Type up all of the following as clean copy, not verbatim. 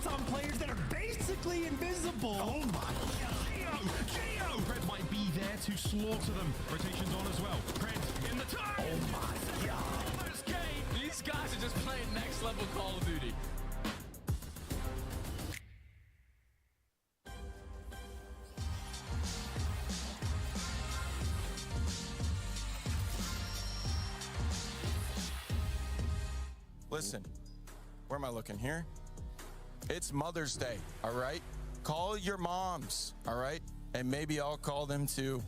some players that are basically invisible. Oh my God. Geo! Red might be there to slaughter them. Rotations on as well. Red in the turn. Oh my God. Almost game. These guys are just playing next level Call of Duty. Listen, where am I looking here? It's Mother's Day, all right? Call your moms, all right? And maybe I'll call them too.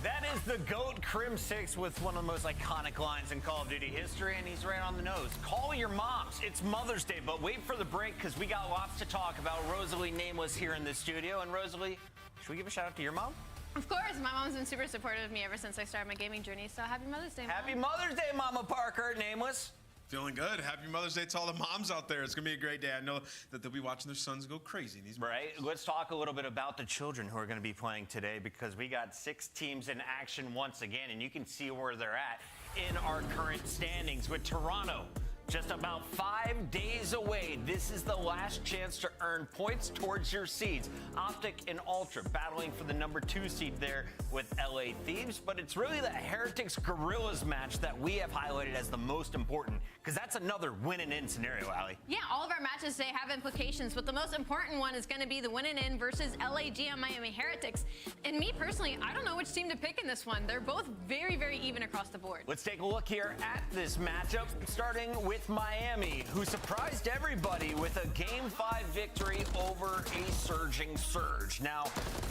That is the GOAT Crim 6 with one of the most iconic lines in Call of Duty history, and he's right on the nose. Call your moms. It's Mother's Day, but wait for the break because we got lots to talk about. Rosalie Nameless here in the studio. And Rosalie, should we give a shout out to your mom? Of course, my mom's been super supportive of me ever since I started my gaming journey, so happy Mother's Day, Mom. Happy Mother's Day, Mama Parker. Nameless. Feeling good. Happy Mother's Day to all the moms out there. It's going to be a great day. I know that they'll be watching their sons go crazy. Right. Let's talk a little bit about the children who are going to be playing today because we got 6 teams in action once again, and you can see where they're at in our current standings with Toronto. Just about 5 days away. This is the last chance to earn points towards your seeds. Optic and Ultra battling for the number 2 seed there with LA Thieves, but it's really the Heretics Guerrillas match that we have highlighted as the most important because that's another win and in scenario, Allie. Yeah, all of our matches today have implications, but the most important one is going to be the win and in versus LAG and Miami Heretics. And me personally, I don't know which team to pick in this one. They're both very, very even across the board. Let's take a look here at this matchup, starting with Miami, who surprised everybody with a Game 5 victory over a surging Surge. Now,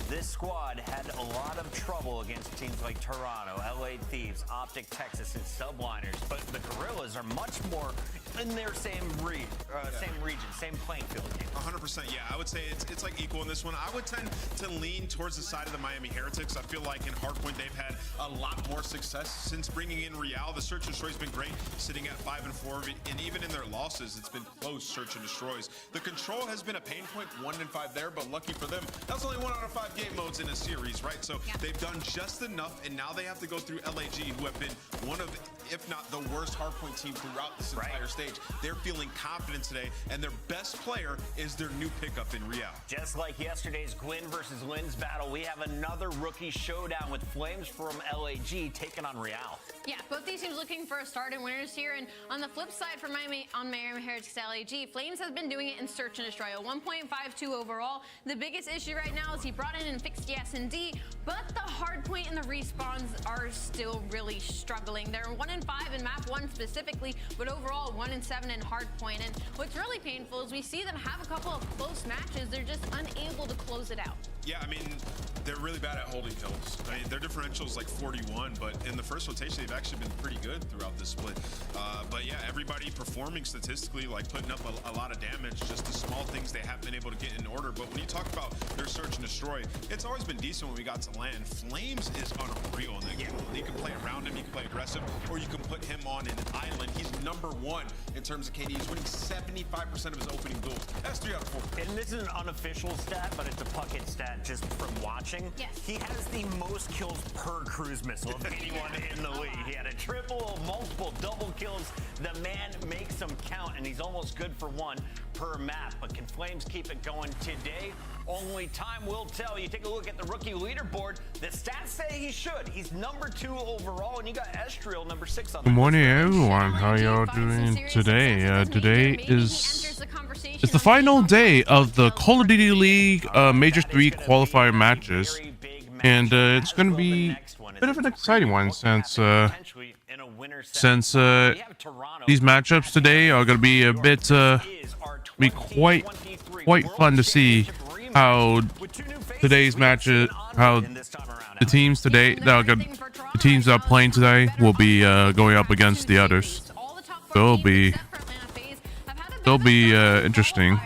this squad had a lot of trouble against teams like Toronto, LA Thieves, Optic Texas, and Subliners, but the Guerrillas are much more in their same region, same playing field. 100%, yeah. I would say it's like equal in this one. I would tend to lean towards the side of the Miami Heretics. I feel like in Hardpoint they've had a lot more success since bringing in Real. The Search and Destroy's been great, sitting at 5-4, and even in their losses, it's been close Search and Destroys. The Control has been a pain point, 1-5 there, but lucky for them, that's only 1 out of 5 game modes in a series, right? So they've done just enough, and now they have to go through LAG, who have been one of, if not the worst Hardpoint team throughout this entire stage. They're feeling confident today, and their best player is their new pickup in Real. Just like yesterday's Gwyn versus Lynn's battle, we have another rookie showdown with Flames from LAG taking on Real. Yeah, both these teams looking for a start and winners here. And on the flip side for Miami Heretics LAG, Flames has been doing it in Search and Destroy, a 1.52 overall. The biggest issue right now is he brought in and fixed the S&D, but the hardpoint and the respawns are still really struggling. They're 1-5 in map 1 specifically, but overall 1-7 in hardpoint. And what's really painful is we see them have a couple of close matches. They're just unable to close it out. Yeah, I mean, they're really bad at holding kills. I mean, their differential is like 41, but in the first rotation, they've actually been pretty good throughout this split. But yeah, everybody performing statistically, like putting up a lot of damage, just the small things they haven't been able to get in order. But when you talk about their Search and Destroy, it's always been decent when we got to land. Flames is unreal in that game. You can play around him, you can play aggressive, or you can put him on an island. He's #1 in terms of KD. He's winning 75% of his opening duels. That's 3 out of 4. And this is an unofficial stat, but it's a bucket stat just from watching. Yes. He has the most kills per cruise missile of anyone in the league. He had a triple, multiple double kills. The man makes them count, and he's almost good for 1 per map. But can Flames keep it going today? Only time will tell. You take a look at the rookie leaderboard. The stats say he should. He's #2 overall, and you got Estriel #6 on the Good morning, everyone. How y'all doing today? Today is the final day of the Call of Duty League Major 3 qualifier matches, and it's going to be a bit of an exciting one since these matchups today are going to be a bit quite fun to see how today's matches, how the teams today that are the teams that are playing today will be going up against the others. So it'll be interesting.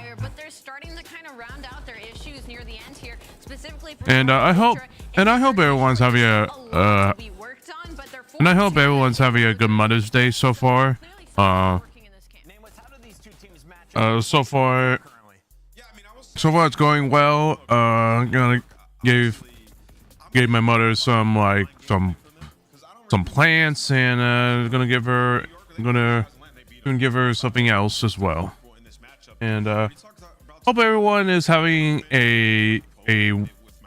And I hope everyone's having a good Mother's Day so far. So far it's going well. I'm gonna gave my mother some plants, and I'm gonna soon give her something else as well. And hope everyone is having a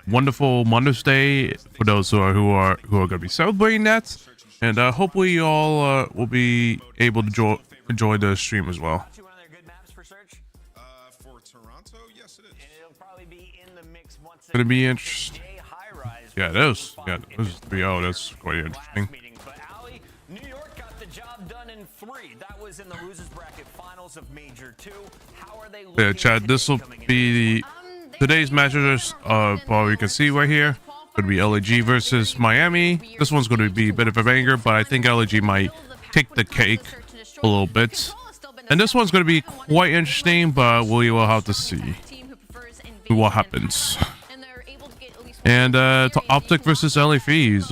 wonderful Mother's Day for those who are going to be celebrating that. And hopefully you all will be able to enjoy the stream as well. One of their good maps for search. For Toronto, yes, it is. And it'll probably be in the mix once Gonna be again. interesting. Jay High-Rise Yeah, it is. Yeah, this is 3-0. That's quite interesting. last meeting. But Ali, New York got the job done in 3. That was in the losers bracket finals of Major 2. How are they looking Yeah, Chad, this will today coming be into today's matches. Probably you can see right here. Going to be LAG versus Miami. This one's going to be a bit of a banger, but I think LAG might take the cake a little bit. And this one's going to be quite interesting, but we will have to see what happens. And to Optic versus LFEs.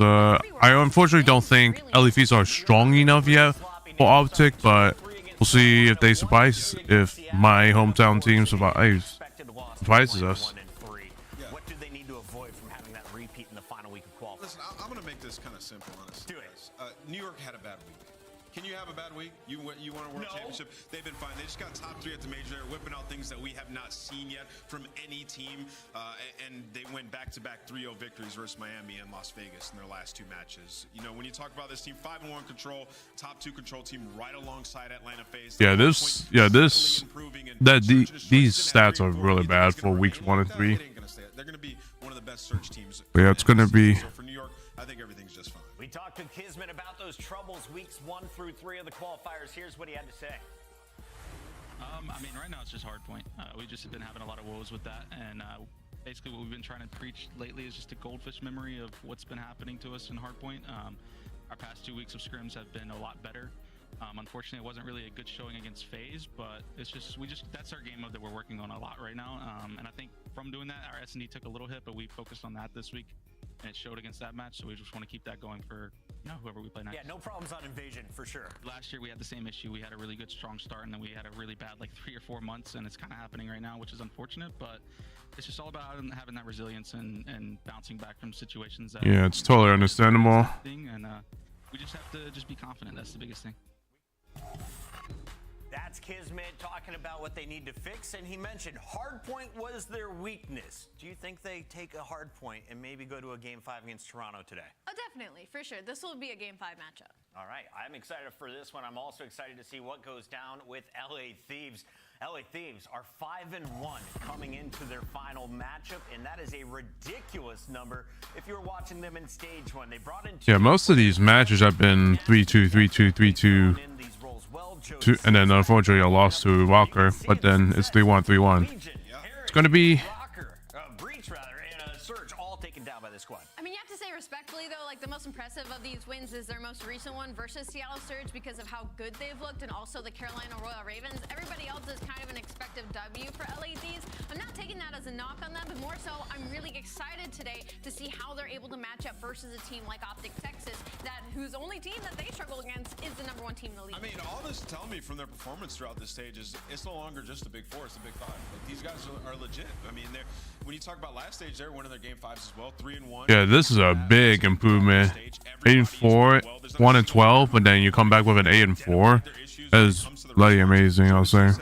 I unfortunately don't think LFEs are strong enough yet for Optic, but we'll see if they surprise, if my hometown team survises us. What do they need to avoid from having that repeat in the final week of qualifying? Listen, I'm going to make this kind of simple, honestly. Do it. Guys. New York had a bad week. Can you have a bad week? You won a world championship. They've been fine. They just got top 3 at the major. They're whipping out things that we have not seen yet from any team. And they went back-to-back 3-0 victories versus Miami and Las Vegas in their last 2 matches. You know, when you talk about this team, 5-1 control, top 2 control team right alongside Atlanta FaZe. These stats are really bad for weeks 1 and 3. They're going to be one of the best search teams. Yeah, it's going to be. So for New York, I think everything's just fine. We talked to Kismet about those troubles weeks 1 through 3 of the qualifiers. Here's what he had to say. I mean, right now it's just hardpoint. We've just been having a lot of woes with that, and basically what we've been trying to preach lately is just a goldfish memory of what's been happening to us in hardpoint. Our past 2 weeks of scrims have been a lot better. Unfortunately, it wasn't really a good showing against FaZe, but it's just that's our game mode that we're working on a lot right now. And I think from doing that, our S&D took a little hit, but we focused on that this week, and it showed against that match. So we just want to keep that going for whoever we play next. Yeah, no problems on Invasion for sure. Last year we had the same issue. We had a really good strong start, and then we had a really bad 3 or 4 months, and it's kind of happening right now, which is unfortunate. But it's just all about having that resilience and bouncing back from situations. Yeah, it's totally understandable. And we just have to just be confident. That's the biggest thing. That's Kismet talking about what they need to fix, and he mentioned hardpoint was their weakness. Do you think they take a hardpoint and maybe go to a Game 5 against Toronto today? Oh, definitely, for sure. This will be a Game 5 matchup. All right, I'm excited for this one. I'm also excited to see what goes down with LA Thieves. LA Thieves are 5-1 coming into their final matchup, and that is a ridiculous number if you were watching them in stage 1. They brought in Most of these matches have been 3-2, 3-2, 3-2. And then unfortunately I lost to Walker, but then it's 3-1, 3-1. It's going to be. Breach rather, and a Surge all taken down by the squad. I mean, you have to say respectfully though, the most impressive of these wins is their most recent one versus Seattle Surge because of how good they've looked, and also the Carolina Royal Ravens. Everybody else is kind of an expected W for LA Thieves. I'm not taking that as a knock on them, but more so I'm really excited today to see how they're able to match up versus a team like Optic Texas, whose only team that they struggle against is the #1 team in the league. I mean, all this telling me from their performance throughout this stage is it's no longer just the Big Four, it's the Big 5. These guys are legit. I mean, when you talk about last stage, they're winning their Game 5s as well, 3-1. Yeah, this is a big improvement. 8-4, 1-12, but then you come back with an 8-4. That is bloody amazing, I'll say.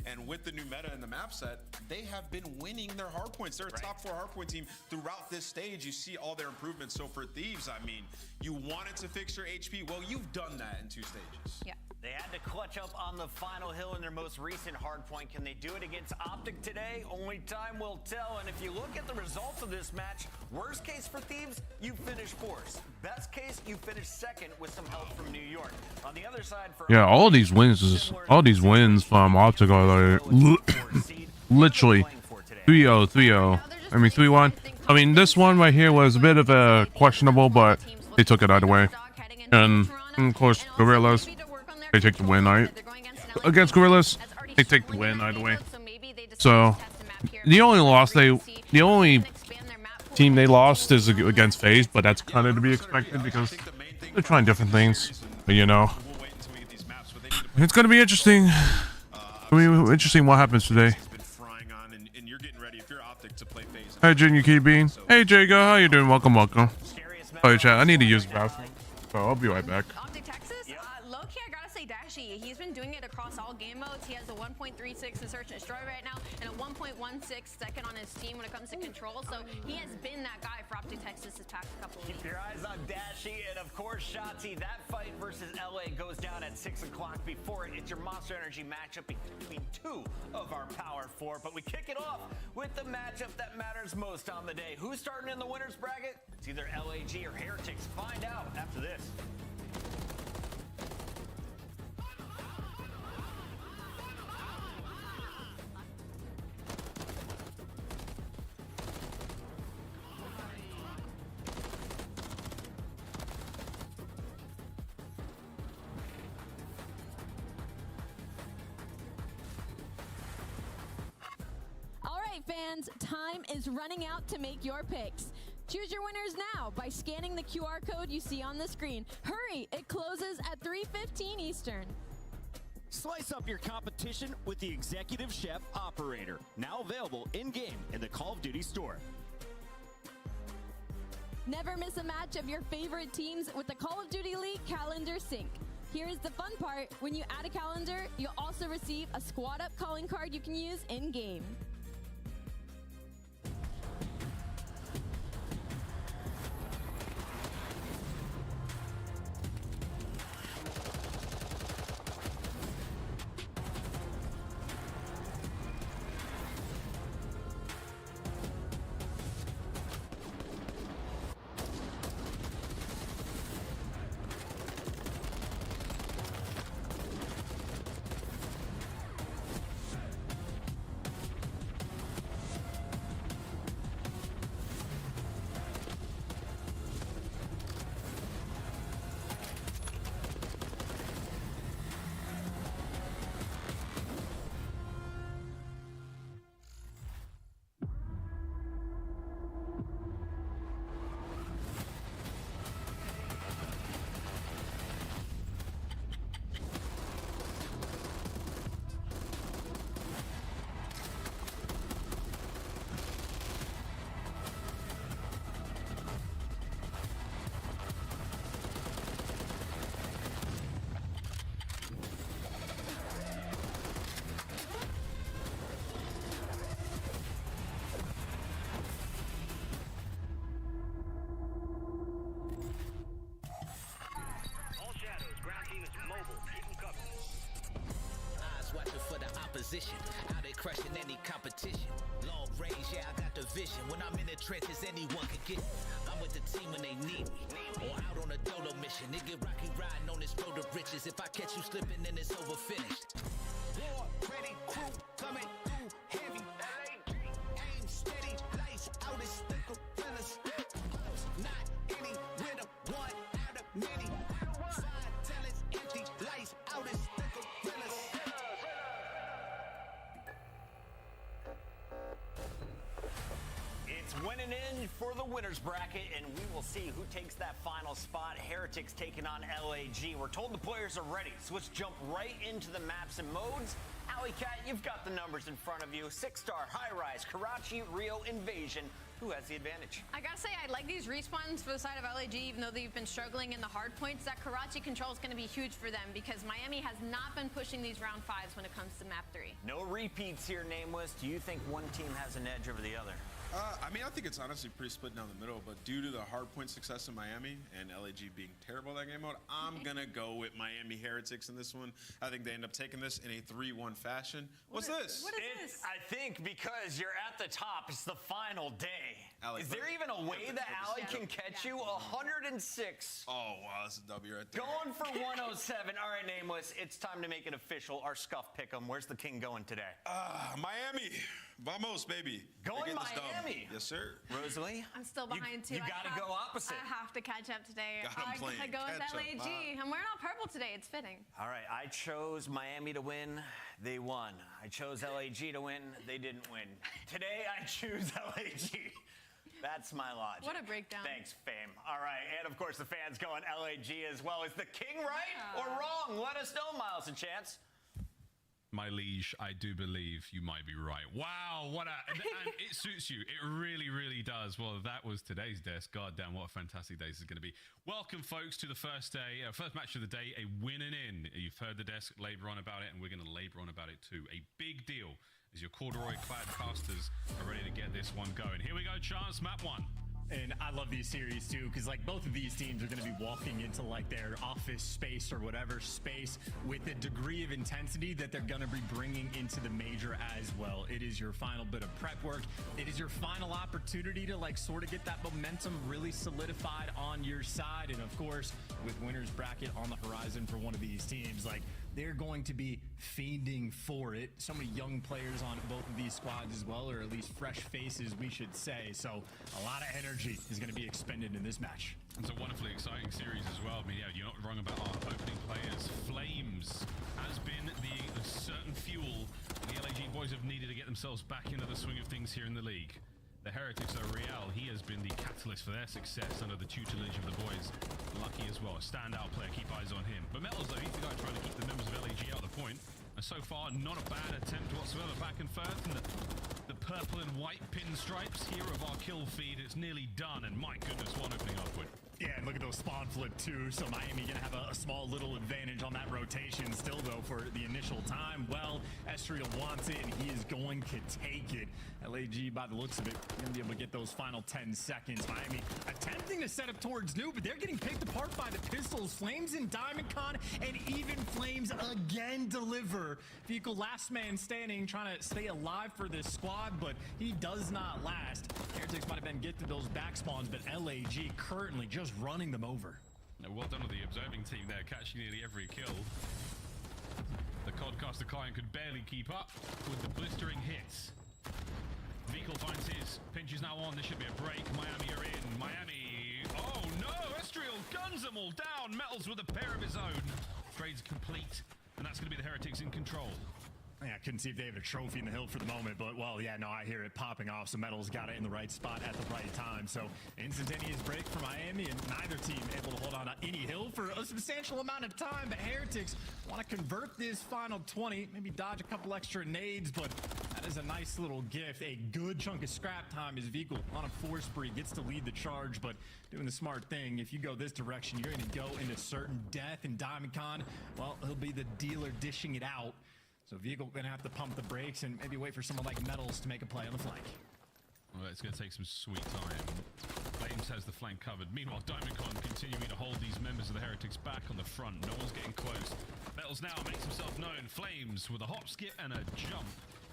And with the new meta in the map set, they have been winning their hardpoints. They're a top 4 hardpoint team throughout this stage. You see all their improvements. So for Thieves, I mean, you wanted to fix your HP. Well, you've done that in 2 stages. Yeah. They had to clutch up on the final hill in their most recent hardpoint. Can they do it against Optic today? Only time will tell. And if you look at the results of this match, worst case for Thieves, you finish 4th. Best case, you finish 2nd with some help from New York. On the other side, for all these wins from Optic are literally 3-0, 3-0. I mean 3-1. I mean, this one right here was a bit of a questionable, but they took it either way. And of course, Gorillas, they take the win, right? Against Gorillas, they take the win either way. So the only team they lost is against FaZe, but that's kind of to be expected because they're trying different things. But it's gonna be interesting. Interesting what happens today. Hi, Junior Key Bean. Hey, Jago, how you doing? Welcome. Oh, chat. I need to use the bathroom, so I'll be right back. Optic Texas, low-key, I gotta say Dashy, he's been been doing it across all game modes. He has a 1.36 in Search and Destroy right now and a 1.16 second on his team when it comes to control. So he has been that guy for Optic Texas' past couple of weeks. Keep your eyes on Dashy and, of course, Shotzi. That fight versus LA goes down at 6 o'clock. Before it, it's your Monster Energy matchup between two of our Power 4. But we kick it off with the matchup that matters most on the day. Who's starting in the winner's bracket? It's either LAG or Heretics. Find out after this. Fans, time is running out to make your picks. Choose your winners now by scanning the QR code you see on the screen. Hurry, it closes at 3:15 Eastern. Slice up your competition with the Executive Chef Operator, now available in-game in the Call of Duty store. Never miss a match of your favorite teams with the Call of Duty League Calendar Sync. Here's the fun part. When you add a calendar, you'll also receive a squad up calling card you can use in-game. Out there crushing any competition. Long range, yeah, I got the vision. When I'm in the trenches, anyone can get me. I'm with the team when they need me. Or out on a dolo mission. Nigga rocky riding on this road to riches. If I catch you slipping, then it's over finished. War, ready, crew, coming through heavy. Aim steady, lights out, it's the gorillas. Not any winner, one out of many. Side tell it's empty, lights out, it's the gorillas. It's winning in for the winner's bracket, and we will see who takes that final spot. Heretics taking on LAG. We're told the players are ready, so let's jump right into the maps and modes. Alley Cat, you've got the numbers in front of you. 6-star, High Rise, Karachi, Rio, Invasion. Who has the advantage? I gotta say, I like these respawns for the side of LAG, even though they've been struggling in the hard points. That Karachi control is gonna be huge for them because Miami has not been pushing these round 5s when it comes to map 3. No repeats here, Nameless. Do you think one team has an edge over the other? I mean, I think it's honestly pretty split down the middle, but due to the hardpoint success in Miami and LAG being terrible that game mode, I'm going to go with Miami Heretics in this one. I think they end up taking this in a 3-1 fashion. What's this? What is this? I think because you're at the top, it's the final day. Allie, is there even a way that Allie can catch you? 106. Oh, wow, that's a W right there. Going for 107. All right, Nameless, it's time to make it official. Our scuff pick'em. Where's the king going today? Miami. Vamos, baby. Going Miami. Yes, sir. Rosalie? I'm still behind too. You gotta go opposite. I have to catch up today. I'm playing I gotta go with catch up. LAG. I'm wearing all purple today. It's fitting. All right, I chose Miami to win. They won. I chose LAG to win. They didn't win. Today, I choose LAG. That's my logic. What a breakdown. Thanks, fame. All right, and of course, the fans going LAG as well. Is the king right or wrong? Let us know, Miles and Chance. my liege, I do believe you might be right. Wow, what a... And it suits you. It really, really does. Well, that was today's desk. God damn, what a fantastic day this is going to be. Welcome, folks, to the first day, first match of the day, a win and in. You've heard the desk labor on about it, and we're going to labor on about it too. A big deal as your corduroy-clad casters are ready to get this one going. Here we go, Chance, map 1. And I love these series too, because like both of these teams are going to be walking into like their office space or whatever space with a degree of intensity that they're going to be bringing into the major as well. It is your final bit of prep work. It is your final opportunity to like sort of get that momentum really solidified on your side. And of course, with winner's bracket on the horizon for one of these teams, like they're going to be fiending for it. So many young players on both of these squads as well, or at least fresh faces, we should say. So a lot of energy is going to be expended in this match. It's a wonderfully exciting series as well. I mean, yeah, you're not wrong about our opening players. Flames has been the certain fuel the LAG boys have needed to get themselves back into the swing of things here in the league. The Heretics are Real. He has been the catalyst for their success under the tutelage of the boys. Lucky as well, a standout player. Keep eyes on him. But Metals, though, he's the guy trying to keep the members of LAG out of the point. And so far, not a bad attempt whatsoever. Back and forth, and the purple and white pinstripes here of our kill feed. It's nearly done, and my goodness, one opening upward. Yeah, and look at those spawn flip too. So Miami gonna have a small little advantage on that rotation still though for the initial time. Well, Estriel wants it and he is going to take it. LAG, by the looks of it, gonna be able to get those final 10 seconds. Miami attempting to set up towards New, but they're getting picked apart by the pistols. Flames and DiamondCon, and even Flames again deliver. Vehicle last man standing, trying to stay alive for this squad, but he does not last. Heretics might have been gifted those back spawns, but LAG currently just running them over. Now, well done to the observing team there, catching nearly every kill. The Codcaster client could barely keep up with the blistering hits. Vehicle finds his. Pinch is now on. There should be a break. Miami are in. Miami. Oh no! Estriel guns them all down. Metals with a pair of his own. Trade's complete. And that's going to be the Heretics in control. Yeah, I couldn't see if they have a trophy in the hill for the moment, but well, yeah, no, I hear it popping off. So Metals got it in the right spot at the right time. So instantaneous break for Miami, and neither team able to hold on to any hill for a substantial amount of time. But Heretics want to convert this final 20, maybe dodge a couple extra nades, but that is a nice little gift. A good chunk of scrap time as Vehicle on a 4 spree gets to lead the charge, but doing the smart thing. If you go this direction, you're going to go into certain death, and DiamondCon, well, he'll be the dealer dishing it out. So Vehicle gonna have to pump the brakes and maybe wait for someone like Metals to make a play on the flank. Well, it's gonna take some sweet time. Flames has the flank covered. Meanwhile, DiamondCon continuing to hold these members of the Heretics back on the front. No one's getting close. Metals now makes himself known. Flames with a hop, skip, and a jump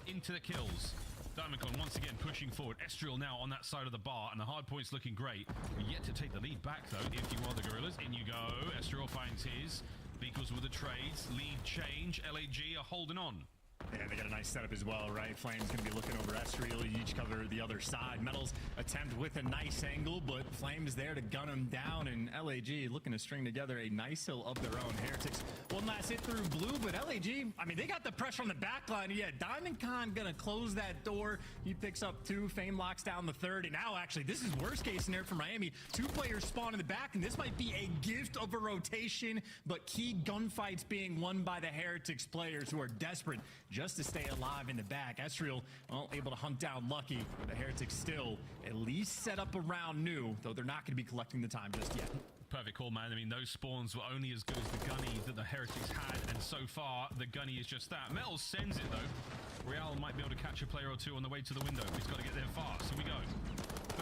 into the kills. DiamondCon once again pushing forward. Estriel now on that side of the bar, and the hard point's looking great. We're yet to take the lead back, though, if you are the Gorillas. In you go. Estriel finds his. Vehicles with the trades, lead change, LAG are holding on. Yeah, they got a nice setup as well, right? Flames gonna be looking over Estriel, each cover the other side. Metals attempt with a nice angle, but Flames there to gun him down, and LAG looking to string together a nice hill of their own. Heretics one last hit through blue, but LAG, I mean, they got the pressure on the back line. Yeah, DiamondCon gonna close that door. He picks up 2, Fame locks down the 3rd, and now actually this is worst case scenario for Miami. 2 players spawn in the back, and this might be a gift of a rotation, but key gunfights being won by the Heretics players who are desperate just to stay alive in the back. Estriel, well, able to hunt down Lucky. The Heretics still at least set up around New, though they're not going to be collecting the time just yet. Perfect call, man. I mean, those spawns were only as good as the gunny that the Heretics had, and so far, the gunny is just that. Metals sends it, though. Real might be able to catch a player or two on the way to the window. He's got to get there fast. Here we go.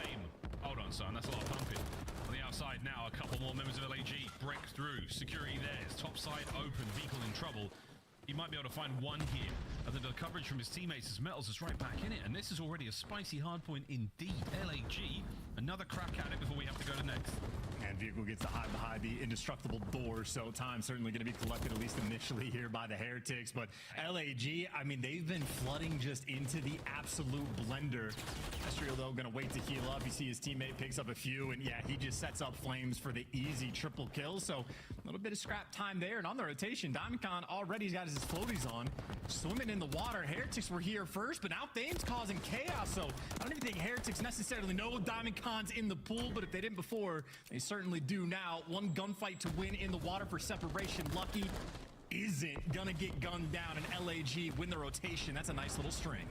Fame. Hold on, son. That's a lot of pumping. On the outside now, a couple more members of LAG break through. Security theirs. Top side open. Vehicle in trouble. He might be able to find one here. And then the coverage from his teammates as Metals is right back in it. And this is already a spicy hardpoint indeed. LAG, another crack at it before we have to go to next. And Vehicle gets to hide behind the indestructible door, so time certainly going to be collected, at least initially, here by the Heretics. But LAG, I mean, they've been flooding just into the absolute blender. Estriel, though, going to wait to heal up. You see his teammate picks up a few, and yeah, he just sets up Flames for the easy triple kill. So a little bit of scrap time there. And on the rotation, DiamondCon already got his floaties on, swimming in the water. Heretics were here first, but now Fame's causing chaos. So I don't even think Heretics necessarily know DiamondCon's in the pool, but if they didn't before, they certainly do now. One gunfight to win in the water for separation. Lucky isn't gonna get gunned down, and LAG win the rotation. That's a nice little string.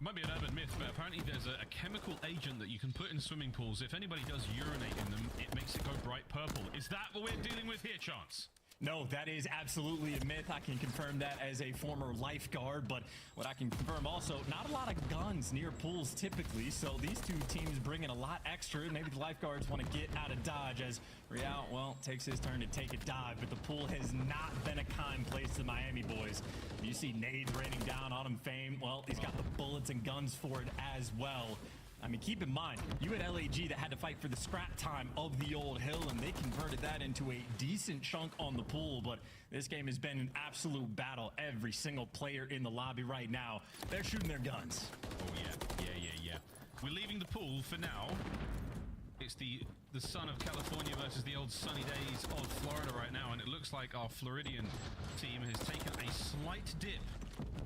Might be an urban myth, but apparently there's a chemical agent that you can put in swimming pools. If anybody does urinate in them, it makes it go bright purple. Is that what we're dealing with here, Chance? No, that is absolutely a myth. I can confirm that as a former lifeguard, but what I can confirm also, not a lot of guns near pools typically, so these two teams bring in a lot extra. Maybe the lifeguards want to get out of Dodge as Real, well, takes his turn to take a dive, but the pool has not been a kind place to the Miami boys. You see nades raining down on him, Fame. Well, he's got the bullets and guns for it as well. I mean, keep in mind, you had LAG that had to fight for the scrap time of the old hill, and they converted that into a decent chunk on the pool. But this game has been an absolute battle. Every single player in the lobby right now, they're shooting their guns. Oh, yeah. We're leaving the pool for now. It's the sun of California versus the old sunny days of Florida right now, and it looks like our Floridian team has taken a slight dip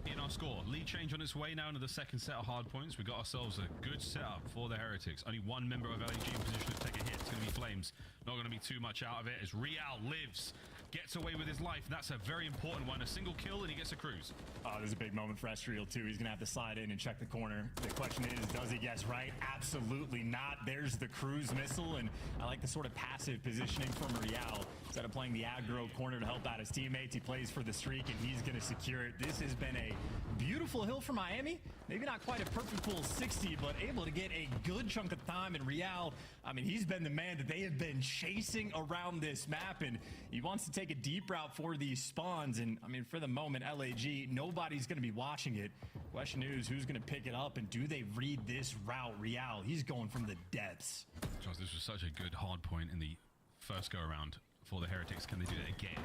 in our score. Lead change on its way now into the second set of hard points. We got ourselves a good setup for the Heretics. Only one member of LAG in position to take a hit. It's going to be Flames. Not going to be too much out of it as Real lives, gets away with his life. That's a very important one. A single kill and he gets a cruise. Oh, there's a big moment for Estriel too. He's gonna have to slide in and check the corner. The question is, does he guess right? Absolutely not. There's the cruise missile, and I like the sort of passive positioning from Real. Instead of playing the aggro corner to help out his teammates, he plays for the streak and he's gonna secure it. This has been a beautiful hill for Miami. Maybe not quite a perfect full 60, but able to get a good chunk of time. And Real, I mean, he's been the man that they have been chasing around this map, and he wants to take a deep route for these spawns. And I mean, for the moment, LAG, nobody's going to be watching it. Question is, who's going to pick it up, and do they read this route? Real, he's going from the depths. Charles, this was such a good hard point in the first go around for the Heretics. Can they do it again?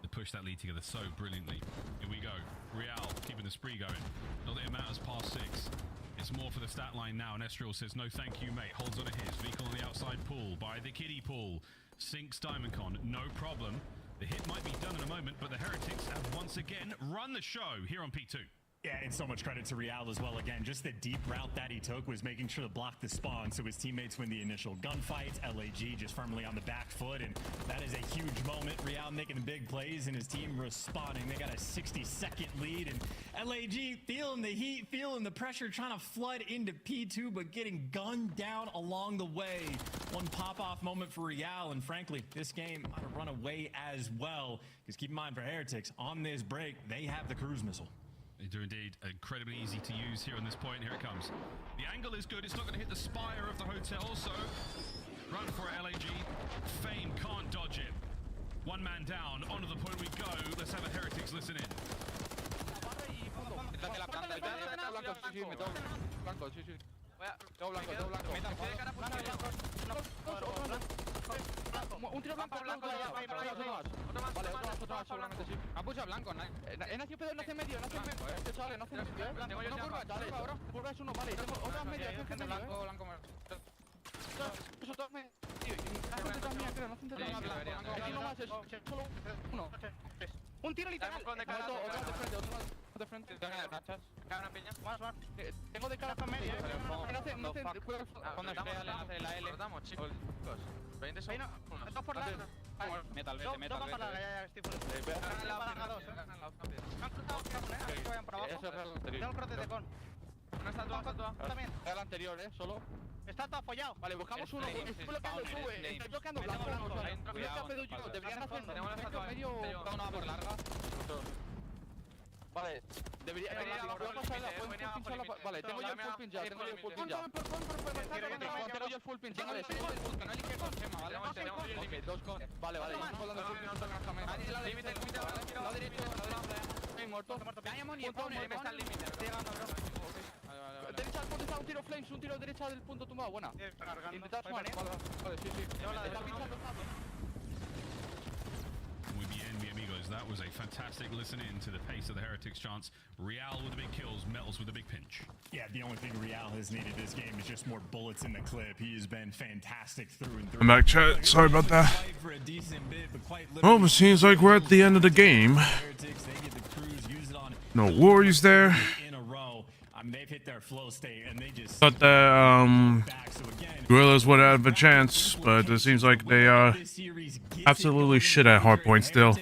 They push that lead together so brilliantly. Here we go. Real keeping the spree going. Not that it matters past 6. It's more for the stat line now, and Estriel says, no thank you, mate. Holds on to his. Vehicle on the outside pool by the kiddie pool. Sinks Diamondcon, no problem. The hit might be done in a moment, but the Heretics have once again run the show here on P2. Yeah, and so much credit to Real as well. Again, just the deep route that he took was making sure to block the spawn so his teammates win the initial gunfights. LAG just firmly on the back foot, and that is a huge moment. Real making big plays and his team responding. They got a 60-second lead, and LAG feeling the heat, feeling the pressure, trying to flood into P2, but getting gunned down along the way. One pop-off moment for Real, and frankly, this game might have run away as well. Because keep in mind, for Heretics, on this break, they have the cruise missile. They do indeed. Incredibly easy to use here on this point. Here it comes. The angle is good. It's not going to hit the spire of the hotel, so run for it, LAG. Fame can't dodge it. One man down. Onto the point we go. Let's have a Heretics listen in. Un tiro blanco, blanco, ha puesto blanco, he nacido pedo, nace medio, este chaval, nace medio, no curva, dale, ahora, curva es uno, vale, tengo otras medias, es medio, blanco, eso todas medias, tío, y hace todas mías, creo, no hace todas mías, uno más, es solo uno, un tiro literal, otro de frente, Cabe una piña. Más. Tengo de cara para medio. No sé. Cuando estamos en la L. Damos, chicos. 20 segundos. Dos por la. Metal, vete. Dos para la. Ya, estoy full. Ganan la baja 2. Han cruzado que vayan por abajo. Tengo el crote de con. Una estatua. También. El anterior, solo. Está todo apoyado. Vale, buscamos uno. Estoy bloqueando tú, estoy bloqueando blanco. Deberían hacer. Tenemos la estatua medio. Una por larga. Vale, debería pasar la vale, tengo yo el full pin ya, tengo yo el full pin ya. Tengo yo el full pin, vale, tengo el full pin, no elige con Gema, ¿vale? Tenemos el límite, 2 con. Vale, yo estoy hablando full pin, no límite, vale, la derecha, estoy muerto. Diamond y pone, está al límite. Vale. Derecha del punto está un tiro Flames, un tiro derecha del punto tumbado, buena. Intentar sumar, vale, sí. Está pinchando. Muy bien, mi amigos. That was a fantastic listen in to the pace of the Heretics chance. Real with the big kills, Metals with the big pinch. Yeah, the only thing Real has needed this game is just more bullets in the clip. He has been fantastic through and through. I'm back, chat. Sorry about that. Well, it seems like we're at the end of the game. No worries there. They've hit their flow state and they just Thought that Gorillas would have a chance, but it seems like they are absolutely shit at hardpoint still.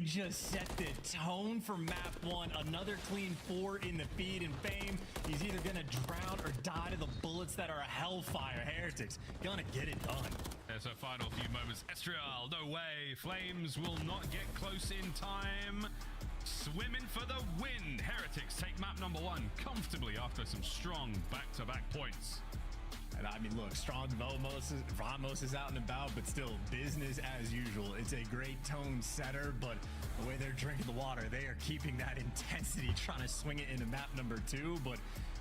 just set the tone for map 1. Another clean 4 in the feed, and Fame, he's either gonna drown or die to the bullets that are a hellfire. Heretics gonna get it done. There's a final few moments. Estriel, no way. Flames will not get close in time. Swimming for the win. Heretics take map number 1 comfortably after some strong back-to-back points. And I mean, look, strong Vamos is out and about, but still business as usual. It's a great tone setter, but the way they're drinking the water, they are keeping that intensity, trying to swing it into map number 2. But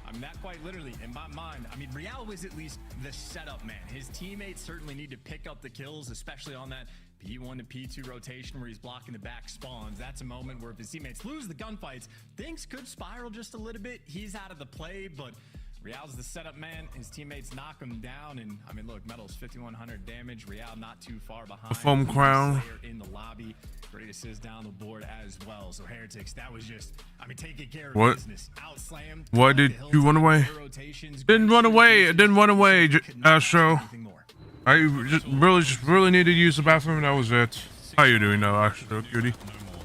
I mean, that quite literally, in my mind, I mean, Real was at least the setup man. His teammates certainly need to pick up the kills, especially on that P1 to P2 rotation where he's blocking the back spawns. That's a moment where if his teammates lose the gunfights, things could spiral just a little bit. He's out of the play, but Real's the setup man. His teammates knock him down, and I mean, look, Metal's 5,100 damage. Real not too far behind. A foam crown in the lobby. Great assist down the board as well. So Heretics, that was just, I mean, taking care of business. Outslammed. Why did you run away? Didn't run away. It didn't run away, Astro. I just really needed to use the bathroom, and that was it. How you doing now, Astro, cutie? You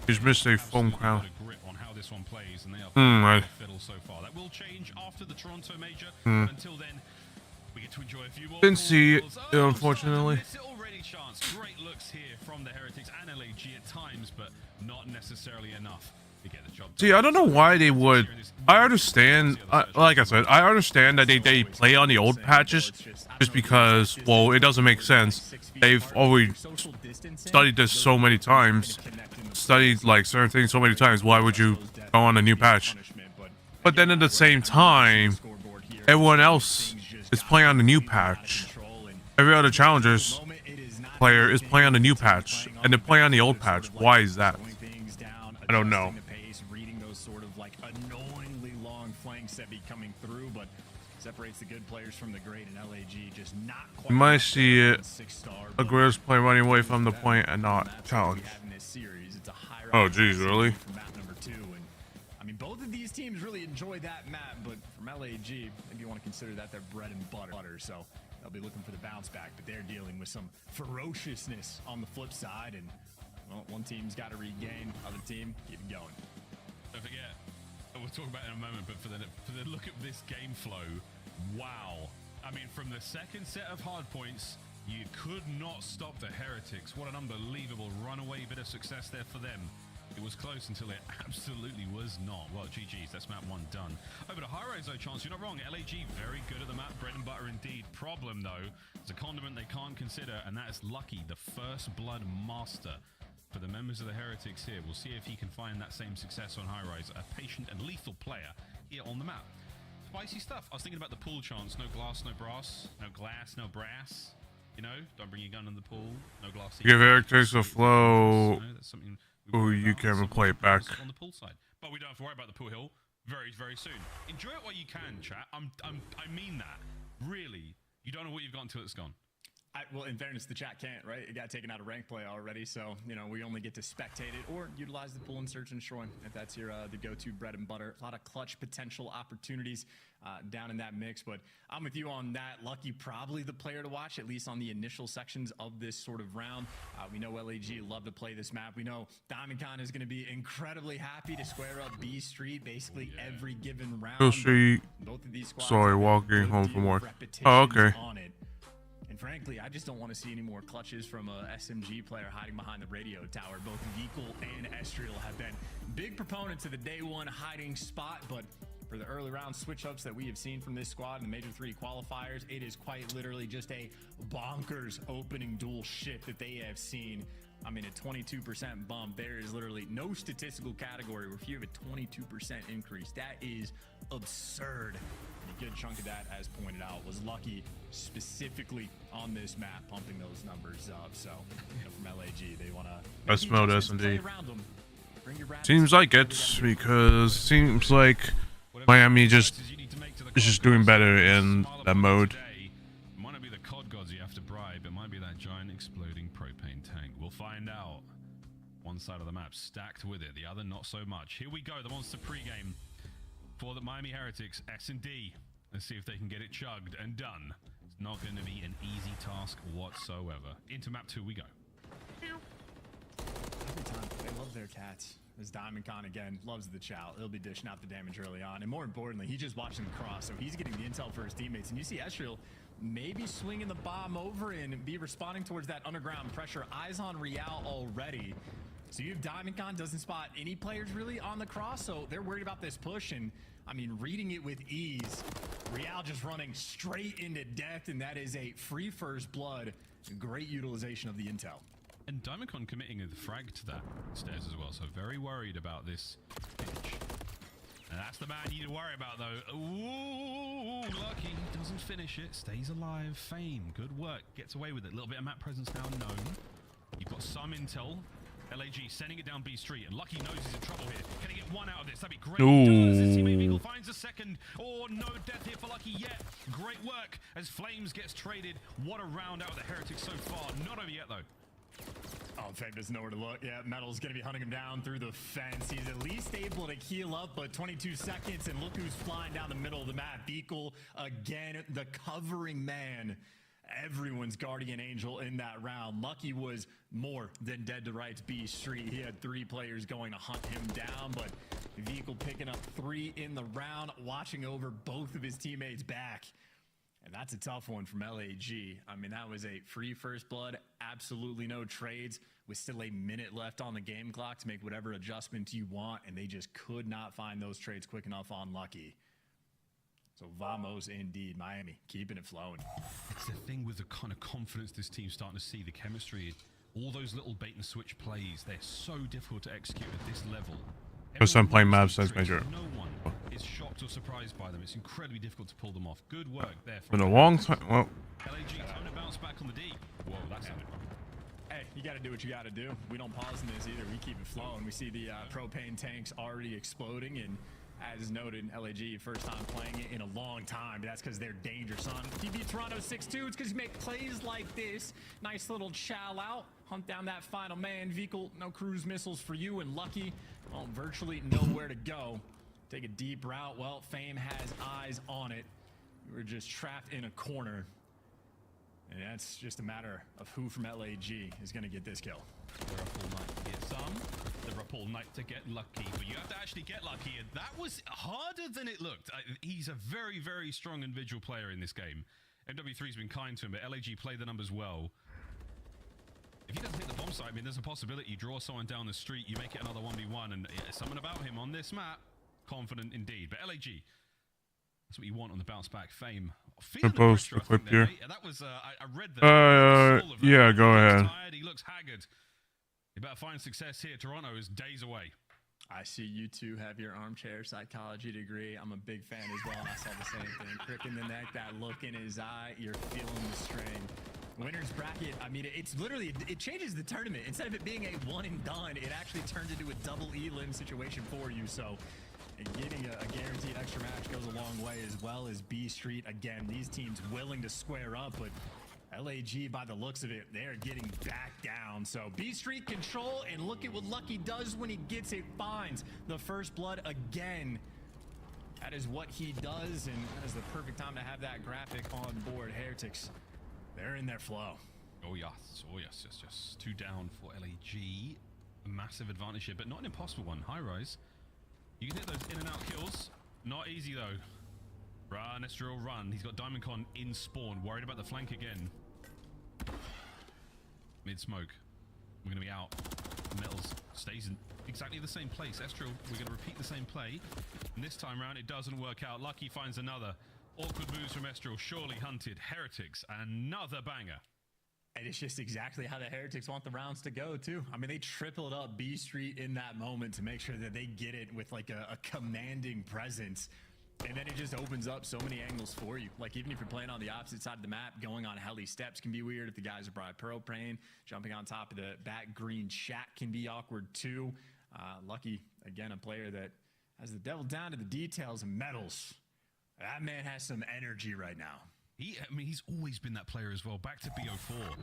just missed a foam crown. Right. So far. That will change after the Toronto major. Until then, we get to enjoy a few more. Didn't see it, unfortunately. Already chance. Great looks here from the Heretics and LAG at times, but not necessarily enough to get the job done. See, I don't know why they would. I understand, like I said, I understand that they play on the old patches just because, well, it doesn't make sense. They've already studied this so many times, studied like certain things so many times. Why would you go on a new patch? But then at the same time, everyone else is playing on the new patch. Every other Challengers player is playing on the new patch, and they're playing on the old patch. Why is that? I don't know. Reading those sort of like annoyingly long flanks that be coming through, but separates the good players from the great, and LAG just not quite. You might see it. Aguirre's play running away from the point and not challenge. Oh, geez, really? I mean, both of these teams really enjoy that map, but from LAG, maybe you want to consider that their bread and butter. So they'll be looking for the bounce back, but they're dealing with some ferociousness on the flip side. And well, one team's got to regain, other team keep it going. Don't forget, we'll talk about it in a moment, but for the look at this game flow, wow. I mean, from the second set of hard points, you could not stop the Heretics. What an unbelievable runaway bit of success there for them. It was close until it absolutely was not. Well, GG's, that's map 1 done. Over to High-Rise, though, Chance, you're not wrong. LAG, very good at the map, bread and butter indeed. Problem, though, is a condiment they can't consider, and that is Lucky, the first blood master for the members of the Heretics here. We'll see if he can find that same success on High-Rise, a patient and lethal player here on the map. Spicy stuff. I was thinking about the pool, Chance. No glass, no brass. No glass, no brass. You know, don't bring your gun in the pool. No glass. Give Heretics a flow. That's something. Oh, you can play it back. On the pool side, but we don't have to worry about the pool hill very soon. Enjoy it while you can, chat. I mean that. Really, you don't know what you've got until it's gone. Well, in fairness, the chat can't, right? It got taken out of rank play already, so, you know, we only get to spectate it or utilize the pool and search and destroy if that's your the go-to bread and butter. A lot of clutch potential opportunities down in that mix, but I'm with you on that. Lucky, probably the player to watch, at least on the initial sections of this sort of round. We know LAG love to play this map. We know DiamondCon is going to be incredibly happy to square up B Street basically every given round. Bill Street. Both of these squads, sorry, walking home from work. Oh, okay. And frankly, I just don't want to see any more clutches from a SMG player hiding behind the radio tower. Both Geekle and Estriel have been big proponents of the day one hiding spot, but for the early round switch-ups that we have seen from this squad in the Major 3 qualifiers, it is quite literally just a bonkers opening duel shift that they have seen. I mean, a 22% bump. There is literally no statistical category where if you have a 22% increase, that is absurd. A good chunk of that, as pointed out, was Lucky specifically on this map, pumping those numbers up. So, you know, from LAG, they want to. I smelled S&D. Seems like it, because seems like Miami is just doing better in that mode. It might not be the COD gods you have to bribe. It might be that giant exploding propane tank. We'll find out. One side of the map stacked with it, the other not so much. Here we go, the monster pregame for the Miami Heretics, S&D. Let's see if they can get it chugged and done. It's not going to be an easy task whatsoever. Into map 2 we go. every time. They love their cats. This Diamond Con, again, loves the chow. He'll be dishing out the damage early on. And more importantly, he's just watching them cross. So he's getting the intel for his teammates. And you see Ezreal maybe swinging the bomb over and be responding towards that underground pressure. Eyes on Real already. So you have Diamond Con doesn't spot any players really on the cross. So they're worried about this push. And I mean, reading it with ease. Real just running straight into death. And that is a free first blood. Great utilization of the intel. And Diamondcon committing a frag to that stairs as well, so very worried about this pitch. And that's the man you need to worry about, though. Ooh, lucky. Doesn't finish it. Stays alive. Fame. Good work. Gets away with it. A little bit of map presence now known. You've got some intel. LAG sending it down B Street, and Lucky knows he's in trouble here. Can he get one out of this? That'd be great. He does. His teammate Vehicle finds a second. Oh, no death here for Lucky yet. Great work as Flames gets traded. What a round out of the Heretics so far. Not over yet, though. Oh, Fame doesn't know where to look. Yeah, Metal's going to be hunting him down through the fence. He's at least able to heal up, but 22 seconds, and look who's flying down the middle of the map. Beekle, again, the covering man. Everyone's guardian angel in that round. Lucky was more than dead to rights B Street. He had 3 players going to hunt him down, but Vehicle picking up 3 in the round, watching over both of his teammates back. And that's a tough one from LAG. I mean, that was a free first blood, absolutely no trades, with still a minute left on the game clock to make whatever adjustments you want, and they just could not find those trades quick enough on Lucky. So vamos indeed, Miami, keeping it flowing. It's the thing with the kind of confidence this team's starting to see, the chemistry, all those little bait and switch plays, they're so difficult to execute at this level. Because I'm playing maps as major. No one is shocked or surprised by them. It's incredibly difficult to pull them off. Good work there. Been a long time. Well, LAG time to bounce back on the D. Whoa, that sounded wrong. Hey, you got to do what you got to do. We don't pause in this either. We keep it flowing. We see the propane tanks already exploding, and as noted, LAG first time playing it in a long time. But that's because they're dangerous on. If you beat Toronto 6-2, it's because you make plays like this. Nice little chow out. Hunt down that final man. Vehicle, no cruise missiles for you, and Lucky, well, virtually nowhere to go. Take a deep route. Well, Fame has eyes on it. We were just trapped in a corner. And that's just a matter of who from LAG is going to get this kill. The Rappel Knight to get some. The Rappel Knight to get lucky. But you have to actually get lucky. And that was harder than it looked. He's a very, very strong individual player in this game. MW3's been kind to him, but LAG played the numbers well. If he doesn't hit the bomb site, I mean, there's a possibility you draw someone down the street, you make it another 1v1, and something about him on this map, confident indeed. But LAG, that's what you want on the bounce back. Fame. Good post, equip here. That was, I read the yeah, go ahead. Tired, he looks haggard. You better find success here. Toronto is days away. I see you two have your armchair psychology degree. I'm a big fan as well, and I saw the same thing. Crick in the neck, that look in his eye, you're feeling the strain. Winner's bracket, I mean, it's literally, it changes the tournament. Instead of it being a one and done, it actually turns into a double elim situation for you. So getting a guaranteed extra match goes a long way, as well as B Street. Again, these teams willing to square up, but LAG, by the looks of it, they're getting back down. So B Street control, and look at what Lucky does when he gets it. Finds the first blood again. That is what he does, and that is the perfect time to have that graphic on board. Heretics, they're in their flow. Oh yes, oh yes, yes, yes. 2 down for LAG. A massive advantage here, but not an impossible one. High rise. You can hit those in and out kills. Not easy though. Run, Estriel, run. He's got Diamond Con in spawn. Worried about the flank again. Mid smoke. We're going to be out. Metals stays in exactly the same place. Estriel, we're going to repeat the same play. And this time around, it doesn't work out. Lucky finds another. Awkward moves from Estriel. Surely hunted. Heretics, another banger. And it's just exactly how the Heretics want the rounds to go, too. I mean, they tripled up B Street in that moment to make sure that they get it with, like, a commanding presence. And then it just opens up so many angles for you. Like, even if you're playing on the opposite side of the map, going on heli steps can be weird if the guys are probably propane. Jumping on top of the back green shack can be awkward, too. Lucky, again, a player that has the devil down to the details and metals. That man has some energy right now. I mean, he's always been that player as well. Back to BO4.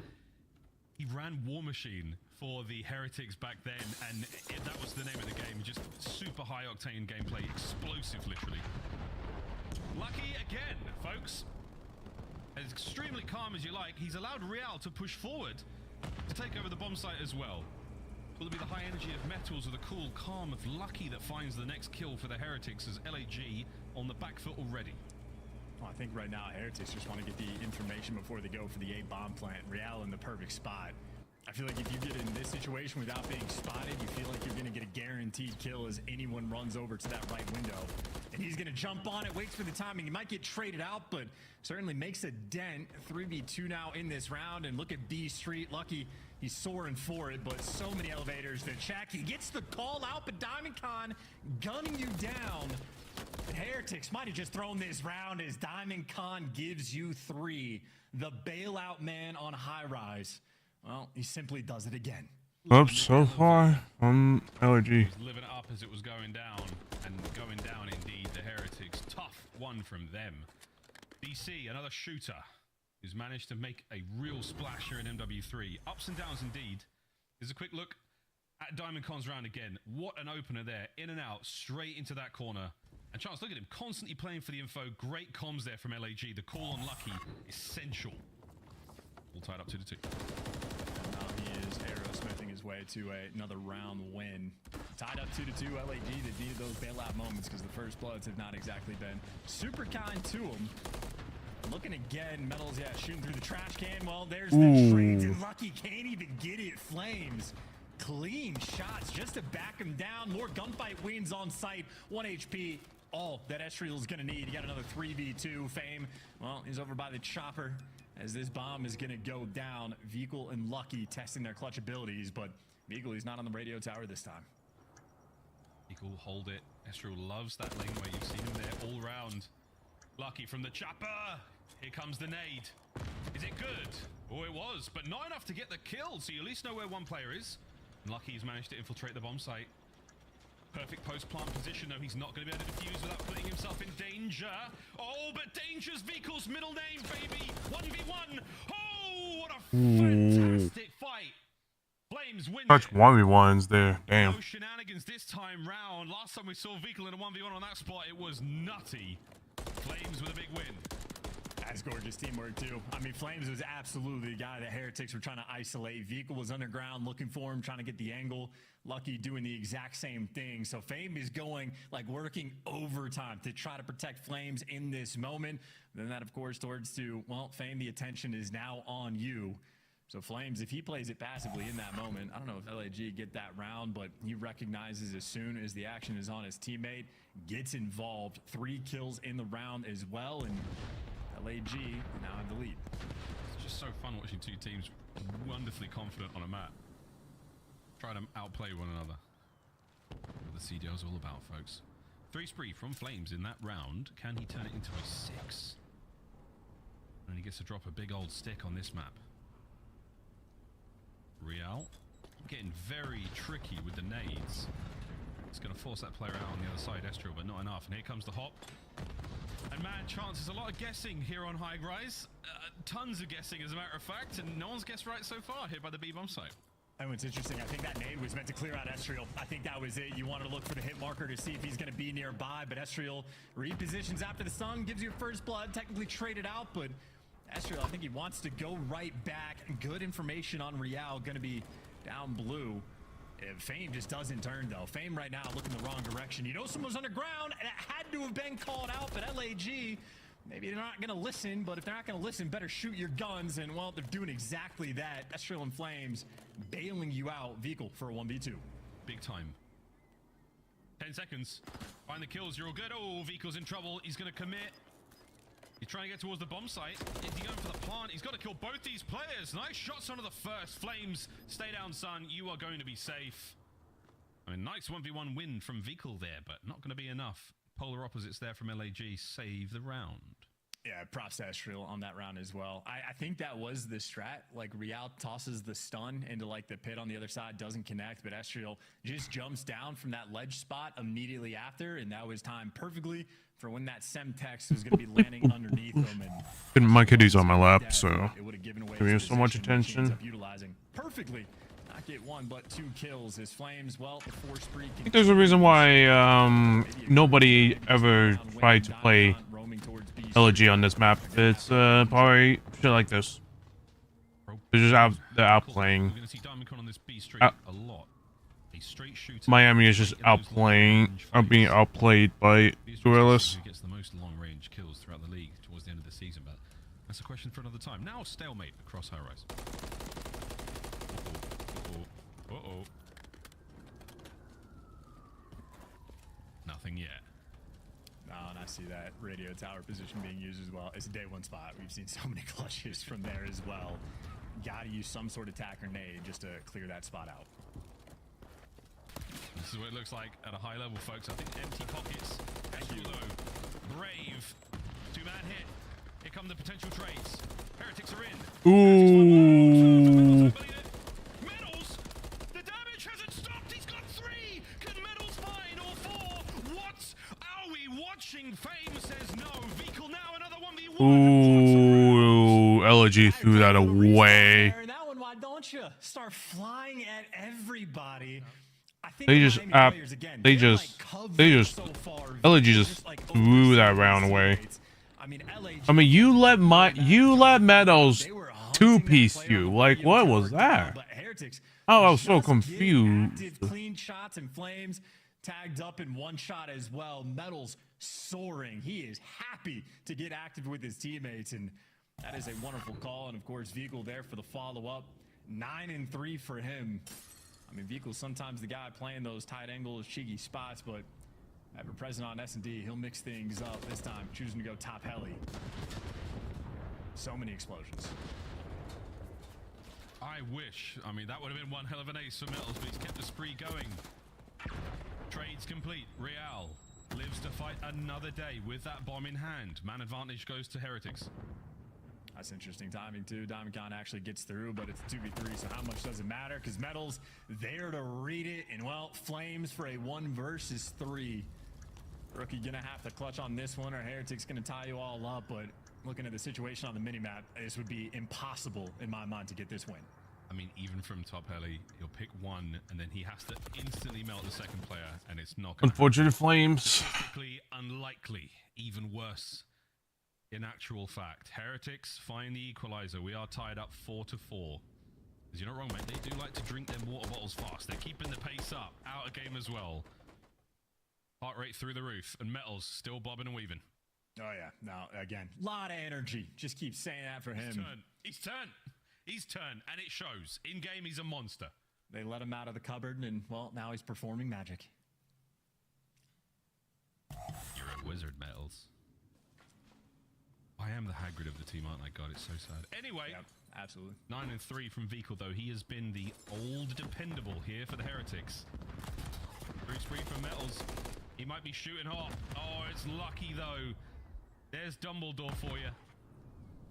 He ran War Machine for the Heretics back then, and that was the name of the game. Just super high-octane gameplay. Explosive, literally. Lucky again, folks. As extremely calm as you like, he's allowed Real to push forward to take over the bomb site as well. Will it be the high energy of Metals or the cool calm of Lucky that finds the next kill for the Heretics as LAG on the back foot already? Well, I think right now Heretics just want to get the information before they go for the A bomb plant. Real in the perfect spot. I feel like if you get in this situation without being spotted, you feel like you're going to get a guaranteed kill as anyone runs over to that right window. And he's going to jump on it, waits for the timing. He might get traded out, but certainly makes a dent. 3v2 now in this round, and look at B Street. Lucky, he's soaring for it, but so many elevators to check. He gets the call out, but Diamond Con gunning you down. And Heretics might have just thrown this round as Diamond Con gives you 3. The bailout man on high rise. Well, he simply does it again. Oops, so far on LG. Living it up as it was going down, and going down indeed. The Heretics, tough one from them. DC, another shooter, who's managed to make a real splash here in MW3. Ups and downs indeed. Here's a quick look at Diamond Con's round again. What an opener there, in and out, straight into that corner. And Chance, look at him, constantly playing for the info. Great comms there from LAG. The call on Lucky, essential. All tied up 2-2. Now he is Aerosmithing his way to another round win. Tied up 2-2. LAG that needed those bailout moments because the first bloods have not exactly been super kind to him. Looking again, Metals, yeah, shooting through the trash can. Well, there's the trades, and Lucky can't even get it. Flames, clean shots just to back him down. More gunfight wins on site. 1 HP. All that Estriel is going to need. He got another 3v2. Fame, well, he's over by the chopper as this bomb is going to go down. Vehicle and Lucky testing their clutch abilities, but Vehicle, he's not on the radio tower this time. Vehicle, hold it. Estriel loves that laneway. You've seen him there all round. Lucky from the chopper. Here comes the nade. Is it good? Oh, it was, but not enough to get the kill, so you at least know where one player is. And Lucky's managed to infiltrate the bomb site. Perfect post-plant position, though. He's not going to be able to defuse without putting himself in danger. Oh, but Danger's Vehicle's middle name, baby. 1v1. Oh, what a fantastic fight. Flames win. Such 1v1s there. Damn. No shenanigans this time round. Last time we saw Vehicle in a 1v1 on that spot, it was nutty. Flames with a big win. That's gorgeous teamwork, too. I mean, Flames was absolutely the guy that Heretics were trying to isolate. Vehicle was underground looking for him, trying to get the angle. Lucky doing the exact same thing. So Fame is going, like, working overtime to try to protect Flames in this moment. Then that, of course, towards to, well, Fame, the attention is now on you. So Flames, if he plays it passively in that moment, I don't know if LAG get that round, but he recognizes as soon as the action is on his teammate, gets involved. 3 kills in the round as well, and LAG now have the lead. It's just so fun watching two teams wonderfully confident on a map, trying to outplay one another. What the CDL is all about, folks. 3 spree from Flames in that round. Can he turn it into a 6? And he gets to drop a big old stick on this map. Real getting very tricky with the nades. It's going to force that player out on the other side, Estriel, but not enough. And here comes the hop. And man, Chance, there's a lot of guessing here on High Rise. Tons of guessing, as a matter of fact, and no one's guessed right so far here by the B bomb site. And what's interesting, I think that nade was meant to clear out Estriel. I think that was it. You wanted to look for the hit marker to see if he's going to be nearby, but Estriel repositions after the sun, gives you first blood, technically traded out, but Estriel, I think he wants to go right back. Good information on Real, going to be down blue. Fame just doesn't turn, though. Fame right now looking the wrong direction. You know someone's underground, and it had to have been called out, but LAG, maybe they're not going to listen, but if they're not going to listen, better shoot your guns, and, well, they're doing exactly that. Estriel and Flames bailing you out. Vehicle for a 1v2. Big time. 10 seconds. Find the kills. You're all good. Oh, Vehicle's in trouble. He's going to commit. He's trying to get towards the bomb site. Is he going for the plant? He's got to kill both these players. Nice shots onto the first. Flames, stay down, son. You are going to be safe. I mean, nice 1v1 win from Vehicle there, but not going to be enough. Polar opposites there from LAG save the round. Yeah, props to Estriel on that round as well. I think that was the strat. Like, Real tosses the stun into, like, the pit on the other side, doesn't connect, but Estriel just jumps down from that ledge spot immediately after, and that was timed perfectly for when that Semtex was going to be landing underneath him. And my kitty's on my lap, so it would have given away giving you so much attention. Utilizing perfectly. Not get 1, but 2 kills. His Flames, well, the 4 spree. I think there's a reason why nobody ever tried to play LG on this map. It's probably shit like this. They're just they're outplaying. We're going to see Diamond Con on this B street a lot. A straight shooter. Miami is just being outplayed by Gorillas. Who gets the most long-range kills throughout the league towards the end of the season, but that's a question for another time. Now stalemate across high rise. Uh-oh. Nothing yet. Oh, and I see that radio tower position being used as well. It's a day one spot. We've seen so many clutches from there as well. Gotta use some sort of tack or nade just to clear that spot out. This is what it looks like at a high level, folks. I think empty pockets. Though. Brave. Two-man hit. Here come the potential trades. Heretics are in. Ooh. Medals. The damage hasn't stopped. He's got 3. Can Medals find all 4? What are we watching? Fame says no. Vehicle now. Another 1v1. Ooh. LG threw that away. That one, why don't you start flying at everybody? They just LG just threw that round away. I mean, you let Meadows two-piece you. Like, what was that? Oh, I was so confused. Clean shots and Flames tagged up in one shot as well. Medals soaring. He is happy to get active with his teammates, and that is a wonderful call. And of course, Vehicle there for the follow-up. 9-3 for him. I mean, Vehicle's sometimes the guy playing those tight angles, cheeky spots, but ever present on S&D, he'll mix things up this time, choosing to go top heli. So many explosions. I wish. I mean, that would have been one hell of an ace for Metals, but he's kept the spree going. Trades complete. Real lives to fight another day with that bomb in hand. Man advantage goes to Heretics. That's interesting timing too. Diamondcon actually gets through, but it's 2v3, so how much does it matter? Because Metals there to read it, and well, Flames for a 1 versus 3. Rookie gonna have to clutch on this one, or Heretics gonna tie you all up. But looking at the situation on the minimap, this would be impossible in my mind to get this win. I mean, even from top heli, he'll pick one, and then he has to instantly melt the second player, and it's not gonna Unfortunate Flames. Statistically unlikely, even worse. In actual fact, Heretics find the equalizer. We are tied up 4-4. Because you're not wrong, mate. They do like to drink their water bottles fast. They're keeping the pace up. Out of game as well. Heart rate through the roof. And Metals still bobbing and weaving. Oh, yeah. Now, again, a lot of energy. Just keep saying that for him. He's turned. And it shows. In game, he's a monster. They let him out of the cupboard, and, well, now he's performing magic. You're a wizard, Metals. I am the Hagrid of the team, aren't I? God, it's so sad. Anyway, yep, absolutely. 9-3 from Vehicle, though. He has been the old dependable here for the Heretics. 3 spree from Metals. He might be shooting hot. Oh, it's lucky, though. There's Dumbledore for you.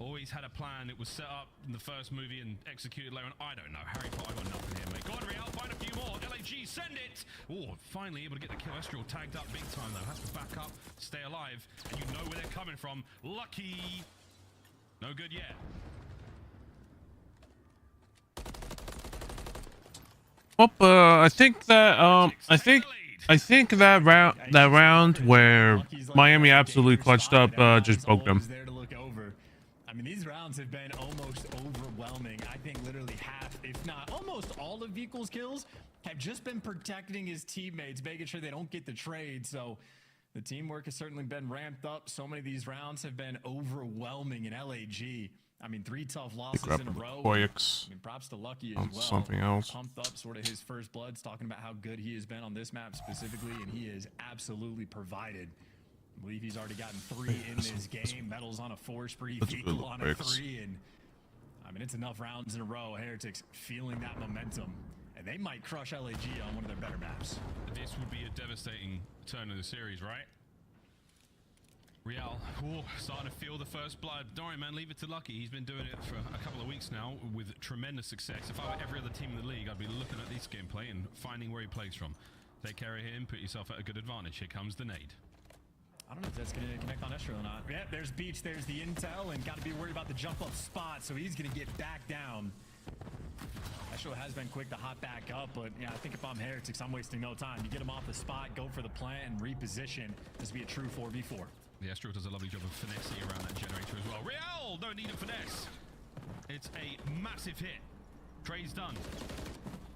Always had a plan. It was set up in the first movie and executed later on. I don't know. Harry Potter got nothing here, mate. Go on, Real. Find a few more. LAG, send it. Oh, finally able to get the kill. Estriel tagged up big time, though. Has to back up, stay alive, and you know where they're coming from. Lucky. No good yet. Well, I think that round where Miami absolutely clutched up just broke them. I mean, these rounds have been almost overwhelming. I think literally half, if not almost all of Vehicle's kills have just been protecting his teammates, making sure they don't get the trade. So the teamwork has certainly been ramped up. So many of these rounds have been overwhelming in LAG. I mean, 3 tough losses in a row. I mean, props to Lucky as well. Something else. Pumped up sort of his first bloods, talking about how good he has been on this map specifically, and he is absolutely provided. I believe he's already gotten 3 in this game. Metals on a 4 spree, Vehicle on a 3, and I mean, it's enough rounds in a row. Heretics feeling that momentum, and they might crush LAG on one of their better maps. This would be a devastating turn of the series, right? Real, starting to feel the first blood. Don't worry, man, leave it to Lucky. He's been doing it for a couple of weeks now with tremendous success. If I were every other team in the league, I'd be looking at this gameplay and finding where he plays from. Take care of him, put yourself at a good advantage. Here comes the nade. I don't know if that's going to connect on Estriel or not. Yeah, there's Beach, there's the intel, and got to be worried about the jump up spot, so he's going to get back down. Estriel has been quick to hop back up, but yeah, I think if I'm Heretics, I'm wasting no time. You get him off the spot, go for the plant, and reposition. This will be a true 4v4. The Estriel does a lovely job of finessing around that generator as well. Real, no need of finesse. It's a massive hit. Trade's done.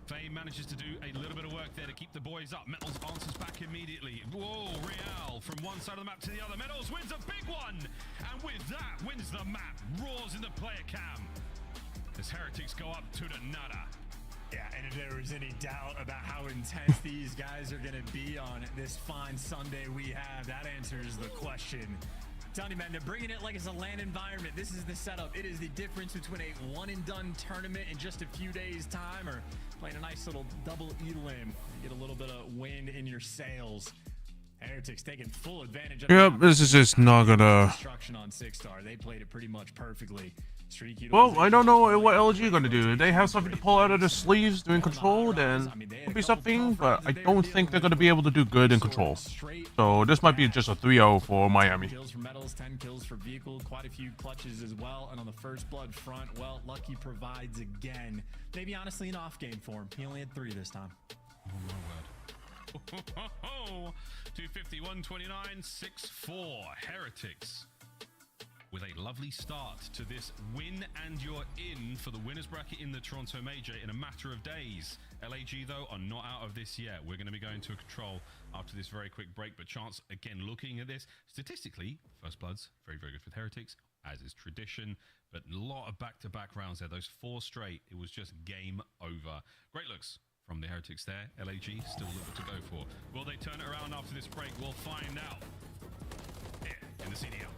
Flame manages to do a little bit of work there to keep the boys up. Metals answers back immediately. Whoa, Real from one side of the map to the other. Metals wins a big one. And with that, wins the map. Roars in the player cam. As Heretics go up to the nada. Yeah, and if there was any doubt about how intense these guys are going to be on this fine Sunday we have, that answers the question. Telling you, man, they're bringing it like it's a LAN environment. This is the setup. It is the difference between a one-and-done tournament in just a few days' time or playing a nice little double elim. You get a little bit of wind in your sails. Heretics taking full advantage of Yep, this is just not gonna... destruction on 6-star. They played it pretty much perfectly. Well, I don't know what LG are gonna do. If they have something to pull out of their sleeves doing control, then could be something, but I don't think they're gonna be able to do good in control. So this might be just a 3-0 for Miami. Kills for Metals, 10 kills for Vehicle, quite a few clutches as well. And on the first blood front, well, Lucky provides again. Maybe honestly an off game for him. He only had 3 this time. Oh my word. 250, 129, 6-4. Heretics with a lovely start to this win, and you're in for the winners bracket in the Toronto Major in a matter of days. LAG, though, are not out of this yet. We're going to be going to a control after this very quick break, but Chance, again, looking at this, statistically, First Bloods, very, very good for Heretics, as is tradition, but a lot of back-to-back rounds there. Those 4 straight, it was just game over. Great looks from the Heretics there. LAG, still a little bit to go for. Will they turn it around after this break? We'll find out here in the CDL.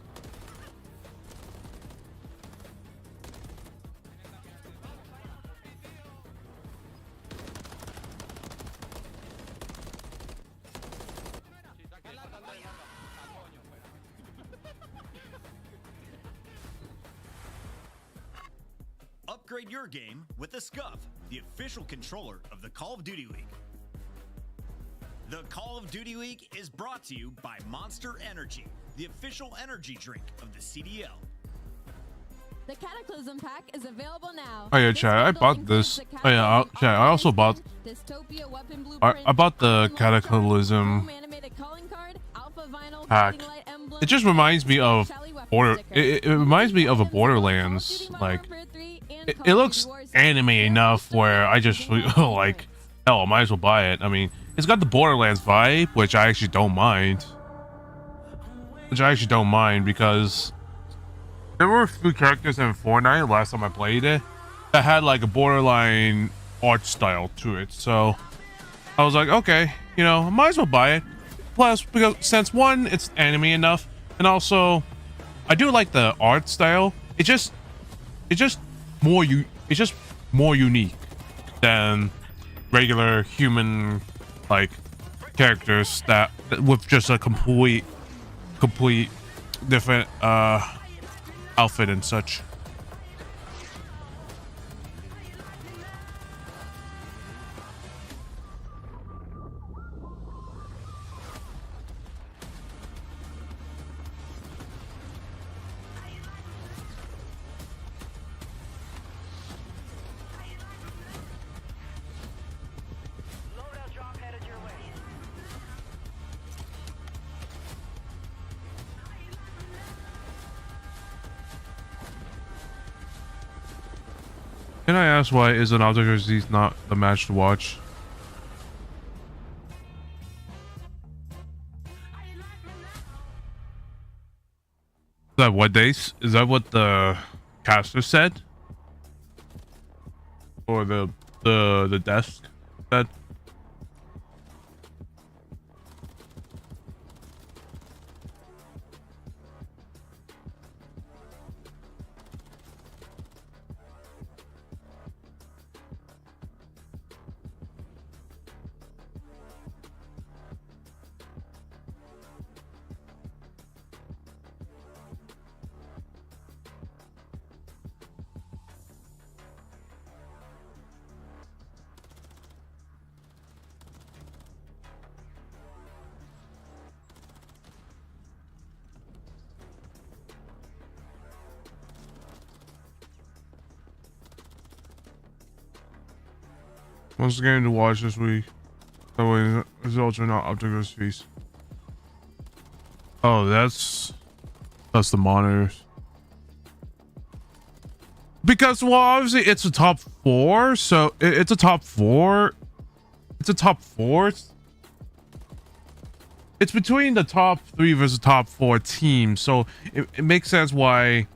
Upgrade your game with the Scuff, the official controller of the Call of Duty League. The Call of Duty League is brought to you by Monster Energy, the official energy drink of the CDL. The Cataclysm pack is available now. Oh yeah, chat, I bought this. Oh yeah, chat, I also bought... I bought the Cataclysm pack. It just reminds me of it reminds me of a Borderlands. Like, it looks anime enough where I just feel like, hell, I might as well buy it. I mean, it's got the Borderlands vibe, which I actually don't mind. Because there were a few characters in Fortnite last time I played it that had like a borderline art style to it. So I was like, okay, you know, I might as well buy it. Plus, because since one, it's anime enough, and also I do like the art style. It's just more unique than regular human like characters that with just a complete different outfit and such. Can I ask why is an Object Disease not the match to watch? Is that what Is that what the caster said? Or the desk said? What's the game to watch this week? That way results are not Object fees. Oh, that's the monitors. Because, well, obviously it's a top 4, so it's a top 4. It's a top 4. It's between the top 3 versus top 4 teams, so it makes sense why,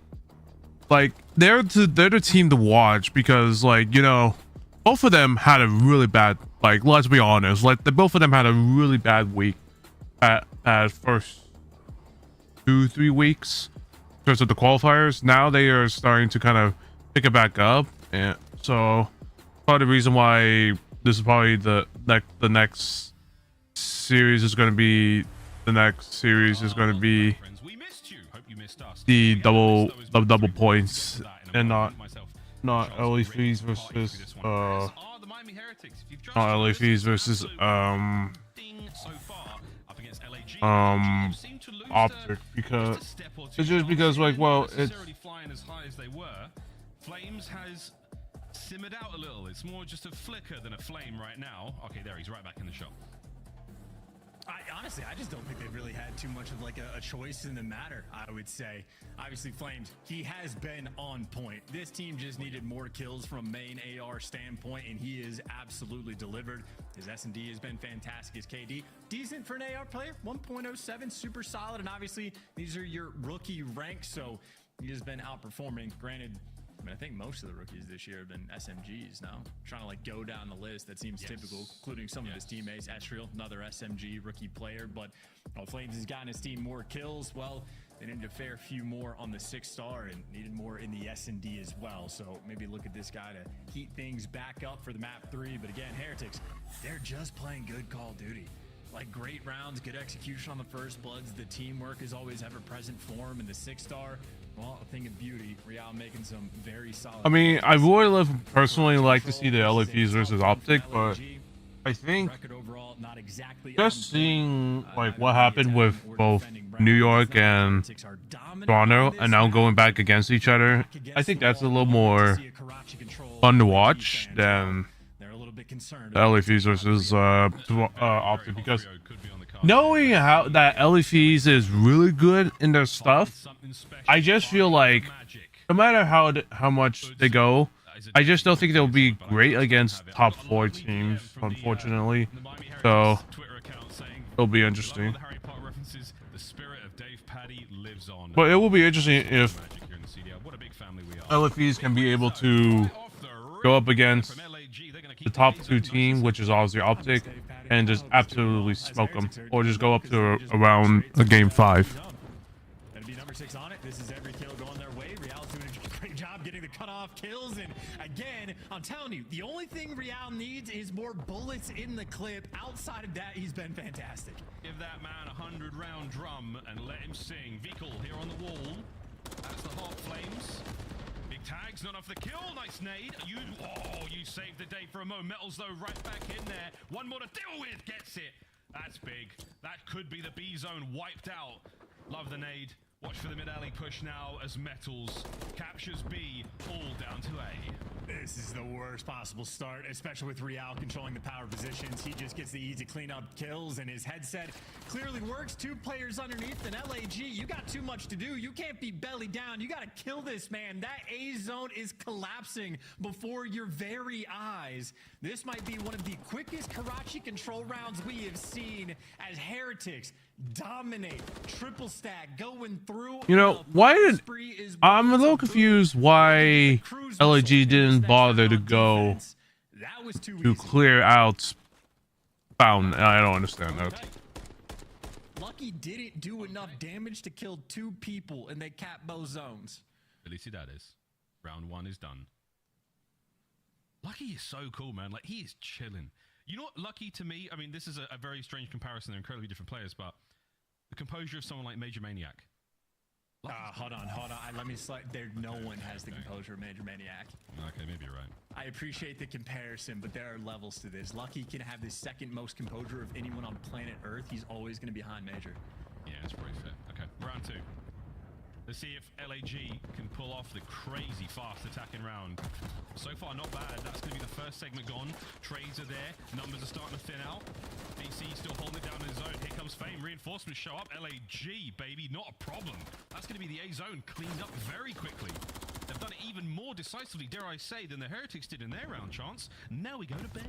like, they're the team to watch because, like, you know, both of them had a really bad, like, let's be honest, like, both of them had a really bad week at first 2-3 weeks in terms of the qualifiers. Now they are starting to kind of pick it back up, and so part of the reason why this is probably the next series is going to be the double points and not LA Fees versus Optic, because it's just because, like, well, it's flying as high as they were. Flames has simmered out a little. It's more just a flicker than a flame right now. Okay, there, he's right back in the shot. Honestly, I just don't think they've really had too much of like a choice in the matter, I would say. Obviously, Flames, he has been on point. This team just needed more kills from a main AR standpoint, and he is absolutely delivered. His S&D has been fantastic. His KD, decent for an AR player, 1.07, super solid. And obviously, these are your rookie ranks, so he has been outperforming. Granted, I mean, I think most of the rookies this year have been SMGs now. Trying to like go down the list, that seems typical, including some of his teammates. Esriel, another SMG rookie player, but Flames has gotten his team more kills. Well, they needed a fair few more on the 6-star and needed more in the S&D as well. So maybe look at this guy to heat things back up for the map 3. But again, Heretics, they're just playing good Call of Duty. Like, great rounds, good execution on the First Bloods. The teamwork is always ever present for him. And the 6-star, well, a thing of beauty. Real making some very solid. I mean, I would personally like to see the LFEs versus Optic, but I think just seeing like what happened with both New York and Toronto, and now going back against each other, I think that's a little more fun to watch than the LFEs versus Optic, because knowing how that LFEs is really good in their stuff, I just feel like no matter how much they go, I just don't think they'll be great against top 4 teams, unfortunately. So it'll be interesting. But it will be interesting if LFEs can be able to go up against the top 2 team, which is obviously Optic, and just absolutely smoke them, or just go up to around a game 5. That'd be number 6 on it. This is every kill going their way. Real's doing a great job getting the cutoff kills, and again, I'm telling you, the only thing Real needs is more bullets in the clip. Outside of that, he's been fantastic. Give that man a 100-round drum and let him sing. Vikal here on the wall. That's the Hot Flames. Big tags, not off the kill. Nice nade. You saved the day for a moment. Metals, though, right back in there. One more to deal with. Gets it. That's big. That could be the B zone wiped out. Love the nade. Watch for the mid-alley push now as Metals captures B, all down to A. This is the worst possible start, especially with Real controlling the power positions. He just gets the easy cleanup kills, and his headset clearly works. 2 players underneath, and LAG, you got too much to do. You can't be belly down. You got to kill this man. That A zone is collapsing before your very eyes. This might be one of the quickest Karachi control rounds we have seen as Heretics dominate, triple stack, going through. You know, I'm a little confused why LAG didn't bother to go to clear out Fountain. I don't understand that. Lucky didn't do enough damage to kill 2 people, and they capped both zones. Felicidades. Round 1 is done. Lucky is so cool, man. Like, he is chilling. You know what, Lucky to me, I mean, this is a very strange comparison. They're incredibly different players, but the composure of someone like Major Maniac. Hold on. Let me slide there. No one has the composure of Major Maniac. Okay, maybe you're right. I appreciate the comparison, but there are levels to this. Lucky can have the 2nd most composure of anyone on planet Earth. He's always going to be behind Major. Yeah, that's pretty fair. Okay, round 2. Let's see if LAG can pull off the crazy fast attacking round. So far, not bad. That's going to be the first segment gone. Trades are there. Numbers are starting to thin out. DC still holding it down in his zone. Here comes Fame. Reinforcements show up. LAG, baby, not a problem. That's going to be the A zone cleaned up very quickly. They've done it even more decisively, dare I say, than the Heretics did in their round, Chance. Now we go to Bay.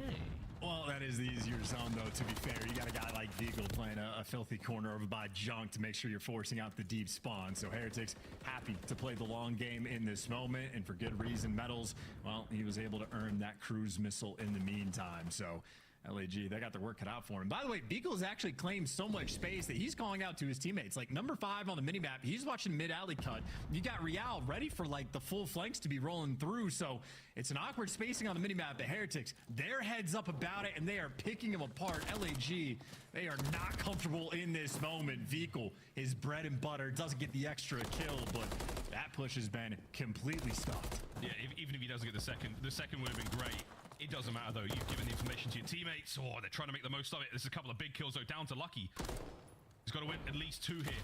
Well, that is the easier zone, though, to be fair. You got a guy like Vigo playing a filthy corner over by Junk to make sure you're forcing out the deep spawn. So Heretics happy to play the long game in this moment, and for good reason. Metals, well, he was able to earn that cruise missile in the meantime. So LAG, they got their work cut out for him. By the way, Beagle has actually claimed so much space that he's calling out to his teammates. Like number 5 on the minimap, he's watching mid-alley cut. You got Real ready for like the full flanks to be rolling through. So it's an awkward spacing on the minimap. The Heretics, their heads up about it, and they are picking them apart. LAG, they are not comfortable in this moment. Vehicle, his bread and butter, doesn't get the extra kill, but that push has been completely stopped. Yeah, even if he doesn't get the second would have been great. It doesn't matter, though. You've given the information to your teammates. Oh, they're trying to make the most of it. There's a couple of big kills, though, down to Lucky. He's got to win at least 2 here.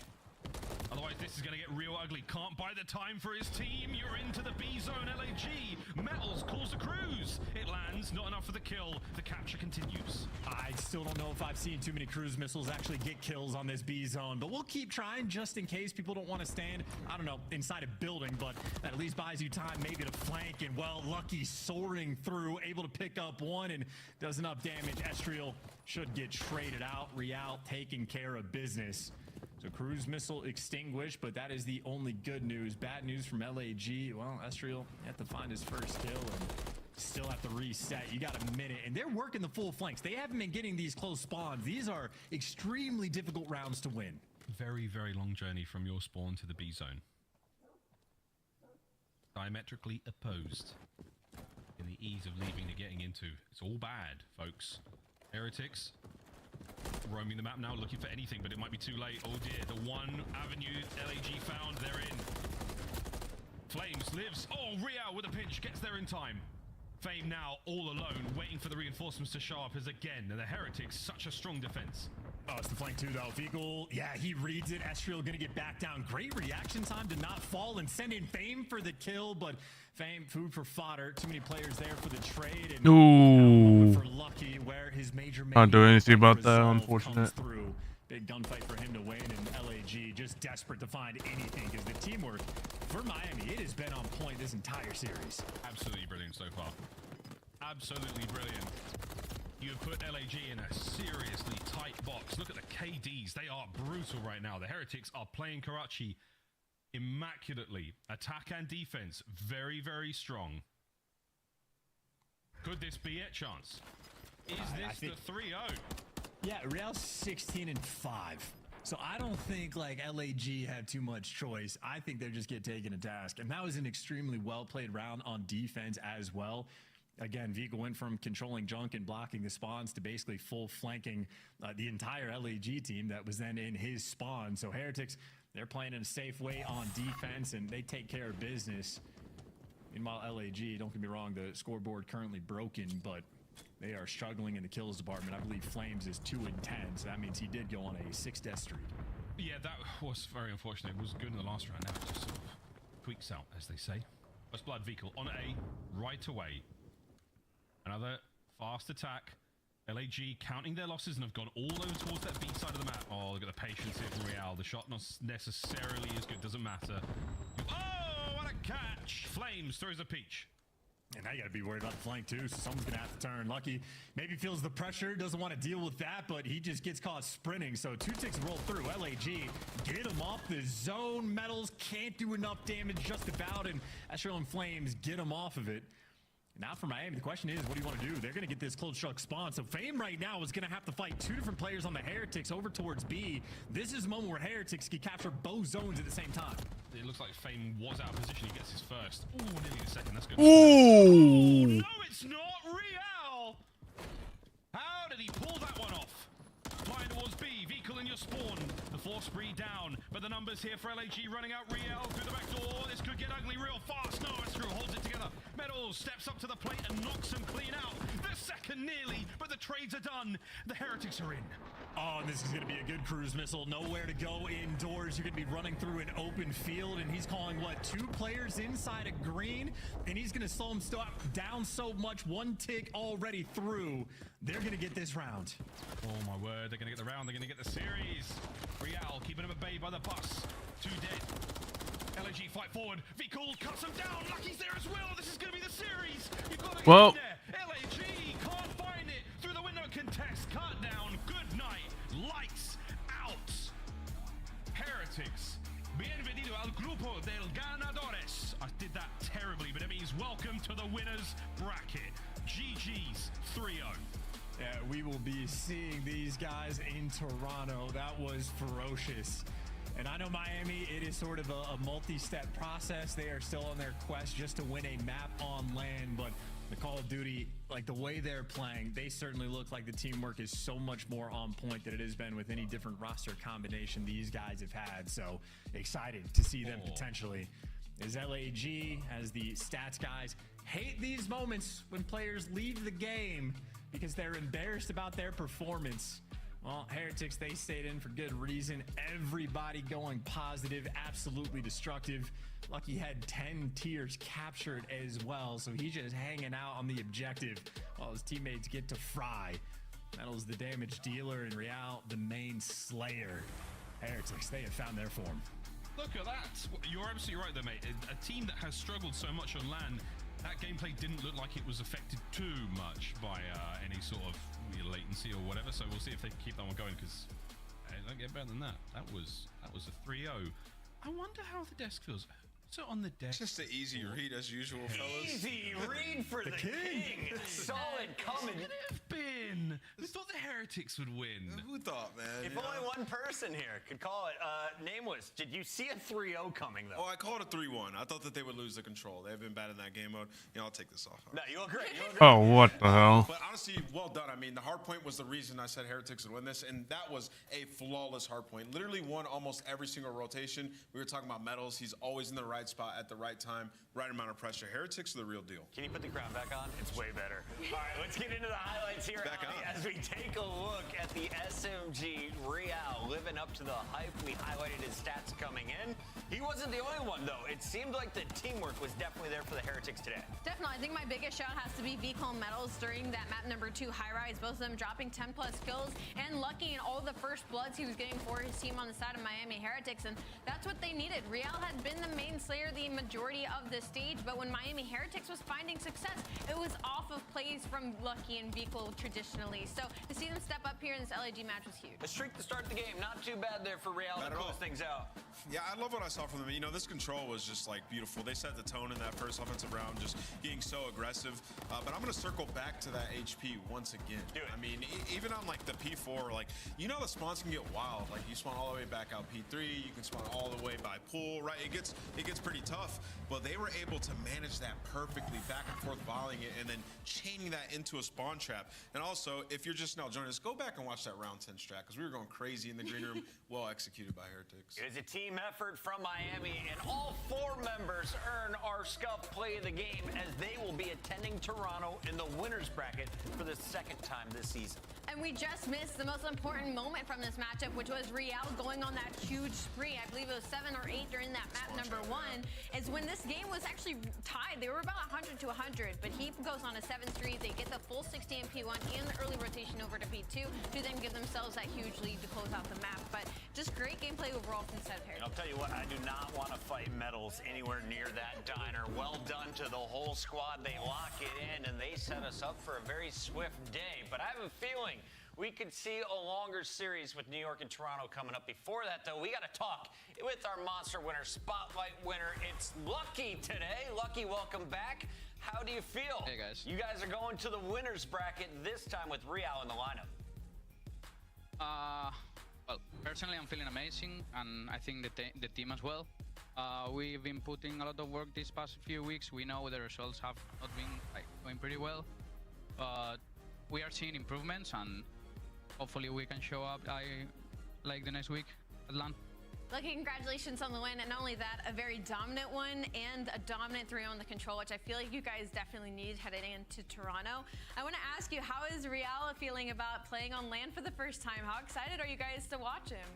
Otherwise, this is going to get real ugly. Can't buy the time for his team. You're into the B zone, LAG. Metals calls the cruise. It lands. Not enough for the kill. The capture continues. I still don't know if I've seen too many cruise missiles actually get kills on this B zone, but we'll keep trying just in case people don't want to stand, I don't know, inside a building, but that at least buys you time maybe to flank. And well, Lucky soaring through, able to pick up one and does enough damage. Estriel should get traded out. Real taking care of business. So cruise missile extinguished, but that is the only good news. Bad news from LAG. Well, Estriel had to find his first kill and still have to reset. You got a minute, and they're working the full flanks. They haven't been getting these close spawns. These are extremely difficult rounds to win. Very, very long journey from your spawn to the B zone. Diametrically opposed in the ease of leaving to getting into. It's all bad, folks. Heretics roaming the map now, looking for anything, but it might be too late. Oh dear, the one avenue LAG found, they're in. Flames lives. Oh, Real with a pinch, gets there in time. Fame now all alone, waiting for the reinforcements to show up as again, the Heretics, such a strong defense. Oh, it's the flank too, though. Vehicle, yeah, he reads it. Estriel gonna get back down. Great reaction time to not fall and send in Fame for the kill, but Fame, food for fodder. Too many players there for the trade. And ooh. For Lucky, where his major Can't do anything about that, unfortunate. Big gunfight for him to win, and LAG just desperate to find anything, because the teamwork for Miami, it has been on point this entire series. Absolutely brilliant so far. Absolutely brilliant. You have put LAG in a seriously tight box. Look at the KDs. They are brutal right now. The Heretics are playing Karachi immaculately. Attack and defense, very, very strong. Could this be it, Chance? Is this the 3-0? Yeah, Real's 16-5. So I don't think like LAG have too much choice. I think they're just get taken to task. And that was an extremely well-played round on defense as well. Again, Vigo went from controlling junk and blocking the spawns to basically full flanking the entire LAG team that was then in his spawn. So Heretics, they're playing in a safe way on defense, and they take care of business. Meanwhile, LAG, don't get me wrong, the scoreboard currently broken, but they are struggling in the kills department. I believe Flames is 2-10, so that means he did go on a 6-death streak. Yeah, that was very unfortunate. It was good in the last round. Now it just sort of tweaks out, as they say. First blood vehicle on A right away. Another fast attack. LAG counting their losses and have gone all over towards that B side of the map. Oh, look at the patience here from Real. The shot not necessarily is good, doesn't matter. Oh, what a catch! Flames throws a peach. And now you gotta be worried about the flank too, so someone's gonna have to turn. Lucky maybe feels the pressure, doesn't want to deal with that, but he just gets caught sprinting. So 2 ticks roll through. LAG get him off the zone. Metals can't do enough damage just about, and Estriel and Flames get him off of it. Now for Miami, the question is, what do you want to do? They're going to get this close struck spawn. So Fame right now is going to have to fight 2 different players on the Heretics over towards B. This is a moment where Heretics can capture both zones at the same time. It looks like Fame was out of position. He gets his first. Ooh, nearly a second. That's good. Ooh! Oh, no, it's not Real! How did he pull that one off? Flying towards B. Vehicle in your spawn. The force spree down. But the numbers here for LAG running out. Real through the back door. This could get ugly real fast. No, Estriel holds it together. Metals steps up to the plate and knocks him clean out. The second nearly, but the trades are done. The Heretics are in. Oh, and this is going to be a good cruise missile. Nowhere to go indoors. You're going to be running through an open field, and he's calling, what, 2 players inside a green? And he's going to slow him down so much. 1 tick already through. They're going to get this round. Oh, my word. They're going to get the round. They're going to get the series. Real keeping him at bay by the bus. 2 dead. LG fight forward. Vcool cuts him down. Lucky's there as well. This is going to be the series. You've got to get Well, in there. LAG can't find it through the window contest. Cut down. Good night. Lights out. Heretics. Bienvenido al grupo del ganadores. I did that terribly, but it means welcome to the winners bracket. GG's 3-0. Yeah, we will be seeing these guys in Toronto. That was ferocious. And I know Miami, it is sort of a multi-step process. They are still on their quest just to win a map on land, but the Call of Duty, like the way they're playing, they certainly look like the teamwork is so much more on point than it has been with any different roster combination these guys have had. So excited to see them potentially. As LAG, as the stats guys, hate these moments when players leave the game because they're embarrassed about their performance. Well, Heretics, they stayed in for good reason. Everybody going positive, absolutely destructive. Lucky had 10 tiers captured as well, so he's just hanging out on the objective while his teammates get to fry. Metal's the damage dealer, and Real the main slayer. Heretics, they have found their form. Look at that. You're absolutely right there, mate. A team that has struggled so much on land, that gameplay didn't look like it was affected too much by any sort of latency or whatever. So we'll see if they can keep that one going, because it don't get better than that. That was a 3-0. I wonder how the desk feels. So on the desk. Just an easy read as usual, fellas. Easy read for the king. Solid coming. Could it have been? We thought the Heretics would win. Who thought, man? If only one person here could call it. Nameless, did you see a 3-0 coming, though? Oh, I called it 3-1. I thought that they would lose the control. They've been bad in that game mode. You know, I'll take this off. No, you look great. Oh, what the hell? But honestly, well done. I mean, the hard point was the reason I said Heretics would win this, and that was a flawless hard point. Literally won almost every single rotation. We were talking about Metals. He's always in the right spot at the right time, right amount of pressure. Heretics are the real deal. Can you put the crown back on? It's way better. All right, let's get into the highlights here, as we take a look at the SMG Real living up to the hype. We highlighted his stats coming in. He wasn't the only one, though. It seemed like the teamwork was definitely there for the Heretics today. Definitely. I think my biggest shout has to be Vcol Metals during that map number 2 high-rise. Both of them dropping 10+ kills, and Lucky in all the first bloods he was getting for his team on the side of Miami Heretics, and that's what they needed. Real had been the main slayer the majority of the stage, but when Miami Heretics was finding success, it was off of plays from Lucky and Vcol traditionally. So to see them step up here in this LAG match was huge. A streak to start the game. Not too bad there for Real to close things out. Yeah, I love what I saw from them. You know, this control was just like beautiful. They set the tone in that first offensive round, just getting so aggressive. But I'm going to circle back to that HP once again. I mean, even on like the P4, like, you know, the spawns can get wild. Like, you spawn all the way back out P3, you can spawn all the way by pool, right? It gets pretty tough. But they were able to manage that perfectly, back and forth volleying it, and then chaining that into a spawn trap. And also, if you're just now joining us, go back and watch that round 10 strat, because we were going crazy in the green room. Well executed by Heretics. It was a team effort from Miami, and all 4 members earn our Scuff play of the game, as they will be attending Toronto in the winners bracket for the 2nd time this season. And we just missed the most important moment from this matchup, which was Real going on that huge spree. I believe it was 7 or 8 during that map number 1, is when this game was actually tied. They were about 100 to 100, but he goes on a 7 streak. They get the full 60 in P1 and the early rotation over to P2 to then give themselves that huge lead to close out the map. But just great gameplay overall from Seth Heretics. I'll tell you what, I do not want to fight Metals anywhere near that diner. Well done to the whole squad. They lock it in, and they set us up for a very swift day. But I have a feeling we could see a longer series with New York and Toronto coming up. Before that, though, we got to talk with our Monster winner, Spotlight winner. It's Lucky today. Lucky, welcome back. How do you feel? Hey, guys. You guys are going to the winners bracket this time with Real in the lineup. Well, personally, I'm feeling amazing, and I think the team as well. We've been putting a lot of work these past few weeks. We know the results have not been going pretty well, but we are seeing improvements, and hopefully we can show up like the next week at LAN. Lucky, congratulations on the win, and not only that, a very dominant one and a dominant 3-0 on the control, which I feel like you guys definitely need heading into Toronto. I want to ask you, how is Real feeling about playing on LAN for the first time? How excited are you guys to watch him?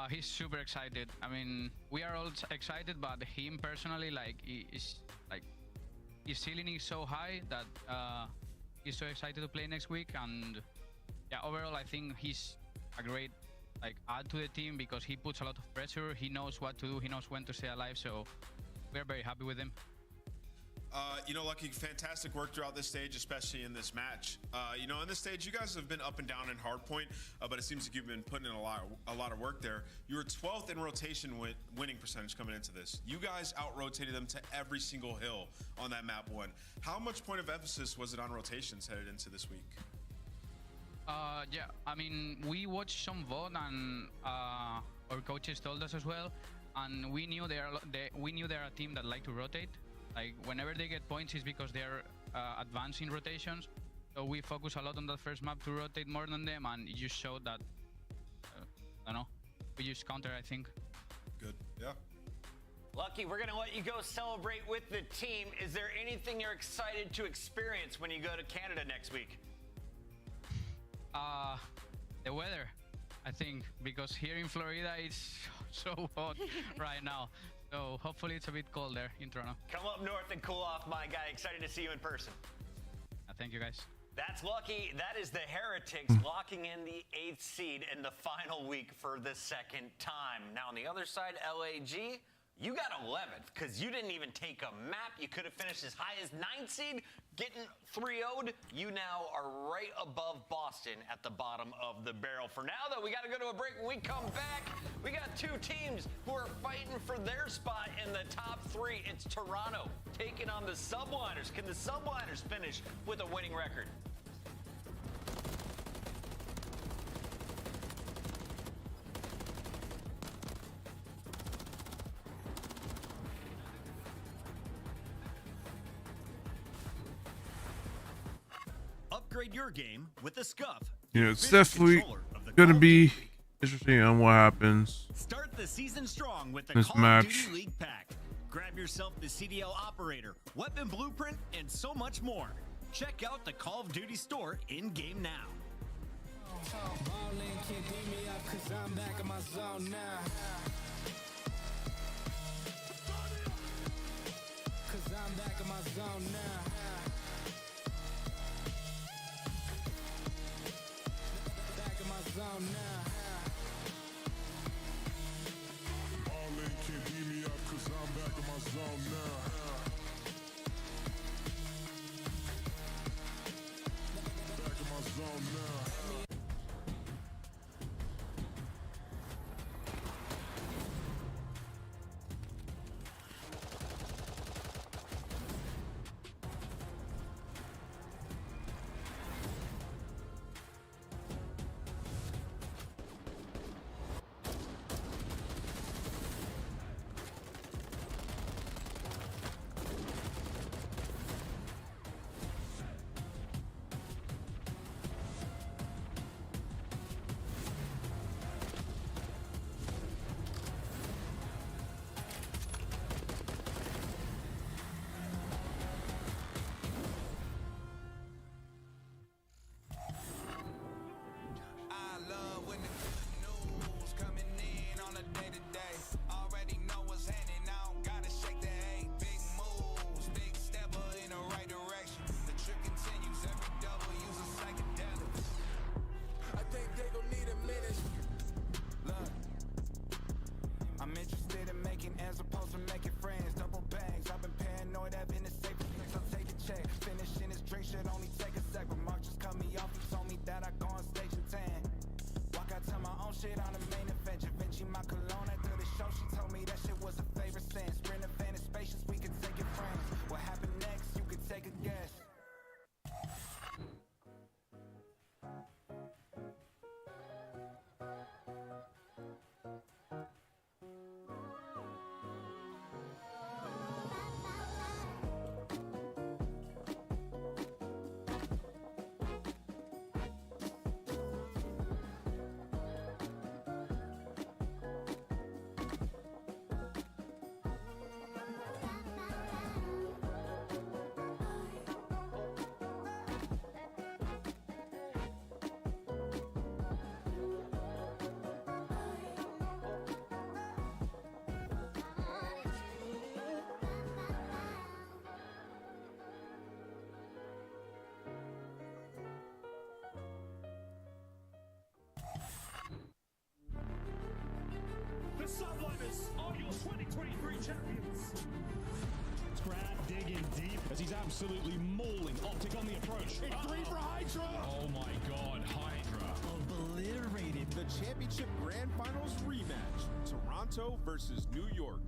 He's super excited. I mean, we are all excited, but him personally, like, his ceiling is so high that he's so excited to play next week. And yeah, overall, I think he's a great like add to the team because he puts a lot of pressure. He knows what to do. He knows when to stay alive. So we're very happy with him. You know, Lucky, fantastic work throughout this stage, especially in this match. You know, in this stage, you guys have been up and down in hardpoint, but it seems like you've been putting in a lot of work there. You were 12th in rotation winning percentage coming into this. You guys out-rotated them to every single hill on that map 1. How much point of emphasis was it on rotations headed into this week? Yeah, I mean, we watched some VOD and our coaches told us as well, and we knew they're a team that like to rotate. Like whenever they get points, it's because they're advancing rotations. So we focus a lot on that first map to rotate more than them, and it just showed that. I don't know. We just counter, I think. Good. Yeah. Lucky, we're gonna let you go celebrate with the team. Is there anything you're excited to experience when you go to Canada next week? The weather, I think, because here in Florida it's so hot right now. So hopefully it's a bit cold there in Toronto. Come up north and cool off, my guy. Excited to see you in person. Thank you, guys. That's Lucky. That is the Heretics locking in the 8th seed in the final week for the second time. Now on the other side, LAG, you got 11th because you didn't even take a map. You could have finished as high as 9th seed, getting 3-0'd. You now are right above Boston at the bottom of the barrel. For now, though, we got to go to a break. When we come back, we got 2 teams who are fighting for their spot in the top 3. It's Toronto taking on the Subliners. Can the Subliners finish with a winning record? Upgrade your game with the Scuff. Yeah, it's definitely gonna be interesting on what happens. Start the season strong with the This Call match. of Duty League Pack. Grab yourself the CDL Operator, Weapon Blueprint, and so much more. Check out the Call of Duty store in-game now. The Subliners are your 2023 champions. Scrap digging deep as he's absolutely mauling Optic on the approach. Big three for Hydra. Oh my God, Hydra. Obliterated. The championship grand finals rematch. Toronto versus New York.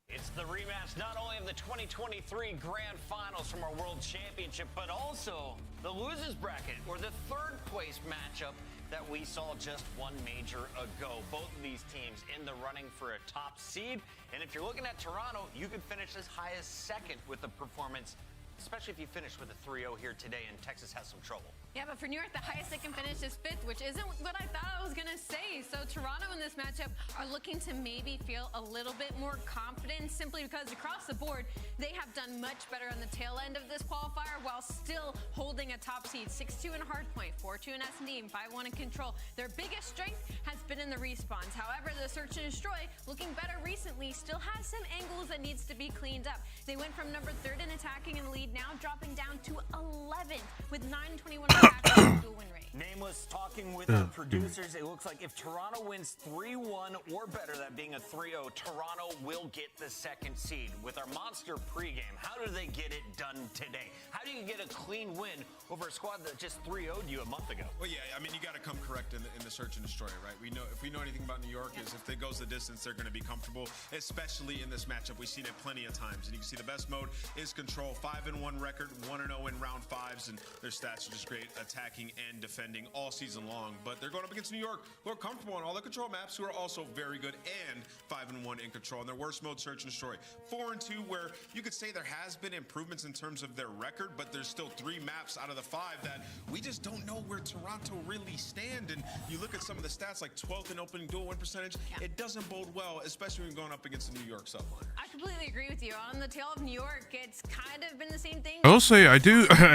It's the rematch not only of the 2023 Grand Finals from our World Championship, but also the losers bracket, or the third place matchup that we saw just one major ago. Both of these teams in the running for a top seed. And if you're looking at Toronto, you could finish as high as second with the performance, especially if you finish with a 3-0 here today and Texas has some trouble. Yeah, but for New York, the highest they can finish is 5th, which isn't what I thought I was going to say. So Toronto in this matchup are looking to maybe feel a little bit more confident simply because across the board, they have done much better on the tail end of this qualifier while still holding a top seed. 6-2 in Hardpoint, 4-2 in S&D, and 5-1 in Control. Their biggest strength has been in the respawns. However, the Search and Destroy, looking better recently, still has some angles that needs to be cleaned up. They went from number 3rd in attacking in the lead, now dropping down to 11th with 9-21 attacking dual win rate. Nameless talking with our producers. It looks like if Toronto wins 3-1 or better, that being a 3-0, Toronto will get the second seed. With our monster pregame, how do they get it done today? How do you get a clean win over a squad that just 3-0'd you a month ago? Well, yeah, I mean, you got to come correct in the Search and Destroy, right? We know, if we know anything about New York, is if it goes the distance, they're going to be comfortable, especially in this matchup. We've seen it plenty of times, and you can see the best mode is Control. 5-1 record, 1-0 in round 5s, and their stats are just great, attacking and defending all season long. But they're going up against New York, who are comfortable on all the Control maps, who are also very good, and 5-1 in Control. And their worst mode, Search and Destroy. 4-2, where you could say there has been improvements in terms of their record, but there's still 3 maps out of the 5 that we just don't know where Toronto really stand. And you look at some of the stats, like 12th in opening dual win percentage, it doesn't bode well, especially when going up against the New York subliner. I completely agree with you. On the tail of New York, it's kind of been the same thing. I will say I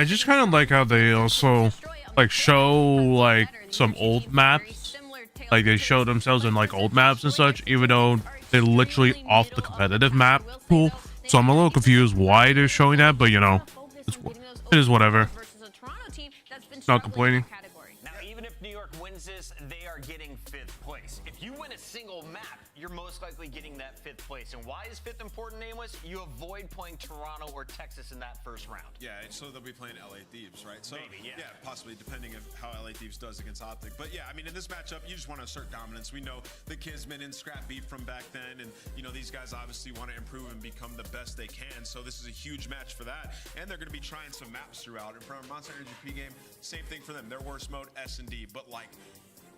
just kind of like how they also like show like some old maps, like they show themselves in like old maps and such, even though they're literally off the competitive map pool. So I'm a little confused why they're showing that, but you know, it is whatever. Not complaining. Now, even if New York wins this, they are getting 5th place. If you win a single map, you're most likely getting that 5th place. And why is 5th important, Nameless? You avoid playing Toronto or Texas in that first round. Yeah, so they'll be playing LA Thieves, right? So maybe, yeah. Possibly, depending on how LA Thieves does against Optic. But yeah, I mean, in this matchup, you just want to assert dominance. We know the Kismet and Scrap beat from back then, and you know these guys obviously want to improve and become the best they can. So this is a huge match for that, and they're going to be trying some maps throughout. And for our Monster Energy pregame, same thing for them. Their worst mode, S&D, but like,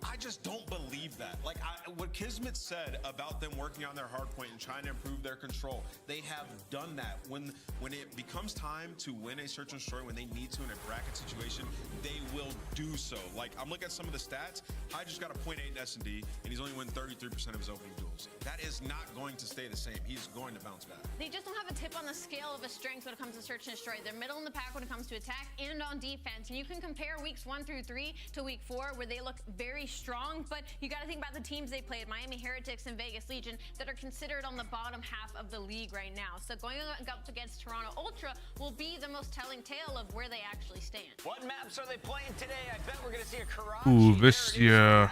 I just don't believe that. Like, what Kismet said about them working on their hardpoint and trying to improve their control, they have done that. When it becomes time to win a Search and Destroy, when they need to in a bracket situation, they will do so. Like, I'm looking at some of the stats. Hy just got a 0.8 in S&D, and he's only won 33% of his opening duels. That is not going to stay the same. He's going to bounce back. They just don't have a tip on the scale of a strength when it comes to Search and Destroy. They're middle in the pack when it comes to attack and on defense. And you can compare weeks 1 through 3 to week 4, where they look very strong, but you got to think about the teams they played, Miami Heretics and Vegas Legion, that are considered on the bottom half of the league right now. So going up against Toronto Ultra will be the most telling tale of where they actually stand. What maps are they playing today? I bet we're going to see a Karachi. Ooh, Vistia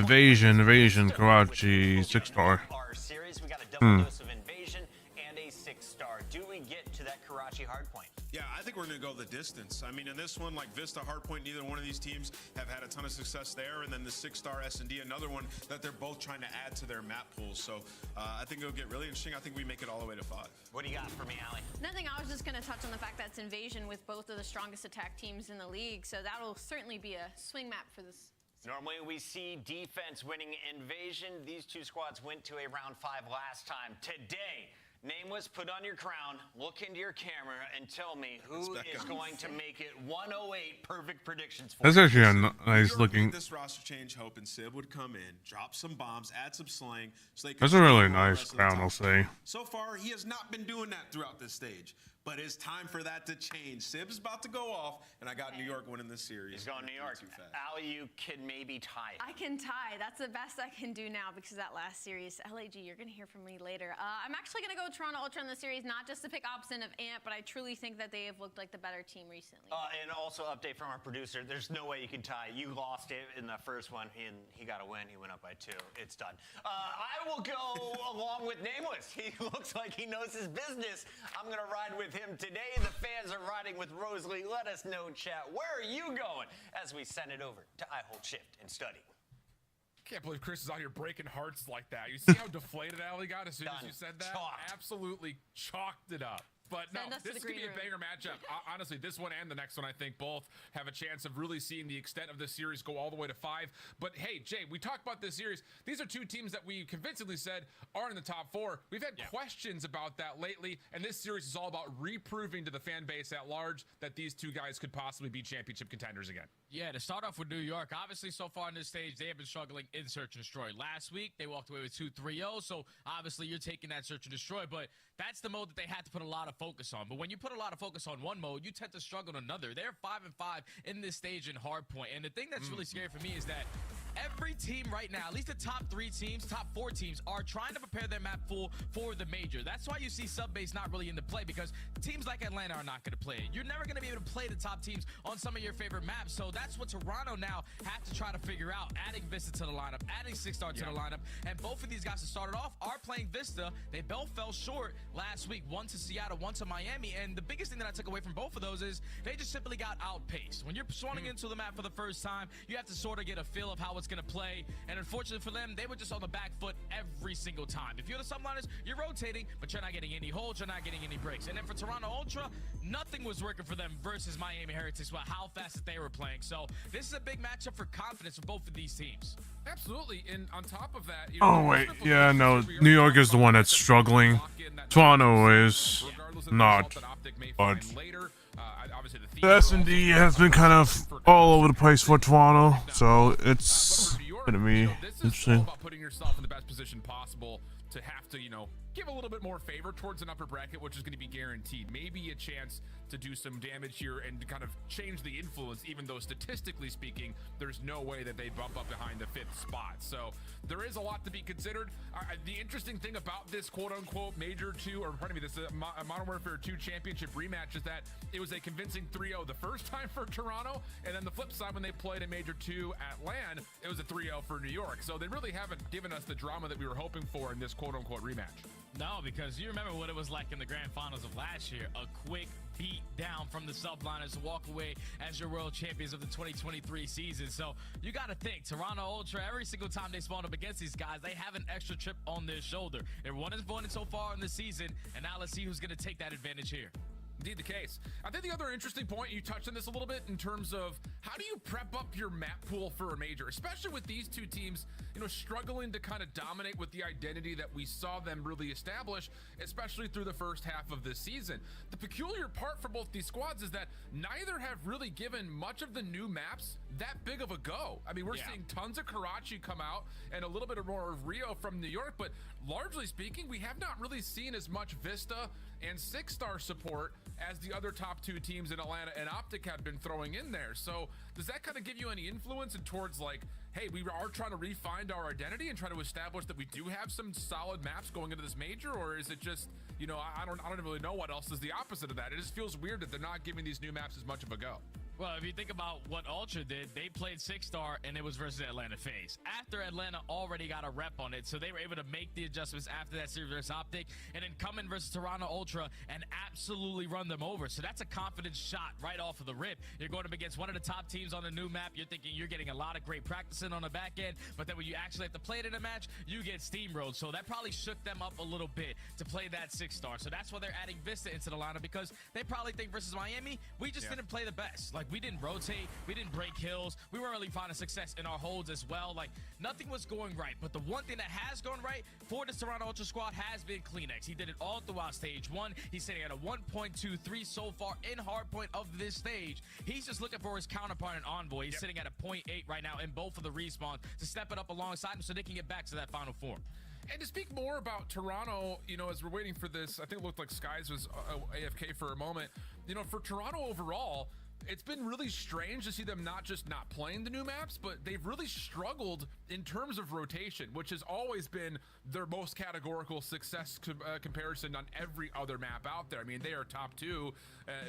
Invasion, Karachi 6-star. Our series, we got a double dose of Invasion and a 6-star. Do we get to that Karachi hardpoint? Yeah, I think we're going to go the distance. I mean, in this one, like Vista, Hardpoint, neither one of these teams have had a ton of success there. And then the 6-star S&D, another one that they're both trying to add to their map pools. So I think it'll get really interesting. I think we make it all the way to 5. What do you got for me, Allie? Nothing. I was just going to touch on the fact that it's Invasion with both of the strongest attack teams in the league. So that'll certainly be a swing map for this. Normally we see defense winning Invasion. These two squads went to a round 5 last time. Today, Nameless, put on your crown, look into your camera, and tell me who is going to make it 108 perfect predictions for. That's actually a nice looking. This roster change, hoping Sib would come in, drop some bombs, add some slang. So they That's a really nice crown, I'll say. So far, he has not been doing that throughout this stage. but it's time for that to change. Sib's about to go off, and I got New York winning this series. He's going New York. Allie, you can maybe tie. I can tie. That's the best I can do now because of that last series. LAG, you're going to hear from me later. I'm actually going to go Toronto Ultra in the series, not just to pick opposite of Ant, but I truly think that they have looked like the better team recently. And also update from our producer. There's no way you can tie. You lost it in the first one, and he got a win. He went up by 2. It's done. I will go along with Nameless. He looks like he knows his business. I'm going to ride with him today. The fans are riding with Rosalie. Let us know, chat. Where are you going as we send it over to I Hold Shift and Study? Can't believe Chris is out here breaking hearts like that. You see how deflated Allie got as soon as you said that? Chalked. Absolutely chalked it up. But no, this is going to be a banger matchup. Honestly, this one and the next one, I think both have a chance of really seeing the extent of this series go all the way to 5. But hey, Jay, we talked about this series. These are 2 teams that we convincingly said are in the top 4. We've had questions about that lately, and this series is all about reproving to the fan base at large that these 2 guys could possibly be championship contenders again. Yeah, to start off with New York, obviously so far on this stage, they have been struggling in Search and Destroy. Last week, they walked away with 2-3-0, so obviously you're taking that Search and Destroy, but that's the mode that they had to put a lot of focus on. But when you put a lot of focus on one mode, you tend to struggle in another. They're 5-5 in this stage in Hardpoint, and the thing that's really scary for me is that every team right now, at least the top 3 teams, top 4 teams, are trying to prepare their map full for the major. That's why you see Subbase not really in the play, because teams like Atlanta are not going to play it. You're never going to be able to play the top teams on some of your favorite maps, so that's what Toronto now have to try to figure out, adding Vista to the lineup, adding 6-star to the lineup, and both of these guys that started off are playing Vista. They both fell short last week, one to Seattle, one to Miami, and the biggest thing that I took away from both of those is they just simply got outpaced. When you're swanning into the map for the first time, you have to sort of get a feel of how it's going to play, and unfortunately for them, they were just on the back foot every single time. If you're the subliners, you're rotating, but you're not getting any holds, you're not getting any breaks. And then for Toronto Ultra, nothing was working for them versus Miami Heretics about how fast that they were playing. So this is a big matchup for confidence for both of these teams. Absolutely, and on top of that, Oh wait, yeah, no, New York is the one that's struggling. Toronto is not, but the S&D has been kind of all over the place for Toronto, so it's gonna be interesting. About putting yourself in the best position possible to have to, give a little bit more favor towards an upper bracket, which is going to be guaranteed. Maybe a chance to do some damage here and kind of change the influence, even though statistically speaking, there's no way that they bump up behind the 5th spot. So there is a lot to be considered. The interesting thing about this quote-unquote Major 2, or pardon me, this Modern Warfare 2 championship rematch is that it was a convincing 3-0 the first time for Toronto, and then the flip side when they played in Major 2 at LAN, it was a 3-0 for New York. So they really haven't given us the drama that we were hoping for in this quote-unquote rematch. No, because you remember what it was like in the grand finals of last year. A quick beat down from the subliners to walk away as your world champions of the 2023 season. So you got to think, Toronto Ultra, every single time they spawn up against these guys, they have an extra chip on their shoulder. They're 1-1 so far in the season, and now let's see who's going to take that advantage here. Indeed the case. I think the other interesting point, you touched on this a little bit in terms of how do you prep up your map pool for a major, especially with these 2 teams, struggling to kind of dominate with the identity that we saw them really establish, especially through the first half of this season. The peculiar part for both these squads is that neither have really given much of the new maps that big of a go. I mean, we're seeing tons of Karachi come out and a little bit more of Rio from New York, but largely speaking, we have not really seen as much Vista and 6-star support as the other top 2 teams in Atlanta and Optic had been throwing in there. So does that kind of give you any influence in towards like, hey, we are trying to refine our identity and try to establish that we do have some solid maps going into this major? Or is it just, I don't really know what else is the opposite of that. It just feels weird that they're not giving these new maps as much of a go. Well, if you think about what Ultra did, they played 6-star and it was versus Atlanta FaZe. After Atlanta already got a rep on it, so they were able to make the adjustments after that series versus Optic, and then come in versus Toronto Ultra and absolutely run them over. So that's a confidence shot right off of the rip. You're going up against one of the top teams on the new map. You're thinking you're getting a lot of great practicing on the back end, but then when you actually have to play it in a match, you get steamrolled. So that probably shook them up a little bit to play that 6-star. So that's why they're adding Vista into the lineup, because they probably think versus Miami, we just didn't play the best. Like, we didn't rotate, we didn't break hills, we weren't really finding success in our holds as well. Like, nothing was going right. But the one thing that has gone right for this Toronto Ultra squad has been Kleenex. He did it all throughout stage 1. He's sitting at a 1.23 so far in hardpoint of this stage. He's just looking for his counterpart in Envoy. He's sitting at a 0.8 right now in both of the respawns to step it up alongside him so they can get back to that final form. And to speak more about Toronto, you know, as we're waiting for this, I think it looked like Skies was AFK for a moment. You know, for Toronto overall, it's been really strange to see them not playing the new maps, but they've really struggled in terms of rotation, which has always been their most categorical success comparison on every other map out there. I mean, they are top 2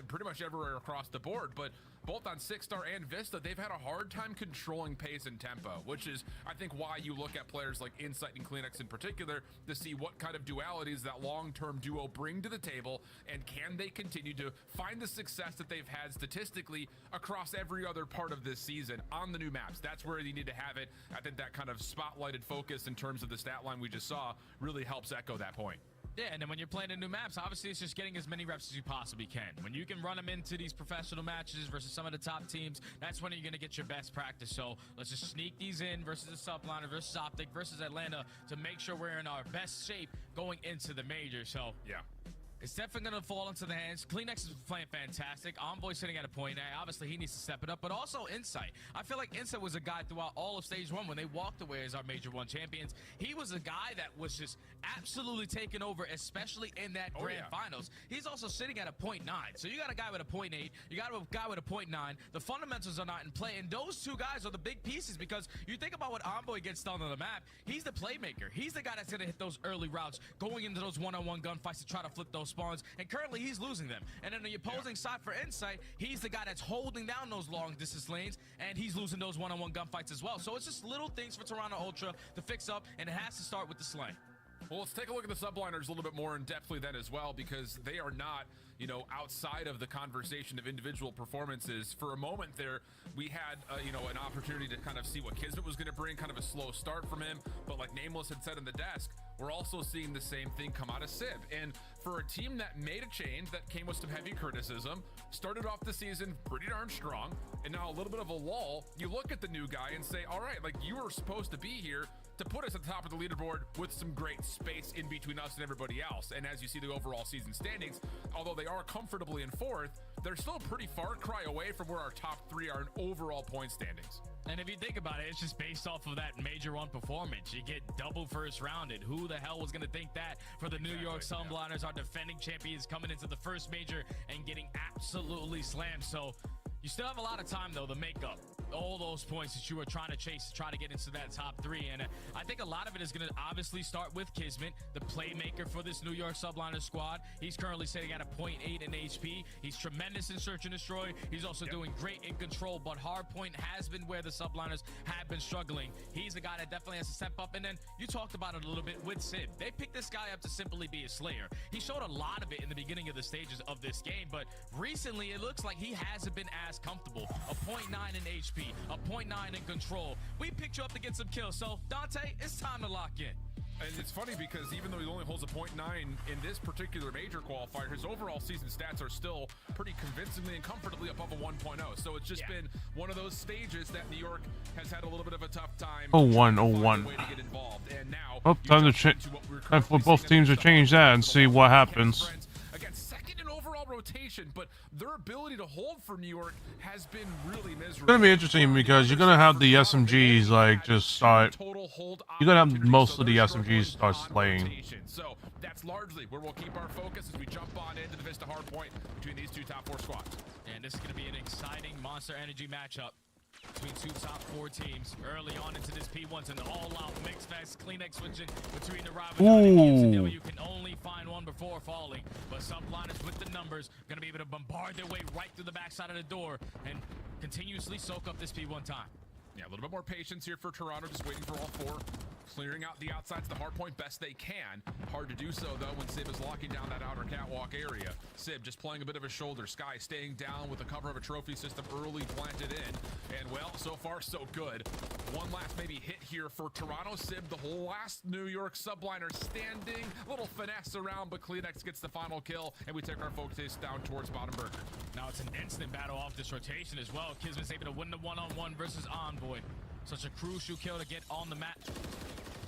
pretty much everywhere across the board, but both on 6-star and Vista, they've had a hard time controlling pace and tempo, which is, I think, why you look at players like Insight and Kleenex in particular to see what kind of dualities that long-term duo bring to the table, and can they continue to find the success that they've had statistically across every other part of this season on the new maps. That's where you need to have it. I think that kind of spotlighted focus in terms of the stat line we just saw really helps echo that point. Yeah, and then when you're playing the new maps, obviously it's just getting as many reps as you possibly can. When you can run them into these professional matches versus some of the top teams, that's when you're going to get your best practice. So let's just sneak these in versus the Subliner, versus Optic, versus Atlanta to make sure we're in our best shape going into the major. So yeah, it's definitely going to fall into the hands. Kleenex is playing fantastic. Envoy sitting at a point A. Obviously, he needs to step it up, but also Insight. I feel like Insight was a guy throughout all of Stage 1 when they walked away as our Major 1 champions. He was a guy that was just absolutely taking over, especially in that grand finals. He's also sitting at a 0.9. So you got a guy with a 0.8. You got a guy with a 0.9. The fundamentals are not in play, and those two guys are the big pieces because you think about what Envoy gets done on the map. He's the playmaker. He's the guy that's going to hit those early routes, going into those one-on-one gunfights to try to flip those spawns, and currently he's losing them. And then the opposing side for Insight, he's the guy that's holding down those long distance lanes, and he's losing those one-on-one gunfights as well. So it's just little things for Toronto Ultra to fix up, and it has to start with the Slay. Well, let's take a look at the Subliners a little bit more in depthly then as well, because they are not, you know, outside of the conversation of individual performances. For a moment there, we had, you know, an opportunity to kind of see what Kismet was going to bring, kind of a slow start from him. But like Nameless had said in the desk, we're also seeing the same thing come out of Sib. And for a team that made a change that came with some heavy criticism, started off the season pretty darn strong, and now a little bit of a lull, you look at the new guy and say, all right, like, you were supposed to be here to put us at the top of the leaderboard with some great space in between us and everybody else. And as you see the overall season standings, although they are comfortably in 4th, they're still a pretty far cry away from where our top 3 are in overall point standings. And if you think about it, it's just based off of that Major 1 performance. You get double first rounded. Who the hell was going to think that for the New York Sunbliners, our defending champions, coming into the first major and getting absolutely slammed? So you still have a lot of time, though, to make up all those points that you were trying to chase to try to get into that top 3. And I think a lot of it is going to obviously start with Kismet, the playmaker for this New York Subliner squad. He's currently sitting at a 0.8 in HP. He's tremendous in Search and Destroy. He's also doing great in Control, but Hardpoint has been where the Subliners have been struggling. He's a guy that definitely has to step up. And then you talked about it a little bit with Sid. They picked this guy up to simply be a Slayer. He showed a lot of it in the beginning of the stages of this game, but recently it looks like he hasn't been as comfortable. A 0.9 in HP, a 0.9 in Control. We picked you up to get some kills, so Dante, it's time to lock in. And it's funny because even though he only holds a 0.9 in this particular major qualifier, his overall season stats are still pretty convincingly and comfortably above a 1.0. So it's just been one of those stages that New York has had a little bit of a tough time. 0-1-0-1. Way to get involved. And now, oh, time for both teams to change that and see what happens. Again, second in overall rotation, but their ability to hold for New York has been really miserable. It's gonna be interesting because you're gonna have the SMGs like just start. You're gonna have most of the SMGs start slaying. So that's largely where we'll keep our focus as we jump on into the Vista hardpoint between these two top 4 squads. And this is gonna be an exciting Monster Energy matchup between two top 4 teams early on into this P1's an all-out mix fest. Kleenex switching between the rivals. You can only find one before falling, but Subliners with the numbers gonna be able to bombard their way right through the backside of the door and continuously soak up this P1 time. Yeah, a little bit more patience here for Toronto, just waiting for all 4. Clearing out the outsides of the hardpoint best they can. Hard to do so, though, when Sib is locking down that outer catwalk area. Sib just playing a bit of a shoulder. Sky staying down with the cover of a trophy system early planted in. And, well, so far, so good. One last maybe hit here for Toronto. Sib, the last New York Subliner standing. Little finesse around, but Kleenex gets the final kill, and we take our focus down towards bottom burner. Now it's an instant battle off this rotation as well. Kismet's able to win the one-on-one versus Envoy. Such a crucial kill to get on the map.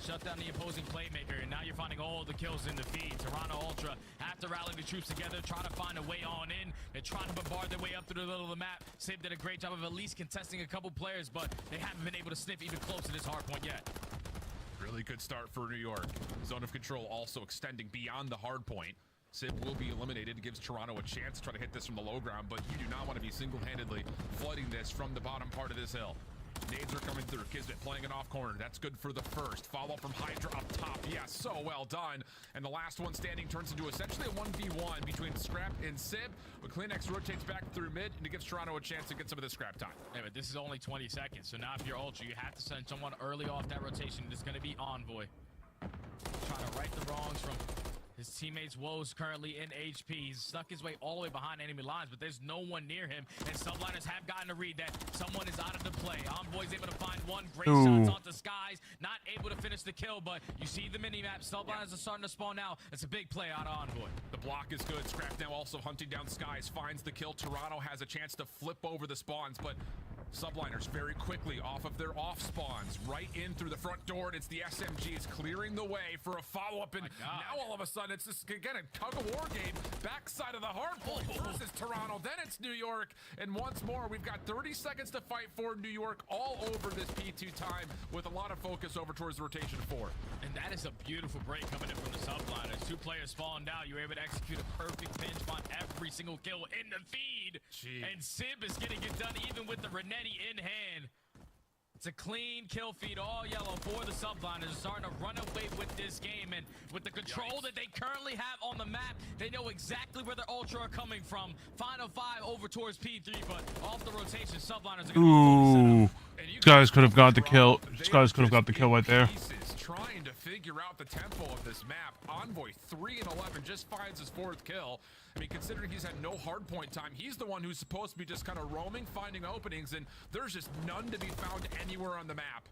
Shut down the opposing playmaker, and now you're finding all the kills in the feed. Toronto Ultra have to rally the troops together, try to find a way on in. They're trying to bombard their way up through the middle of the map. Sib did a great job of at least contesting a couple players, but they haven't been able to sniff even close to this hard point yet. Really really good start for New York. Zone of control also extending beyond the hard point. Sib will be eliminated. It gives Toronto a chance to try to hit this from the low ground, but you do not want to be single-handedly flooding this from the bottom part of this hill. Nades are coming through. Kismet playing it off corner. That's good for the first. Follow from Hydra up top. Yes, so well done. And the last one standing turns into essentially a 1v1 between Scrap and Sib. But Kleenex rotates back through mid, and it gives Toronto a chance to get some of the scrap time. Yeah, but this is only 20 seconds. So now if you're Ultra, you have to send someone early off that rotation. It's going to be Envoy. Trying to right the wrongs from his teammates. Woes currently in HP. He's stuck his way all the way behind enemy lines, but there's no one near him. And subliners have gotten to read that someone is out of the play. Envoy's able to find one. Great shots onto Skies. Not able to finish the kill, but you see the mini-map. Subliners are starting to spawn now. It's a big play out of Envoy. The block is good. Scrap now also hunting down Skies. Finds the kill. Toronto has a chance to flip over the spawns, but subliners very quickly off of their off spawns, right in through the front door, and it's the SMGs clearing the way for a follow-up, and now all of a sudden it's just again a tug-of-war game, backside of the hard point versus Toronto, then it's New York, and once more we've got 30 seconds to fight for New York all over this P2 time with a lot of focus over towards the rotation 4. And that is a beautiful break coming in from the subliners. 2 players falling down. You're able to execute a perfect pinch on every single kill in the feed. Jeez. And Sib is getting it done even with the Renetti in hand. It's a clean kill feed, all yellow for the subliners. Starting to run away with this game, and with the control that they currently have on the map, they know exactly where the Ultra are coming from. Final 5 over towards P3, but off the rotation, subliners are going to Ooh. These guys could have got the kill. These guys could have got the kill right there. Trying to figure out the tempo of this map. Envoy 3 and 11 just finds his 4th kill. I mean, considering he's had no hardpoint time, he's the one who's supposed to be just kind of roaming, finding openings, and there's just none to be found anywhere on the map.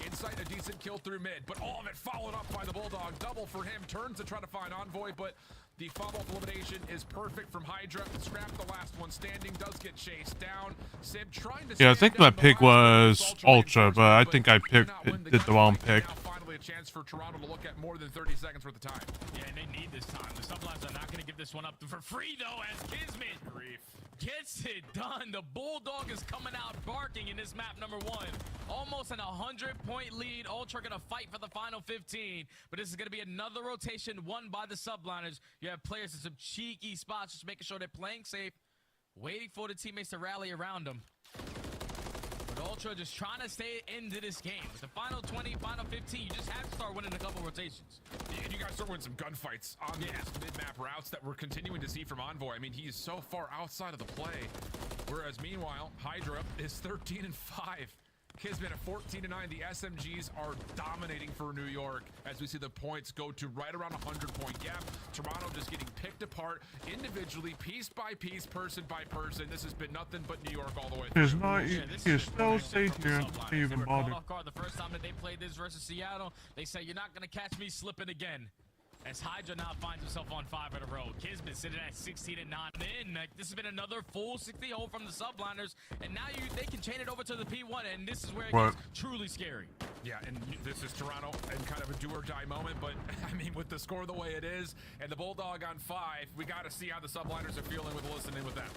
Inside a decent kill through mid, but all of it followed up by the Bulldog. Double for him, turns to try to find Envoy, but the follow-up elimination is perfect from Hydra. Scrap, the last one standing, does get chased down. Sib trying to I think my pick was Ultra, but I think I did the wrong pick. Finally a chance for Toronto to look at more than 30 seconds worth of time. Yeah, and they need this time. The subliners are not going to give this one up for free, though, as Kismet gets it done. The Bulldog is coming out barking in this map number 1. Almost an 100-point lead. Ultra going to fight for the final 15, but this is going to be another rotation won by the subliners. You have players in some cheeky spots, just making sure they're playing safe, waiting for the teammates to rally around them. But Ultra just trying to stay into this game. With the final 20, final 15, you just have to start winning a couple rotations. And you guys start winning some gunfights on these mid-map routes that we're continuing to see from Envoy. I mean, he's so far outside of the play. Whereas, meanwhile, Hydra is 13 and 5. Kismet at 14 and 9. The SMGs are dominating for New York as we see the points go to right around 100-point gap. Toronto just getting picked apart individually, piece by piece, person by person. This has been nothing but New York all the way through. There's not, you're still safe here. Can't even bother. The first time that they played this versus Seattle, they say, you're not going to catch me slipping again. As Hydra now finds himself on 5 in a row. Kismet sitting at 16 and 9. This has been another full 60 hole from the subliners, and now they can chain it over to the P1, and this is where it gets truly scary. Yeah, and this is Toronto and kind of a do or die moment, but I mean, with the score the way it is and the Bulldog on 5, we got to see how the subliners are feeling with listening with that.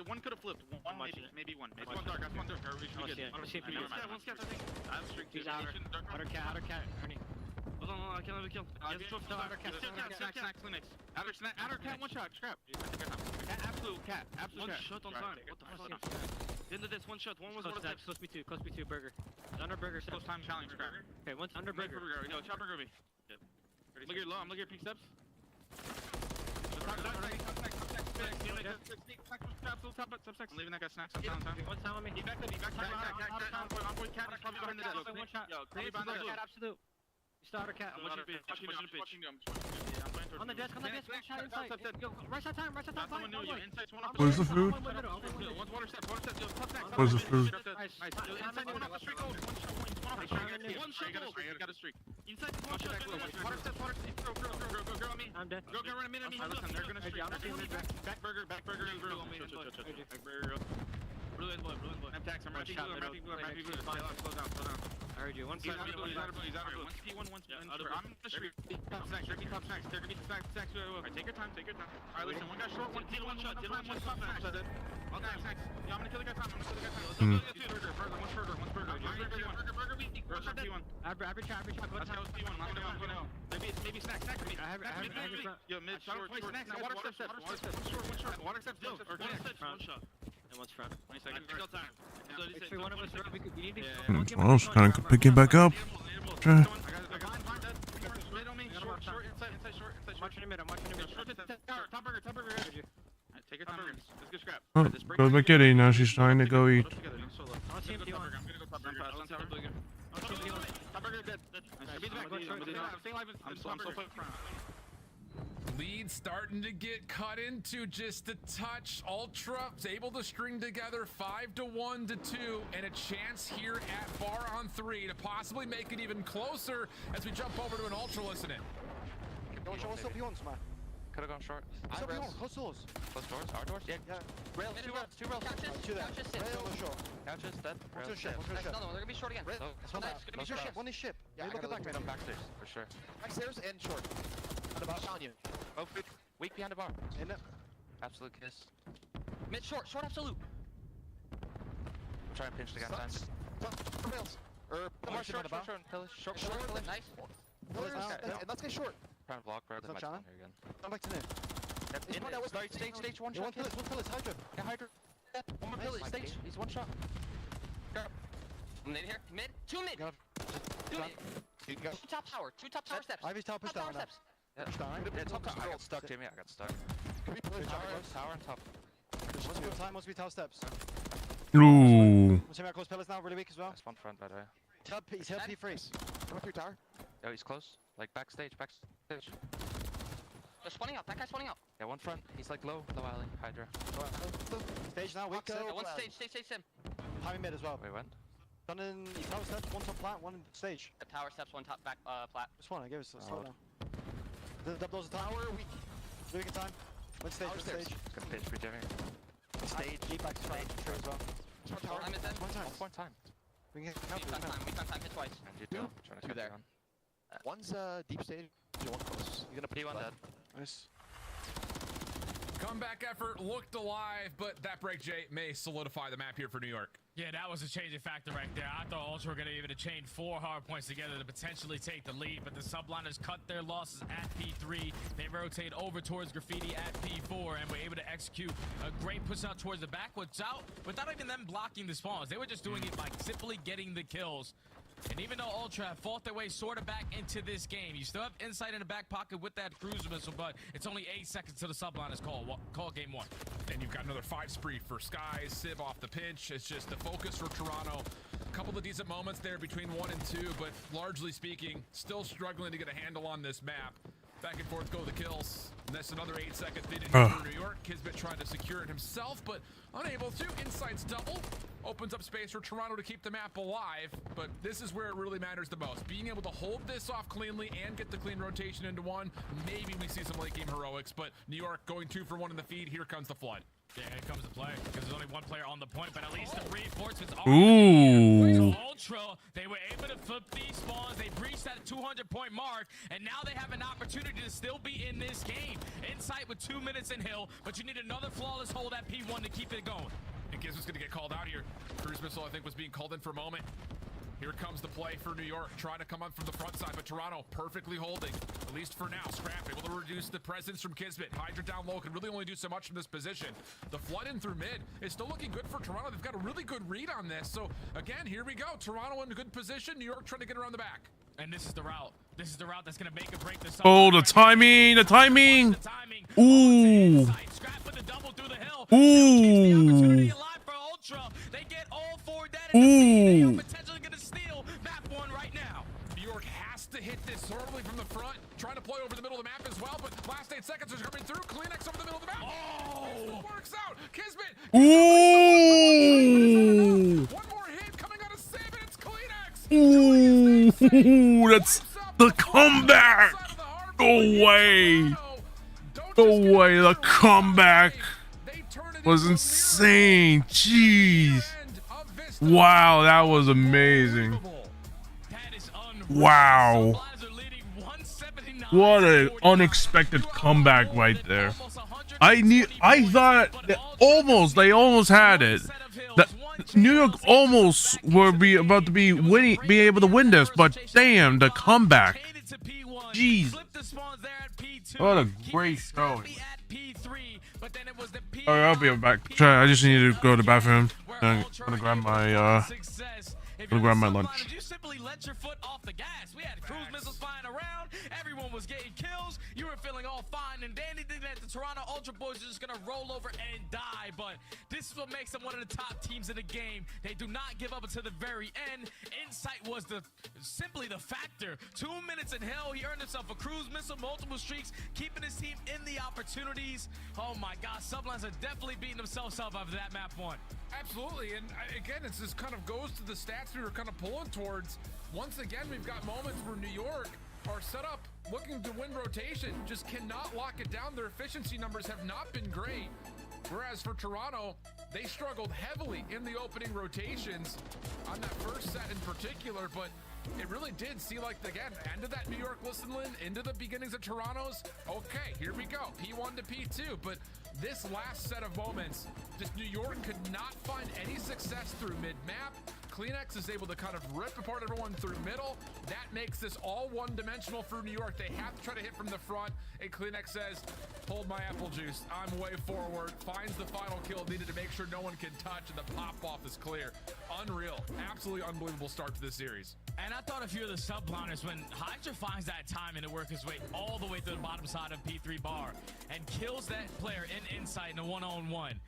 One could have flipped. Maybe one. Maybe one dark. One dark. Outer cat. Hold on, I can't have a kill. Outer cat, one shot. Scrap. Absolute cat. One shot on time. What the fuck? Into this, one shot. One was one attack. Close B2. Burger. Under Burger. Close time challenge. Scrap. Okay, one's under Burger. Yo, chop Burger me. Look at your low. I'm looking at pink steps. I'm leaving that guy snacks. I'm down time. One time on me. He backed up. Envoy cat is probably behind the dead. One shot. Yo, crazy behind the dead. Absolute. Starter cat. I'm pushing pitch. On the desk. One shot inside. Yo, right side time. Where's the food? One's water step. Yo, tough snacks. Where's the food? Nice. Inside one off the streak. One shot. Got a streak. Inside one shot. Water step. Go on me. I'm dead. Go run a minute. Listen, they're gonna streak. Back burger. Back burger. Blue is blue. I'm wrapping blue. Slow down. I heard you. One side. He's out of blue. One P1, one out of blue. I'm the street. Top snacks. They're gonna be top snacks. Alright, take your time. Alright, listen. One guy short, one T1, one shot. One top snacks. All guys, snacks. Yeah, I'm gonna kill the guy time. One's burger. Burger weak. One shot P1. Average chat. Let's go P1. I'm gonna go. Maybe snacks. Yo, mid, short. Snacks. Water steps. One short. Water steps. One shot. And one's front. 20 seconds. Time. If one of us are up, we need to... Well, it's kind of picking back up. Try. Take your time. Let's get scrap. Oh, goes back Kitty. Now she's trying to go eat. Lead starting to get cut into just a touch. Ultra's able to string together 5-1 to 2, and a chance here at bar on 3 to possibly make it even closer as we jump over to an Ultra listening. Could have gone short. Close doors. Close doors? Our doors? Yeah. Rails, two rails. Couches dead. One ship. Another one. They're gonna be short again. One is ship. Yeah, look at back. Backstairs, for sure. Backstairs and short. On you. Both weak behind the bar. Absolute kiss. Mid short absolute. I'm trying to pinch the guy time. Rails. Short, nice. And let's get short. Trying to block, bro. They might come here again. Come back to mid. Stage one shot. One pillars, Hydra. Yeah, Hydra. One more pillars, stage. He's one shot. I'm in here. Mid. Two mid. Two top tower steps. Ivy's top push down now. Yeah, top tower. I got stuck, Jamie. Tower and top. Must be tower steps. Ooh. Close pillars now, really weak as well. That's one front, by the way. He's held P freeze. Come through tower. Oh, he's close. Like backstage. They're spawning out. That guy's spawning out. Yeah, one front. He's like low alley. Hydra. Stage now, weak. One stage, sim. Timing mid as well. Wait, when? Done in tower steps, one top plat, one in stage. Tower steps, one top back plat. Just one, I gave us a slow down. Double the tower, weak. Really good time. One stage. Gonna pitch for Jamie. Stage. Deep back stage as well. One time. We can We can time hit twice. And you do. Two there. One's deep stage, one close. You're gonna P1 dead. Nice. Comeback effort looked alive, but that break, Jay, may solidify the map here for New York. Yeah, that was a changing factor right there. I thought Ultra were going to even chain 4 hard points together to potentially take the lead, but the subliners cut their losses at P3. They rotate over towards Graffiti at P4 and were able to execute a great push out towards the back without even them blocking the spawns. They were just doing it by simply getting the kills. And even though Ultra have fought their way sort of back into this game, you still have insight in the back pocket with that cruiser missile, but it's only 8 seconds to the subliners call game 1. And you've got another 5 spree for Skies, Civ off the pinch. It's just the focus for Toronto. A couple of decent moments there between 1 and 2, but largely speaking, still struggling to get a handle on this map. Back and forth go the kills. And that's another 8 second lead in for New York. Kismet trying to secure it himself, but unable to. Insight's double. Opens up space for Toronto to keep the map alive, but this is where it really matters the most. Being able to hold this off cleanly and get the clean rotation into 1. Maybe we see some late game heroics, but New York going 2 for 1 in the feed. Here comes the flood. Yeah, here comes the play, because there's only 1 player on the point, but at least the reinforcements are Ooh. So Ultra, they were able to flip these spawns. They breached that 200-point mark, and now they have an opportunity to still be in this game. Insight with 2 minutes in Hill, but you need another flawless hold at P1 to keep it going. And Kismet's going to get called out here. Cruise missile, I think, was being called in for a moment. Here comes the play for New York, trying to come up from the front side, but Toronto perfectly holding, at least for now. Scrap able to reduce the presence from Kismet. Hydra down low can really only do so much from this position. The flood in through mid is still looking good for Toronto. They've got a really good read on this. So again, here we go. Toronto in a good position. New York trying to get around the back. And this is the route. This is the route that's going to make or break this. Oh, the timing. Ooh. Scrap with the double through the hill. Ooh. They get all 4 dead. Ooh. And potentially going to steal map 1 right now. New York has to hit this early from the front, trying to play over the middle of the map as well, but last 8 seconds are coming through. Kleenex over the middle of the map. Oh! Works out. Kismet. Ooh. One more hit coming out of Save, and it's Kleenex. Ooh, that's the comeback. Go away. The comeback. They turn was insane. Jeez. Wow, that was amazing. Wow. What an unexpected comeback right there. I thought they almost had it. New York almost were about to be able to win this, but damn, the comeback. Jeez. What a great showing. Alright, I'll be back. I just need to go to the bathroom. I'm gonna grab my lunch. You simply let your foot off the gas. We had cruise missiles flying around. Everyone was getting kills. You were feeling all fine and dandy, thinking that the Toronto Ultra Boys are just gonna roll over and die. But this is what makes them one of the top teams in the game. They do not give up until the very end. Insight was simply the factor. 2 minutes in hell, he earned himself a cruise missile, multiple streaks, keeping his team in the opportunities. Oh my God, Sublines are definitely beating themselves up after that map one. Absolutely, and again, it's just kind of goes to the stats we were kind of pulling towards. Once again, we've got moments where New York are set up looking to win rotation, just cannot lock it down. Their efficiency numbers have not been great. Whereas for Toronto, they struggled heavily in the opening rotations on that first set in particular, but it really did see like, again, end of that New York listen into the beginnings of Toronto's. Okay, here we go, P1 to P2, but this last set of moments, just New York could not find any success through mid-map. Kleenex is able to kind of rip apart everyone through middle. That makes this all one-dimensional for New York. They have to try to hit from the front, and Kleenex says, hold my apple juice, I'm way forward, finds the final kill needed to make sure no one can touch, and the pop-off is clear. Unreal, absolutely unbelievable start to this series. And I thought a few of the subliners, when Hydra finds that time and to work his way all the way to the bottom side of P3 bar and kills that player in Insight in a one-on-one,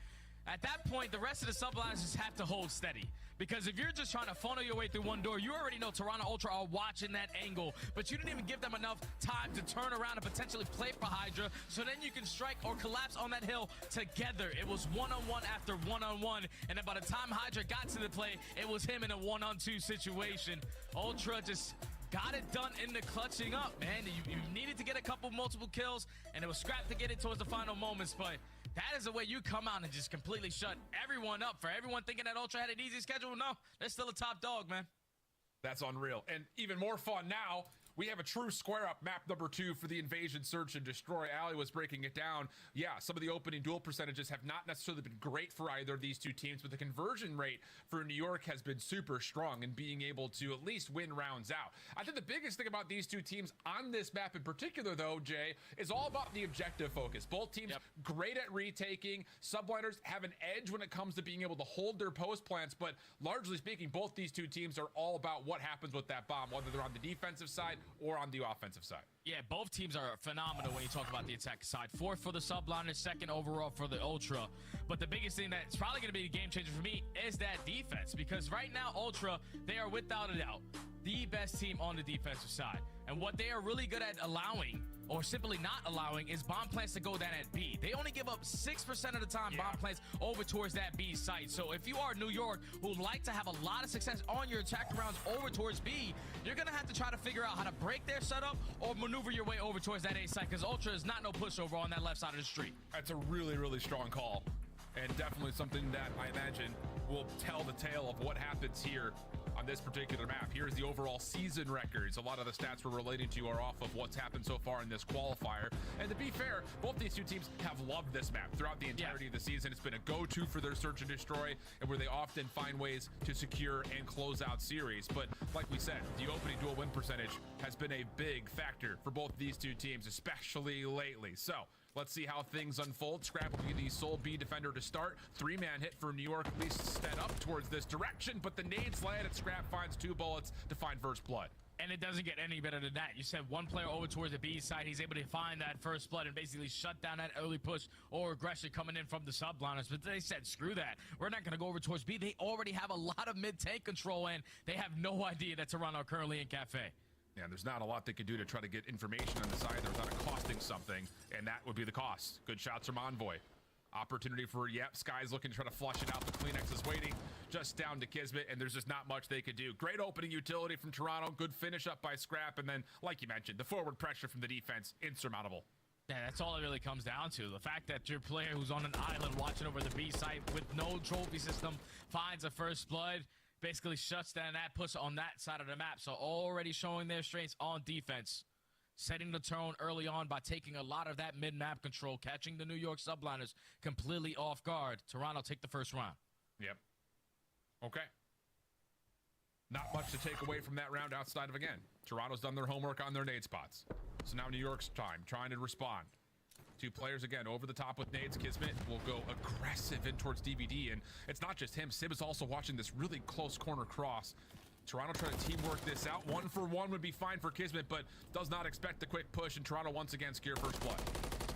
at that point, the rest of the subliners just have to hold steady. Because if you're just trying to funnel your way through one door, you already know Toronto Ultra are watching that angle, but you didn't even give them enough time to turn around and potentially play for Hydra, so then you can strike or collapse on that hill together. It was one-on-one after one-on-one, and then by the time Hydra got to the play, it was him in a one-on-two situation. Ultra just got it done in the clutching up, man. You needed to get a couple multiple kills, and it was scrapped to get it towards the final moments, but that is the way you come out and just completely shut everyone up. For everyone thinking that Ultra had an easy schedule, no, they're still a top dog, man. That's unreal. And even more fun now, we have a true square up map number 2 for the invasion, search, and destroy. Ali was breaking it down. Yeah, some of the opening duel percentages have not necessarily been great for either of these two teams, but the conversion rate for New York has been super strong in being able to at least win rounds out. I think the biggest thing about these two teams on this map in particular, though, Jay, is all about the objective focus. Both teams great at retaking. Subliners have an edge when it comes to being able to hold their post plants, but largely speaking, both these two teams are all about what happens with that bomb, whether they're on the defensive side or on the offensive side. Yeah, both teams are phenomenal when you talk about the attack side. 4th for the subliners, 2nd overall for the Ultra. But the biggest thing that's probably going to be the game changer for me is that defense, because right now Ultra, they are without a doubt the best team on the defensive side. And what they are really good at allowing, or simply not allowing, is bomb plants to go down at B. They only give up 6% of the time bomb plants over towards that B site. So if you are New York, who like to have a lot of success on your attack rounds over towards B, you're going to have to try to figure out how to break their setup or maneuver your way over towards that A site, because Ultra is not no pushover on that left side of the street. That's a really, really strong call, and definitely something that I imagine will tell the tale of what happens here on this particular map. Here's the overall season records. A lot of the stats we're relating to are off of what's happened so far in this qualifier. And to be fair, both these two teams have loved this map throughout the entirety of the season. It's been a go-to for their search and destroy, and where they often find ways to secure and close out series. But like we said, the opening duel win percentage has been a big factor for both these two teams, especially lately. So let's see how things unfold. Scrap will be the sole B defender to start. 3-man hit for New York, at least sped up towards this direction, but the nades land and Scrap finds 2 bullets to find first blood. And it doesn't get any better than that. You said one player over towards the B side. He's able to find that first blood and basically shut down that early push or aggression coming in from the subliners. But they said, screw that. We're not going to go over towards B. They already have a lot of mid-tank control, and they have no idea that Toronto are currently in Cafe. Yeah, there's not a lot they could do to try to get information on the side there without it costing something, and that would be the cost. Good shots from Envoy. Opportunity for, Sky's looking to try to flush it out. The Kleenex is waiting just down to Kismet, and there's just not much they could do. Great opening utility from Toronto. Good finish up by Scrap, and then, like you mentioned, the forward pressure from the defense, insurmountable. Yeah, that's all it really comes down to. The fact that your player who's on an island watching over the B site with no trophy system finds a first blood, basically shuts down that push on that side of the map. So already showing their strengths on defense, setting the tone early on by taking a lot of that mid-map control, catching the New York subliners completely off guard. Toronto take the first round. Yep. Okay. Not much to take away from that round outside of, again, Toronto's done their homework on their nade spots. So now New York's time, trying to respond. Two players, again, over the top with nades. Kismet will go aggressive in towards DVD, and it's not just him. Sib is also watching this really close corner cross. Toronto trying to teamwork this out. 1-for-1 would be fine for Kismet, but does not expect the quick push, and Toronto once again secure first blood.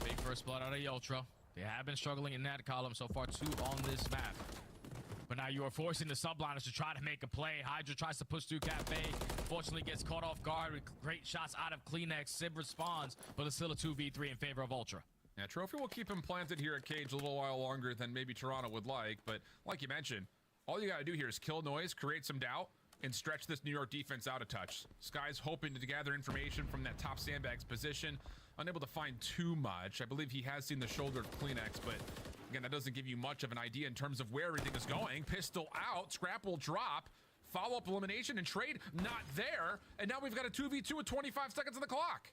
Big first blood out of the Ultra. They have been struggling in that column so far, 2 on this map. But now you are forcing the subliners to try to make a play. Hydra tries to push through Cafe. Fortunately gets caught off guard with great shots out of Kleenex. Sib responds, but it's still a 2v3 in favor of Ultra. Yeah, Trophy will keep him planted here at Cage a little while longer than maybe Toronto would like. But like you mentioned, all you got to do here is kill noise, create some doubt, and stretch this New York defense out a touch. Sky's hoping to gather information from that top sandbags position. Unable to find too much. I believe he has seen the shoulder of Kleenex, but again, that doesn't give you much of an idea in terms of where everything is going. Pistol out, Scrap will drop, follow-up elimination and trade not there, and now we've got a 2v2 with 25 seconds on the clock.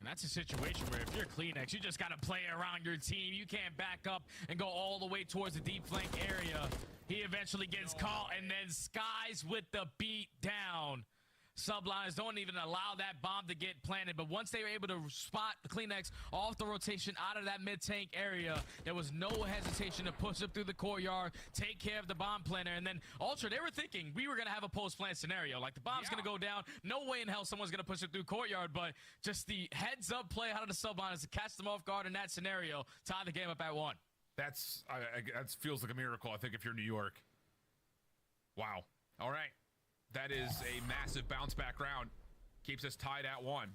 And that's a situation where if you're Kleenex, you just got to play around your team. You can't back up and go all the way towards the deep flank area. He eventually gets caught, and then Skies with the beat down. Subliners don't even allow that bomb to get planted, but once they were able to spot the Kleenex off the rotation out of that mid-tank area, there was no hesitation to push up through the courtyard, take care of the bomb planter, and then Ultra, they were thinking we were going to have a post-plant scenario. Like, the bomb's going to go down. No way in hell someone's going to push it through courtyard, but just the heads-up play out of the subliners to catch them off guard in that scenario, tie the game up at 1. That feels like a miracle, I think, if you're New York. Wow. All right. That is a massive bounce back round. Keeps us tied at 1.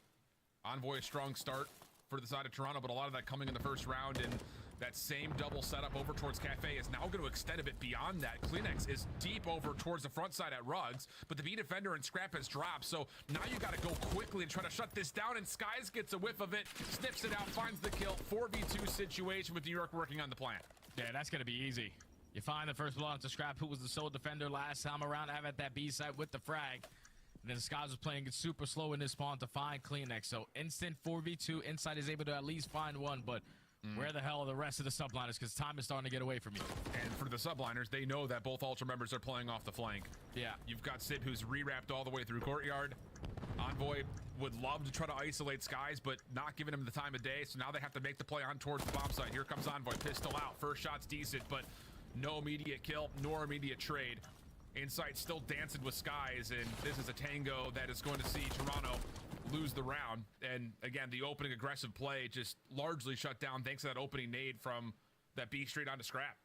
Envoy a strong start for the side of Toronto, but a lot of that coming in the first round, and that same double setup over towards Cafe is now going to extend a bit beyond that. Kleenex is deep over towards the front side at Rugs, but the B defender and Scrap has dropped, so now you got to go quickly and try to shut this down, and Skies gets a whiff of it, snips it out, finds the kill. 4v2 situation with New York working on the plan. Yeah, that's going to be easy. You find the first blood to Scrap, who was the sole defender last time around, have at that B site with the frag. And then Skies was playing it super slow in this spawn to find Kleenex. So instant 4v2. Inside is able to at least find one, but where the hell are the rest of the subliners? Because time is starting to get away from you. And for the subliners, they know that both Ultra members are playing off the flank. Yeah. You've got Sib, who's re-wrapped all the way through courtyard. Envoy would love to try to isolate Skies, but not giving him the time of day. So now they have to make the play on towards the bomb site. Here comes Envoy. Pistol out. First shot's decent, but no immediate kill, nor immediate trade. Insight still dancing with Skies, and this is a tango that is going to see Toronto lose the round. And again, the opening aggressive play just largely shut down thanks to that opening nade from that B straight onto Scrap.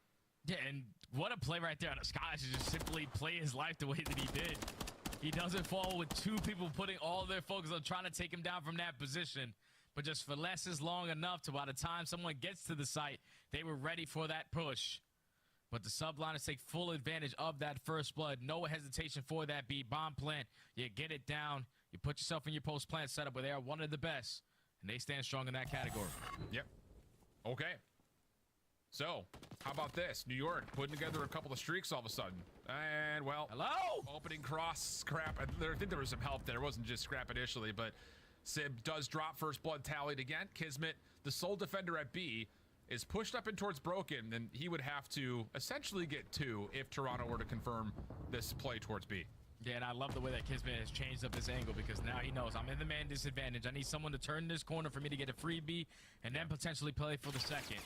Yeah, and what a play right there on Skies to just simply play his life the way that he did. He doesn't fall with 2 people putting all their focus on trying to take him down from that position, but just finesses long enough to by the time someone gets to the site, they were ready for that push. But the subliners take full advantage of that first blood. No hesitation for that B bomb plant. You get it down. You put yourself in your post plant setup where they are one of the best, and they stand strong in that category. Yep. Okay. So, how about this? New York putting together a couple of streaks all of a sudden. And, well, hello? Opening cross, Scrap. I think there was some help there. It wasn't just Scrap initially, but Sib does drop first blood tallied again. Kismet, the sole defender at B, is pushed up in towards Broken, and he would have to essentially get 2 if Toronto were to confirm this play towards B. Yeah, and I love the way that Kismet has changed up his angle because now he knows I'm in the man disadvantage. I need someone to turn this corner for me to get a free B and then potentially play for the second.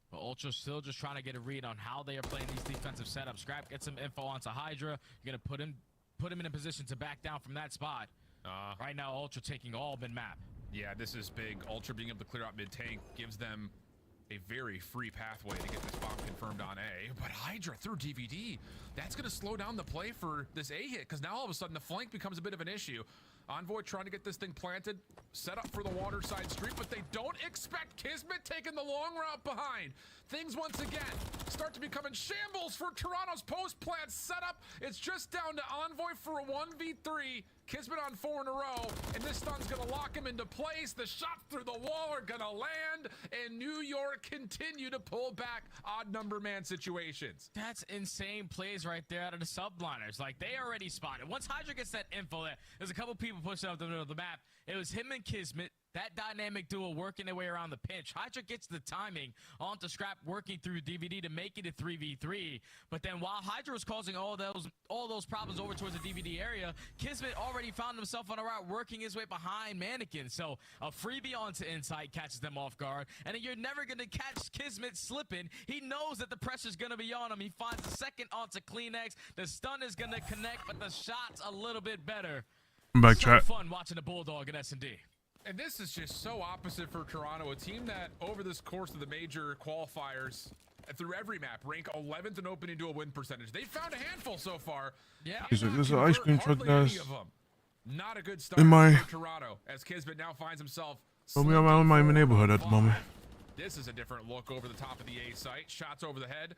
But Ultra's still just trying to get a read on how they are playing these defensive setups. Scrap gets some info onto Hydra. You're going to put him in a position to back down from that spot. Right now, Ultra taking all mid-map. Yeah, this is big. Ultra being able to clear out mid-tank gives them a very free pathway to get this bomb confirmed on A. But Hydra through DVD, that's going to slow down the play for this A hit, because now all of a sudden the flank becomes a bit of an issue. Envoy trying to get this thing planted, set up for the water side street, but they don't expect Kismet taking the long route behind. Things once again start to become in shambles for Toronto's post-plant setup. It's just down to Envoy for a 1v3. Kismet on 4 in a row, and this stun's gonna lock him into place. The shots through the wall are gonna land, and New York continue to pull back odd number man situations. That's insane plays right there out of the subliners. Like, they already spotted. Once Hydra gets that info, there's a couple people pushing up the middle of the map. It was him and Kismet, that dynamic duo working their way around the pinch. Hydra gets the timing onto Scrap working through DVD to make it a 3v3. But then while Hydra was causing all those problems over towards the DVD area, Kismet already found himself on a route working his way behind Mannequin. So a freebie onto Insight catches them off guard. And then you're never going to catch Kismet slipping. He knows that the pressure's going to be on him. He finds the second onto Kleenex. The stun is going to connect, but the shot's a little bit better. Back so chat. Fun watching the Bulldog in S&D. And this is just so opposite for Toronto, a team that over this course of the major qualifiers through every map rank 11th in opening duel win percentage. They found a handful so far. Yeah. There's an ice cream truck, guys. Not a good start In my- for Toronto as Kismet now finds himself. I'm in my neighborhood at the moment. This is a different look over the top of the A site. Shots over the head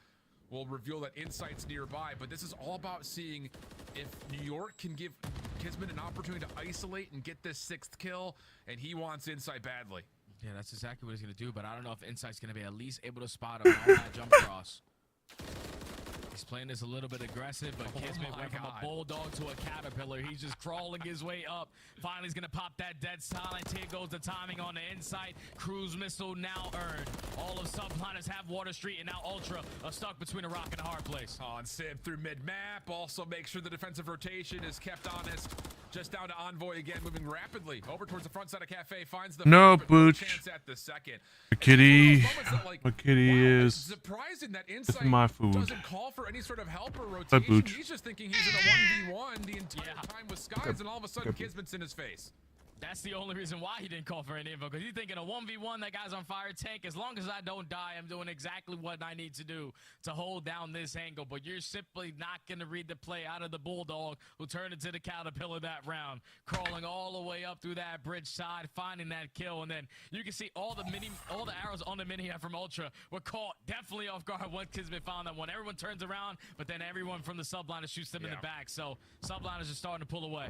will reveal that Insight's nearby, but this is all about seeing if New York can give Kismet an opportunity to isolate and get this 6th kill, and he wants Insight badly. Yeah, that's exactly what he's going to do, but I don't know if Insight's going to be at least able to spot him on that jump cross. He's playing this a little bit aggressive, but Kismet went from a bulldog to a caterpillar. He's just crawling his way up. Finally, he's going to pop that dead silence. Here goes the timing on the Insight. Cruise missile now earned. All of subliners have Water Street, and now Ultra are stuck between a rock and a hard place. On Sib through mid-map. Also make sure the defensive rotation is kept honest. Just down to Envoy again, moving rapidly over towards the front side of Cafe. Finds the No, first, Booch. chance at the second. The kitty. That, like, My kitty is. surprising that This Insight is my food. doesn't call for any sort of help or Hi, rotation. Booch. He's just thinking he's in a 1v1 the entire time with Skies, and all of a sudden Okay. Kismet's in his face. That's the only reason why he didn't call for any info, because he's thinking a 1v1, that guy's on fire tank. As long as I don't die, I'm doing exactly what I need to do to hold down this angle. But you're simply not going to read the play out of the Bulldog, who turned into the Caterpillar that round, crawling all the way up through that bridge side, finding that kill. And then you can see all the arrows on the mini from Ultra were caught definitely off guard once Kismet found that one. Everyone turns around, but then everyone from the subliner shoots them in the back. So subliners are starting to pull away.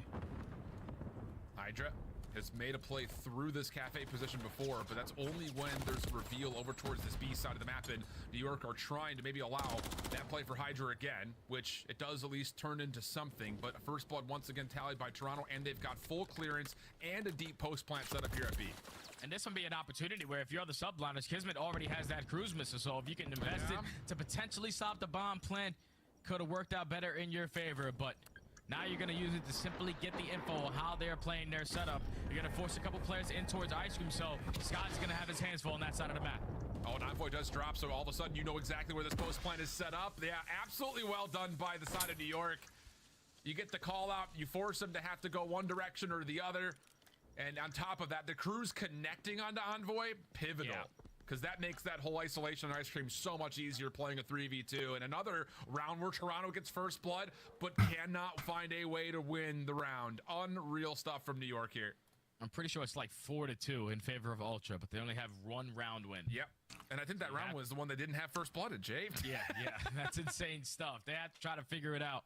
Hydra has made a play through this Cafe position before, but that's only when there's a reveal over towards this B side of the map, and New York are trying to maybe allow that play for Hydra again, which it does at least turn into something. But first blood once again tallied by Toronto, and they've got full clearance and a deep post plant set up here at B. And this would be an opportunity where if you're the subliners, Kismet already has that cruise missile, so if you can invest it to potentially stop the bomb plant, could have worked out better in your favor. But now you're going to use it to simply get the info on how they're playing their setup. You're going to force a couple players in towards Ice Cream, so Scott's going to have his hands full on that side of the map. Oh, and Envoy does drop, so all of a sudden you know exactly where this post plant is set up. Yeah, absolutely well done by the side of New York. You get the call out, you force them to have to go one direction or the other. And on top of that, the crew's connecting onto Envoy, pivotal. Because that makes that whole isolation on Ice Cream so much easier playing a 3v2. And another round where Toronto gets first blood, but cannot find a way to win the round. Unreal stuff from New York here. I'm pretty sure it's like 4-2 in favor of Ultra, but they only have one round win. Yep. And I think that round was the one they didn't have first blooded, Jay. Yeah. That's insane stuff. They have to try to figure it out.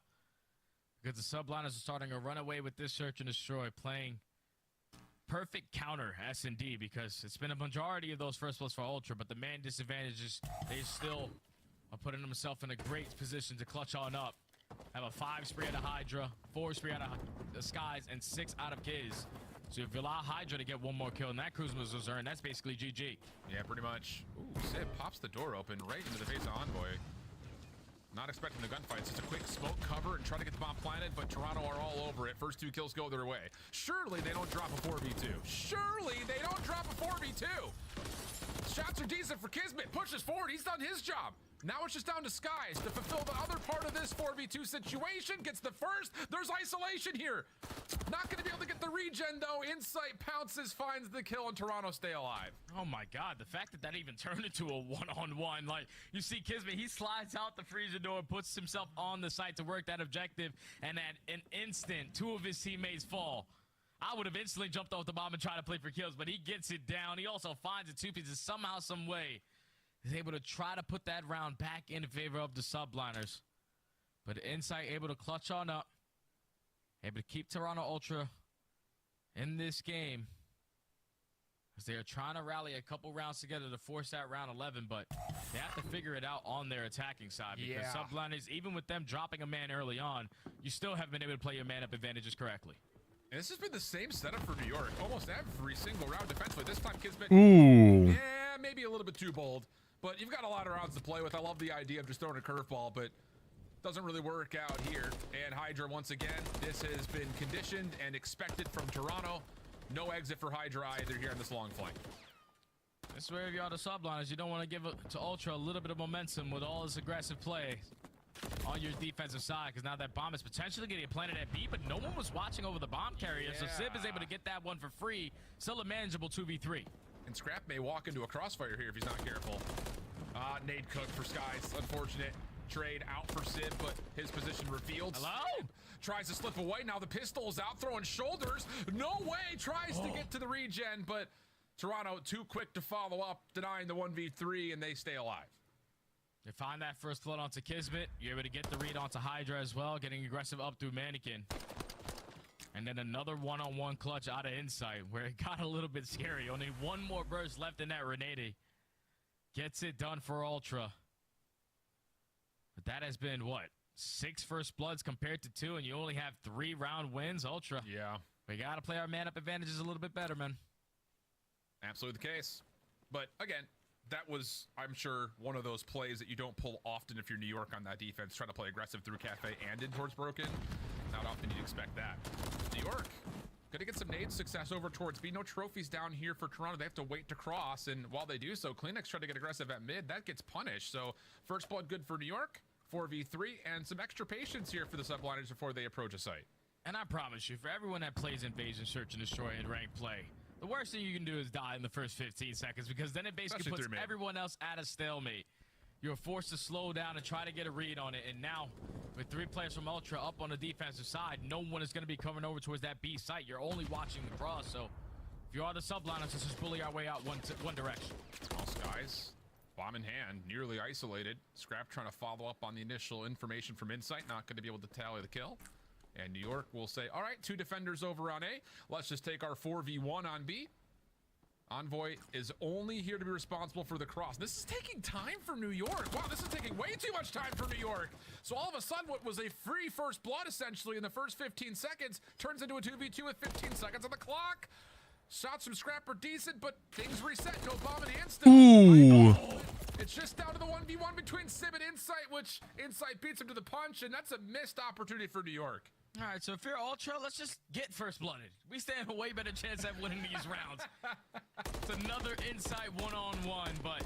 Because the subliners are starting to run away with this search and destroy, playing perfect counter S&D, because it's been a majority of those first bloods for Ultra, but the man disadvantages, they still are putting themselves in a great position to clutch on up. Have a 5 spree out of Hydra, 4 spree out of the Skies, and 6 out of Kiz. So if you allow Hydra to get one more kill and that cruise was earned, that's basically GG. Yeah, pretty much. Ooh, Sib pops the door open right into the face of Envoy. Not expecting the gunfights. Just a quick smoke cover and try to get the bomb planted, but Toronto are all over it. First 2 kills go their way. Surely they don't drop a 4v2. Surely they don't drop a 4v2. Shots are decent for Kismet. Pushes forward. He's done his job. Now it's just down to Skies to fulfill the other part of this 4v2 situation. Gets the first. There's isolation here. Not going to be able to get the regen, though. Insight pounces, finds the kill, and Toronto stay alive. Oh, my God. The fact that even turned into a one-on-one. Like, you see Kismet, he slides out the freezer door, puts himself on the site to work that objective, and at an instant, 2 of his teammates fall. I would have instantly jumped off the bomb and tried to play for kills, but he gets it down. He also finds it 2 pieces somehow, some way. He's able to try to put that round back in favor of the subliners. But Insight able to clutch on up. able to keep Toronto Ultra in this game, because they are trying to rally a couple rounds together to force that round 11, but they have to figure it out on their attacking side, because Subliners, even with them dropping a man early on, you still haven't been able to play your man-up advantages correctly. And this has been the same setup for New York almost every single round defensively. This time, Kismet, Ooh. yeah, maybe a little bit too bold, but you've got a lot of rounds to play with. I love the idea of just throwing a curveball, but doesn't really work out here. And Hydra, once again, this has been conditioned and expected from Toronto. No exit for Hydra either here on this long flank. This is where if you are the Subliners, you don't want to give it to Ultra a little bit of momentum with all this aggressive play on your defensive side, because now that bomb is potentially getting planted at B, but no one was watching over the bomb carrier, so Sib is able to get that one for free. Still a manageable 2v3. And Scrap may walk into a crossfire here if he's not careful. Nade cooked for Skies. Unfortunate trade out for Sib, but his position revealed. Hello? Sib tries to slip away. Now the pistol's out, throwing shoulders. No way. Tries to get to the regen, but Toronto too quick to follow up, denying the 1v3, and they stay alive. They find that first flood onto Kismet. You're able to get the read onto Hydra as well, getting aggressive up through Mannequin. And then another one-on-one clutch out of Insight, where it got a little bit scary. Only one more burst left in that Renate. Gets it done for Ultra. But that has been, what, 6 first bloods compared to 2, and you only have 3 round wins, Ultra. Yeah. We got to play our man-up advantages a little bit better, man. Absolutely the case. But, again, that was, I'm sure, one of those plays that you don't pull often if you're New York on that defense, trying to play aggressive through Cafe and in towards Broken. Not often you'd expect that. New York, gonna get some nade success over towards B. No trophies down here for Toronto. They have to wait to cross, and while they do so, Kleenex try to get aggressive at mid. That gets punished. So, first blood good for New York, 4v3, and some extra patience here for the Subliners before they approach a site. And I promise you, for everyone that plays Invasion, Search, and Destroy in ranked play, the worst thing you can do is die in the first 15 seconds, because then it basically puts everyone else at a stalemate. You're forced to slow down and try to get a read on it. And now, with 3 players from Ultra up on the defensive side, no one is going to be coming over towards that B site. You're only watching the cross. So, if you are the Subliners, let's just bully our way out one direction. All Skies, bomb in hand, nearly isolated. Scrap trying to follow up on the initial information from Insight. Not going to be able to tally the kill. And New York will say, all right, 2 defenders over on A. Let's just take our 4v1 on B. Envoy is only here to be responsible for the cross. This is taking time for New York. Wow, this is taking way too much time for New York. So all of a sudden, what was a free first blood, essentially, in the first 15 seconds, turns into a 2v2 with 15 seconds on the clock. Shots from Scrap are decent, but things reset. No bomb in hand still. Ooh. It's just down to the 1v1 between Sib and Insight, which Insight beats him to the punch, and that's a missed opportunity for New York. All right, so if you're Ultra, let's just get first blooded. We stand a way better chance at winning these rounds. It's another Insight one-on-one, but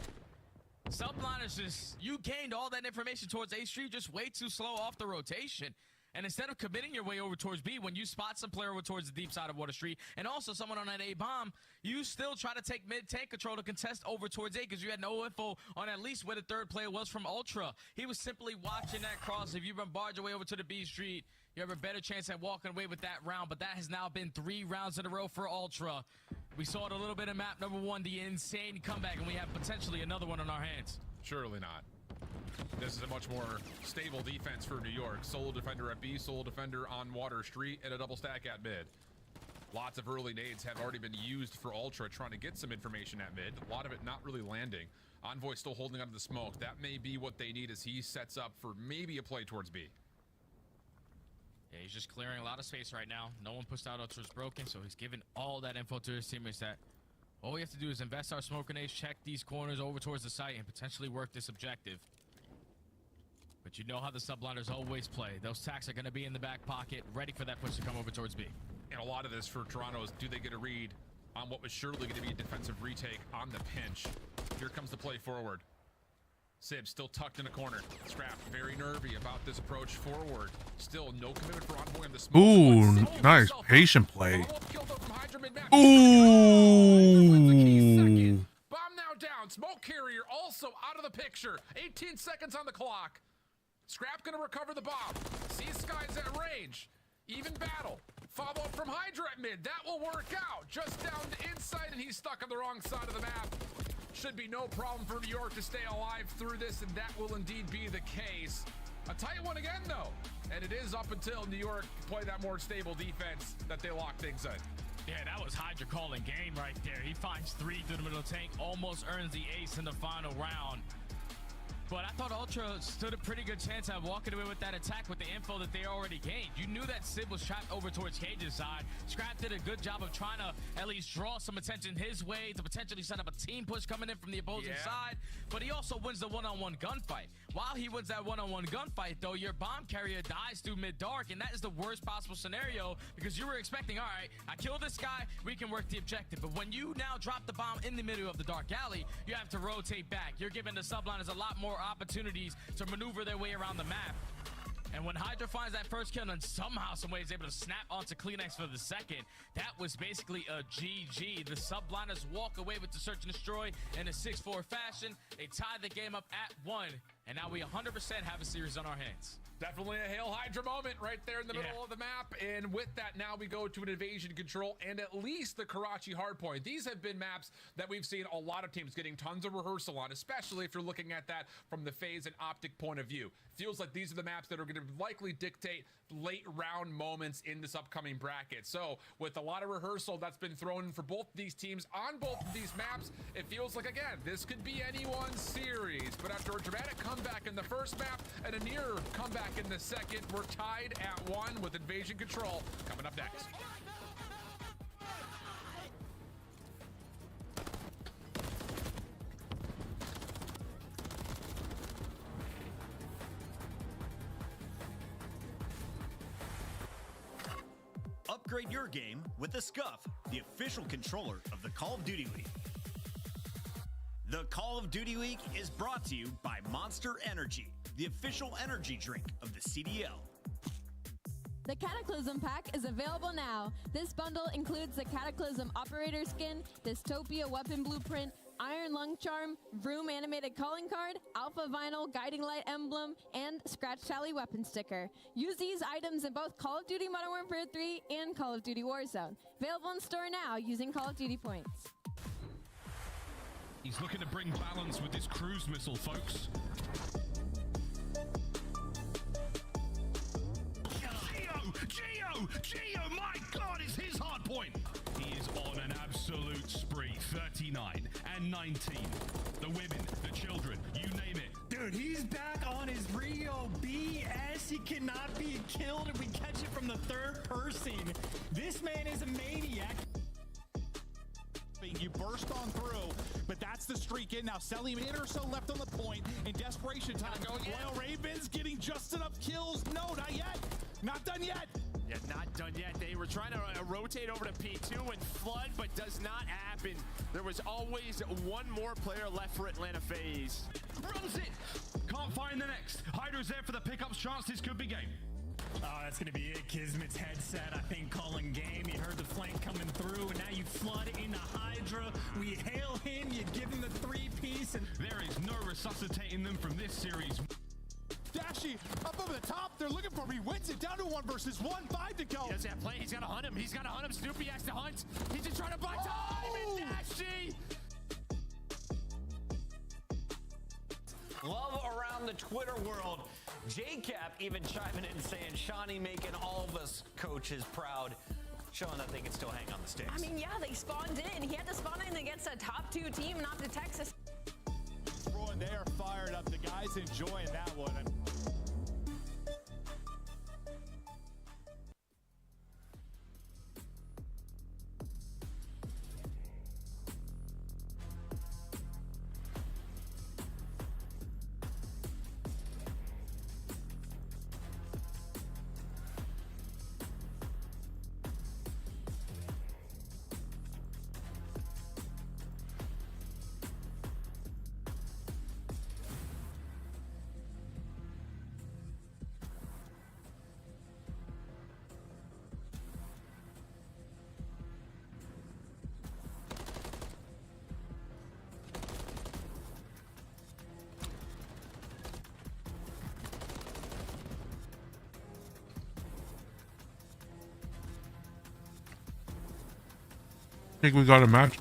Subliners just, you gained all that information towards A Street, just way too slow off the rotation. And instead of committing your way over towards B, when you spot some player over towards the deep side of Water Street, and also someone on that A bomb, you still try to take mid-tank control to contest over towards A, because you had no info on at least where the third player was from Ultra. He was simply watching that cross. If you bombard your way over to the B Street, you have a better chance at walking away with that round, but that has now been 3 rounds in a row for Ultra. We saw it a little bit in map number 1, the insane comeback, and we have potentially another one on our hands. Surely not. This is a much more stable defense for New York. Solo defender at B, solo defender on Water Street, and a double stack at mid. Lots of early nades have already been used for Ultra, trying to get some information at mid. A lot of it not really landing. Envoy still holding onto the smoke. That may be what they need as he sets up for maybe a play towards B. Yeah, he's just clearing a lot of space right now. No one pushed out Ultra's broken, so he's giving all that info to his teammates that all we have to do is invest our smoke grenades, check these corners over towards the site, and potentially work this objective. But you know how the Subliners always play. Those tacks are going to be in the back pocket, ready for that push to come over towards B. And a lot of this for Toronto is, do they get a read on what was surely going to be a defensive retake on the pinch? Here comes the play forward. Sib still tucked in a corner. Scrap very nervy about this approach forward. Still no commitment for Envoy on the smoke. Ooh, nice patient play. Ooh. Bomb now down. Smoke carrier also out of the picture. 18 seconds on the clock. Scrap gonna recover the bomb. Sees Skies at range. Even battle. Follow up from Hydra at mid. That will work out. Just down to Insight, and he's stuck on the wrong side of the map. Should be no problem for New York to stay alive through this, and that will indeed be the case. A tight one again, though. And it is up until New York play that more stable defense that they lock things in. Yeah, that was Hydra calling game right there. He finds 3 through the middle of the tank, almost earns the ace in the final round. But I thought Ultra stood a pretty good chance at walking away with that attack with the info that they already gained. You knew that Sid was trapped over towards Cage's side. Scrap did a good job of trying to at least draw some attention his way to potentially set up a team push coming in from the opposing side. But he also wins the one-on-one gunfight. While he wins that one-on-one gunfight, though, your bomb carrier dies through mid-dark, and that is the worst possible scenario because you were expecting, all right, I kill this guy, we can work the objective. But when you now drop the bomb in the middle of the dark alley, you have to rotate back. You're giving the subliners a lot more opportunities to maneuver their way around the map. And when Hydra finds that first kill and somehow, some way is able to snap onto Kleenex for the second, that was basically a GG. The subliners walk away with the search and destroy in a 6-4 fashion. They tie the game up at 1, and now we 100% have a series on our hands. Definitely a Hail Hydra moment right there in the middle of the map. And with that, now we go to an invasion control and at least the Karachi hardpoint. These have been maps that we've seen a lot of teams getting tons of rehearsal on, especially if you're looking at that from the phase and optic point of view. Feels like these are the maps that are going to likely dictate late round moments in this upcoming bracket. So with a lot of rehearsal that's been thrown in for both these teams on both of these maps, it feels like, again, this could be anyone's series. But after a dramatic comeback in the first map and a near comeback in the second, we're tied at 1 with invasion control coming up next. Upgrade your game with the Scuff, the official controller of the Call of Duty League. The Call of Duty Week is brought to you by Monster Energy, the official energy drink of the CDL. The Cataclysm pack is available now. This bundle includes the Cataclysm Operator Skin, Dystopia Weapon Blueprint, Iron Lung Charm, Vroom Animated Calling Card, Alpha Vinyl Guiding Light Emblem, and Scratch Tally Weapon Sticker. Use these items in both Call of Duty Modern Warfare 3 and Call of Duty Warzone. Available in store now using Call of Duty points. He's looking to bring balance with his cruise missile, folks. Geo, my God, it's his hard point. He is on an absolute spree. 39 and 19. The women, the children, you name it. Dude, he's back on his Rio BS. He cannot be killed if we catch it from the third person. This man is a maniac. You burst on through, but that's the streak in now. Selly minute or so left on the point in desperation time. Royal Ravens getting just enough kills. No, not yet. Not done yet. Yeah, not done yet. They were trying to rotate over to P2 and flood, but does not happen. There was always one more player left for Atlanta FaZe. Runs it. Can't find the next. Hydra's there for the pickups chance. This could be game. Oh, that's going to be it. Kismet's headset, I think, calling game. You heard the flank coming through, and now you flood into Hydra. We hail him. You give him the 3-piece. And there is no resuscitating them from this series. Dashy up over the top. They're looking for him. He wins it down to 1 versus 1. 5 to go. He doesn't have play. He's got to hunt him. He's got to hunt him. Snoopy has to hunt. He's just trying to buy time. And Dashy. Love around the Twitter world. JCap even chiming in and saying, Shawnee making all of us coaches proud, showing that they can still hang on the sticks. I mean, yeah, they spawned in. He had to spawn in against a top 2 team, not the Texas. They are fired up. The guys enjoying that one. I think we got a match.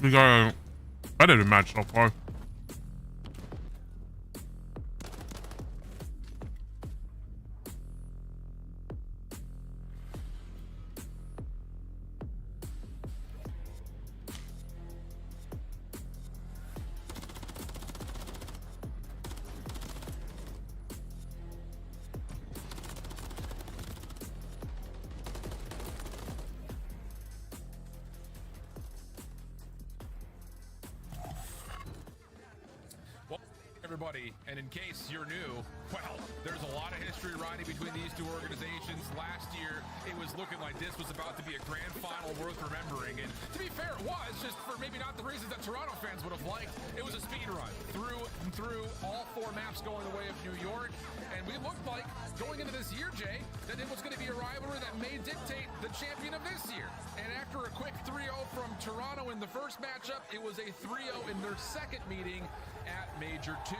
We got a competitive match so far. everybody, and in case you're new, well, there's a lot of history riding between these two organizations. Last year, it was looking like this was about to be a grand final worth remembering, and to be fair, it was, just for maybe not the reasons that Toronto fans would have liked. It was a speed run through all 4 maps going the way of New York, and we looked like, going into this year, Jay, that it was going to be a rivalry that may dictate the champion of this year. And after a quick 3-0 from Toronto in the first matchup, it was a 3-0 in their second meeting at Major 2.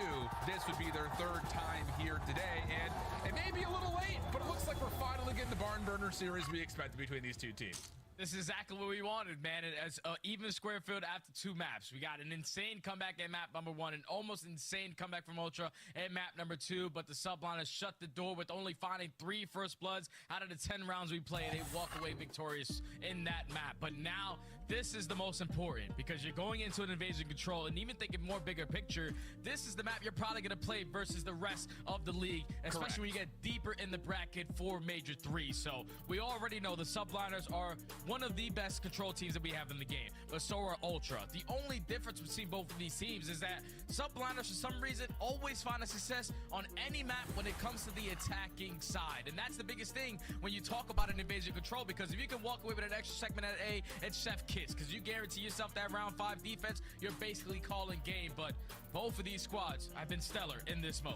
This would be their 3rd time here today, and it may be a little late, but it looks like we're finally getting the barn burner series we expected between these two teams. This is exactly what we wanted, man. As even square field after 2 maps. We got an insane comeback at map number 1, an almost insane comeback from Ultra at map number 2, but the subliners shut the door with only finding 3 first bloods out of the 10 rounds we played. They walk away victorious in that map. But now, this is the most important, because you're going into an invasion control, and even thinking more bigger picture, this is the map you're probably going to play versus the rest of the league, especially when you get deeper in the bracket for Major 3. So we already know the subliners are one of the best control teams that we have in the game, but so are Ultra. The only difference between both of these teams is that subliners, for some reason, always find a success on any map when it comes to the attacking side, and that's the biggest thing when you talk about an invasion control, because if you can walk away with an extra segment at A, it's chef kiss, because you guarantee yourself that round 5 defense, you're basically calling game. But both of these squads have been stellar in this mode.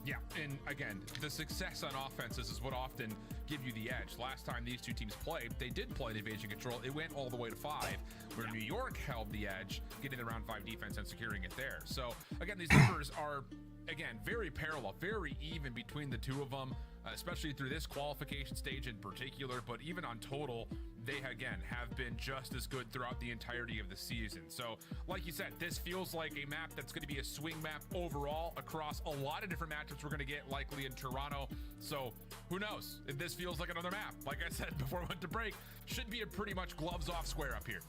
Yeah, and again, the success on offenses is what often give you the edge. Last time these two teams played, they did play an invasion control. It went all the way to 5, where New York held the edge, getting the round 5 defense and securing it there. So again, these numbers are, again, very parallel, very even between the two of them, especially through this qualification stage in particular, but even on total, they again have been just as good throughout the entirety of the season. So like you said, this feels like a map that's going to be a swing map overall across a lot of different matchups we're going to get likely in Toronto. So who knows if this feels like another map. Like I said before we went to break, should be a pretty much gloves off square up here.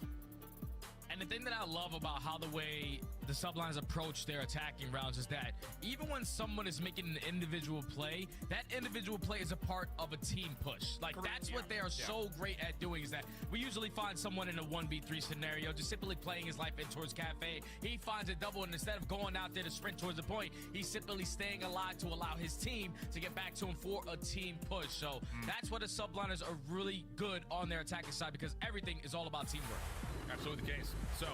And the thing that I love about how the way the sublines approach their attacking rounds is that even when someone is making an individual play, that individual play is a part of a team push. Like, that's what they are so great at doing, is that we usually find someone in a 1v3 scenario just simply playing his life in towards Cafe. He finds a double, and instead of going out there to sprint towards the point, he's simply staying alive to allow his team to get back to him for a team push. So that's what the subliners are really good on their attacking side, because everything is all about teamwork. Absolutely the case. So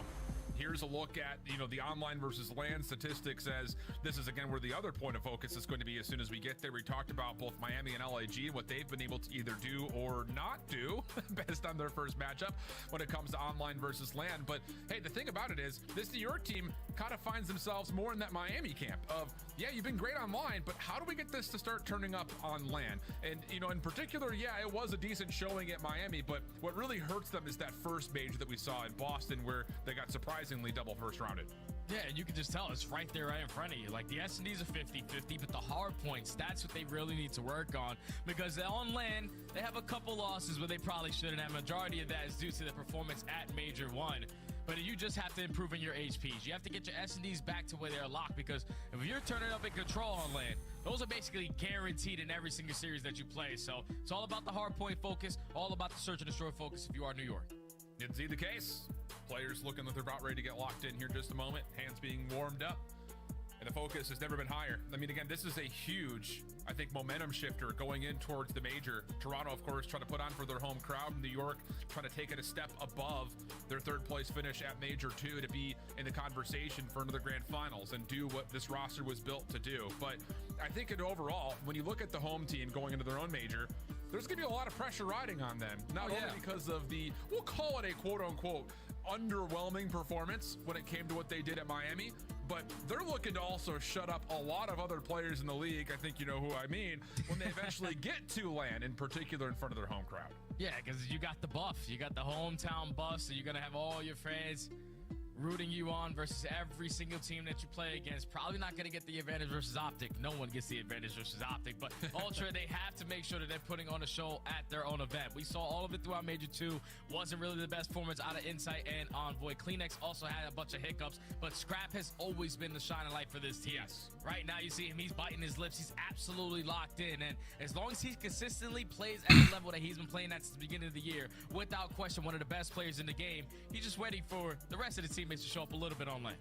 here's a look at, the online versus LAN statistics, as this is again where the other point of focus is going to be as soon as we get there. We talked about both Miami and LAG and what they've been able to either do or not do based on their first matchup when it comes to online versus LAN. But hey, the thing about it is this New York team kind of finds themselves more in that Miami camp of, yeah, you've been great online, but how do we get this to start turning up on LAN? And in particular, yeah, it was a decent showing at Miami, but what really hurts them is that first major that we saw in Boston where they got surprisingly double first rounded. Yeah, and you can just tell it's right there, right in front of you. Like, the S&Ds are 50-50, but the hard points, that's what they really need to work on, because on LAN, they have a couple losses where they probably shouldn't have. Majority of that is due to the performance at Major 1. But you just have to improve in your HPs. You have to get your S&Ds back to where they're locked, because if you're turning up in control on LAN, those are basically guaranteed in every single series that you play. So it's all about the hard point focus, all about the search and destroy focus if you are New York. Indeed the case. Players looking like they're about ready to get locked in here in just a moment. Hands being warmed up. And the focus has never been higher. I mean, again, this is a huge, I think, momentum shifter going in towards the major. Toronto, of course, trying to put on for their home crowd. New York trying to take it a step above their 3rd place finish at Major 2 to be in the conversation for another grand finals and do what this roster was built to do. But I think overall, when you look at the home team going into their own major, there's going to be a lot of pressure riding on them. Not only because of the, we'll call it a quote-unquote underwhelming performance when it came to what they did at Miami, but they're looking to also shut up a lot of other players in the league. I think you know who I mean, when they eventually get to LAN, in particular in front of their home crowd. Yeah, because you got the buff. You got the hometown buff, so you're going to have all your fans rooting you on versus every single team that you play against. Probably not going to get the advantage versus Optic. No one gets the advantage versus Optic, but Ultra, they have to make sure that they're putting on a show at their own event. We saw all of it throughout Major 2. Wasn't really the best performance out of Insight and Envoy. Kleenex also had a bunch of hiccups, but Scrap has always been the shining light for this team. Yes. Right now you see him, he's biting his lips. He's absolutely locked in, and as long as he consistently plays at the level that he's been playing at since the beginning of the year, without question, one of the best players in the game, he's just waiting for the rest of the teammates to show up a little bit on lane.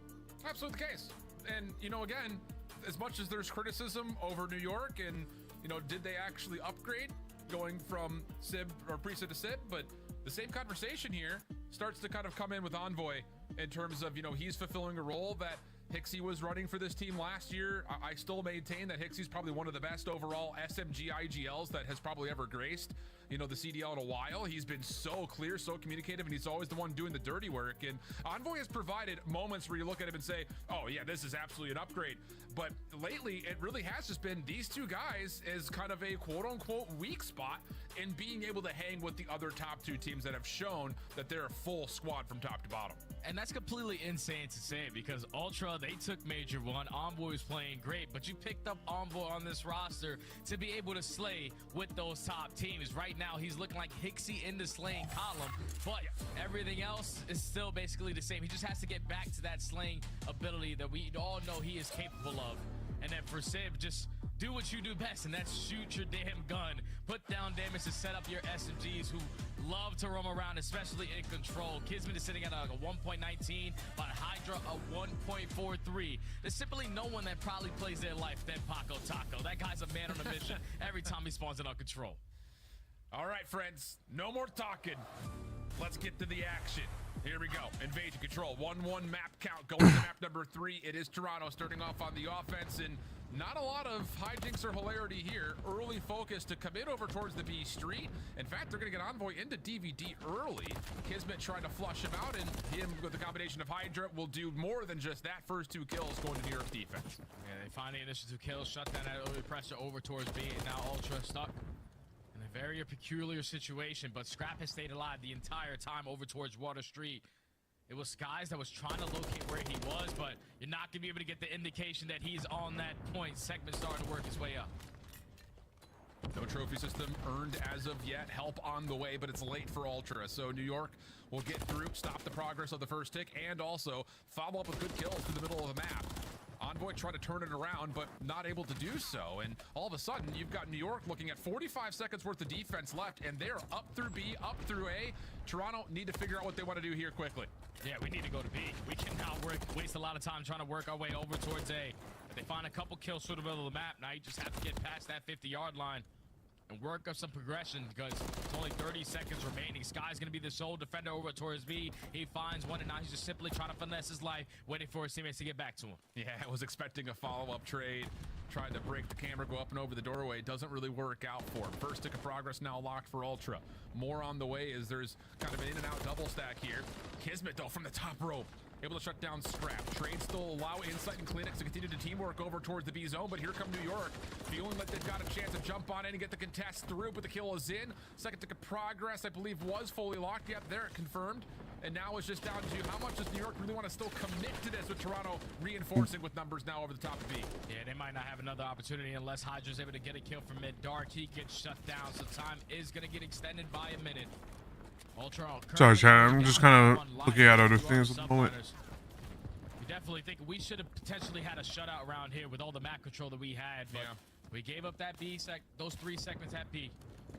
Absolutely the case. And, you know, again, as much as there's criticism over New York and, you know, did they actually upgrade going from Sib or Priesthood to Sib? But the same conversation here starts to kind of come in with Envoy in terms of, you know, he's fulfilling a role that Hixie was running for this team last year. I still maintain that Hixie's probably one of the best overall SMG IGLs that has probably ever graced, you know, the CDL in a while. He's been so clear, so communicative, and he's always the one doing the dirty work. And Envoy has provided moments where you look at him and say, oh yeah, this is absolutely an upgrade. But lately, it really has just been these two guys as kind of a quote-unquote weak spot in being able to hang with the other top two teams that have shown that they're a full squad from top to bottom. And that's completely insane to say because Ultra, they took Major 1. Envoy was playing great, but you picked up Envoy on this roster to be able to slay with those top teams. Right now, he's looking like Hixie in the slaying column, but everything else is still basically the same. He just has to get back to that slaying ability that we all know he is capable of. And then for Sib, just do what you do best, and that's shoot your damn gun. Put down damage to set up your SMGs who love to roam around, especially in control. Kismet is sitting at like a 1.19, but Hydra a 1.43. There's simply no one that probably plays their life than Paco Taco. That guy's a man on a mission every time he spawns in on control. All right, friends, no more talking. Let's get to the action. Here we go. Invasion control. 1-1 map count going to map number 3. It is Toronto starting off on the offense, and not a lot of hijinks or hilarity here. Early focus to come in over towards the B street. In fact, they're going to get Envoy into DVD early. Kismet trying to flush him out, and him with the combination of Hydra will do more than just that. First 2 kills going to New York's defense. Yeah, they find the initial 2 kills, shut down that early pressure over towards B, and now Ultra stuck in a very peculiar situation, but Scrap has stayed alive the entire time over towards Water Street. It was Skies that was trying to locate where he was, but you're not going to be able to get the indication that he's on that point. Segment starting to work his way up. No trophy system earned as of yet. Help on the way, but it's late for Ultra. So New York will get through, stop the progress of the first tick, and also follow up with good kills through the middle of the map. Envoy trying to turn it around, but not able to do so. And all of a sudden, you've got New York looking at 45 seconds worth of defense left, and they're up through B, up through A. Toronto need to figure out what they want to do here quickly. Yeah, we need to go to B. We cannot waste a lot of time trying to work our way over towards A. If they find a couple kills through the middle of the map, now you just have to get past that 50-yard line and work up some progression because it's only 30 seconds remaining. Sky's going to be the sole defender over towards B. He finds one, and now he's just simply trying to finesse his life, waiting for his teammates to get back to him. Yeah, I was expecting a follow-up trade. Tried to break the camera, go up and over the doorway. Doesn't really work out for him. First tick of progress now locked for Ultra. More on the way as there's kind of an in-and-out double stack here. Kismet, though, from the top rope, able to shut down Scrap. Trade still allow Insight and Clinics to continue to teamwork over towards the B zone, but here come New York, feeling like they've got a chance to jump on in and get the contest through, but the kill is in. Second tick of progress, I believe, was fully locked. Yep, there, confirmed. And now it's just down to how much does New York really want to still commit to this, with Toronto reinforcing with numbers now over the top of B. Yeah, they might not have another opportunity unless Hydra's able to get a kill from mid-dark. He gets shut down, so time is going to get extended by a minute. Ultra. Sorry, Chad. I'm just kind of looking at other things at the moment. We definitely think we should have potentially had a shutout around here with all the map control that we had, but we gave up that B those 3 segments at B.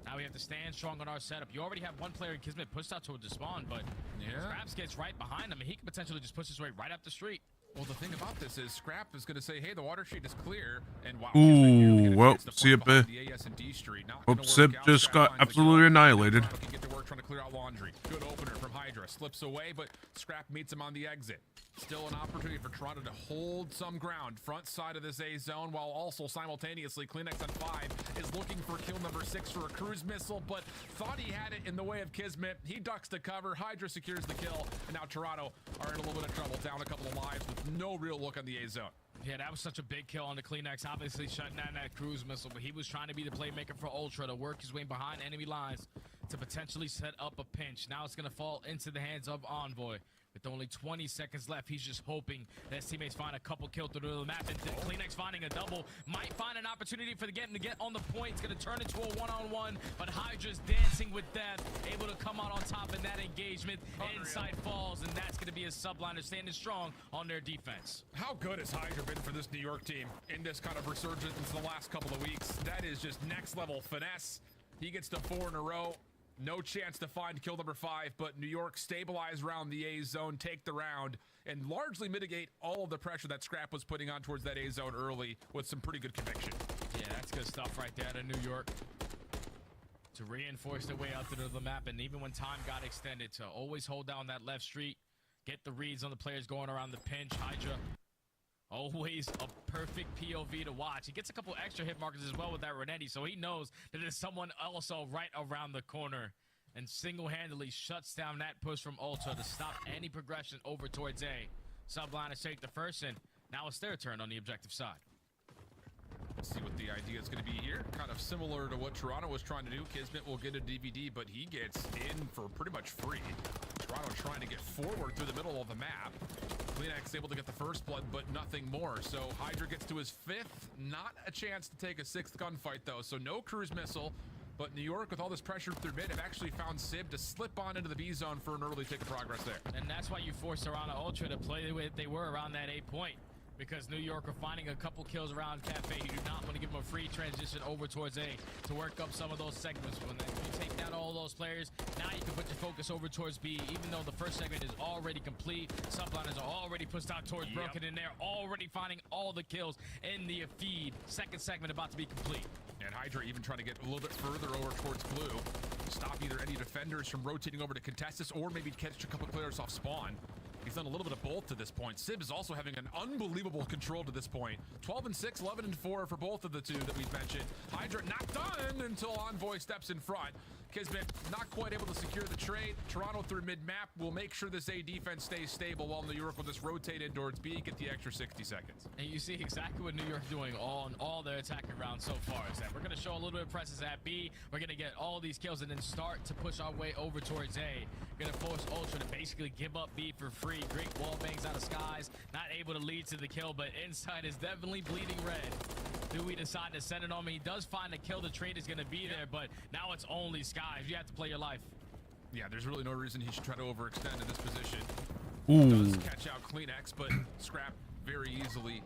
Now we have to stand strong on our setup. You already have one player in Kismet pushed out towards the spawn, but Scraps gets right behind him, and he can potentially just push his way right up the street. Well, the thing about this is Scrap is going to say, hey, the water sheet is clear, and wow. Ooh, well, Sib just got absolutely annihilated. Can get to work trying to clear out laundry. Good opener from Hydra. Slips away, but Scrap meets him on the exit. Still an opportunity for Toronto to hold some ground front side of this A zone, while also simultaneously Kleenex on 5 is looking for kill number 6 for a cruise missile, but thought he had it in the way of Kismet. He ducks to cover. Hydra secures the kill, and now Toronto are in a little bit of trouble, down a couple of lives with no real look on the A zone. Yeah, that was such a big kill on the Kleenex, obviously shutting down that cruise missile, but he was trying to be the playmaker for Ultra to work his way behind enemy lines to potentially set up a pinch. Now it's going to fall into the hands of Envoy. With only 20 seconds left, he's just hoping that his teammates find a couple kills through the map. And Kleenex finding a double might find an opportunity for the game to get on the point. It's going to turn into a one-on-one, but Hydra's dancing with death, able to come out on top in that engagement. Inside falls, and that's going to be a subliner standing strong on their defense. How good has Hydra been for this New York team in this kind of resurgence in the last couple of weeks? That is just next level finesse. He gets to 4 in a row. No chance to find kill number 5, but New York stabilize around the A zone, take the round, and largely mitigate all of the pressure that Scrap was putting on towards that A zone early with some pretty good conviction. Yeah, that's good stuff right there to New York. To reinforce their way out to the map, and even when time got extended, to always hold down that left street, get the reads on the players going around the pinch. Hydra, always a perfect POV to watch. He gets a couple extra hit markers as well with that Renetti, so he knows that there's someone also right around the corner, and single-handedly shuts down that push from Ultra to stop any progression over towards A. Subliners take the first, and now it's their turn on the objective side. Let's see what the idea is going to be here. Kind of similar to what Toronto was trying to do. Kismet will get a DVD, but he gets in for pretty much free. Toronto trying to get forward through the middle of the map. Kleenex able to get the first blood, but nothing more. So Hydra gets to his 5th. Not a chance to take a 6th gunfight, though. So no cruise missile. But New York, with all this pressure through mid, have actually found Sib to slip on into the B zone for an early tick of progress there. And that's why you force Toronto Ultra to play the way that they were around that A point. Because New York are finding a couple kills around Cafe. You do not want to give them a free transition over towards A to work up some of those segments. When you take down all those players, now you can put your focus over towards B, even though the first segment is already complete. Subliners are already pushed out towards Broken, and they're already finding all the kills in the feed. Second segment about to be complete. And Hydra even trying to get a little bit further over towards Blue. Stop either any defenders from rotating over to Contestus, or maybe catch a couple players off spawn. He's done a little bit of both to this point. Sib is also having an unbelievable control to this point. 12-6, 11-4 for both of the two that we've mentioned. Hydra not done until Envoy steps in front. Kismet not quite able to secure the trade. Toronto through mid-map will make sure this A defense stays stable while New York will just rotate in towards B, get the extra 60 seconds. And you see exactly what New York's doing on all their attacking rounds so far. Is that we're going to show a little bit of presence at B. We're going to get all these kills and then start to push our way over towards A. Going to force Ultra to basically give up B for free. Great wall bangs out of Skies. Not able to lead to the kill, but inside is definitely bleeding red. Do we decide to send it on me? He does find a kill. The trade is going to be there, but now it's only Skies. You have to play your life. Yeah, there's really no reason he should try to overextend in this position. Ooh. Does catch out Kleenex, but Scrap very easily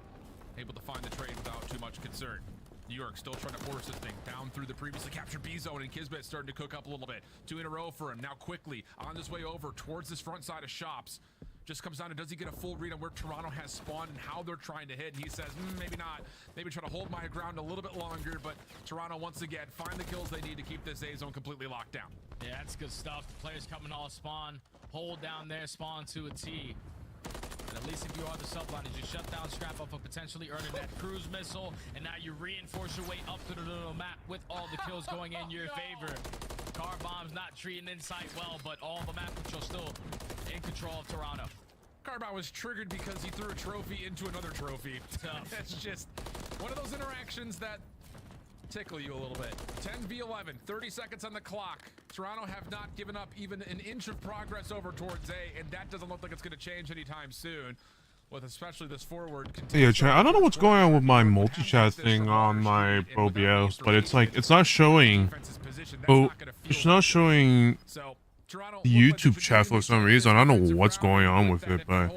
able to find the trade without too much concern. New York still trying to force this thing down through the previously captured B zone, and Kismet starting to cook up a little bit. 2 in a row for him. Now quickly on his way over towards this front side of shops. Just comes down to, does he get a full read on where Toronto has spawned and how they're trying to hit? And he says, maybe not. Maybe try to hold my ground a little bit longer, but Toronto once again find the kills they need to keep this A zone completely locked down. Yeah, that's good stuff. The players coming all spawn, hold down their spawn to a T. And at least if you are the subliners, you shut down Scrap up for potentially earning that cruise missile, and now you reinforce your way up to the little map with all the kills going in your favor. Car bombs not treating Insight well, but all the map control still in control of Toronto. Carbine was triggered because he threw a trophy into another trophy. That's just one of those interactions that tickle you a little bit. 10v11, 30 seconds on the clock. Toronto have not given up even an inch of progress over towards A, and that doesn't look like it's going to change anytime soon. With especially this forward. Yeah, chat. I don't know what's going on with my multi-chat thing on my OBS, but it's like it's not showing. Oh, it's not showing the YouTube chat for some reason. I don't know what's going on with it, but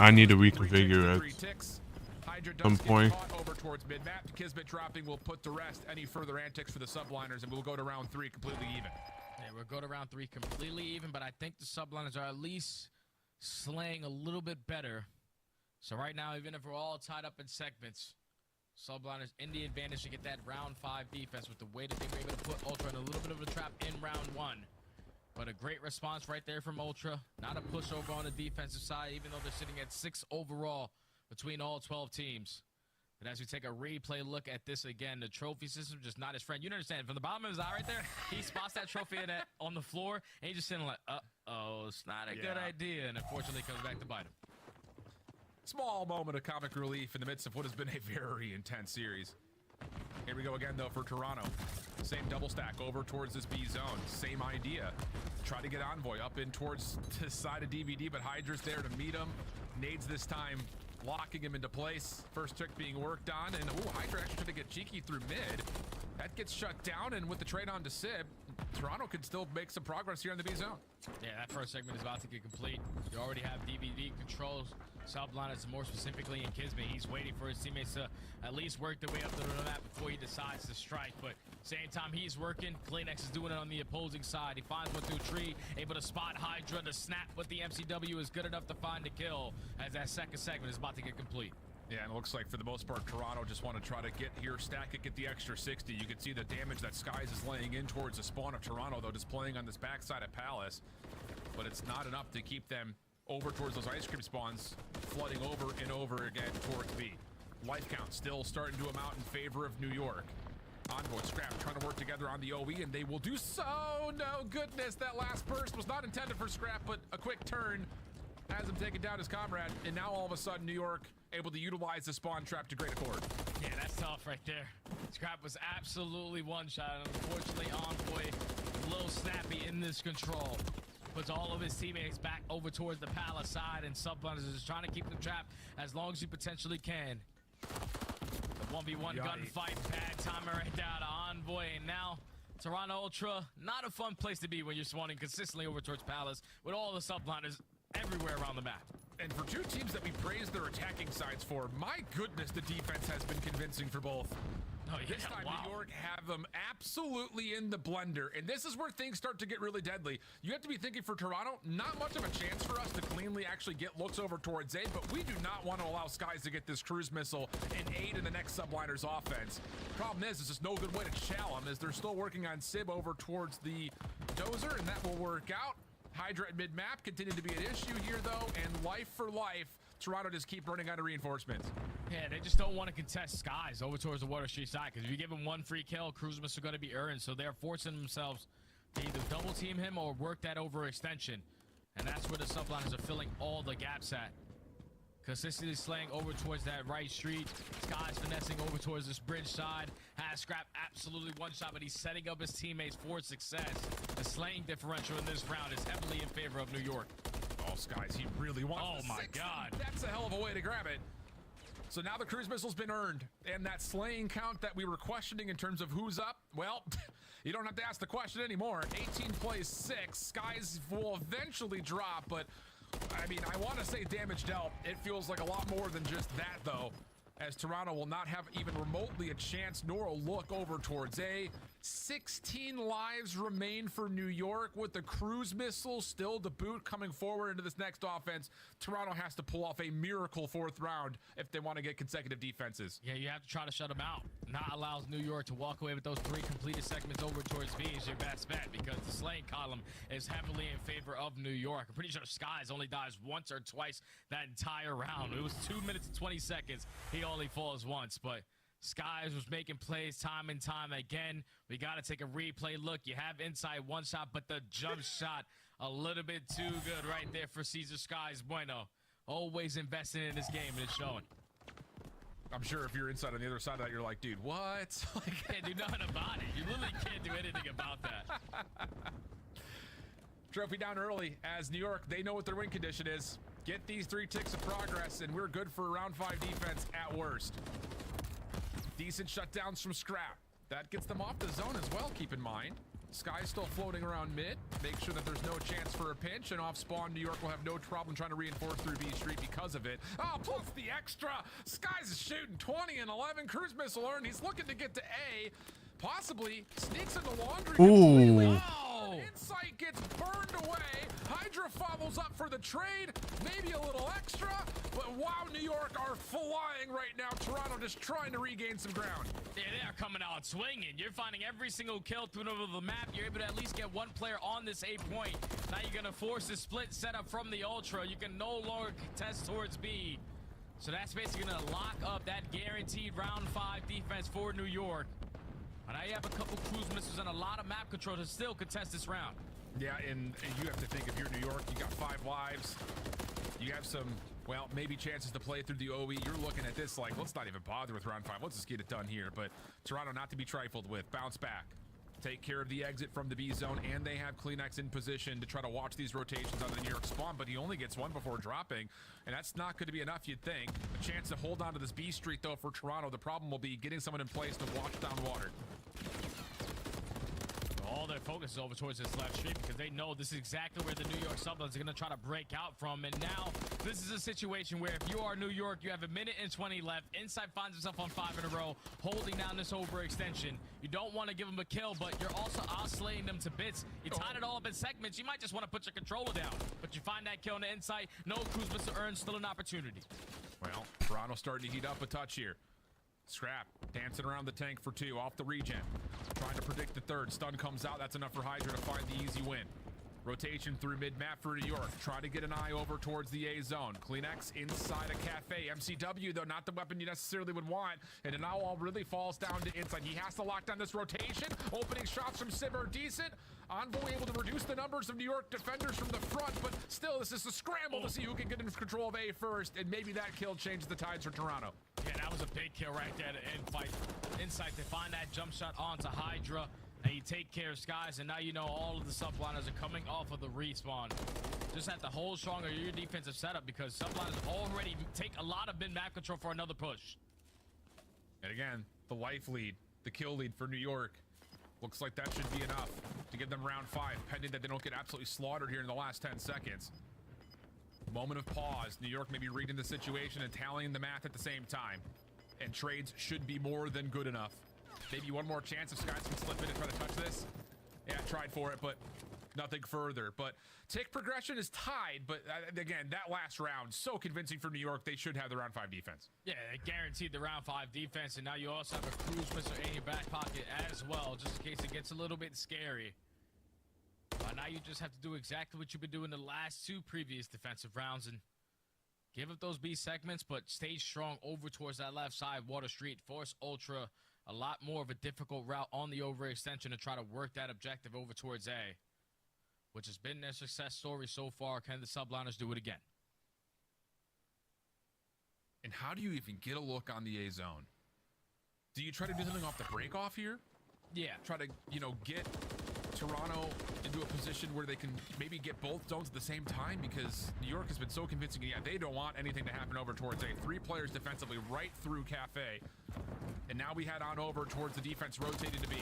I need to reconfigure it at some point. Over towards mid-map. Kismet dropping will put to rest any further antics for the subliners, and we'll go to round 3 completely even. Yeah, we'll go to round 3 completely even, but I think the subliners are at least slaying a little bit better. So right now, even if we're all tied up in segments, subliners in the advantage to get that round 5 defense with the way that they were able to put Ultra in a little bit of a trap in round 1. But a great response right there from Ultra. Not a pushover on the defensive side, even though they're sitting at 6 overall between all 12 teams. But as we take a replay look at this again, the trophy system just not his friend. You understand, from the bottom of his eye right there, he spots that trophy on the floor, and he's just sitting like, uh-oh, it's not a good idea. And unfortunately, comes back to bite him. Small moment of comic relief in the midst of what has been a very intense series. Here we go again, though, for Toronto. Same double stack over towards this B zone. Same idea. Try to get Envoy up in towards the side of DVD, but Hydra's there to meet him. Nades this time, locking him into place. First trick being worked on, and Hydra actually trying to get cheeky through mid. That gets shut down, and with the trade on to Sib, Toronto could still make some progress here in the B zone. Yeah, that first segment is about to get complete. You already have DVD controls Subliners, more specifically in Kismet, he's waiting for his teammates to at least work their way up to the map before he decides to strike. But same time he's working, Kleenex is doing it on the opposing side. He finds one through tree, able to spot Hydra to snap, but the MCW is good enough to find the kill as that second segment is about to get complete. Yeah, and it looks like for the most part, Toronto just want to try to get here, stack it, get the extra 60. You can see the damage that Skies is laying in towards the spawn of Toronto, though, just playing on this backside of Palace. But it's not enough to keep them over towards those ice cream spawns, flooding over and over again towards B. Life count still starting to amount in favor of New York. Envoy, Scrap trying to work together on the OE, and they will do so. No goodness, that last burst was not intended for Scrap, but a quick turn has him taking down his comrade, and now all of a sudden New York able to utilize the spawn trap to great accord. Yeah, that's tough right there. Scrap was absolutely one shot. Unfortunately, Envoy a little snappy in this control. Puts all of his teammates back over towards the Palace side, and Subliners is trying to keep them trapped as long as he potentially can. The 1v1 gunfight, bad timing right there to Envoy, and now Toronto Ultra, not a fun place to be when you're spawning consistently over towards Palace with all the Subliners everywhere around the map. And for two teams that we praise their attacking sides for, my goodness, the defense has been convincing for both. Oh, yeah, this time, wow. New York have them absolutely in the blender, and this is where things start to get really deadly. You have to be thinking for Toronto, not much of a chance for us to cleanly actually get looks over towards A, but we do not want to allow Skies to get this cruise missile and aid in the next Subliner's offense. Problem is, it's just no good way to chow them, as they're still working on Sib over towards the Dozer, and that will work out. Hydra at mid-map continue to be an issue here, though, and life for life, Toronto just keep running out of reinforcements. Yeah, they just don't want to contest Skies over towards the Water Street side, because if you give them one free kill, cruise missiles are going to be earned, so they're forcing themselves to either double team him or work that overextension, and that's where the Subliners are filling all the gaps at. Consistently slaying over towards that right street. Skies finessing over towards this bridge side. Has Scrap absolutely one shot, but he's setting up his teammates for success. The slaying differential in this round is heavily in favor of New York. Oh, Skies, he really wants my God. That's a hell of a way to grab it. So now the cruise missile's been earned, and that slaying count that we were questioning in terms of who's up, well, you don't have to ask the question anymore. 18 plays 6. Skies will eventually drop, but I mean, I want to say damage dealt. It feels like a lot more than just that, though, as Toronto will not have even remotely a chance nor a look over towards A. 16 lives remain for New York with the cruise missile still to boot coming forward into this next offense. Toronto has to pull off a miracle 4th round if they want to get consecutive defenses. Yeah, you have to try to shut them out. Not allows New York to walk away with those 3 completed segments over towards B is your best bet, because the slaying column is heavily in favor of New York. I'm pretty sure Skies only dies once or twice that entire round. It was 2 minutes and 20 seconds. He only falls once, but Skies was making plays time and time again. We got to take a replay look. You have inside one shot, but the jump shot a little bit too good right there for Caesar Skies Bueno. Always investing in this game, and it's showing. I'm sure if you're inside on the other side of that, you're like, dude, what? Can't do nothing about it. You literally can't do anything about that. Trophy down early as New York, they know what their win condition is. Get these 3 ticks of progress, and we're good for round 5 defense at worst. Decent shutdowns from Scrap. That gets them off the zone as well, keep in mind. Sky's still floating around mid. Make sure that there's no chance for a pinch, and off spawn, New York will have no problem trying to reinforce through B Street because of it. Oh, plus the extra. Skies is shooting 20 and 11. Cruise missile earned. He's looking to get to A. Possibly sneaks into laundry. Ooh. Oh, Insight gets burned away. Hydra follows up for the trade. Maybe a little extra, but wow, New York are flying right now. Toronto just trying to regain some ground. Yeah, they are coming out swinging. You're finding every single kill through the map. You're able to at least get one player on this A point. Now you're going to force a split setup from the Ultra. You can no longer contest towards B. So that's basically going to lock up that guaranteed round 5 defense for New York. But now you have a couple cruise missiles and a lot of map control to still contest this round. Yeah, and you have to think, if you're New York, you got 5 lives. You have some, well, maybe chances to play through the OE. You're looking at this like, let's not even bother with round 5. Let's just get it done here. But Toronto not to be trifled with. Bounce back. Take care of the exit from the B zone, and they have Kleenex in position to try to watch these rotations on the New York spawn, but he only gets 1 before dropping, and that's not going to be enough, you'd think. A chance to hold on to this B Street, though, for Toronto. The problem will be getting someone in place to watch down water. all their focus is over towards this left street because they know this is exactly where the New York Sublines are going to try to break out from. And now this is a situation where if you are New York, you have 1 minute and 20 left. Inside finds himself on 5 in a row, holding down this overextension. You don't want to give them a kill, but you're also oscillating them to bits. You tied it all up in segments. You might just want to put your controller down, but you find that kill on the inside. No cruise missile earned, still an opportunity. Well, Toronto starting to heat up a touch here. Scrap dancing around the tank for 2 off the regen. Trying to predict the third. Stun comes out. That's enough for Hydra to find the easy win. Rotation through mid-map for New York. Trying to get an eye over towards the A zone. Kleenex inside a cafe. MCW, though, not the weapon you necessarily would want. And it now all really falls down to inside. He has to lock down this rotation. Opening shots from Civ are decent. Envoy able to reduce the numbers of New York defenders from the front, but still, this is a scramble to see who can get into control of A first, and maybe that kill changes the tides for Toronto. Yeah, that was a big kill right there to end fight. Insight to find that jump shot onto Hydra. And you take care of Skies, and now you know all of the subliners are coming off of the respawn. Just have to hold stronger your defensive setup because subliners already take a lot of mid-map control for another push. And again, the life lead, the kill lead for New York. Looks like that should be enough to give them round 5, pending that they don't get absolutely slaughtered here in the last 10 seconds. Moment of pause. New York may be reading the situation and tallying the math at the same time. And trades should be more than good enough. Maybe one more chance if Skies can slip in and try to touch this. Yeah, tried for it, but nothing further. But tick progression is tied, but again, that last round, so convincing for New York, they should have the round 5 defense. Yeah, they guaranteed the round 5 defense, and now you also have a cruise missile in your back pocket as well, just in case it gets a little bit scary. But now you just have to do exactly what you've been doing the last 2 previous defensive rounds and give up those B segments, but stay strong over towards that left side, Water Street. Force Ultra a lot more of a difficult route on the overextension to try to work that objective over towards A, which has been their success story so far. Can the subliners do it again? And how do you even get a look on the A zone? Do you try to do something off the break off here? Yeah. Try to, you know, get Toronto into a position where they can maybe get both zones at the same time, because New York has been so convincing. Yeah, they don't want anything to happen over towards A. 3 players defensively right through Cafe. And now we head on over towards the defense rotated to B.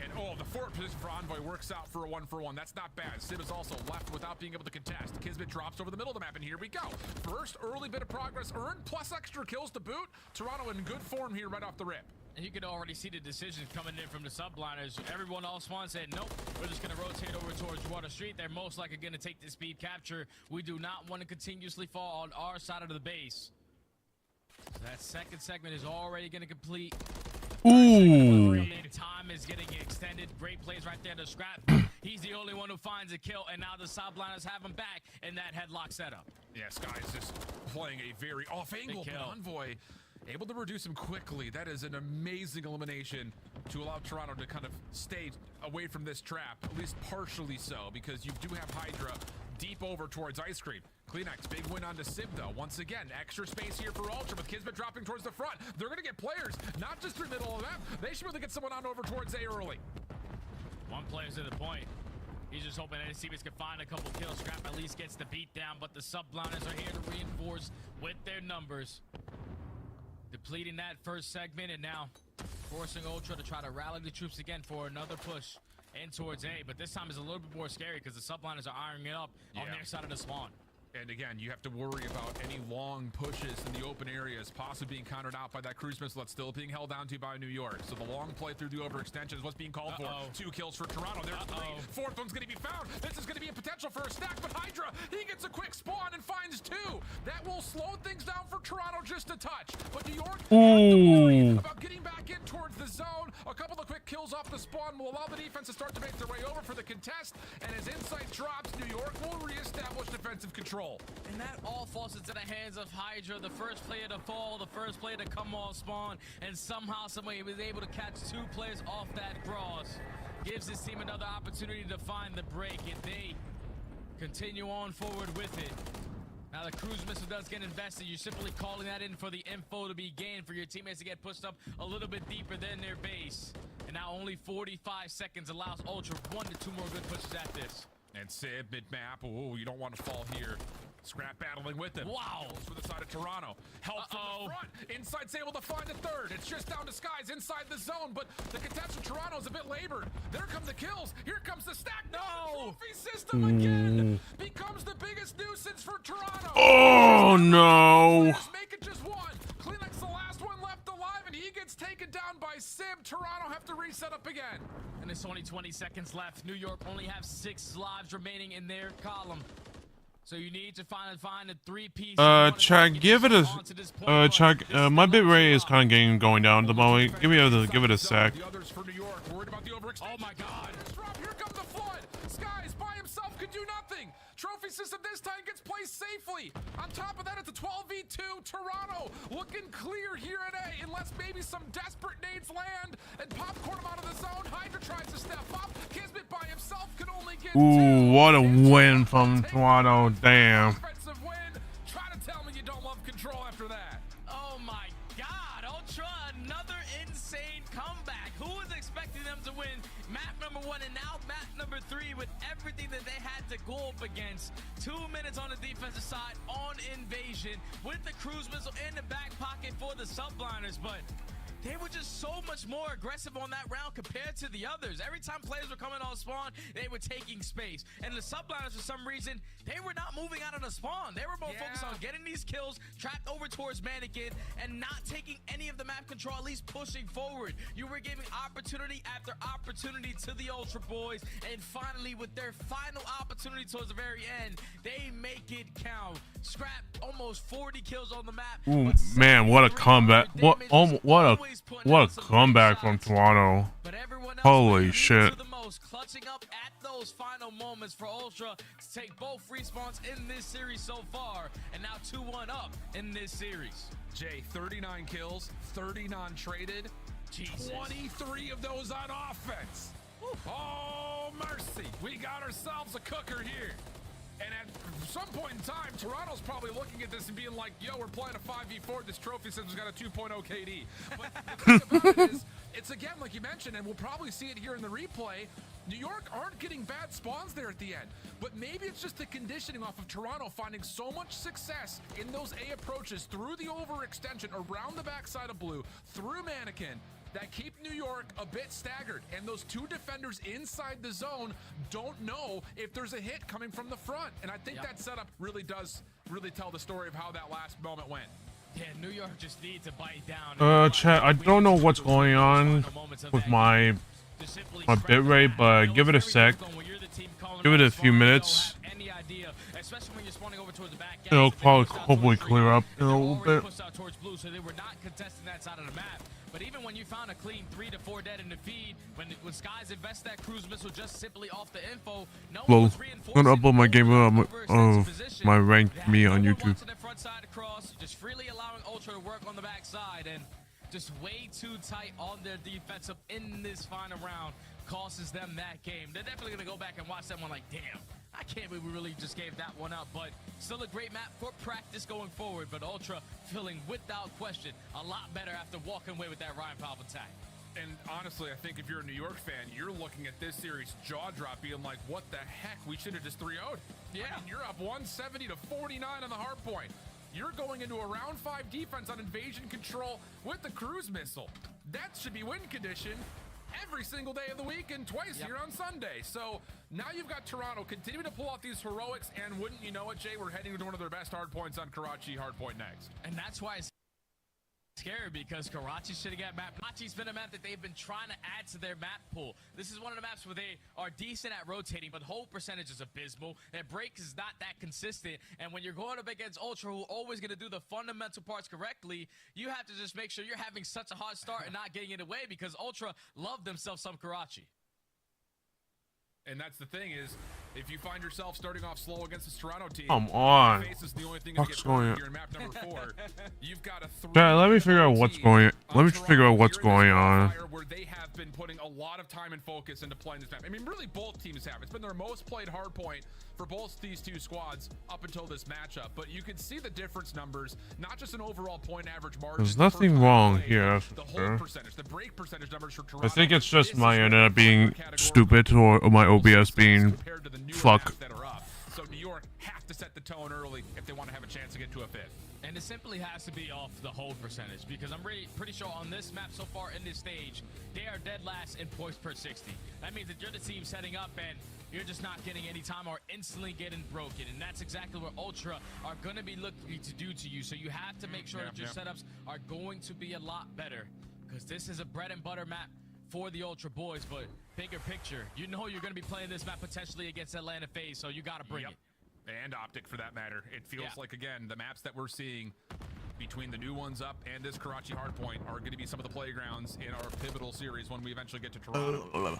And oh, the forward position for Envoy works out for a 1-for-1. That's not bad. Civ is also left without being able to contest. Kismet drops over the middle of the map, and here we go. First early bit of progress earned, plus extra kills to boot. Toronto in good form here right off the rip. And you can already see the decisions coming in from the subliners. Everyone else wants said, nope, we're just going to rotate over towards Water Street. They're most likely going to take the speed capture. We do not want to continuously fall on our side of the base. So that second segment is already going to complete. Ooh. Time is getting extended. Great plays right there to Scrap. He's the only one who finds a kill, and now the subliners have him back in that headlock setup. Yeah, Sky's just playing a very off-angle, but Envoy able to reduce him quickly. That is an amazing elimination to allow Toronto to kind of stay away from this trap, at least partially so, because you do have Hydra deep over towards Ice Cream. Kleenex, big win onto Civ, though. Once again, extra space here for Ultra, with Kismet dropping towards the front. They're going to get players, not just through the middle of the map. They should really get someone on over towards A early. One player's to the point. He's just hoping that Seabass can find a couple kills. Scrap at least gets the beat down, but the subliners are here to reinforce with their numbers. Depleting that first segment, and now forcing Ultra to try to rally the troops again for another push in towards A. But this time is a little bit more scary because the subliners are ironing it up on their side of the spawn. And again, you have to worry about any long pushes in the open areas, possibly being countered out by that cruise missile that's still being held down to by New York. So the long play through the overextension is what's being called for. 2 kills for Toronto. There's 3. Fourth one's going to be found. This is going to be a potential for a stack, but Hydra, he gets a quick spawn and finds 2. That will slow things down for Toronto just a touch. But New York have to worry about getting back in towards the zone. A couple of quick kills off the spawn will allow the defense to start to make their way over for the contest. And as insight drops, New York will reestablish defensive control. And that all falls into the hands of Hydra, the first player to fall, the first player to come off spawn, and somehow, someway, he was able to catch 2 players off that cross. Gives his team another opportunity to find the break, and they continue on forward with it. Now the cruise missile does get invested. You're simply calling that in for the info to be gained for your teammates to get pushed up a little bit deeper than their base. And now only 45 seconds allows Ultra 1 to 2 more good pushes at this. And Civ mid-map. Oh, you don't want to fall here. Scrap battling with him. Wow. Goes for the side of Toronto. Help from the front. Inside's able to find a third. It's just down to Skies inside the zone, but the contestant Toronto's a bit labored. There come the kills. Here comes the stack. No! The trophy system again becomes the biggest nuisance for Toronto. Oh no. Make it just one. Kleenex the last one left alive, and he gets taken down by Sim. Toronto have to reset up again. And it's only 20 seconds left. New York only have 6 lives remaining in their column. So you need to find a 3-piece. Chad, give it a Chad. My bit rate is kind of going down at the moment. Give it a sec. The others for New York worried about the overextension. Oh my God! Here comes the flood. Skies by himself could do nothing. Trophy system this time gets placed safely. On top of that, it's a 12v2. Toronto looking clear here at A, unless maybe some desperate nades land and popcorn him out of the zone. Hydra tries to step up. Kismet by himself can only get Ooh, what a win from Toronto. Damn. offensive win. Try to tell me you don't love control after that. Oh my God, Ultra, another insane comeback. Who was expecting them to win map number 1 and now map number 3 with everything that they had to go up against? 2 minutes on the defensive side on Invasion with the cruise missile in the back pocket for the subliners, but they were just so much more aggressive on that round compared to the others. Every time players were coming on spawn, they were taking space. And the subliners, for some reason, they were not moving out of the spawn. They were more focused on getting these kills, trapped over towards Mannequin, and not taking any of the map control, at least pushing forward. You were giving opportunity after opportunity to the Ultra boys. And finally, with their final opportunity towards the very end, they make it count. Scrap almost 40 kills on the map. Ooh, man, what a comeback. What a comeback from Toronto. Holy shit. Clutching up at those final moments for Ultra to take both respawns in this series so far, and now 2-1 up in this series. Jay, 39 kills, 30 non-traded, 23 of those on offense. Oh, mercy. We got ourselves a cooker here. And at some point in time, Toronto's probably looking at this and being like, yo, we're playing a 5v4. This trophy system's got a 2.0 KD. But the thing about it is, it's again, like you mentioned, and we'll probably see it here in the replay, New York aren't getting bad spawns there at the end. But maybe it's just the conditioning off of Toronto finding so much success in those A approaches through the overextension, around the backside of blue, through Mannequin, that keep New York a bit staggered, and those 2 defenders inside the zone don't know if there's a hit coming from the front. And I think that setup really does tell the story of how that last moment went. Yeah, New York just needs to bite down. Chat, I don't know what's going on with my bit rate, but give it a sec. Give it a few minutes. It'll probably hopefully clear up in a little bit. So they were not contesting that side of the map. But even when you found a clean 3 to 4 dead in the feed, when Skies invest that cruise missile just simply off the info, no one was reinforcing. I'm gonna upload my game my ranked me on YouTube. The front side across, just freely allowing Ultra to work on the backside, and just way too tight on their defensive in this final round costs them that game. They're definitely gonna go back and watch that one like, damn, I can't believe we really just gave that one up. But still a great map for practice going forward. But Ultra feeling without question a lot better after walking away with that Ryan Palp attack. And honestly, I think if you're a New York fan, you're looking at this series jaw drop being like, what the heck? We should have just 3-0'd. Yeah. I mean, you're up 170 to 49 on the hard point. You're going into a round 5 defense on invasion control with the cruise missile. That should be win condition every single day of the week and twice here on Sunday. So now you've got Toronto continuing to pull out these heroics, and wouldn't you know it, Jay, we're heading to one of their best hard points on Karachi hardpoint next. And that's why it's scary, because Karachi should have got map. Karachi's been a map that they've been trying to add to their map pool. This is one of the maps where they are decent at rotating, but hold percentage is abysmal. Their break is not that consistent. And when you're going up against Ultra, who are always going to do the fundamental parts correctly, you have to just make sure you're having such a hard start and not getting in the way, because Ultra love themselves some Karachi. And that's the thing is, if you find yourself starting off slow against this Toronto team, come on, what's going on? Map number 4, you've got a Chat, let me figure out what's going. Let me figure out what's going on. Where they have been putting a lot of time and focus into playing this map. I mean, really, both teams have. It's been their most played hardpoint for both these 2 squads up until this matchup. But you can see the difference numbers, not just an overall point average margin. There's nothing wrong here. The hold percentage, the break percentage numbers for Toronto. I think it's just my internet being stupid or my OBS being fuck. So New York have to set the tone early if they want to have a chance to get to a 5th. And it simply has to be off the hold percentage, because I'm pretty sure on this map so far in this stage, they are dead last in points per 60. That means that you're the team setting up and you're just not getting any time or instantly getting broken. And that's exactly what Ultra are going to be looking to do to you. So you have to make sure that your setups are going to be a lot better, because this is a bread and butter map for the Ultra boys. But bigger picture, you know you're going to be playing this map potentially against Atlanta FaZe, so you got to bring it. And Optic for that matter. It feels like, again, the maps that we're seeing between the new ones up and this Karachi Hardpoint are going to be some of the playgrounds in our pivotal series when we eventually get to Toronto.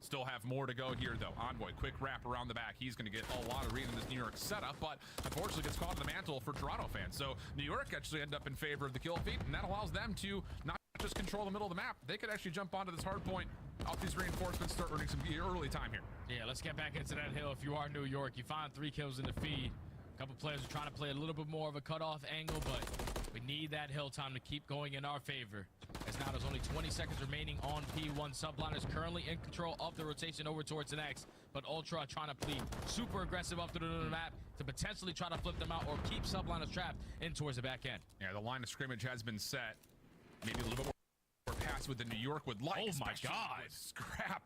Still have more to go here, though. Envoy, quick wrap around the back. He's going to get a lot of read in this New York setup, but unfortunately gets caught in the mantle for Toronto fans. So New York actually end up in favor of the kill feed, and that allows them to not just control the middle of the map. They could actually jump onto this hard point, off these reinforcements, start earning some early time here. Yeah, let's get back into that hill. If you are New York, you find 3 kills in the feed. A couple players are trying to play a little bit more of a cutoff angle, but we need that hill time to keep going in our favor. As now there's only 20 seconds remaining on P1. Subline is currently in control of the rotation over towards the next, but Ultra trying to play super aggressive up to the map to potentially try to flip them out or keep Subliners trapped in towards the back end. Yeah, the line of scrimmage has been set. Maybe a little bit more pass with the New York would like. Oh my God. Scrap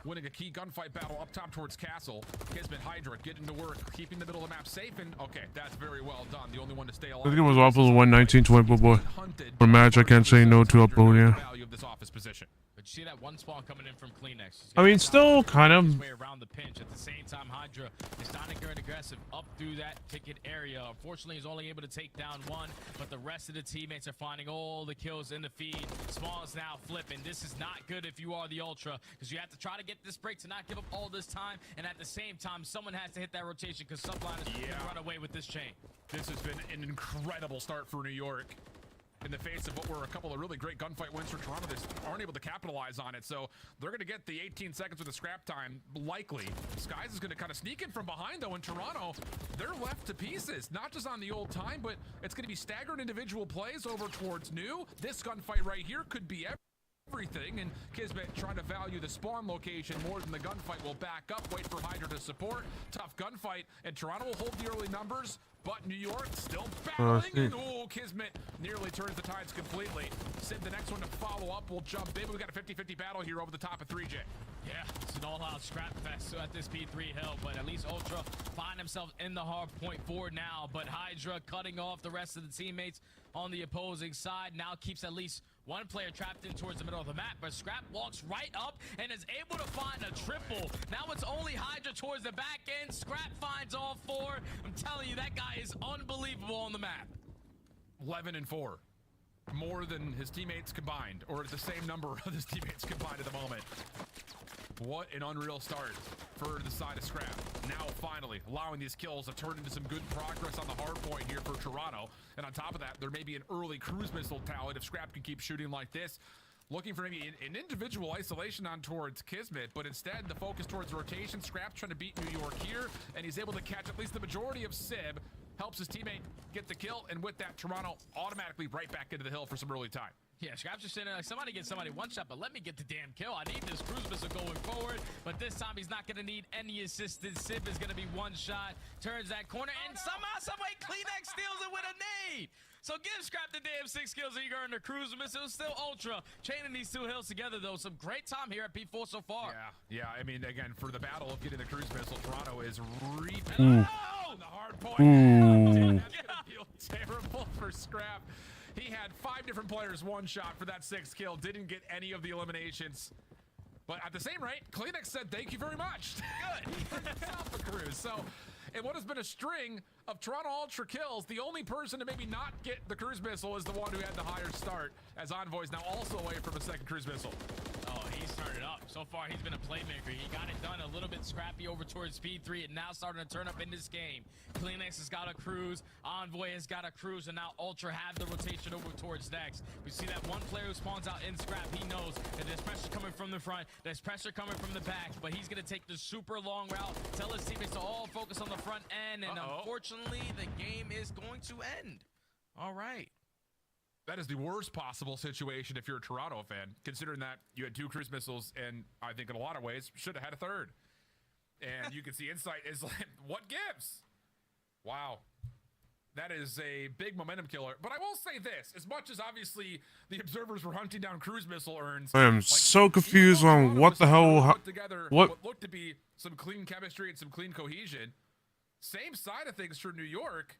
winning a key gunfight battle up top towards Castle. Kismet Hydra getting to work, keeping the middle of the map safe, and okay, that's very well done. The only one to stay alive. I think it was awful 119-20, boy. For match, I can't say no to upload, yeah. Value of this office position. But you see that one spawn coming in from Kleenex. I mean, still kind of. Way around the pinch. At the same time, Hydra is not going aggressive up through that ticket area. Unfortunately, he's only able to take down one, but the rest of the teammates are finding all the kills in the feed. Small is now flipping. This is not good if you are the Ultra, because you have to try to get this break to not give up all this time, and at the same time, someone has to hit that rotation, because Subline is going to run away with this chain. This has been an incredible start for New York. In the face of what were a couple of really great gunfight wins for Toronto, they aren't able to capitalize on it. So they're going to get the 18 seconds with the scrap time, likely. Skies is going to kind of sneak in from behind, though, in Toronto. They're left to pieces, not just on the old time, but it's going to be staggered individual plays over towards New. This gunfight right here could be everything, and Kismet trying to value the spawn location more than the gunfight. Will back up, wait for Hydra to support. Tough gunfight, and Toronto will hold the early numbers, but New York still battling, and Kismet nearly turns the tides completely. Sid, the next one to follow up, will jump in. We've got a 50-50 battle here over the top of 3J. Yeah, it's an all-out scrap fest at this P3 hill, but at least Ultra find himself in the hard point forward now, but Hydra cutting off the rest of the teammates on the opposing side now keeps at least one player trapped in towards the middle of the map, but Scrap walks right up and is able to find a triple. Now it's only Hydra towards the back end. Scrap finds all 4. I'm telling you, that guy is unbelievable on the map. 11 and 4. More than his teammates combined, or the same number of his teammates combined at the moment. What an unreal start for the side of Scrap. Now finally allowing these kills to turn into some good progress on the hard point here for Toronto. And on top of that, there may be an early cruise missile talent if Scrap can keep shooting like this. Looking for maybe an individual isolation on towards Kismet, but instead the focus towards rotation. Scrap trying to beat New York here, and he's able to catch at least the majority of Sib. Helps his teammate get the kill, and with that, Toronto automatically right back into the hill for some early time. Yeah, Scrap's just saying, like, somebody get somebody one shot, but let me get the damn kill. I need this cruise missile going forward, but this time he's not going to need any assistance. Sib is going to be one shot, turns that corner, and somehow, somebody, Kleenex steals it with a nade. So give Scrap the damn 6 kills and you earn the cruise missile. Still Ultra chaining these 2 hills together, though. Some great time here at P4 so far. Yeah, I mean, again, for the battle of getting the cruise missile, Toronto is reaping on the hard point. Feel terrible for Scrap. He had 5 different players one shot for that 6th kill. Didn't get any of the eliminations. But at the same rate, Kleenex said thank you very much. Good. Himself a cruise. So, in what has been a string of Toronto Ultra kills, the only person to maybe not get the cruise missile is the one who had the higher start, as Envoy's now also away from a 2nd cruise missile. Oh, he started up. So far, he's been a playmaker. He got it done a little bit scrappy over towards P3, and now starting to turn up in this game. Kleenex has got a cruise. Envoy has got a cruise, and now Ultra have the rotation over towards next. We see that one player who spawns out in scrap. He knows that there's pressure coming from the front, there's pressure coming from the back, but he's going to take the super long route, tell his teammates to all focus on the front end, and unfortunately, the game is going to end. All right. That is the worst possible situation if you're a Toronto fan, considering that you had 2 cruise missiles and I think in a lot of ways should have had a 3rd. And you can see Insight is like, what gives? Wow. That is a big momentum killer. But I will say this, as much as obviously the observers were hunting down cruise missile urns. I am so confused on what the hell, Put together what looked to be some clean chemistry and some clean cohesion. Same side of things for New York.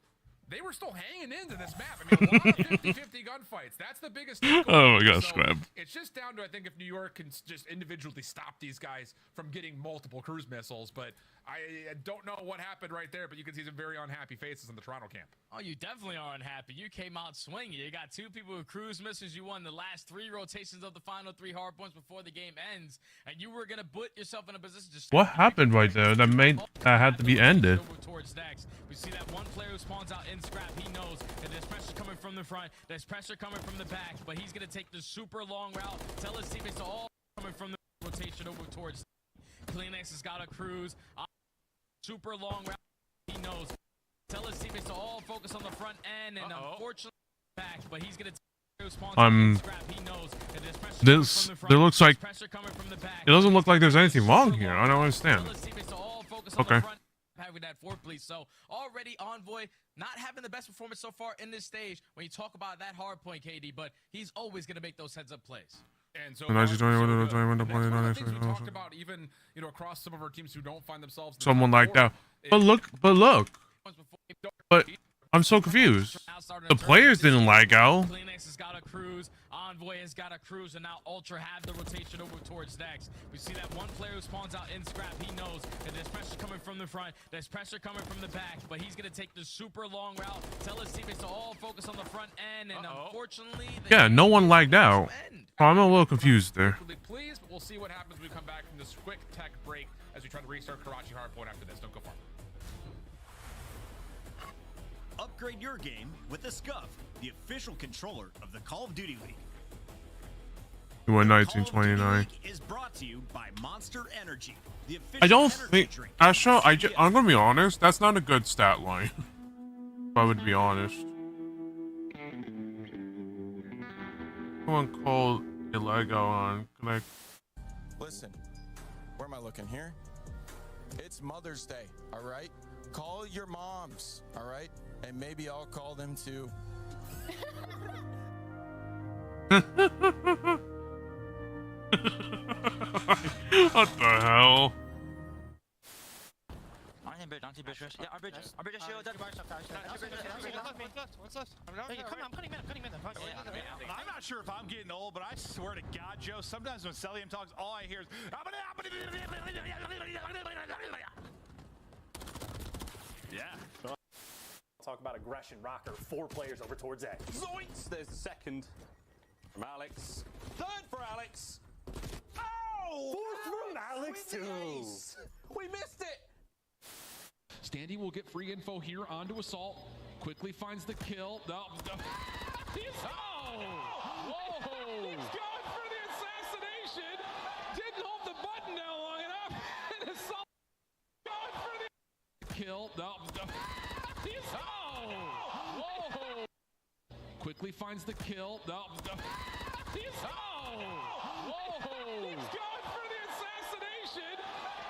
They were still hanging into this map. I mean, a lot of 50-50 gunfights. That's the biggest thing. Oh my gosh, so Scrab. it's just down to, I think, if New York can just individually stop these guys from getting multiple cruise missiles. But I don't know what happened right there, but you can see some very unhappy faces in the Toronto camp. Oh, you definitely are unhappy. You came out swinging. You got 2 people with cruise missiles. You won the last 3 rotations of the final 3 hard points before the game ends, and you were gonna put yourself in a position to. What happened right there that had to be ended? Towards next, we see that one player who spawns out in scrap. He knows that there's pressure coming from the front, there's pressure coming from the back, but he's gonna take the super long route. Tell his teammates to all coming from the rotation over towards. Kleenex has got a cruise. Super long route. He knows. Tell his teammates to all focus on the front end, and unfortunately back, but he's gonna. There looks like it doesn't look like there's anything wrong here. I don't understand. Okay. Having that 4th police, so already Envoy not having the best performance so far in this stage when you talk about that hard point, KD, but he's always going to make those heads-up plays. And so we talked about, even across some of our teams who don't find themselves someone like that. But look. But I'm so confused. The players didn't lag out. Kleenex has got a cruise. Envoy has got a cruise, and now Ultra have the rotation over towards next. We see that one player who spawns out in scrap. He knows that there's pressure coming from the front, there's pressure coming from the back, but he's gonna take the super long route. Tell his teammates to all focus on the front end, and unfortunately, Yeah, no one lagged out. Oh, I'm a little confused there. Please, but we'll see what happens when we come back from this quick tech break as we try to restart Karachi Hardpoint after this. Don't go far. Upgrade your game with the Scuff, the official controller of the Call of Duty League. He went 1929. Is brought to you by Monster Energy, the official I don't think. I'm gonna be honest. That's not a good stat line. If I would be honest. Someone called a Lego on. Can I? Listen, where am I looking here? It's Mother's Day, all right? Call your moms, all right? And maybe I'll call them too. What the hell? I'm not sure if I'm getting old, but I swear to God, Joe, sometimes when Celium talks, all I hear is yeah. Talk about aggression. Rocker, 4 players over towards A. Zoinks! There's the second from Alex. Third for Alex. Oh! 4th from Alex too. We missed it. Standy will get free info here onto Assault. Quickly finds the kill. Whoa! He's going for the assassination. Didn't hold the button down long enough. And Assault going for the kill. Whoa! Quickly finds the kill. Whoa! He's going for the assassination.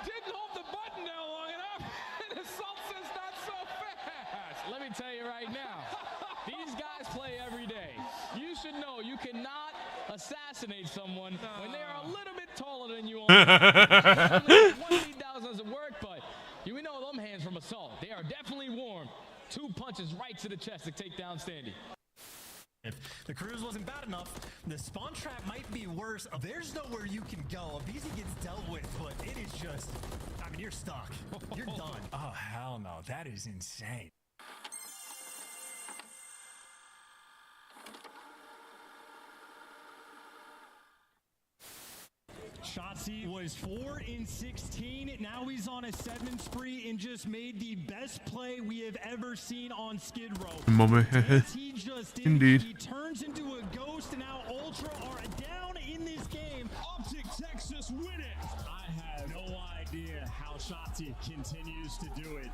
Didn't hold the button down long enough. And Assault says not so fast. Let me tell you right now, these guys play every day. You should know you cannot assassinate someone when they are a little bit taller than you. One beat down doesn't work, but you know them hands from Assault. They are definitely warm. 2 punches right to the chest to take down Standy. If the cruise wasn't bad enough, the spawn trap might be worse. There's nowhere you can go. Abizi gets dealt with, but it is just, I mean, you're stuck. You're done. Oh, hell no. That is insane. Shotzi was 4 in 16. Now he's on a 7 spree and just made the best play we have ever seen on Skid Row. He just did. Indeed. He turns into a ghost, and now Ultra are down in this game. Optic Texas win it. I have no idea how Shotzi continues to do it.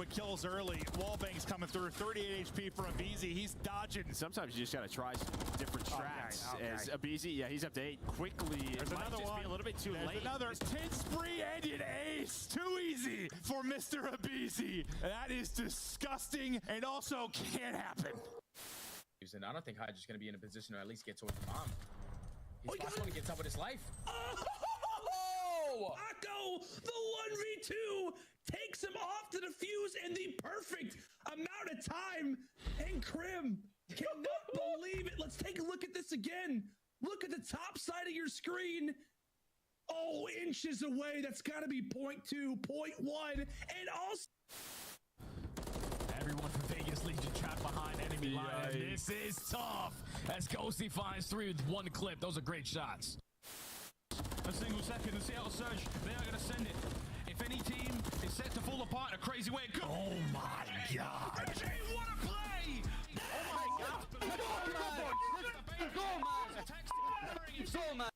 but kills early. Wallbang's coming through. 38 HP for Abizi. He's dodging. Sometimes you just got to try some different strats. As Abizi, yeah, he's up to 8 quickly. There's It might another just one. be a little bit too There's late. another 10 spree and an ace. Too easy for Mr. Abizi. That is disgusting and also can't happen. And I don't think Hydra's going to be in a position to at least get towards the bomb. He's the last one to get up with his life. Oh! Akko, the 1v2, takes him off to the fuse in the perfect amount of time. And Krim cannot believe it. Let's take a look at this again. Look at the top side of your screen. Oh, inches away. That's got to be 0.2, 0.1, and also... Everyone from Vegas Legion trapped behind enemy line. And this is tough. As Ghosty finds 3 with 1 clip. Those are great shots. A single second, the Seattle Surge, they are going to send it. If any team is set to fall apart in a crazy way, go. Oh my God. Hey, what a play! Oh my God! Go, man!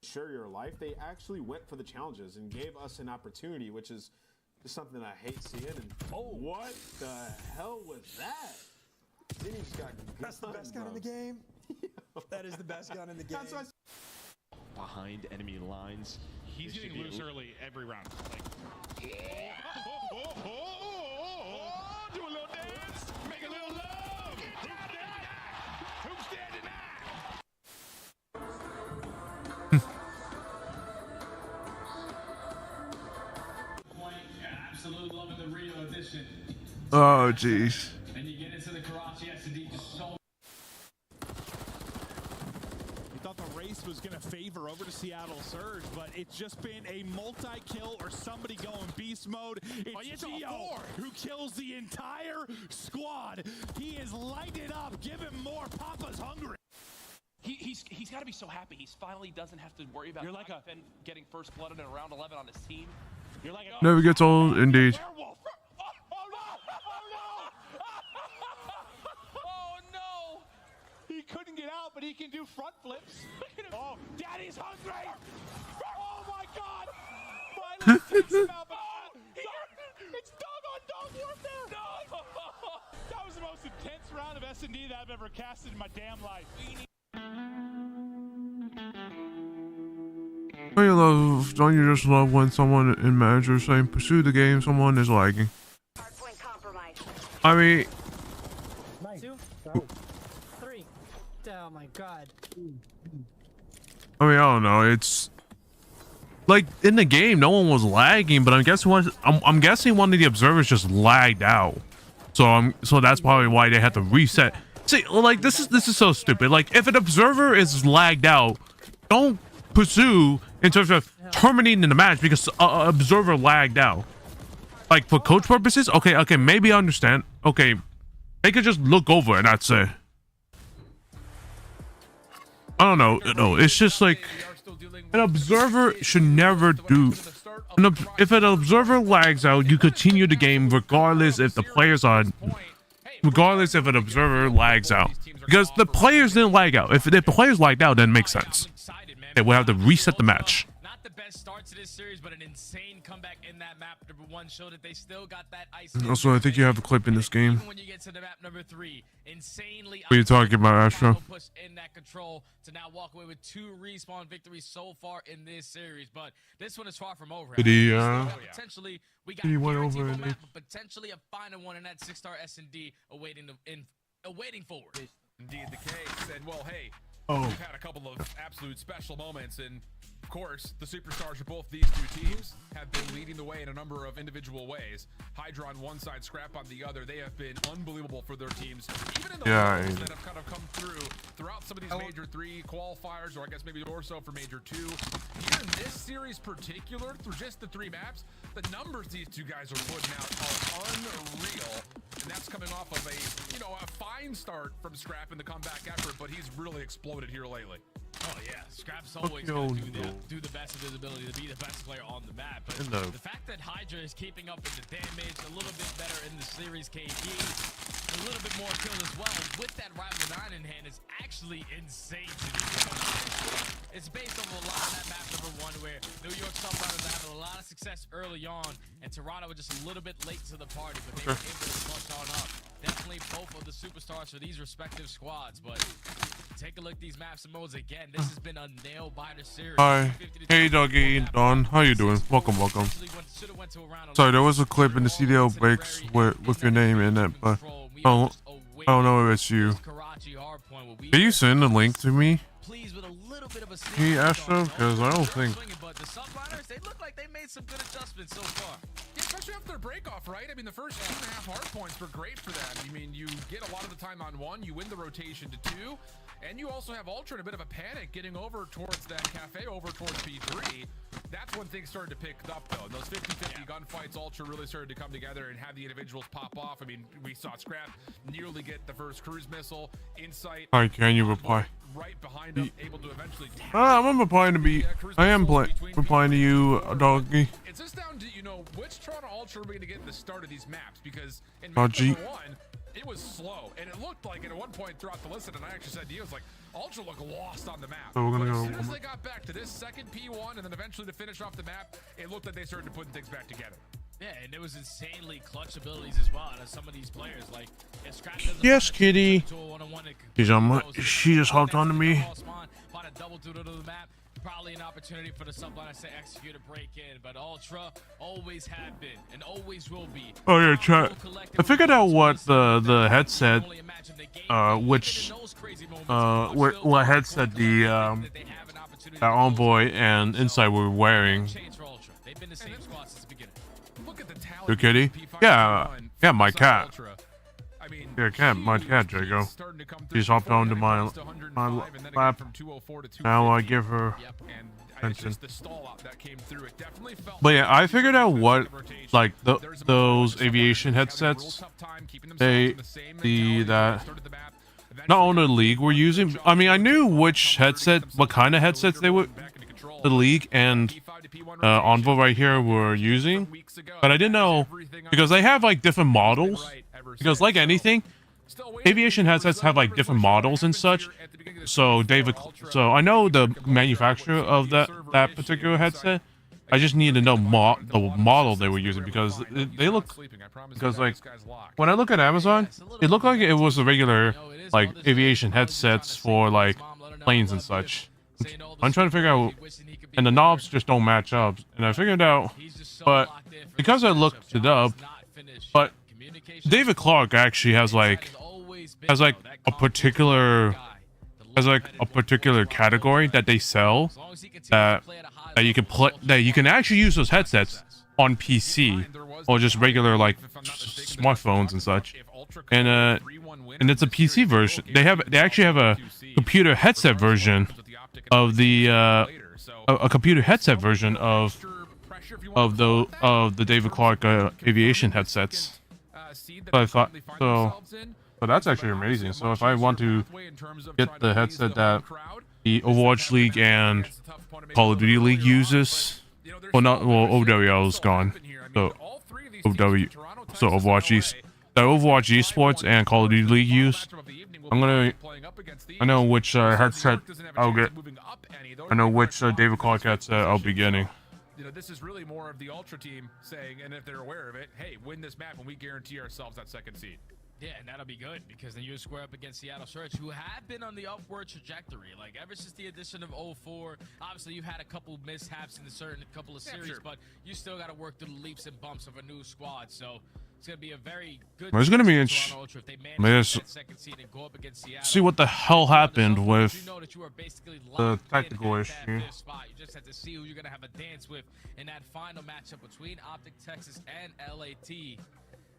Share your life, they actually went for the challenges and gave us an opportunity, which is just something I hate seeing. And what the hell was that? Then he just got That's the best gun in the game. That is the best gun in the game. That's what Behind enemy lines. He's getting loose early every round. Like, do a little dance, make a little love. Who's standing Absolutely loving the Rio edition. Oh, jeez. And you get into the Karachi SD just so. We thought the race was going to favor over to Seattle Surge, but it's just been a multi-kill or somebody going beast mode. It's Gio who kills the entire squad. He is lighted up. Give him more. Papa's hungry. He's got to be so happy. He's finally doesn't have to worry about getting first blood in round 11 on his team. You're like a Never gets old, indeed. werewolf. Oh no! He couldn't get out, but he can do front flips. Oh, Daddy's hungry! Oh my God! Finally takes him out, but it's dog-on-dog warfare! No! That was the most intense round of S&D that I've ever casted in my damn life. Don't you just love when someone in manager is saying pursue the game, someone is lagging? I mean, 2, 3. Oh my God. I don't know. It's like in the game, no one was lagging, but I'm guessing one of the observers just lagged out. So that's probably why they had to reset. See, like this is so stupid. Like if an observer is lagged out, don't pursue in terms of terminating the match because observer lagged out. Like for coach purposes, okay, maybe I understand. Okay, they could just look over and that's it. I don't know. No, it's just like an observer should never do. If an observer lags out, you continue the game regardless if the players are. Regardless if an observer lags out, because the players didn't lag out. If the players lagged out, then it makes sense. They will have to reset the match. Not the best start to this series, but an insane comeback in that map. Number 1 showed that they still got that ice. Also, I think you have a clip in this game. When you get to the map number 3, insanely. What are you talking about, Astro? Push in that control to now walk away with 2 respawn victories so far in this series, but this one is far from over. Did he? Potentially, we got He went over guaranteed and map, but potentially a final one in that 6-star S&D awaiting forward. Indeed the case, and well, hey. Oh. We've had a couple of absolute special moments, and of course, the superstars of both these two teams have been leading the way in a number of individual ways. Hydra on one side, Scrap on the other. They have been unbelievable for their teams, even in the rounds that have kind of come throughout some of these Major 3 qualifiers, or I guess maybe more so for Major 2. Here in this series particular, through just the 3 maps, the numbers these two guys are putting out are unreal, and that's coming off of a fine start from Scrap in the comeback effort, but he's really exploded here lately. Oh yeah, Scrap's always going to do the best of his ability to be the best player on the map. But the fact that Hydra is keeping up with the damage, a little bit better in the series KD, a little bit more kills as well with that rival 9 in hand is actually insane to me. Because it's based on a lot of that map number 1 where New York Sunriders are having a lot of success early on, and Toronto were just a little bit late to the party, but they were able to clutch on up. Definitely both of the superstars for these respective squads, but take a look at these maps and modes again. This has been a nail-biter series. Hi. Hey, Dougie. Don. How you doing? Welcome, welcome. Sorry, there was a clip in the CDL breaks with your name in it, but I don't know if it's you. Can you send a link to me? Hey, Astro? Because I don't think... But the Subliners, they look like they made some good adjustments so far. Yeah, especially after their break-off, right? I mean, the first 2.5 hard points were great for them. I mean, you get a lot of the time on 1, you win the rotation to 2, and you also have Ultra in a bit of a panic getting over towards that cafe, over towards P3. That's when things started to pick up, though. Those 50-50 gunfights, Ultra really started to come together and have the individuals pop off. I mean, we saw Scrap nearly get the first cruise missile. Insight. Hi, can you reply? Right behind him, able to eventually I'm replying to be... I am replying to you, Doggy. It's just down to, you know, which Toronto Ultra are we going to get at the start of these maps, because in Oh, map gee. number 1, it was slow, and it looked like at one point throughout the listen, and I actually said to you, it was like, Ultra looked lost on the map. So we're gonna But go- as soon as they got back to this second P1, and then eventually to finish off the map, it looked like they started to put things back together. Yeah, and there was insanely clutch abilities as well out of some of these players. Like, if Scrap doesn't Yes, find a kitty. to a one-on-one, it could She's on my... She just hopped onto me. find a double doodle to the map. Probably an opportunity for the Subliners to execute a break in, but Ultra always have been and always will be. Oh yeah, chat. I figured out what the headset, what headset the that Envoy and Insight were wearing. They've been the same squad since the beginning. Your kitty? Yeah, yeah, my cat. Yeah, cat, my cat, Jago. She's hopped onto my lap. Now I give her attention. But yeah, I figured out what, like, those aviation headsets, that not only the league were using. I mean, I knew what kind of headsets they were, the league and Envoy right here were using, but I didn't know, because they have like different models. Because like anything, aviation headsets have like different models and such. So I know the manufacturer of that particular headset. I just need to know the model they were using, because they look, because like when I look at Amazon, it looked like it was a regular like aviation headsets for like planes and such. I'm trying to figure out, and the knobs just don't match up, and I figured out, but because I looked it up, but David Clark actually has like a particular category that they sell that you can play, that you can actually use those headsets on PC or just regular like smartphones and such, and it's a PC version. They actually have a computer headset version of the a computer headset version of the David Clark aviation headsets. So I thought so. But that's actually amazing. So if I want to get the headset that the Overwatch League and Call of Duty League uses, OWL is gone. So Overwatch Esports and Call of Duty League use. I know which headset I'll get. I know which David Clark headset I'll be getting. You know, this is really more of the Ultra team saying, and if they're aware of it, hey, win this map and we guarantee ourselves that second seed. Yeah, and that'll be good, because then you square up against Seattle Surge, who have been on the upward trajectory. Like, ever since the addition of 04, obviously you've had a couple mishaps in a couple of series, but you still got to work through the leaps and bumps of a new squad. So it's going to be a very good. It's going to be see what the hell happened with the technical issue. You just have to see who you're going to have a dance with in that final matchup between Optic Texas and LAT.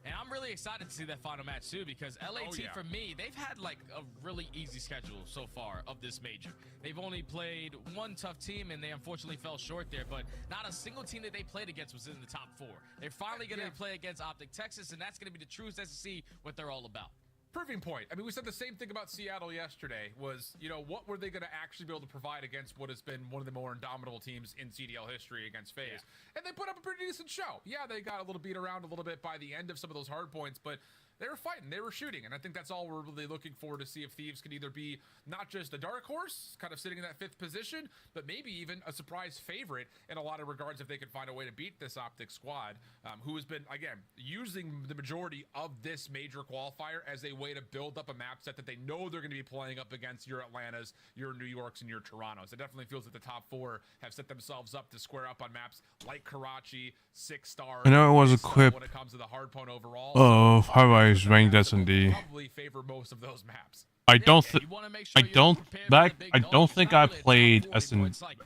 And I'm really excited to see that final match too, because LAT for me, they've had like a really easy schedule so far of this major. They've only played one tough team, and they unfortunately fell short there, but not a single team that they played against was in the top 4. They're finally going to play against Optic Texas, and that's going to be the true test to see what they're all about. Proving point. I mean, we said the same thing about Seattle yesterday, was, you know, what were they going to actually be able to provide against what has been one of the more indomitable teams in CDL history against FaZe. And they put up a pretty decent show. Yeah, they got a little beat around a little bit by the end of some of those hard points, but they were fighting, they were shooting, and I think that's all we're really looking for, to see if Thieves can either be not just a dark horse, kind of sitting in that 5th position, but maybe even a surprise favorite in a lot of regards if they could find a way to beat this Optic squad, who has been, again, using the majority of this major qualifier as a way to build up a map set that they know they're going to be playing up against your Atlantas, your New Yorks, and your Torontos. It definitely feels that the top 4 have set themselves up to square up on maps like Karachi, 6 Star. I know it was a clip when it comes to the hardpoint overall of how I ranked S&D. Probably favor most of those maps. I don't think I played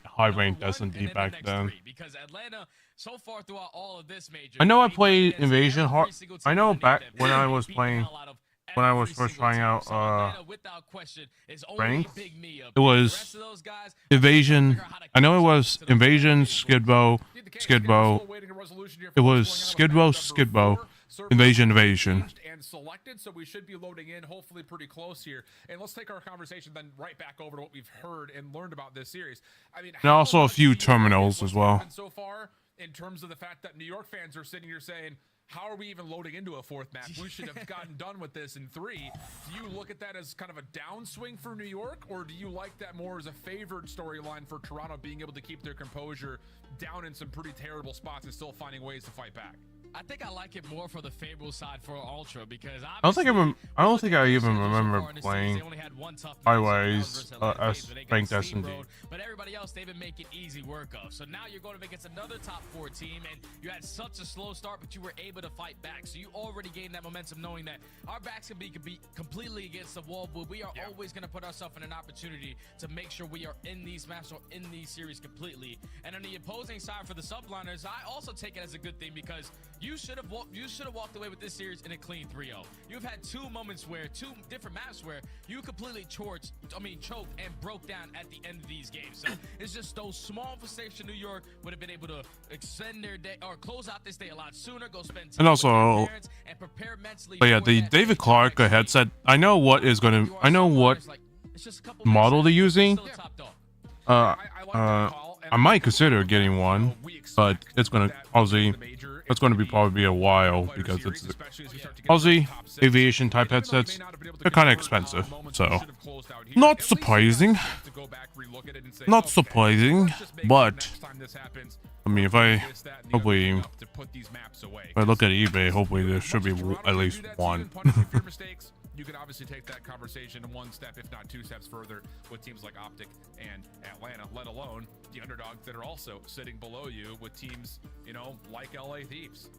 high ranked S&D back then. Because Atlanta, so far throughout all of this major, I know I played Invasion hard. I know back when I was playing, when I was first trying out ranked, it was Invasion. I know it was Invasion, Skidbow. It was Skidbow, Invasion. And selected, so we should be loading in hopefully pretty close here. And let's take our conversation then right back over to what we've heard and learned about this series. I mean, and also a few terminals as well. So far, in terms of the fact that New York fans are sitting here saying, how are we even loading into a 4th map? We should have gotten done with this in 3. Do you look at that as kind of a downswing for New York, or do you like that more as a favored storyline for Toronto being able to keep their composure down in some pretty terrible spots and still finding ways to fight back? I think I like it more for the favorable side for Ultra, because I don't think I even remember playing Highways as ranked S&D. But everybody else, they've been making easy work of. So now you're going up against another top 4 team, and you had such a slow start, but you were able to fight back. So you already gained that momentum, knowing that our backs can be completely against the wall, but we are always going to put ourselves in an opportunity to make sure we are in these matches or in these series completely. And on the opposing side for the subliners, I also take it as a good thing, because you should have walked away with this series in a clean 3-0. You've had 2 moments where 2 different maps where you completely choked and broke down at the end of these games. So it's just those small mistakes in New York would have been able to extend their day or close out this day a lot sooner, go spend time and also, with their parents and prepare mentally. But yeah, the David Clark headset, I know what model they're using. I might consider getting one, but it's gonna obviously probably be a while, because it's Aussie aviation type headsets. They're kind of expensive, so not surprising. But I mean, if I look at eBay, hopefully there should be at least one. You can obviously take that conversation 1 step, if not 2 steps further, with teams like Optic and Atlanta, let alone the underdogs that are also sitting below you with teams, like LA Thieves,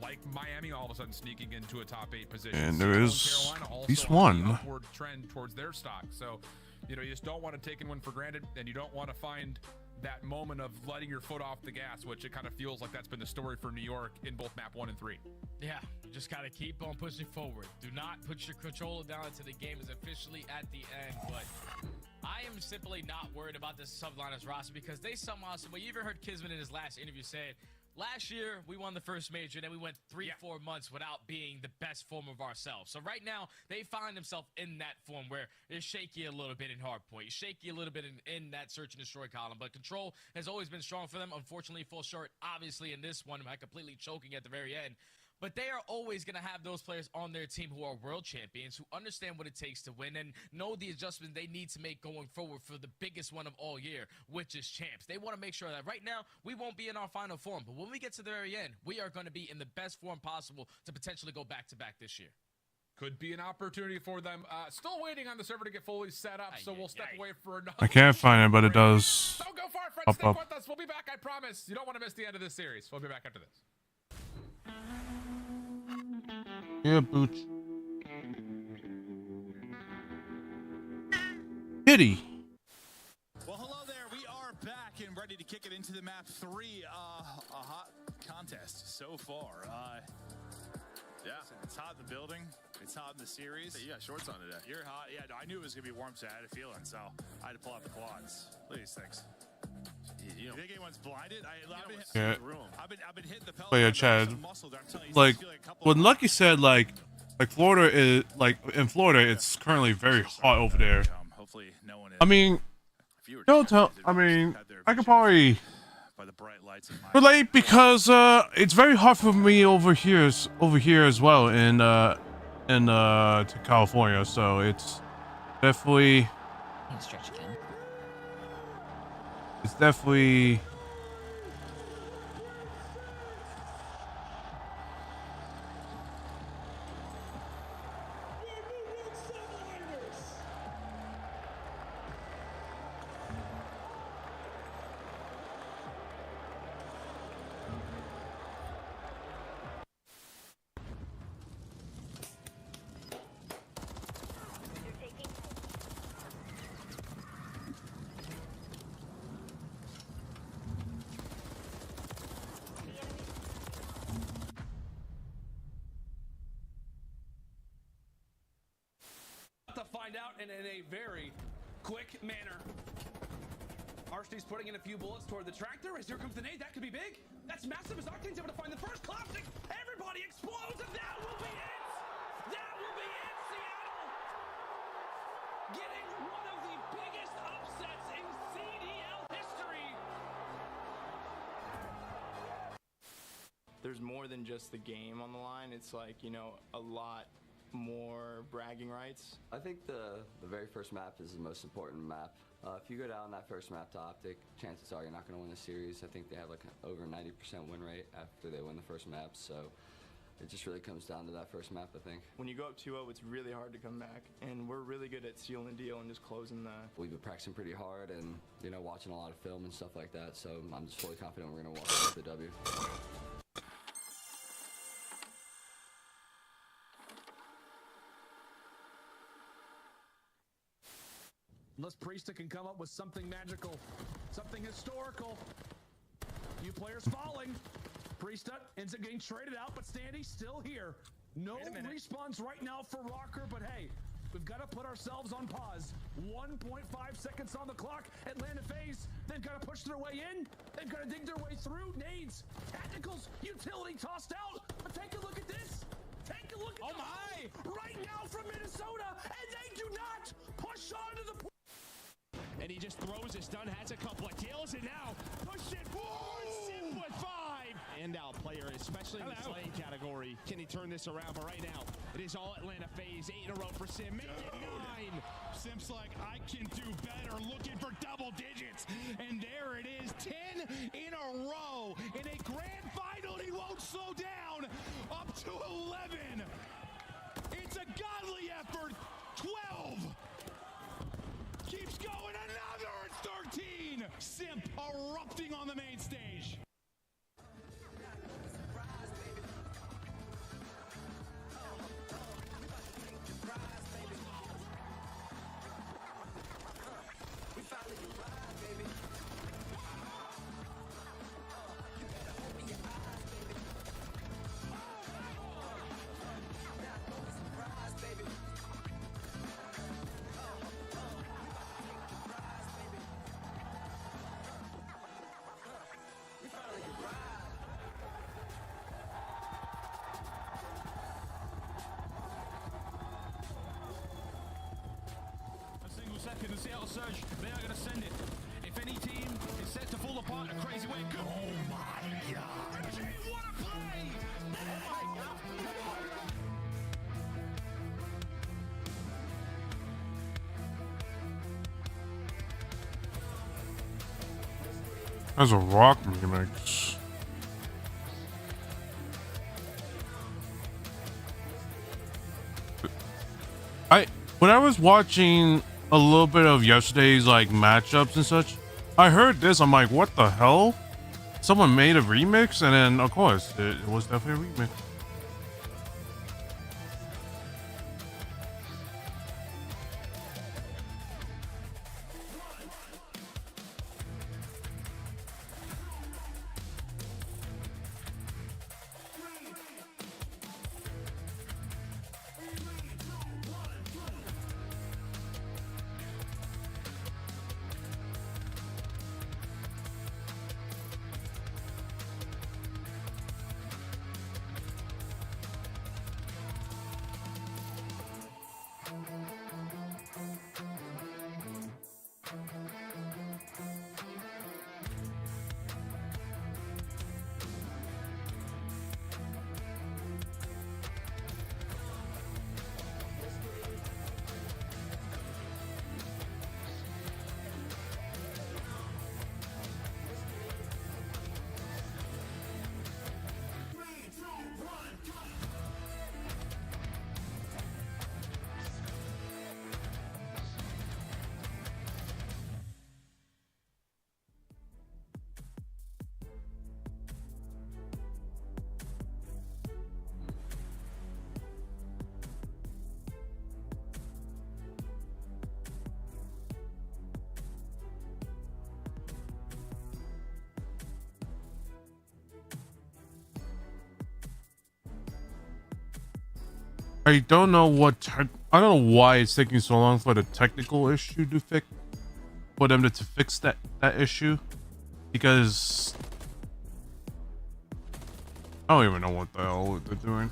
like Miami all of a sudden sneaking into a top 8 position. And there is at least one upward trend towards their stock. So, you just don't want to take one for granted, and you don't want to find that moment of letting your foot off the gas, which it kind of feels like that's been the story for New York in both map 1 and 3. Yeah, you just gotta keep on pushing forward. Do not put your controller down until the game is officially at the end. But I am simply not worried about this subliners roster, because they somehow, you even heard Kisman in his last interview said, last year, we won the first major, and then we went 3-4 months without being the best form of ourselves. So right now, they find themselves in that form where they're shaky a little bit in hardpoint, shaky a little bit in that search and destroy column. But control has always been strong for them. Unfortunately, fall short, obviously, in this one by completely choking at the very end. But they are always going to have those players on their team who are world champions, who understand what it takes to win and know the adjustments they need to make going forward for the biggest one of all year, which is champs. They want to make sure that right now we won't be in our final form, but when we get to the very end, we are going to be in the best form possible to potentially go back-to-back this year. Could be an opportunity for them. Still waiting on the server to get fully set up, so we'll step away for another. I can't find it, but it does. Don't go far, friends. Stick with us. We'll be back, I promise. You don't want to miss the end of this series. We'll be back after this. Yeah, Booch. Kitty. Well, hello there. We are back and ready to kick it into the map 3. A hot contest so far. Yeah, it's hot in the building. It's hot in the series. You got shorts on today. You're hot. Yeah, no, I knew it was gonna be warm today. I had a feeling, so I had to pull out the quads. Look at these things. You think anyone's blinded? I've been hitting the pellet. Oh yeah, Chad. Like when Lucky said, like Florida is in Florida, it's currently very hot over there. Hopefully, no one is. I mean, don't tell. I mean, I could probably relate because it's very hot for me over here as well in in to California, so it's definitely Stretch again. It's definitely To find out in a very quick manner. Archie's putting in a few bullets toward the tractor as here comes the nade. That could be big. That's massive as Octane's able to find the first classic. Everybody explodes and that will be it. That will be it, Seattle. Getting one of the biggest upsets in CDL history. There's more than just the game on the line. It's like, you know, a lot more bragging rights. I think the very first map is the most important map. If you go down that first map to Optic, chances are you're not going to win the series. I think they have like over 90% win rate after they win the first map, so it just really comes down to that first map, I think. When you go up 2-0, it's really hard to come back, and we're really good at sealing the deal and just closing the... We've been practicing pretty hard and, you know, watching a lot of film and stuff like that, so I'm just fully confident we're going to walk away with the W. Unless Priesta can come up with something magical, something historical. Few players falling. Priesta ends up getting traded out, but Standy's still here. No respawns right now for Rocker, but hey, we've got to put ourselves on pause. 1.5 seconds on the clock. Atlanta FaZe, they've got to push their way in. They've got to dig their way through. Nades, tacticals, utility tossed out. But take a look at this. Take a look at right now from Minnesota, and they do not push on to the... And he just throws a stun, has a couple of kills, and now pushed it forward. Sim with 5. Standout player, especially in the slaying category. Can he turn this around? But right now, it is all Atlanta FaZe. 8 in a row for Sim. Make it 9. Sim's like, I can do better, looking for double digits. And there it is, 10 in a row. In a grand final, he won't slow down. Up to 11. It's a godly effort. 12. Keeps going, another, it's 13. Simp erupting on the main stage. Second, the Seattle Surge, they are going to send it. If any team is set to fall apart in a crazy way, go. Oh my God. What a play! Oh my God. That's a rock remix. When I was watching a little bit of yesterday's like matchups and such, I heard this. I'm like, what the hell? Someone made a remix, and then of course it was definitely a remix. I don't know I don't know why it's taking so long for the technical issue to fix, for them to fix that issue, because I don't even know what the hell they're doing.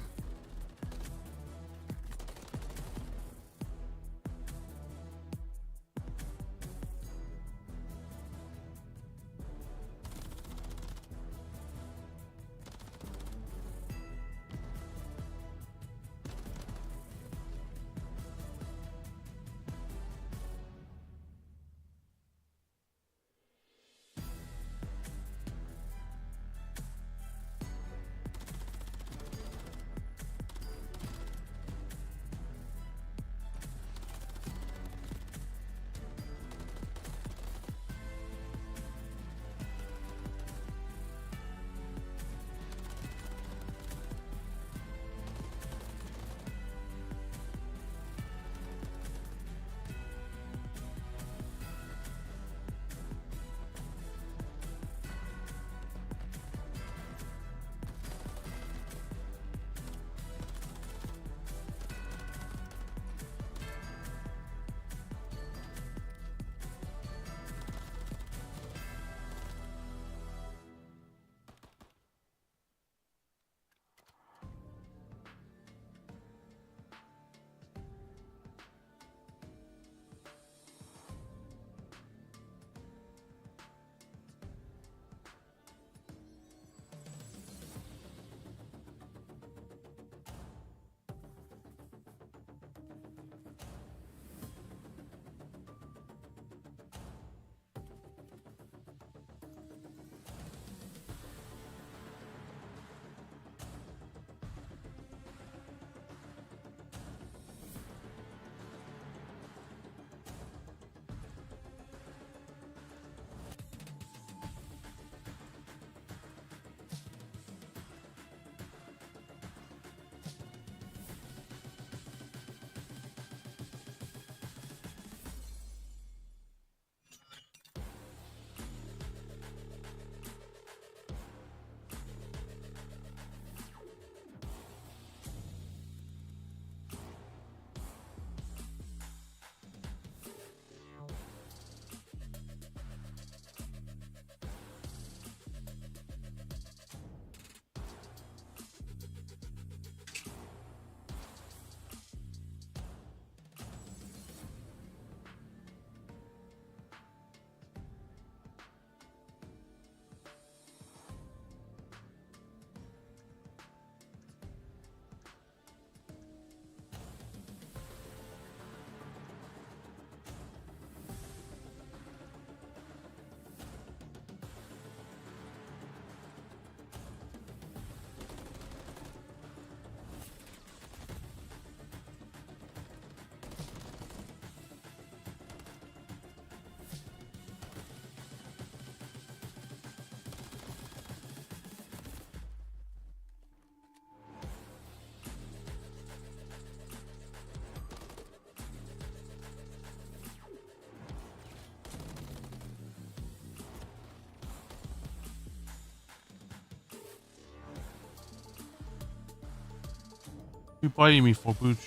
You biting me for, Pooch?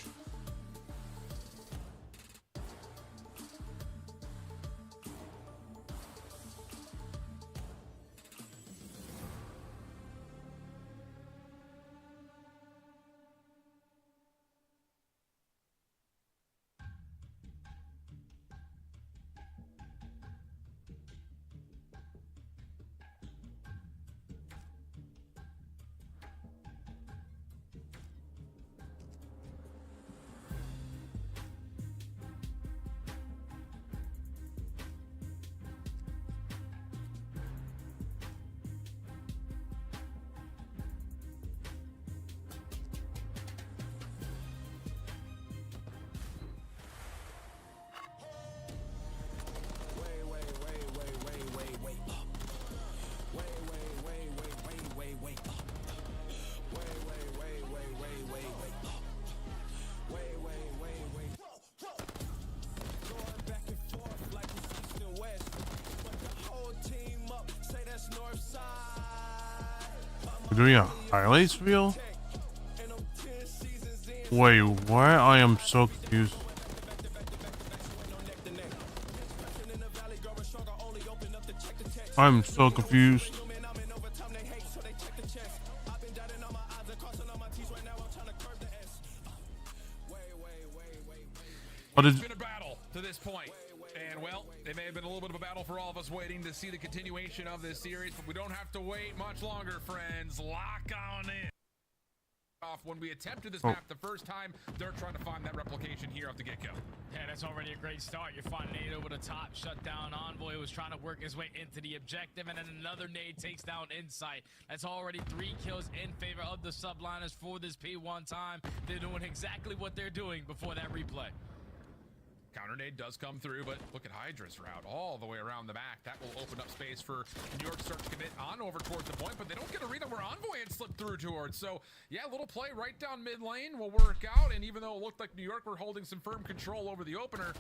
We're doing a highlights reel? Wait, what? I am so confused. I'm so confused. It's been a battle to this point. And, well, it may have been a little bit of a battle for all of us waiting to see the continuation of this series, but we don't have to wait much longer, friends. Lock on in. When we attempted this map the first time, they're trying to find that replication here off the get-go. Yeah, that's already a great start. You're finding nade over the top, shut down Envoy, was trying to work his way into the objective, and then another nade takes down Insight. That's already 3 kills in favor of the subliners for this P1 time. They're doing exactly what they're doing before that replay. Counter nade does come through, but look at Hydra's route all the way around the back. That will open up space for New York to start to commit on over towards the point, but they don't get a read on where Envoy had slipped through towards. So, yeah, a little play right down mid lane will work out, and even though it looked like New York were holding some firm control over the opener,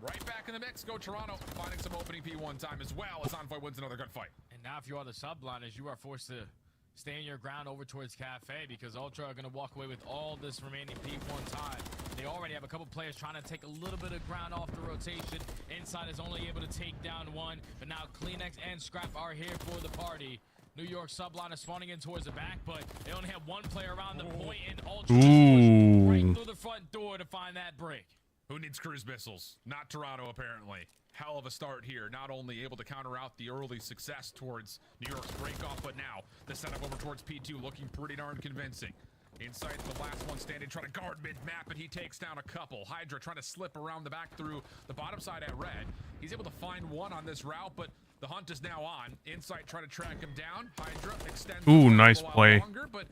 right back in the mix go Toronto, finding some opening P1 time as well as Envoy wins another gunfight. And now if you are the subliners, you are forced to stay in your ground over towards Cafe because Ultra are going to walk away with all this remaining P1 time. They already have a couple players trying to take a little bit of ground off the rotation. Inside is only able to take down 1, but now Kleenex and Scrap are here for the party. New York subliner spawning in towards the back, but they only have 1 player around the point, and Ultra right through the front door to find that break. Who needs cruise missiles? Not Toronto, apparently. Hell of a start here. Not only able to counter out the early success towards New York's breakoff, but now the setup over towards P2 looking pretty darn convincing. Insight, the last one standing, trying to guard mid-map, and he takes down a couple. Hydra trying to slip around the back through the bottom side at red. He's able to find 1 on this route, but the hunt is now on. Insight trying to track him down. Hydra extends. Ooh, nice play. Longer, but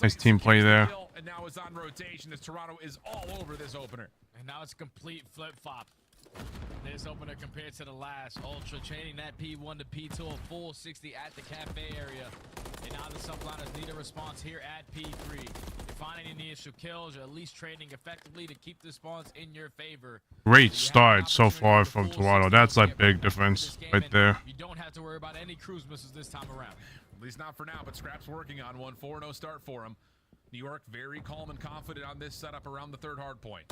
nice team play there. And now is on rotation as Toronto is all over this opener. And now it's a complete flip-flop. This opener compared to the last. Ultra chaining that P1 to P2, a full 60 at the cafe area. And now the subliners need a response here at P3. You're finding any initial kills, or at least trading effectively to keep the spawns in your favor. Great start so far from Toronto. That's a big difference right there. You don't have to worry about any cruise missiles this time around. At least not for now, but Scrap's working on one. 4-0 start for him. New York very calm and confident on this setup around the 3rd hard point.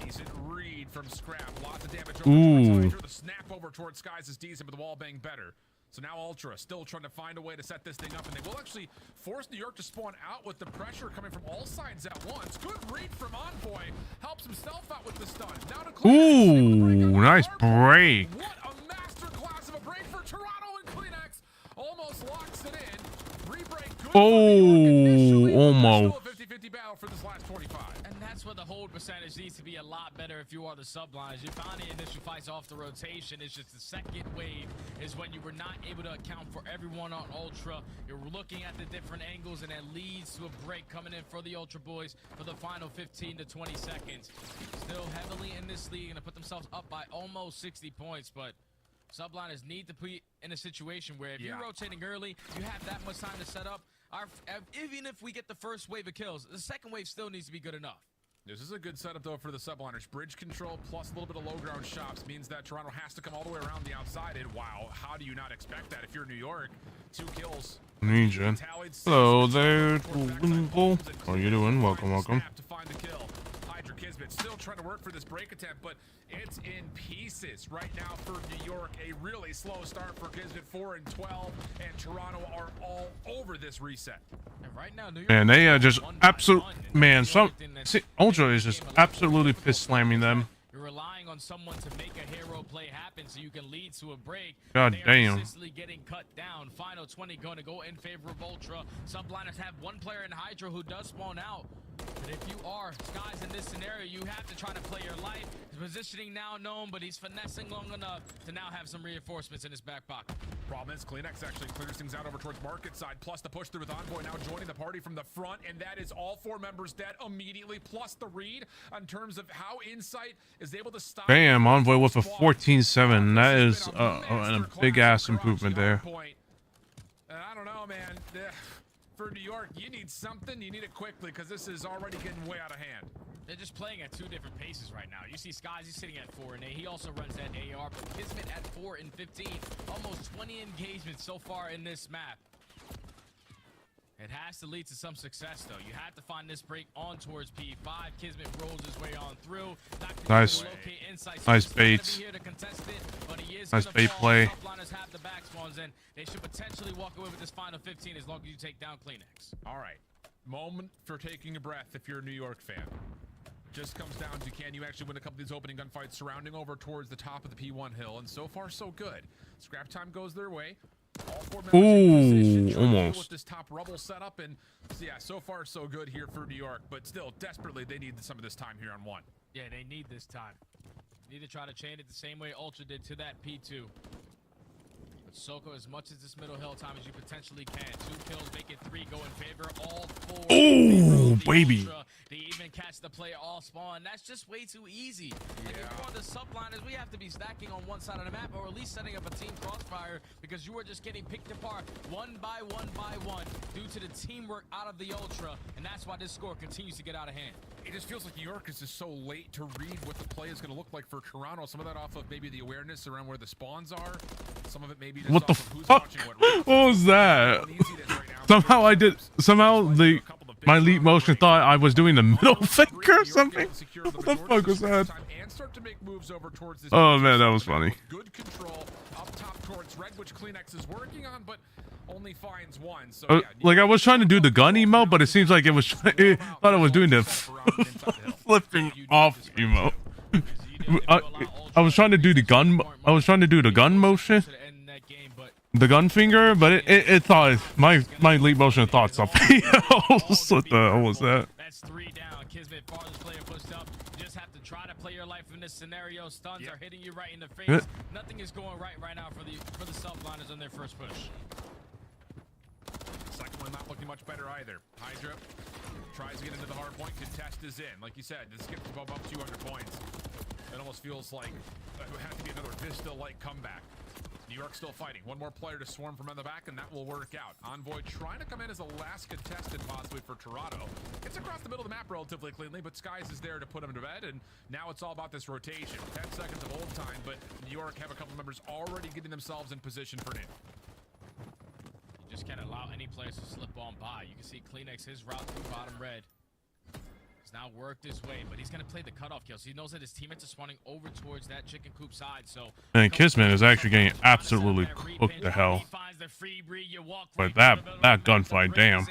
Decent read from Scrap. Lots of damage over towards Hydra. The snap over towards Skies is decent, but the wall bang better. So now Ultra still trying to find a way to set this thing up, and they will actually force New York to spawn out with the pressure coming from all sides at once. Good read from Envoy. Helps himself out with the stun. Now to Ooh, nice break. What a masterclass of a break for Toronto, and Kleenex almost locks it in. Rebreak good. Oh, almost. 50-50 battle for this last 25. And that's where the hold percentage needs to be a lot better if you are the subliners. You found the initial fights off the rotation. It's just the second wave is when you were not able to account for everyone on Ultra. You're looking at the different angles, and it leads to a break coming in for the Ultra boys for the final 15 to 20 seconds. Still heavily in this league and to put themselves up by almost 60 points, but subliners need to be in a situation where if you're rotating early, you have that much time to set up. Even if we get the first wave of kills, the second wave still needs to be good enough. This is a good setup, though, for the subliners. Bridge control plus a little bit of low ground shops means that Toronto has to come all the way around the outside. And wow, how do you not expect that if you're New York? 2 kills. Region. Hello there, Bull. How are you doing? Welcome, welcome. To find the kill. Hydra Kismet still trying to work for this break attempt, but it's in pieces right now for New York. A really slow start for Kismet, 4-12, and Toronto are all over this reset. And right now, New York, Man, they are just Ultra is just absolutely fist slamming them. You're relying on someone to make a hero play happen so you can lead to a break. God damn. Consistently getting cut down. Final 20 going to go in favor of Ultra. Subliners have 1 player in Hydra who does spawn out. But if you are Skies in this scenario, you have to try to play your life. His positioning now known, but he's finessing long enough to now have some reinforcements in his back pocket. Problem is, Kleenex actually clears things out over towards market side, plus the push through with Envoy now joining the party from the front, and that is all 4 members dead immediately, plus the read in terms of how Insight is able to stop. Damn, Envoy with a 14-7. That is a big-ass improvement there. And I don't know, man. For New York, you need something. You need it quickly because this is already getting way out of hand. They're just playing at 2 different paces right now. You see Skies, he's sitting at 4 and 8. He also runs that AR, but Kismet at 4 and 15. Almost 20 engagements so far in this map. It has to lead to some success, though. You have to find this break on towards P5. Kismet rolls his way on through. Nice. Nice baits. Nice bait play. Subliners have the back spawns, and they should potentially walk away with this final 15 as long as you take down Kleenex. All right. Moment for taking a breath if you're a New York fan. Just comes down to, can you actually win a couple of these opening gunfights surrounding over towards the top of the P1 hill? And so far, so good. Scrap time goes their way. All 4 members in position, almost. with this top rubble setup, and so yeah, so far so good here for New York, but still desperately they need some of this time here on 1. Yeah, they need this time. Need to try to chain it the same way Ultra did to that P2. But Soko, as much as this middle hill time as you potentially can. 2 kills, make it 3, go in favor. All 4. Oh, baby. Ultra. They even catch the player all spawn. That's just way too easy. Like, if you're on the subliners, we have to be stacking on one side of the map, or at least setting up a team crossfire, because you are just getting picked apart one by one due to the teamwork out of the Ultra, and that's why this score continues to get out of hand. It just feels like New York is just so late to read what the play is going to look like for Toronto. Some of that off of maybe the awareness around where the spawns are. Some of it maybe just What the off of who's fuck? watching what was that? Somehow my leap motion thought I was doing the middle finger or something. What the fuck was that? Oh man, that was funny. Good control up top towards Red, which Kleenex is working on, but only finds 1. So Like I was trying to do the gun emote, but it seems like it thought I was doing the flipping off emote. I was trying to do the gun. I was trying to do the gun motion, the gun finger, but it thought my leap motion thought something else. What the hell was that? That's 3 down. Kismet, farthest player pushed up. You just have to try to play your life in this scenario. Stuns are hitting you right in the face. Nothing is going right now for the subliners on their first push. Second one not looking much better either. Hydra tries to get into the hard point. Contest is in. Like you said, this gets above 200 points. It almost feels like it would have to be another Vista-like comeback. New York still fighting. One more player to swarm from in the back, and that will work out. Envoy trying to come in as a last contestant, possibly for Toronto. It's across the middle of the map relatively cleanly, but Skies is there to put him to bed, and now it's all about this rotation. 10 seconds of old time, but New York have a couple members already getting themselves in position for new. You just can't allow any players to slip on by. You can see Kleenex, his route through bottom red. He's now worked his way, but he's going to play the cutoff kill. So he knows that his teammates are spawning over towards that chicken coop side. So Man, Kismet is actually getting absolutely cooked to hell. But that gunfight, damn.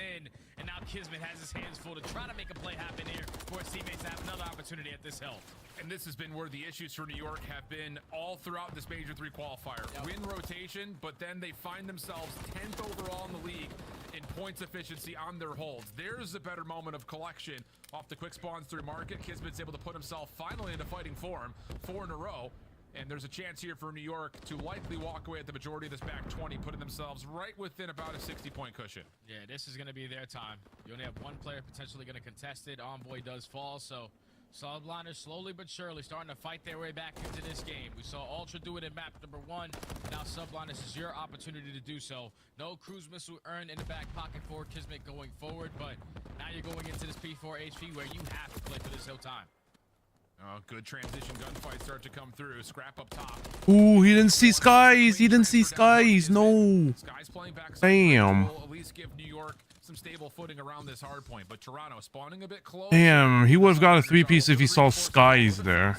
And now Kismet has his hands full to try to make a play happen here for his teammates to have another opportunity at this hill. And this has been where the issues for New York have been all throughout this Major 3 qualifier. Win rotation, but then they find themselves 10th overall in the league in points efficiency on their holds. There's a better moment of collection off the quick spawns through market. Kismet's able to put himself finally into fighting form, 4 in a row. And there's a chance here for New York to likely walk away at the majority of this back 20, putting themselves right within about a 60-point cushion. Yeah, this is going to be their time. You only have one player potentially going to contest it. Envoy does fall, so subliners slowly but surely starting to fight their way back into this game. We saw Ultra do it in map number 1. Now subliners is your opportunity to do so. No cruise missile earned in the back pocket for Kismet going forward, but now you're going into this P4 HP where you have to play for this hill time. Oh, good transition gunfight start to come through. Scrap up top. Ooh, he didn't see Skies. He didn't see Skies. No. Skies playing back. Damn. Will at least give New York some stable footing around this hard point, but Toronto spawning a bit close. Damn, he would have got a 3-piece if he saw Skies there.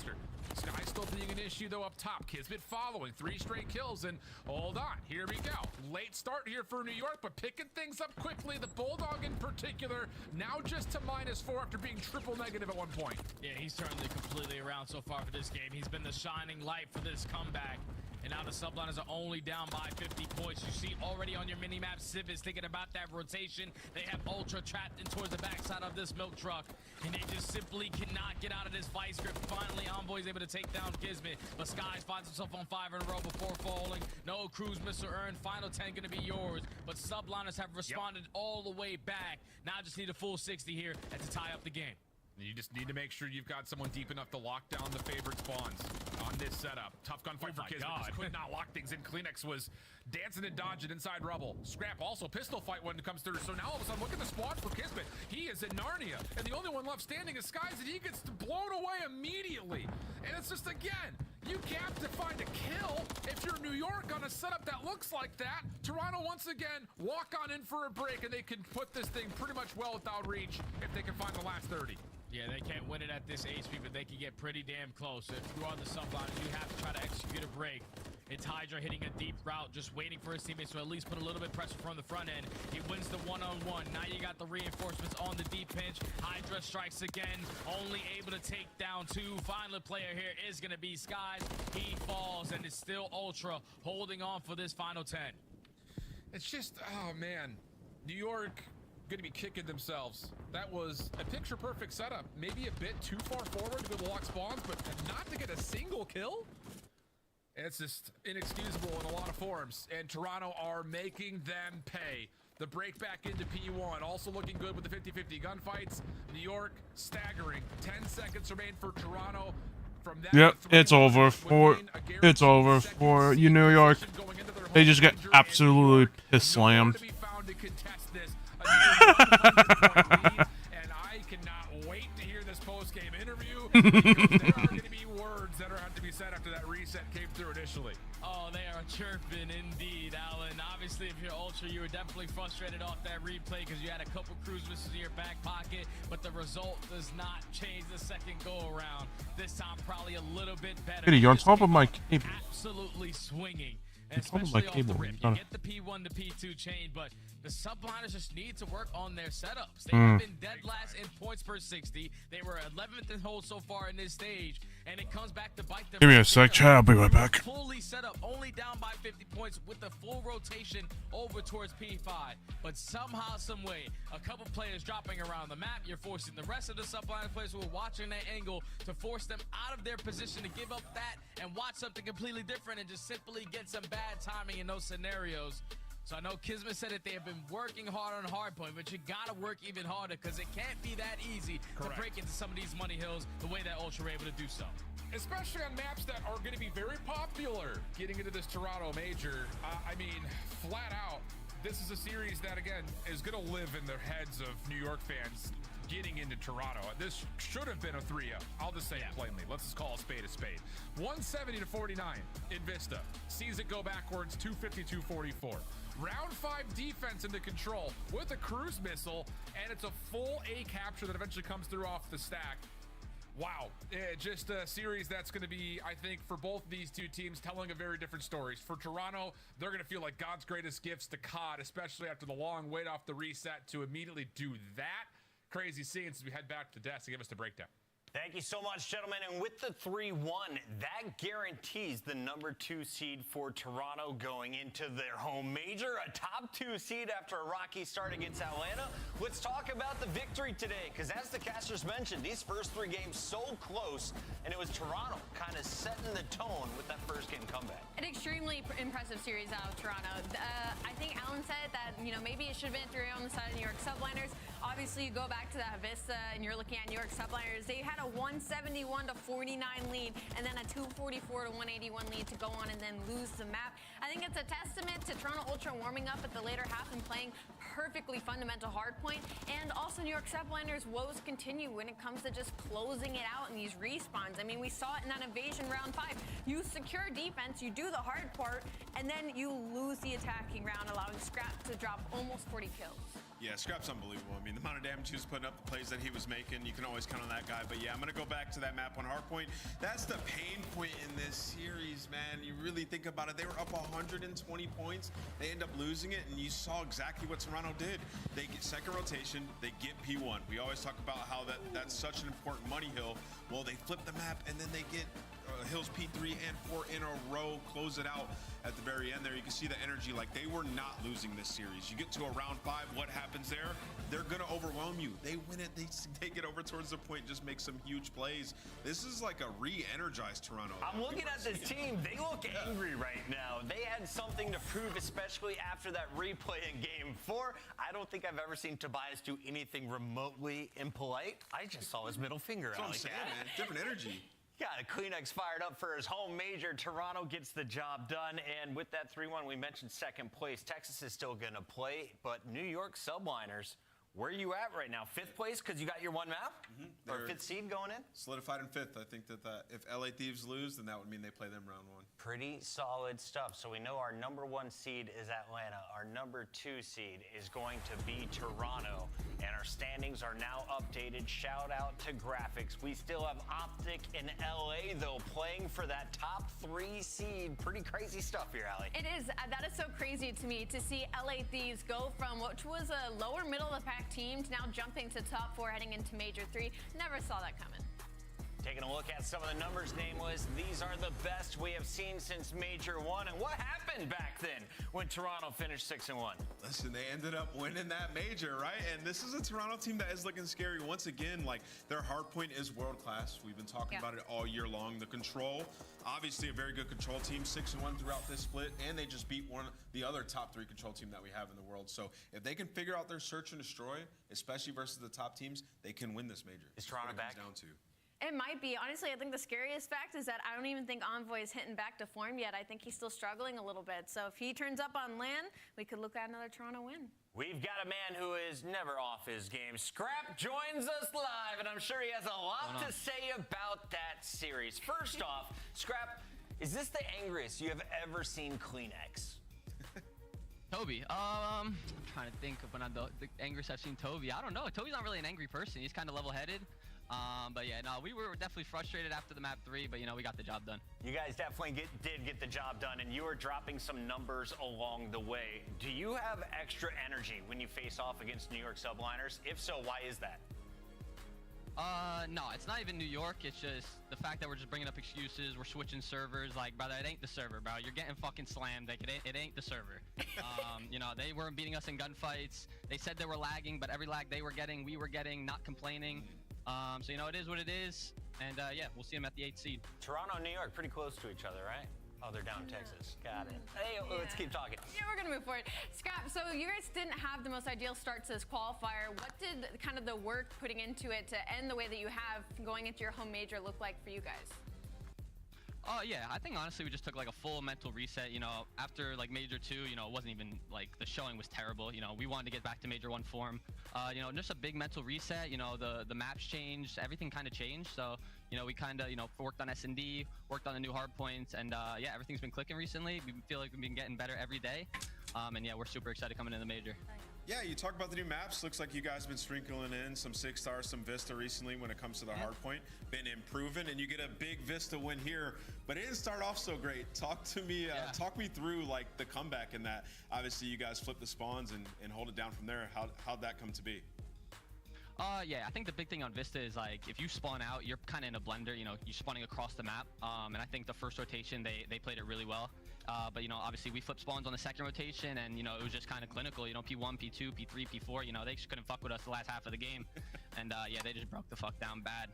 Skies still being an issue though up top. Kismet following 3 straight kills, and hold on, here we go. Late start here for New York, but picking things up quickly. The Bulldog in particular now just to -4 after being triple negative at one point. Yeah, he's turned it completely around so far for this game. He's been the shining light for this comeback. And now the subliners are only down by 50 points. You see already on your mini-map, Civ is thinking about that rotation. They have Ultra trapped in towards the backside of this milk truck. And they just simply cannot get out of this vice grip. Finally, Envoy's able to take down Kismet. But Skies finds himself on 5 in a row before falling. No cruise missile earned. Final 10 going to be yours. But subliners have responded all the way back. Now just need a full 60 here and to tie up the game. You just need to make sure you've got someone deep enough to lock down the favorite spawns on this setup. Tough gunfight for Kismet. Just could not lock things in. Kleenex was dancing and dodging inside rubble. Scrap also pistol fight when it comes through. So now all of a sudden, look at the spawn for Kismet. He is in Narnia, and the only one left standing is Skies, and he gets blown away immediately. And it's just, again, You have to find a kill if you're New York on a setup that looks like that. Toronto once again walk on in for a break, and they can put this thing pretty much well without reach if they can find the last 30. Yeah, they can't win it at this HP, but they can get pretty damn close. If you are the subliners, you have to try to execute a break. It's Hydra hitting a deep route, just waiting for his teammates to at least put a little bit of pressure from the front end. He wins the one-on-one. Now you got the reinforcements on the deep pinch. Hydra strikes again, only able to take down 2. Final player here is going to be Skies. He falls, and it's still Ultra holding on for this final 10. It's just, oh man, New York going to be kicking themselves. That was a picture-perfect setup. Maybe a bit too far forward to go to lock spawns, but not to get a single kill? It's just inexcusable in a lot of forms, and Toronto are making them pay. The break back into P1, also looking good with the 50-50 gunfights. New York staggering. 10 seconds remain for Toronto. From that, Yep, it's over for you, New York. They just get absolutely piss slammed. And I cannot wait to hear this post-game interview, because there are going to be words that are going to be said after that reset came through initially. Oh, they are chirping indeed, Alan. Obviously, if you're Ultra, you were definitely frustrated off that replay because you had a couple cruise misses in your back pocket, but the result does not change the second go-around. This time, probably a little bit better. Hey, you're on top of my cable. Absolutely swinging. Especially off the rip. You get the P1 to P2 chain, but the subliners just need to work on their setups. They have been dead last in points per 60. They were 11th in hold so far in this stage, and it comes back to bite them. Give me a sec, chat. I'll be right back. Fully set up, only down by 50 points with the full rotation over towards P5. But somehow, some way, a couple players dropping around the map, you're forcing the rest of the subliner players who are watching that angle to force them out of their position to give up that and watch something completely different and just simply get some bad timing in those scenarios. So I know Kismet said that they have been working hard on hardpoint, but you gotta work even harder because it can't be that easy to break into some of these money hills the way that Ultra were able to do so. Especially on maps that are going to be very popular getting into this Toronto major. I mean, flat out, this is a series that, again, is going to live in the heads of New York fans getting into Toronto. This should have been a 3-0. I'll just say it plainly. Let's just call a spade a spade. 170-49 in Vista. Sees it go backwards, 250-244. Round 5 defense into control with a cruise missile, and it's a full A capture that eventually comes through off the stack. Wow, just a series that's going to be, I think, for both these two teams, telling a very different stories. For Toronto, they're going to feel like God's greatest gifts to COD, especially after the long wait off the reset to immediately do that. Crazy scenes as we head back to the desk to give us the breakdown. Thank you so much, gentlemen. And with the 3-1, that guarantees the number 2 seed for Toronto going into their home major, a top 2 seed after a rocky start against Atlanta. Let's talk about the victory today, because as the casters mentioned, these first 3 games so close, and it was Toronto kind of setting the tone with that first game comeback. An extremely impressive series out of Toronto. I think Alan said that, maybe it should have been 3-0 on the side of New York subliners. Obviously, you go back to that Vista, and you're looking at New York subliners. They had a 171-49 lead, and then a 244-181 lead to go on and then lose the map. I think it's a testament to Toronto Ultra warming up at the later half and playing perfectly fundamental hardpoint. And also New York subliners' woes continue when it comes to just closing it out in these respawns. I mean, we saw it in that invasion round 5. You secure defense, you do the hard part, and then you lose the attacking round, allowing Scrap to drop almost 40 kills. Yeah, Scrap's unbelievable. I mean, the amount of damage he was putting up, the plays that he was making, you can always count on that guy. But yeah, I'm going to go back to that map on hardpoint. That's the pain point in this series, man. You really think about it. They were up 120 points. They end up losing it, and you saw exactly what Toronto did. They get second rotation. They get P1. We always talk about how that's such an important money hill. Well, they flip the map, and then they get Hills P3 and 4 in a row, close it out at the very end there. You can see the energy, like they were not losing this series. You get to a round 5, what happens there? They're gonna overwhelm you. They win it, they get over towards the point, just make some huge plays. This is like a re-energized Toronto. I'm looking at this team, they look angry right now. They had something to prove, especially after that replay in game 4. I don't think I've ever seen Tobias do anything remotely impolite. I just saw his middle finger out. That's what I'm saying, man. Different energy. Got a Kleenex fired up for his home major. Toronto gets the job done. And with that 3-1, we mentioned second place. Texas is still going to play, but New York subliners Where are you at right now? 5th place because you got your one map? Or 5th seed going in? Solidified in 5th. I think that if LA Thieves lose, then that would mean they play them round 1. Pretty solid stuff. So we know our number 1 seed is Atlanta. Our number 2 seed is going to be Toronto. And our standings are now updated. Shout out to graphics. We still have Optic in LA, though, playing for that top 3 seed. Pretty crazy stuff here, Ali. It is. That is so crazy to me to see LA Thieves go from what was a lower middle of the pack team to now jumping to top 4 heading into Major 3. Never saw that coming. Taking a look at some of the numbers, Nameless. These are the best we have seen since Major 1. And what happened back then when Toronto finished 6-1? Listen, they ended up winning that major, right? And this is a Toronto team that is looking scary. Once again, like, their hard point is world class. We've been talking about it all year long. The control, obviously a very good control team, 6-1 throughout this split, and they just beat the other top 3 control team that we have in the world. So if they can figure out their search and destroy, especially versus the top teams, they can win this major. Is Toronto back? Down to. It might be. Honestly, I think the scariest fact is that I don't even think Envoy is hitting back to form yet. I think he's still struggling a little bit. So if he turns up on LAN, we could look at another Toronto win. We've got a man who is never off his game. Scrap joins us live, and I'm sure he has a lot to say about that series. First off, Scrap, is this the angriest you have ever seen Kleenex? Toby, I'm trying to think of when I'm the angriest I've seen Toby. I don't know. Toby's not really an angry person. He's kind of level-headed. But yeah, no, we were definitely frustrated after the map 3, but you know, we got the job done. You guys definitely did get the job done, and you are dropping some numbers along the way. Do you have extra energy when you face off against New York subliners? If so, why is that? No, it's not even New York. It's just the fact that we're just bringing up excuses. We're switching servers. Like, brother, it ain't the server, bro. You're getting fucking slammed. Like, it ain't the server. You know, they weren't beating us in gunfights. They said they were lagging, but every lag they were getting, we were getting, not complaining. So, you know, it is what it is. And, yeah, we'll see them at the 8th seed. Toronto and New York, pretty close to each other, right? Oh, they're down in Texas. Got it. Hey, let's keep talking. Yeah, we're going to move forward. Scrap, so you guys didn't have the most ideal start to this qualifier. What did kind of the work putting into it to end the way that you have going into your home major look like for you guys? Yeah, I think honestly we just took like a full mental reset. You know, after like Major 2, you know, it wasn't even like the showing was terrible. You know, we wanted to get back to Major 1 form. You know, just a big mental reset. You know, the maps changed, everything kind of changed. So, you know, we kind of, you know, worked on S&D, worked on the new hard points, and yeah, everything's been clicking recently. We feel like we've been getting better every day. And yeah, we're super excited coming into the major. Yeah, you talk about the new maps. Looks like you guys been sprinkling in some 6-star, some Vista recently when it comes to the hard point. Been improving, and you get a big Vista win here, but it didn't start off so great. Talk to me, talk me through like the comeback in that. Obviously, you guys flipped the spawns and hold it down from there. How'd that come to be? Yeah, I think the big thing on Vista is like if you spawn out, you're kind of in a blender. You know, you're spawning across the map. And I think the first rotation they played it really well. But you know, obviously we flipped spawns on the second rotation, and you know it was just kind of clinical. You know, P1, P2, P3, P4. You know, they just couldn't fuck with us the last half of the game, and yeah, they just broke the fuck down bad.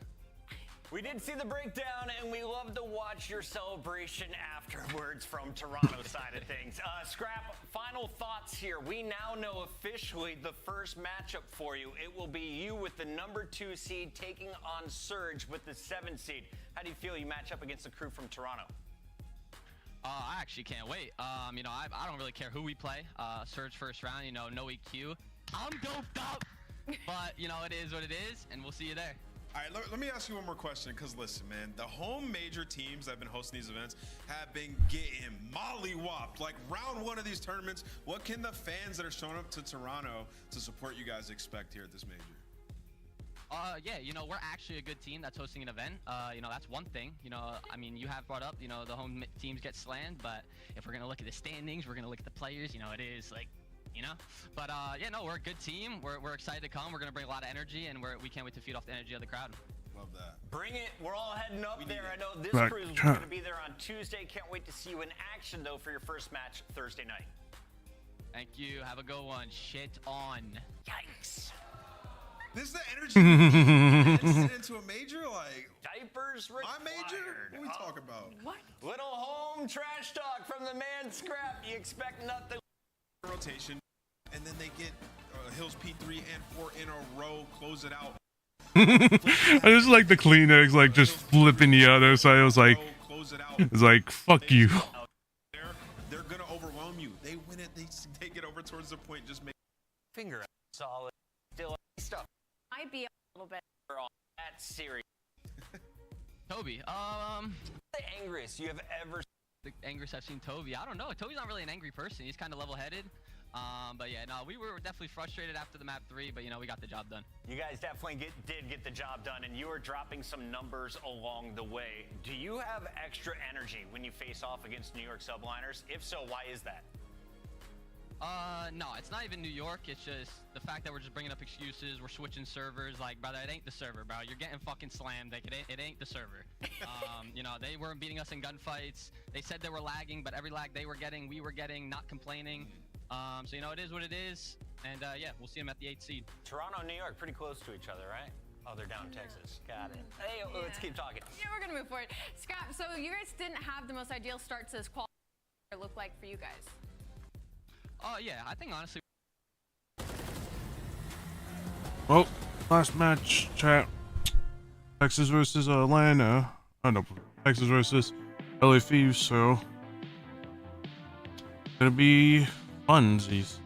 We did see the breakdown, and we love to watch your celebration afterwards from Toronto side of things. Scrap, final thoughts here. We now know officially the first matchup for you. It will be you with the number 2 seed taking on Surge with the 7 seed. How do you feel you match up against the crew from Toronto? I actually can't wait. You know, I don't really care who we play. Surge first round, you know, no EQ. I'm doped up, but you know, it is what it is, and we'll see you there. All right, let me ask you one more question, because listen, man, the home major teams that have been hosting these events have been getting molly-whopped. Like, round 1 of these tournaments, what can the fans that are showing up to Toronto to support you guys expect here at this major? Yeah, you know, we're actually a good team that's hosting an event. You know, that's one thing. You know, I mean, you have brought up, you know, the home teams get slammed, but if we're going to look at the standings, we're going to look at the players, you know, it is like, you know, but yeah, no, we're a good team. We're excited to come. We're going to bring a lot of energy, and we can't wait to feed off the energy of the crowd. Love that. Bring it. We're all heading up there. I know this crew is going to be there on Tuesday. Can't wait to see you in action, though, for your first match Thursday night. Thank you. Have a good one. Shit on. Yikes. This is the energy into a major, like diapers required. My major? What are we talking about? What? Little home trash talk from the man Scrap. You expect nothing. Rotation, and then they get Hills P3 and 4 in a row, close it out. I just like the Kleenex, like just flipping the other side. I was like, it's like, fuck you. They're gonna overwhelm you. They win it. They get over towards the point. Just make finger solid. still stuff Might be a little bit. on that series. Toby, The angriest you have ever the angriest I've seen Toby. I don't know. Toby's not really an angry person. He's kind of level-headed. But yeah, no, we were definitely frustrated after the map 3, but you know, we got the job done. You guys definitely did get the job done, and you are dropping some numbers along the way. Do you have extra energy when you face off against New York subliners? If so, why is that? No, it's not even New York. It's just the fact that we're just bringing up excuses. We're switching servers. Like, brother, it ain't the server, bro. You're getting fucking slammed. Like, it ain't the server. You know, they weren't beating us in gunfights. They said they were lagging, but every lag they were getting, we were getting, not complaining. So, you know, it is what it is. And, yeah, we'll see them at the 8th seed. Toronto and New York pretty close to each other, right? Oh, they're down in Texas. Got it. Hey, let's keep talking. Yeah, we're going to move forward. Scrap, so you guys didn't have the most ideal start to this qualifier look like for you guys. Yeah, I think honestly. Well, last match, chat. Texas versus Atlanta. Oh no, Texas versus LA Thieves. So gonna be funsies,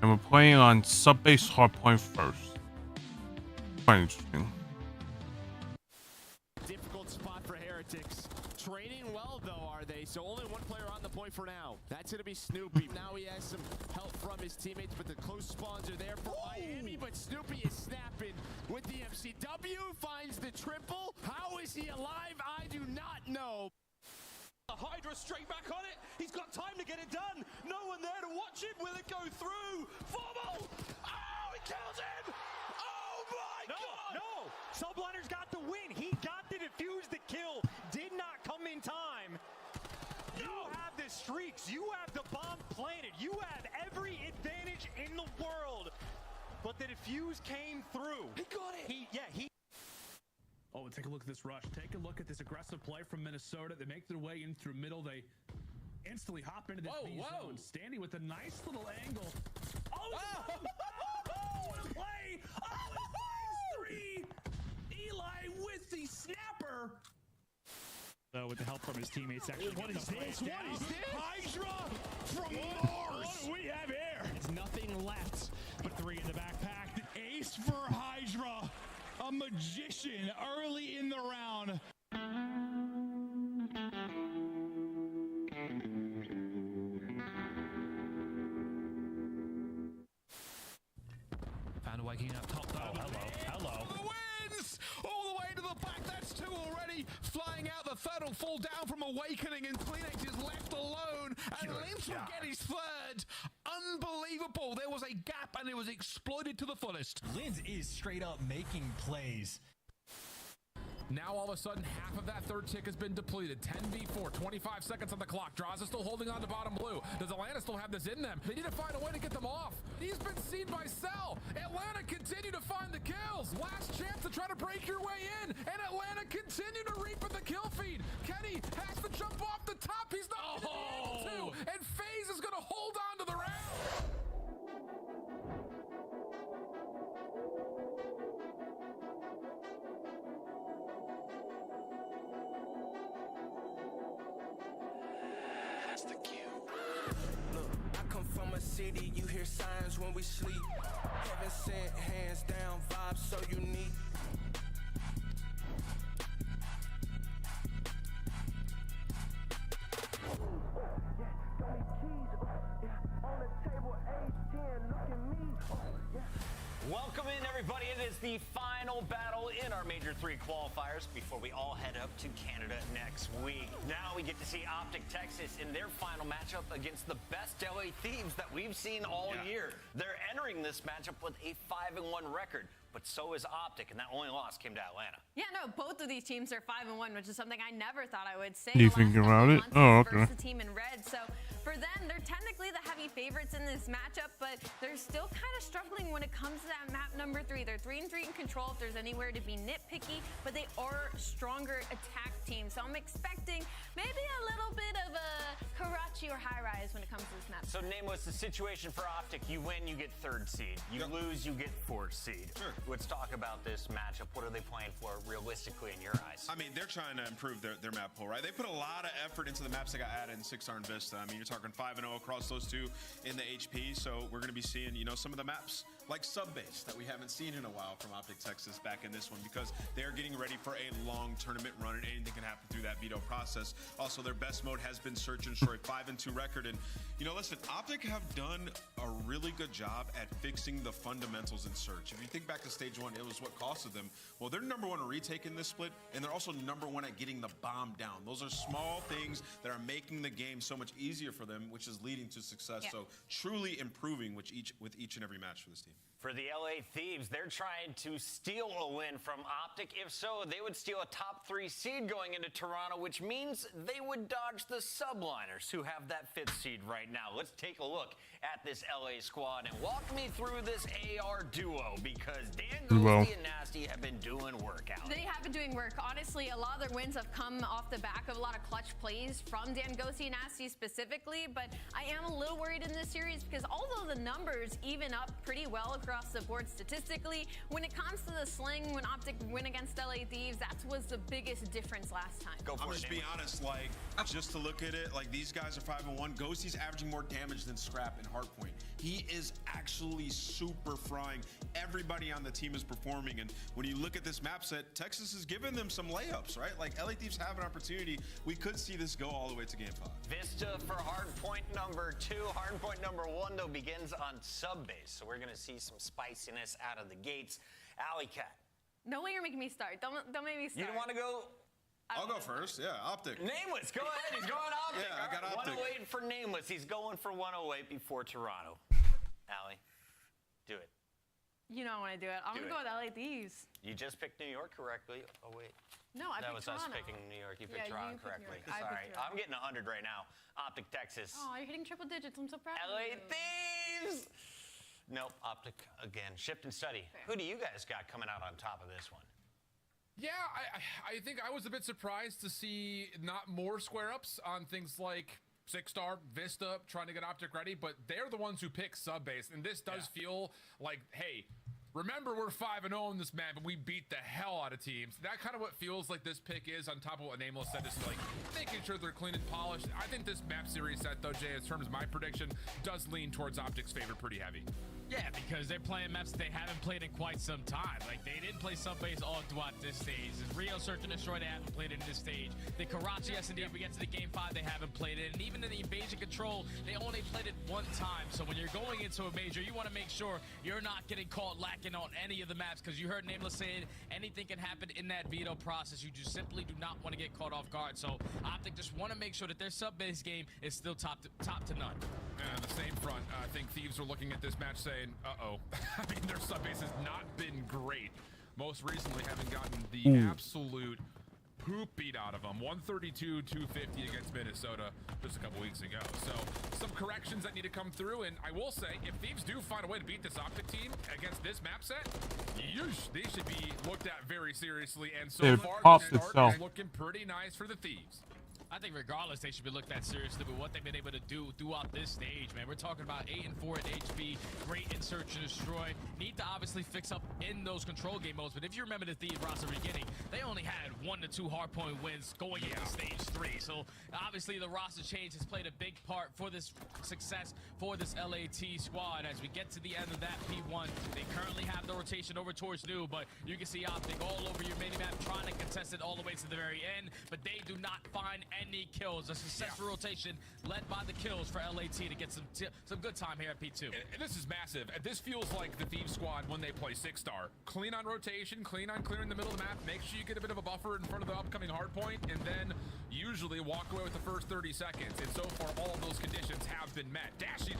and we're playing on sub-base hardpoint first. Quite interesting. Difficult spot for Heretics. Training well though, are they? So only one player on the point for now. That's gonna be Snoopy. Now he has some help from his teammates, but the close spawns are there for Miami, but Snoopy is snapping with the MCW, finds the triple. How is he alive? I do not know. Hydra straight back on it. He's got time to get it done. No one there to watch it. Will it go through? Formal! Oh, he kills him! Oh my God! No! Subliners got the win. He got the defuse. The kill did not come in time. No! You have the streaks. You have the bomb planted. You have every advantage in the world. But the defuse came through. He got it! He Oh, take a look at this rush. Take a look at this aggressive play from Minnesota. They make their way in through middle. They instantly hop into the B zone. Standing with a nice little angle. Oh, what a play! Oh, it finds 3! Eli with the snapper. with the help from his teammates, actually. What is this? What is this? Hydra from Mars! What do we have here? It's nothing left but 3 in the backpack. Ace for Hydra. A magician early in the round. Found a way getting up top though. Hello. Wins! All the way to the back. That's 2 already. Flying out, the third will fall down from Awakening, and Kleenex is left alone. And Lynch will get his third. Unbelievable. There was a gap, and it was exploited to the fullest. Linz is straight up making plays. Now all of a sudden, half of that third tick has been depleted. 10v4, 25 seconds on the clock. Draws is still holding on to bottom blue. Does Atlanta still have this in them? They need to find a way to get them off. He's been seen by Cell. Atlanta continue to find the kills. Last chance to try to break your way in. And Atlanta continue to reap at the kill feed. Kenny has to jump off the top. He's not going to be able to. And FaZe is going to hold on to the round. Look, I come from a city, you hear sirens when we sleep. Heaven sent, hands down, vibes so unique. Welcome in, everybody. It is the final battle in our Major 3 qualifiers before we all head up to Canada next week. Now we get to see Optic Texas in their final matchup against the best LA Thieves that we've seen all year. They're entering this matchup with a 5-1 record, but so is Optic, and that only loss came to Atlanta. Yeah, no, both of these teams are 5-1, which is something I never thought I would say. Do you think about it? Oh, okay. The team in red, so for them, they're technically the heavy favorites in this matchup, but they're still kind of struggling when it comes to that map number 3. They're 3-3 in control if there's anywhere to be nitpicky, but they are a stronger attack team. So I'm expecting maybe a little bit of a Karachi or high rise when it comes to this map. So name what's the situation for Optic. You win, you get 3rd seed. You lose, you get 4th seed. Sure. Let's talk about this matchup. What are they playing for realistically in your eyes? I mean, they're trying to improve their map pool, right? They put a lot of effort into the maps that got added in 6R and Vista. I mean, you're talking 5-0 across those 2 in the HP. So we're going to be seeing, you know, some of the maps like sub-base that we haven't seen in a while from Optic Texas back in this one, because they're getting ready for a long tournament run and anything can happen through that veto process. Also, their best mode has been Search and Destroy, 5-2 record. And, you know, listen, Optic have done a really good job at fixing the fundamentals in Search. If you think back to stage 1, it was what costed them. Well, they're number 1 retake in this split, and they're also number 1 at getting the bomb down. Those are small things that are making the game so much easier for them, which is leading to success. Yeah. So truly improving with each and every match for this team. For the LA Thieves, they're trying to steal a win from Optic. If so, they would steal a top 3 seed going into Toronto, which means they would dodge the Subliners, who have that 5th seed right now. Let's take a look at this LA squad and walk me through this AR duo, because Dan Ghosty and Nasty have been doing work out. They have been doing work. Honestly, a lot of their wins have come off the back of a lot of clutch plays from Dan Ghosty and Nasty specifically, but I am a little worried in this series because although the numbers even up pretty well across the board statistically, when it comes to the sling, when Optic win against LA Thieves, that was the biggest difference last time. I'm just being honest, like, just to look at it, like, these guys are 5-1. Ghosty's averaging more damage than Scrap and Hardpoint. He is actually super frying. Everybody on the team is performing, and when you look at this map set, Texas has given them some layups, right? Like, LA Thieves have an opportunity. We could see this go all the way to game 5. Vista for hardpoint number 2. Hardpoint number 1, though, begins on sub-base, so we're going to see some spiciness out of the gates. Alley Cat. No way you're making me start. Don't make me start. You don't want to go? I'll go first. Yeah, Optic. Nameless, go ahead. He's going Optic. Yeah, I got Optic. 108 for Nameless. He's going for 108 before Toronto. Allie, do it. You know I want to do it. I'm going to go with LA Thieves. You just picked New York correctly. Oh, wait. No, I That picked was us Toronto. picking New York. You picked Yeah, Toronto you picked New correctly. York. I picked Sorry. Toronto. I'm getting 100 right now. Optic, Texas. Oh, you're hitting triple digits. I'm so proud of LA you. Thieves. Nope, Optic again. Shift and study. Who do you guys got coming out on top of this one? Yeah, I think I was a bit surprised to see not more square ups on things like 6-star, Vista, trying to get Optic ready, but they're the ones who pick sub-base, and this does feel like, hey, remember we're 5-0 in this map, and we beat the hell out of teams. That kind of what feels like this pick is, on top of what Nameless said, is like making sure they're clean and polished. I think this map series set, though, Jay, in terms of my prediction, does lean towards Optic's favor pretty heavy. Yeah, because they're playing maps they haven't played in quite some time. Like, they didn't play sub-base all throughout this stage. The Rio Search and Destroy, they haven't played it in this stage. The Karachi S&D, if we get to the Game 5, they haven't played it. And even in the Invasion Control, they only played it one time. So when you're going into a major, you want to make sure you're not getting caught lacking on any of the maps, because you heard Nameless saying anything can happen in that veto process. You just simply do not want to get caught off guard. So Optic just want to make sure that their sub-base game is still top to none. And on the same front, I think Thieves are looking at this match saying, uh-oh. I mean, their sub-base has not been great. Most recently having gotten the absolute poop beat out of them. 132-250 against Minnesota just a couple weeks ago. So some corrections that need to come through. And I will say, if Thieves do find a way to beat this Optic team against this map set, they should be looked at very seriously. And so far, the start is looking pretty nice for the Thieves. I think regardless, they should be looked at seriously with what they've been able to do throughout this stage, man. We're talking about 8-4 at HP, great in Search and Destroy. Need to obviously fix up in those control game modes, but if you remember the Thieves roster beginning, they only had 1 to 2 hardpoint wins going into stage 3. So obviously the roster change has played a big part for this success for this LAT squad. As we get to the end of that P1, they currently have the rotation over towards New, but you can see Optic all over your mini-map trying to contest it all the way to the very end, but they do not find any kills. A successful rotation led by the kills for LAT to get some good time here at P2. And this is massive. This feels like the Thieves squad when they play 6-star. Clean on rotation, clean on clearing the middle of the map, make sure you get a bit of a buffer in front of the upcoming hardpoint, and then usually walk away with the first 30 seconds. And so far, all of those conditions have been met. Dashy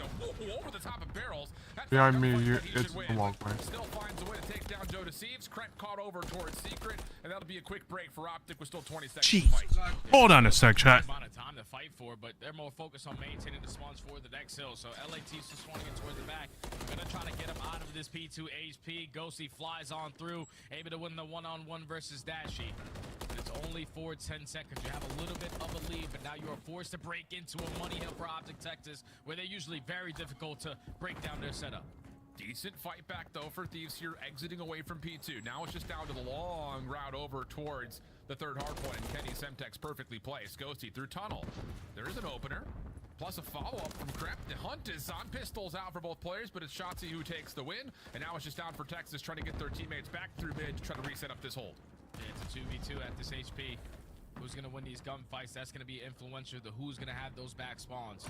over the top of barrels. Yeah, I mean, it's a long way. Still finds a way to take down Joe Deceives. Krep caught over towards Secret, and that'll be a quick break for Optic with still 20 seconds to fight. Hold on a sec, chat. Amount of time to fight for, but they're more focused on maintaining the spawns for the next hill. So LAT's just swinging it towards the back. Gonna try to get him out of this P2 HP. Ghosty flies on through, able to win the one-on-one versus Dashy. But it's only for 10 seconds. You have a little bit of a lead, but now you are forced to break into a money hill for Optic Texas, where they're usually very difficult to break down their setup. Decent fight back, though, for Thieves here, exiting away from P2. Now it's just down to the long route over towards the third hardpoint, and Kenny Semtex perfectly placed. Ghosty through tunnel. There is an opener. Plus a follow-up from Krep. The hunt is on. Pistols out for both players, but it's Shotzzy who takes the win. And now it's just down for Texas trying to get their teammates back through mid to try to reset up this hold. Yeah, it's a 2v2 at this HP. Who's going to win these gunfights? That's going to be influential to who's going to have those back spawns.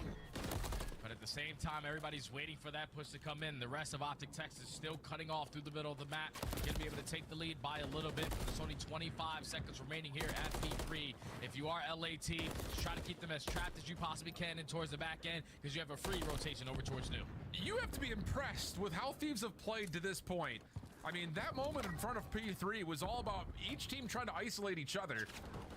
But at the same time, everybody's waiting for that push to come in. The rest of Optic Texas still cutting off through the middle of the map. Going to be able to take the lead by a little bit. There's only 25 seconds remaining here at P3. If you are LAT, just try to keep them as trapped as you possibly can and towards the back end because you have a free rotation over towards New. You have to be impressed with how Thieves have played to this point. I mean, that moment in front of P3 was all about each team trying to isolate each other.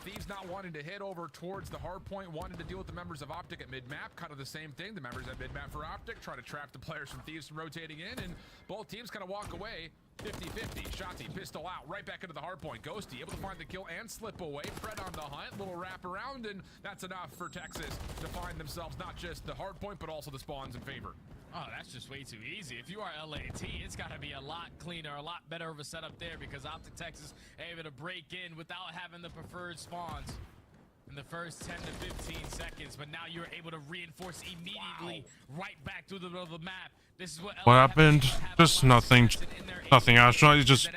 Thieves not wanting to hit over towards the hard point, wanting to deal with the members of Optic at mid-map. Kind of the same thing. The members at mid-map for Optic try to trap the players from Thieves from rotating in, and both teams kind of walk away 50-50. Shotzzy, pistol out, right back into the hard point. Ghosty able to find the kill and slip away. Fred on the hunt, little wrap around, and that's enough for Texas to find themselves not just the hard point, but also the spawns in favor. Oh, that's just way too easy. If you are LAT, it's got to be a lot cleaner, a lot better of a setup there because Optic Texas able to break in without having the preferred spawns in the first 10 to 15 seconds. But now you're able to reinforce immediately right back through the middle of the map. This is what happened? Just nothing. Nothing, Astronaut. It's just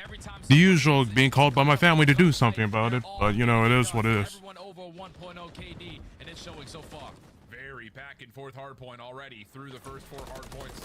the usual being called by my family to do something about it. But, you know, it is what it is. Everyone over 1.0 KD, and it's showing so far. Very back and forth hard point already through the first 4 hard points.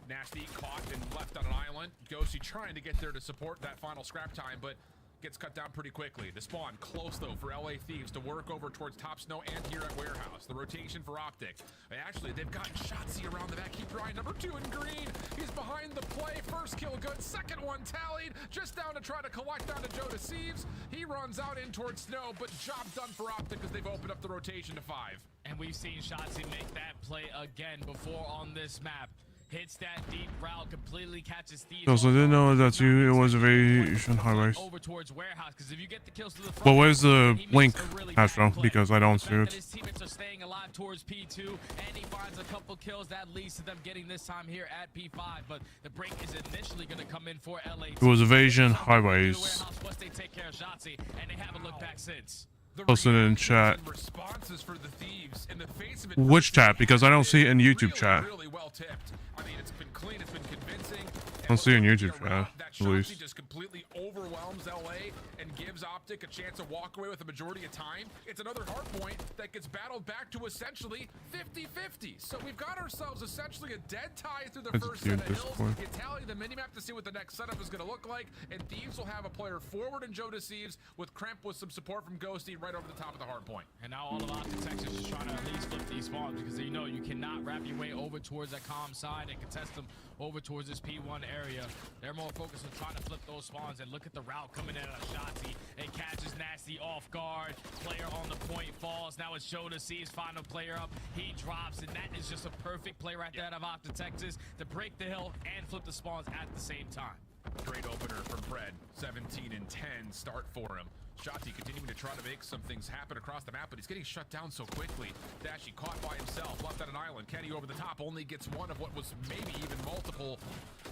Nasty caught and left on an island. Ghosty trying to get there to support that final scrap time, but gets cut down pretty quickly. The spawn close though for LA Thieves to work over towards Top Snow and here at Warehouse. The rotation for Optic. Actually, they've gotten Shotzzy around the back. Keep Ryan number 2 in green. He's behind the play. First kill good. Second one tallied. Just down to try to collect onto Joe Deceives. He runs out in towards Snow, but job done for Optic because they've opened up the rotation to 5. And we've seen Shotzzy make that play again before on this map. Hits that deep route, completely catches Thieves. Also, I didn't know that's you. It was a variation highways. Over towards Warehouse, because if you get the kills to the front, Well, where's the link, Astro? Because I don't see it. His teammates are staying alive towards P2, and he finds a couple kills that leads to them getting this time here at P5. But the break is initially going to come in for LA. It was evasion highways. Once they take care of Shotzzy, and they haven't looked back since. Posted in chat. Responses for the Thieves in the face of Which chat? Because I don't see it in YouTube chat. Really well tipped. I mean, it's been clean, it's been convincing. I don't see it in YouTube chat, at least. Just completely overwhelms LA and gives Optic a chance to walk away with the majority of time. It's another hard point that gets battled back to essentially 50-50. So we've got ourselves essentially a dead tie through the first set of hills. You tally the minimap to see what the next setup is going to look like, and Thieves will have a player forward in Joe Deceives with Kremp with some support from Ghosty right over the top of the hard point. And now all of Optic Texas is trying to at least flip these spawns because they know you cannot wrap your way over towards that calm side and contest them over towards this P1 area. They're more focused on trying to flip those spawns, and look at the route coming in on Shotzzy. It catches Nasty off guard. Player on the point falls. Now it's Joe Deceives, final player up. He drops, and that is just a perfect play right there out of Optic Texas to break the hill and flip the spawns at the same time. Great opener from Fred. 17 and 10 start for him. Shotzzy continuing to try to make some things happen across the map, but he's getting shut down so quickly. Dashy caught by himself, left on an island. Kenny over the top only gets one of what was maybe even multiple.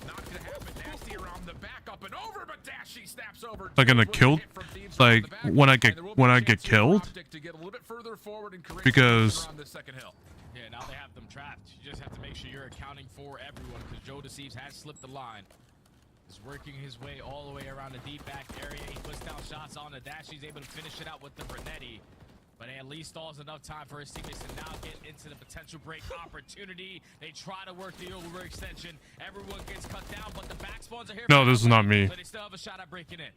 Not gonna happen. Nasty around the back, up and over, but Dashy snaps over. Like gonna kill, like when I get killed, because yeah, now they have them trapped. You just have to make sure you're accounting for everyone because Joe Deceives has slipped the line. He's working his way all the way around the deep back area. He puts down shots on the dash. He's able to finish it out with the Bernetti. But at least stalls enough time for his teammates to now get into the potential break opportunity. They try to work the overextension. Everyone gets cut down, but the back spawns are here. No, this is not me. So they still have a shot at breaking in.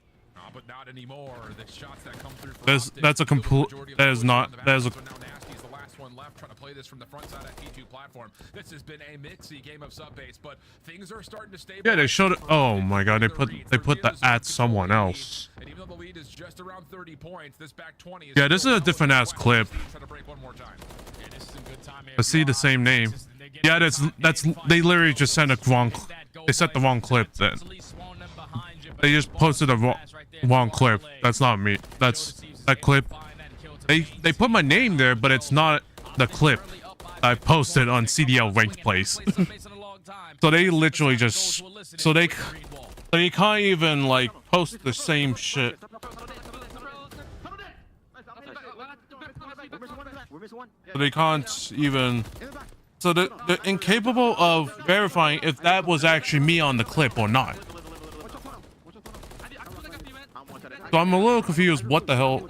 But not anymore. The shots that come through. That's a complete. That is not. That is a. Nasty's the last one left, trying to play this from the front side at T2 platform. This has been a mixy game of subbase, but things are starting to stabilize. Yeah, they showed it. Oh my God, they put the at someone else. And even though the lead is just around 30 points, this back 20 is. Yeah, this is a different ass clip. I see the same name. Yeah, that's they literally just sent a wrong. They set the wrong clip then. They just posted a wrong clip. That's not me. That's that clip. They put my name there, but it's not the clip I posted on CDL ranked place. So they literally just so they can't even like post the same shit. So they can't even. So they're incapable of verifying if that was actually me on the clip or not. So I'm a little confused. What the hell?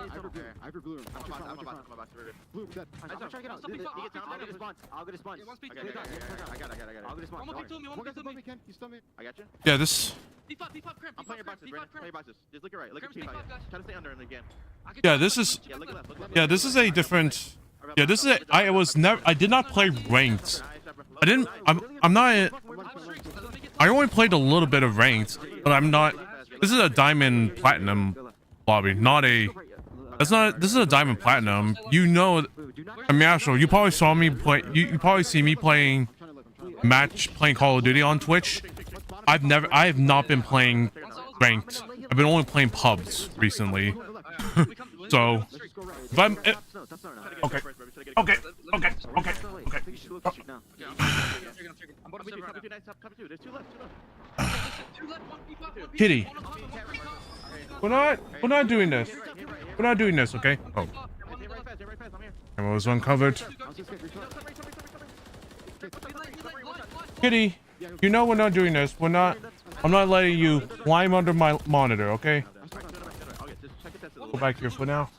Yeah, this. Yeah, this is. Yeah, this is a different. Yeah, this is a. I did not play ranked. I'm not. I only played a little bit of ranked, but I'm not. This is a diamond platinum lobby, not a. That's not. This is a diamond platinum. You know, I mean, actually, you probably saw me play. You probably see me playing Call of Duty on Twitch. I have not been playing ranked. I've been only playing pubs recently. So, if I'm okay. Kitty, we're not doing this. We're not doing this, okay? Oh. Camera was uncovered. Kitty, you know we're not doing this. I'm not letting you climb under my monitor, okay? Go back here for now.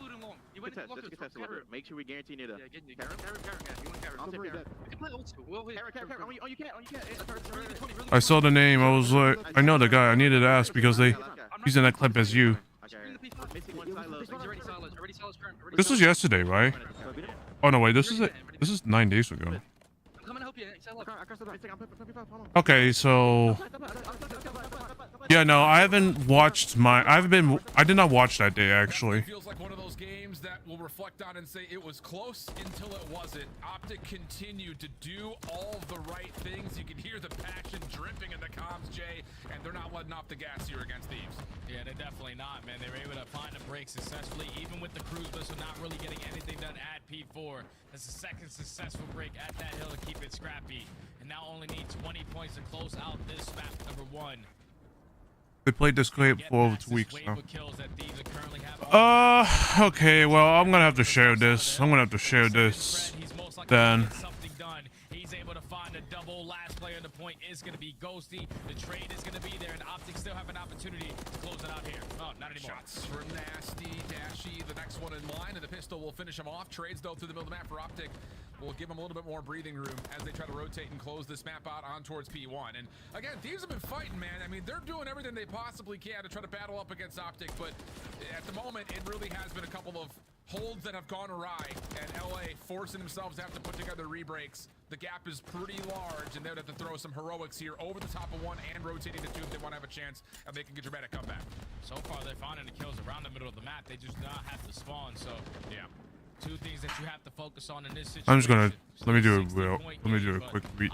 Make sure we guarantee near the. I saw the name. I was like, I know the guy. I needed to ask because he's in that clip as you. This was yesterday, right? Oh no, wait. This is 9 days ago. Okay, so yeah, no, I haven't watched I did not watch that day actually. Feels like one of those games that we'll reflect on and say it was close until it wasn't. Optic continued to do all the right things. You can hear the passion dripping in the comms, Jay, and they're not letting off the gas here against Thieves. Yeah, they're definitely not, man. They were able to find a break successfully, even with the cruise missile not really getting anything done at P4. That's the second successful break at that hill to keep it scrappy. And now only need 20 points to close out this map number 1. They played this clip for over 2 weeks now. Okay, well, I'm gonna have to share this. Then. He's able to find a double. Last player on the point is going to be Ghosty. The trade is going to be there, and Optic still have an opportunity to close it out here. Oh, not anymore. Shots from Nasty, Dashy, the next one in line, and the pistol will finish him off. Trades, though, through the middle of the map for Optic. Will give them a little bit more breathing room as they try to rotate and close this map out on towards P1. And again, Thieves have been fighting, man. I mean, they're doing everything they possibly can to try to battle up against Optic, but at the moment, it really has been a couple of holds that have gone awry, and LA forcing themselves to have to put together rebreaks. The gap is pretty large, and they would have to throw some heroics here over the top of one and rotating the two if they want to have a chance and they can get dramatic comeback. So far, they're finding the kills around the middle of the map. They just do not have to spawn, so yeah. Two things that you have to focus on in this situation. I'm just gonna let me do a quick retweet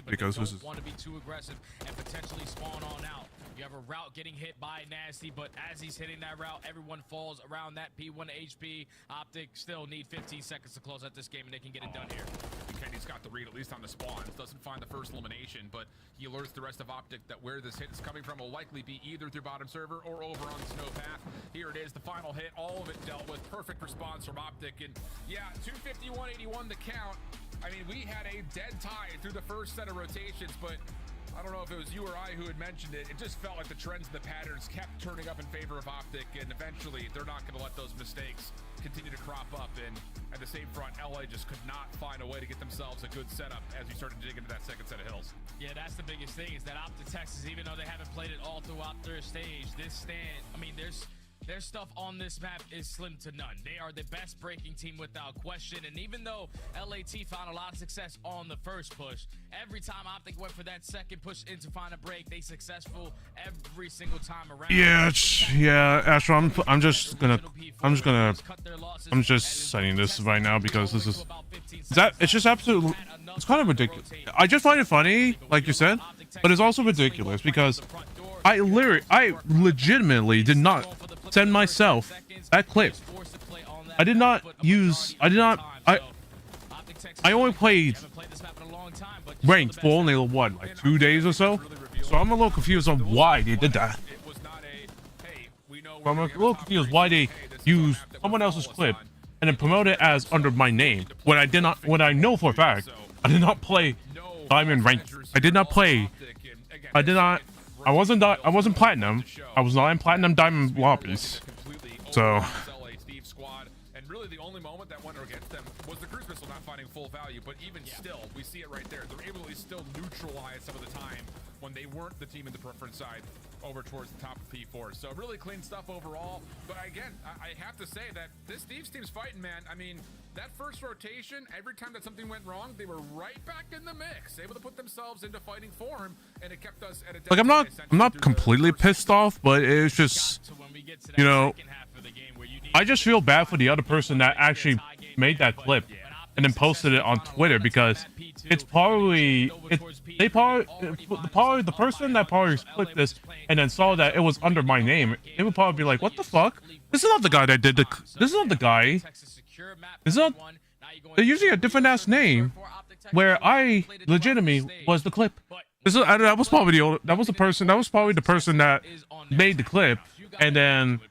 because this is. Want to be too aggressive and potentially spawn on out. You have a route getting hit by Nasty, but as he's hitting that route, everyone falls around that P1 HP. Optic still need 15 seconds to close out this game, and they can get it done here. Kenny's got the read, at least on the spawns. Doesn't find the first elimination, but he alerts the rest of Optic that where this hit is coming from will likely be either through bottom server or over on the snow path. Here it is, the final hit, all of it dealt with. Perfect response from Optic, and yeah, 251-81 the count. I mean, we had a dead tie through the first set of rotations, but I don't know if it was you or I who had mentioned it. It just felt like the trends and the patterns kept turning up in favor of Optic, and eventually they're not going to let those mistakes continue to crop up. And at the same front, LA just could not find a way to get themselves a good setup as we started to dig into that second set of hills. Yeah, that's the biggest thing is that Optic Texas, even though they haven't played it all throughout their stage, this stand, I mean, their stuff on this map is slim to none. They are the best breaking team without question. And even though LAT found a lot of success on the first push, every time Optic went for that second push in to find a break, they successful every single time around. Yeah, Astro, I'm just saying this right now because this is it's just absolutely, it's kind of ridiculous. I just find it funny, like you said, but it's also ridiculous because I legitimately did not send myself that clip. I only played ranked for only what, like 2 days or so. So I'm a little confused on why they did that. It was not a, hey, we know I'm a little confused why they use someone else's clip and then promote it as under my name when I did not. When I know for a fact I did not play Diamond Rank. I did not play. I did not. I wasn't platinum. I was not in platinum diamond lobbies. So. And really, the only moment that went against them was the cruise missile not finding full value. But even still, we see it right there. They're able to still neutralize some of the time when they weren't the team in the preference side over towards the top of P4. So really clean stuff overall. But again, I have to say that this Thieves team's fighting, man. I mean, that first rotation, every time that something went wrong, they were right back in the mix, able to put themselves into fighting form, and it kept us at a like I'm not completely pissed off, but it's just, you know, I just feel bad for the other person that actually made that clip and then posted it on Twitter, because it's probably the person that probably clicked this and then saw that it was under my name, it would probably be like, what the fuck? This is not the guy that did the. This is not the guy. This is not. They're using a different ass name, where I legitimately was the clip. This is, that was probably the that was the person. That was probably the person that made the clip, and then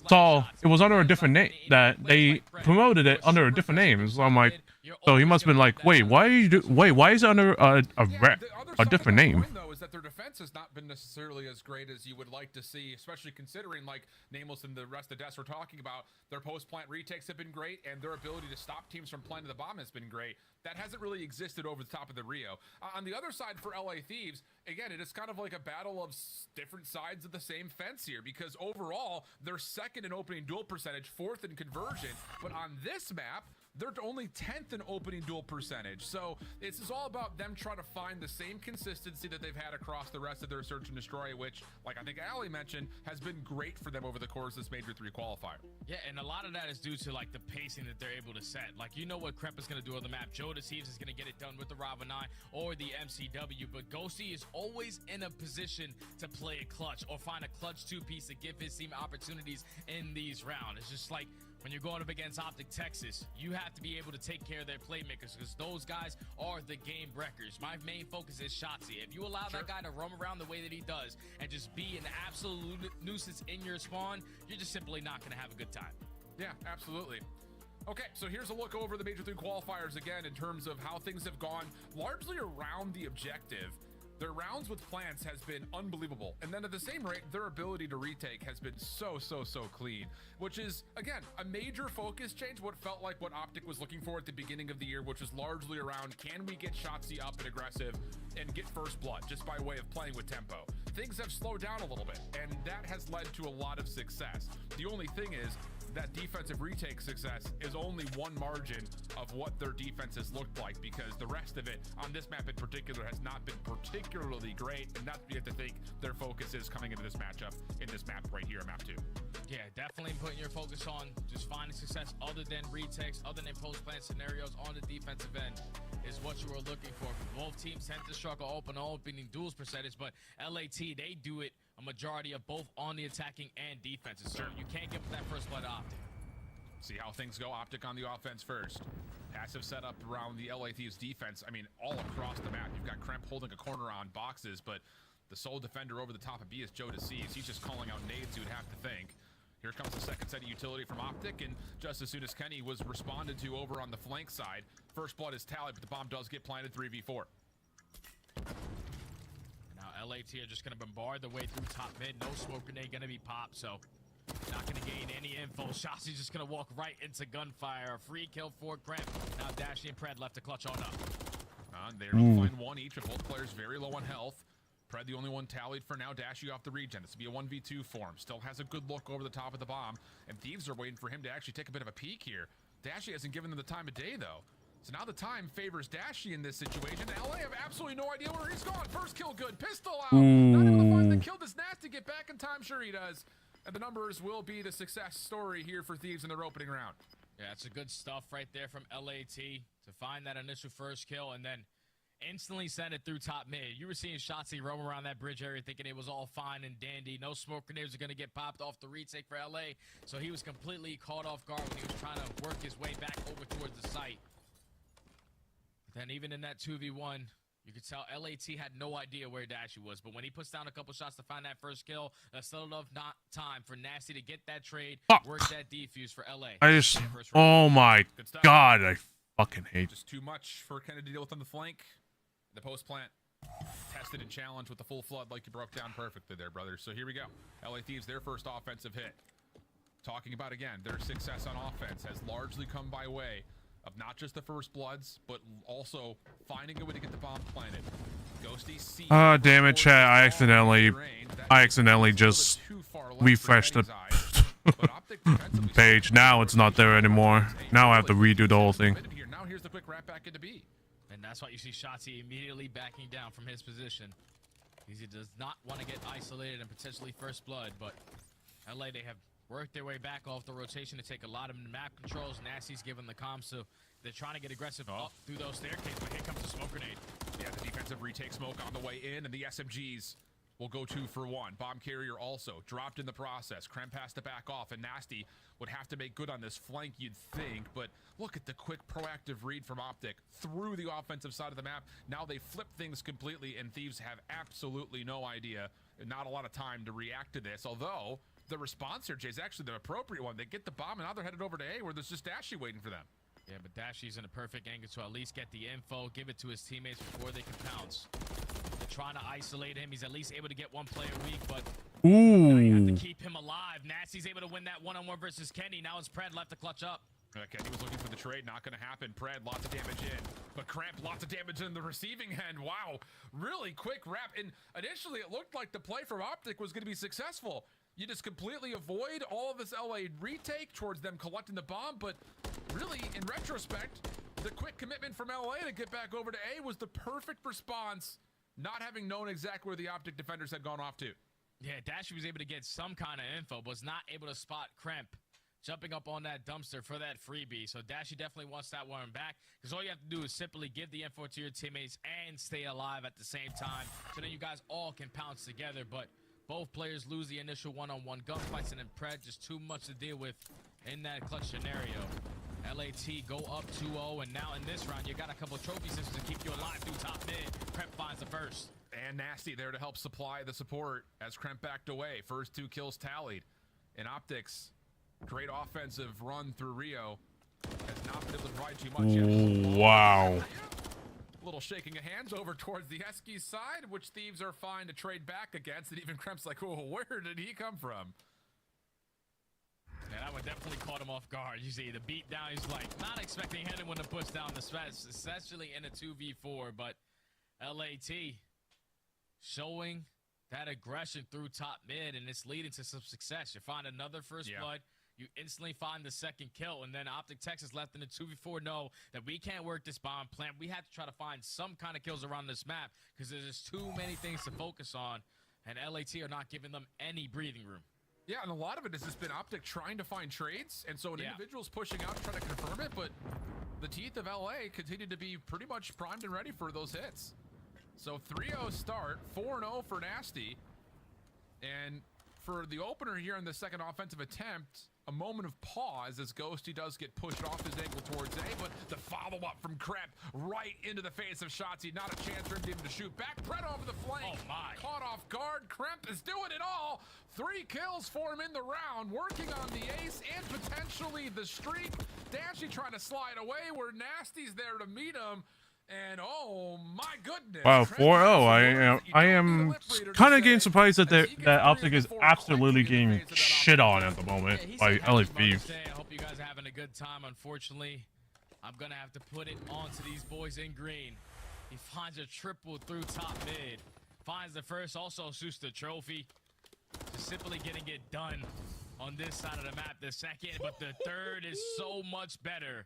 saw it was under a different name. That they promoted it under a different name. So I'm like, so he must have been like, wait, why are you why is it under a different name? Though is that their defense has not been necessarily as great as you would like to see, especially considering, like Nameless and the rest of the desks we're talking about, their post-plant retakes have been great, and their ability to stop teams from planting the bomb has been great. That hasn't really existed over the top of the Rio. On the other side for LA Thieves, again, it is kind of like a battle of different sides of the same fence here, because overall, they're second in opening duel percentage, fourth in conversion, but on this map, they're only 10th in opening duel percentage. So this is all about them trying to find the same consistency that they've had across the rest of their search and destroy, which, like I think Ali mentioned, has been great for them over the course of this Major 3 qualifier. Yeah, and a lot of that is due to like the pacing that they're able to set. Like, you know what Kremp is going to do on the map. Joe Deceives is going to get it done with the Rava 9 or the MCW, but Ghosty is always in a position to play a clutch or find a clutch 2-piece to give his team opportunities in these rounds. It's just like, when you're going up against Optic Texas, you have to be able to take care of their playmakers, because those guys are the game wreckers. My main focus is Shotzi. If you allow that guy to roam around the way that he does and just be an absolute nuisance in your spawn, you're just simply not going to have a good time. Yeah, absolutely. Okay, so here's a look over the Major 3 qualifiers again in terms of how things have gone largely around the objective. Their rounds with plants has been unbelievable. And then at the same rate, their ability to retake has been so clean, which is, again, a major focus change. What felt like what Optic was looking for at the beginning of the year, which was largely around, can we get Shotzi up and aggressive and get first blood just by way of playing with tempo? Things have slowed down a little bit, and that has led to a lot of success. The only thing is, that defensive retake success is only one margin of what their defense has looked like, because the rest of it on this map in particular has not been particularly great, and that's what you have to think their focus is coming into this matchup in this map right here in map 2. Yeah, definitely putting your focus on just finding success other than retakes, other than post-plant scenarios on the defensive end is what you were looking for. Both teams tend to struggle opening duels percentage, but LAT, they do it a majority of both on the attacking and defenses. So you can't get that first blood Optic. See how things go. Optic on the offense first. Passive setup around the LA Thieves defense. I mean, all across the map. You've got Kremp holding a corner on boxes, but the sole defender over the top of B is Joe Deceives. He's just calling out nades, you would have to think. Here comes the second set of utility from Optic, and just as soon as Kenny was responded to over on the flank side, first blood is tallied, but the bomb does get planted 3v4. Now LAT are just going to bombard the way through top mid. No smoke grenade going to be popped, so not going to gain any info. Shotzi's just going to walk right into gunfire. A free kill for Kremp. Now Dashy and Pred left to clutch on up. They're going to find one each, with both players very low on health. Pred the only one tallied for now. Dashy off the regen. This will be a 1v2 for him. Still has a good look over the top of the bomb, and Thieves are waiting for him to actually take a bit of a peek here. Dashy hasn't given them the time of day, though. So now the time favors Dashy in this situation. LA have absolutely no idea where he's gone. First kill good. Pistol out. Not able to find the kill. Does Nasty get back in time? Sure he does. And the numbers will be the success story here for Thieves in their opening round. Yeah, it's a good stuff right there from LAT to find that initial first kill and then instantly send it through top mid. You were seeing Shotzi roam around that bridge area thinking it was all fine and dandy. No smoke grenades are going to get popped off the retake for LA. So he was completely caught off guard when he was trying to work his way back over towards the site. But then even in that 2v1, You could tell LAT had no idea where Dashy was, but when he puts down a couple shots to find that first kill, that's still enough time for Nasty to get that trade, work that defuse for LA. Oh my God, I fucking hate. Just too much for Kennedy to deal with on the flank. The post plant tested and challenged with the full flood, like you broke down perfectly there, brother. So here we go. LA Thieves, their first offensive hit. Talking about again, their success on offense has largely come by way of not just the first bloods, but also finding a way to get the bomb planted. Ghosty sees Damn it, chat. I accidentally just refreshed the page. Now it's not there anymore. Now I have to redo the whole thing. Now here's the quick wrap back into B. And that's why you see Shotzi immediately backing down from his position. He does not want to get isolated and potentially first blood, but LA, they have worked their way back off the rotation to take a lot of map controls. Nasty's given the comms, so they're trying to get aggressive up through those staircases, but here comes the smoke grenade. Yeah, the defensive retake smoke on the way in, and the SMGs will go 2 for 1. Bomb carrier also dropped in the process. Kremp has to back off, and Nasty would have to make good on this flank, you'd think. But look at the quick proactive read from Optic through the offensive side of the map. Now they flip things completely, and Thieves have absolutely no idea, not a lot of time to react to this. Although the response here, Jay, is actually the appropriate one. They get the bomb, and now they're headed over to A, where there's just Dashy waiting for them. Yeah, but Dashy's in a perfect angle to at least get the info, give it to his teammates before they can pounce. They're trying to isolate him. He's at least able to get one player weak, but now you have to keep him alive. Nasty's able to win that one-on-one versus Kenny. Now it's Pred left to clutch up. Kenny was looking for the trade, not going to happen. Pred, lots of damage in. But Cramp, lots of damage in the receiving end. Wow, really quick wrap. And initially, it looked like the play from Optic was going to be successful. You just completely avoid all of this LA retake towards them collecting the bomb. But really, in retrospect, the quick commitment from LA to get back over to A was the perfect response, not having known exactly where the Optic defenders had gone off to. Yeah, Dashy was able to get some kind of info, but was not able to spot Kremp jumping up on that dumpster for that freebie. So Dashy definitely wants that one back, because all you have to do is simply give the info to your teammates and stay alive at the same time, so then you guys all can pounce together. But both players lose the initial one-on-one gunfights, and then Pred just too much to deal with in that clutch scenario. LAT go up 2-0, and now in this round, you got a couple trophy systems to keep you alive through top mid. Kremp finds the first. And Nasty there to help supply the support as Kremp backed away. First 2 kills tallied. And Optics, great offensive run through Rio, has not been able to provide too much yet. Wow. A little shaking of hands over towards the Eskies side, which Thieves are fine to trade back against. And even Kremp's like, oh, where did he come from? Yeah, that one definitely caught him off guard. You see the beat down. He's like not expecting anyone to push down the stress, especially in a 2v4. But LAT showing that aggression through top mid, and it's leading to some success. You find another first blood. You instantly find the second kill, and then Optic Texas left in the 2v4 know that we can't work this bomb plant. We have to try to find some kind of kills around this map, because there's just too many things to focus on, and LAT are not giving them any breathing room. Yeah, and a lot of it has just been Optic trying to find trades, and so an individual's pushing out to try to confirm it, but the teeth of LA continue to be pretty much primed and ready for those hits. So 3-0 start, 4-0 for Nasty, and for the opener here in the second offensive attempt, a moment of pause as Ghosty does get pushed off his angle towards A, but the follow-up from Kremp right into the face of Shotzi. Not a chance for him to even to shoot back. Pred over the flank. Oh my. Caught off guard. Kremp is doing it all. 3 kills for him in the round, working on the ace and potentially the streak. Dashy trying to slide away where Nasty's there to meet him. And oh my goodness. Wow, 4-0. I am kind of getting surprised that that Optic is absolutely getting shit on at the moment by LA Thieves. I hope you guys are having a good time. Unfortunately, I'm going to have to put it onto these boys in green. He finds a triple through top mid. Finds the first, also shoots the trophy. Just simply getting it done on this side of the map. The second, but the third is so much better.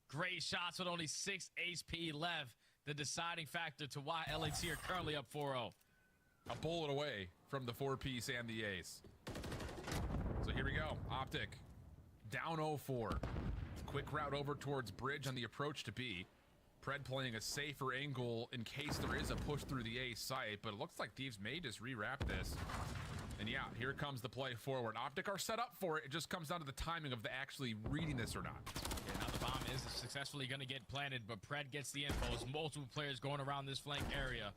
Great shots with only 6 HP left. The deciding factor to why LAT are currently up 4-0. A bullet away from the 4-piece and the ace. So here we go. Optic down 0-4. Quick route over towards Bridge on the approach to B. Pred playing a safer angle in case there is a push through the A site, but it looks like Thieves may just rewrap this. And yeah, here comes the play forward. Optic are set up for it. It just comes down to the timing of the actually reading this or not. Yeah, now the bomb is successfully going to get planted, but Pred gets the info. There's multiple players going around this flank area.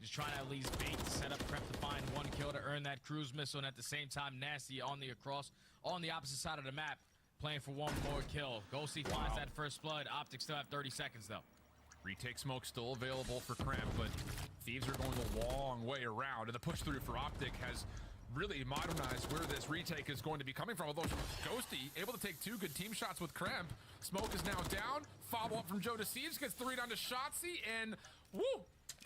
Just trying to at least bait, set up Prep to find one kill to earn that cruise missile, and at the same time, Nasty on the opposite side of the map, playing for one more kill. Ghosty finds that first blood. Optic still have 30 seconds, though. Retake smoke still available for Cramp, but Thieves are going a long way around, and the push through for Optic has really modernized where this retake is going to be coming from. Although Ghosty able to take 2 good team shots with Cramp. Smoke is now down. Follow up from Joe to Thieves, gets the read on to Shotzi, and woo!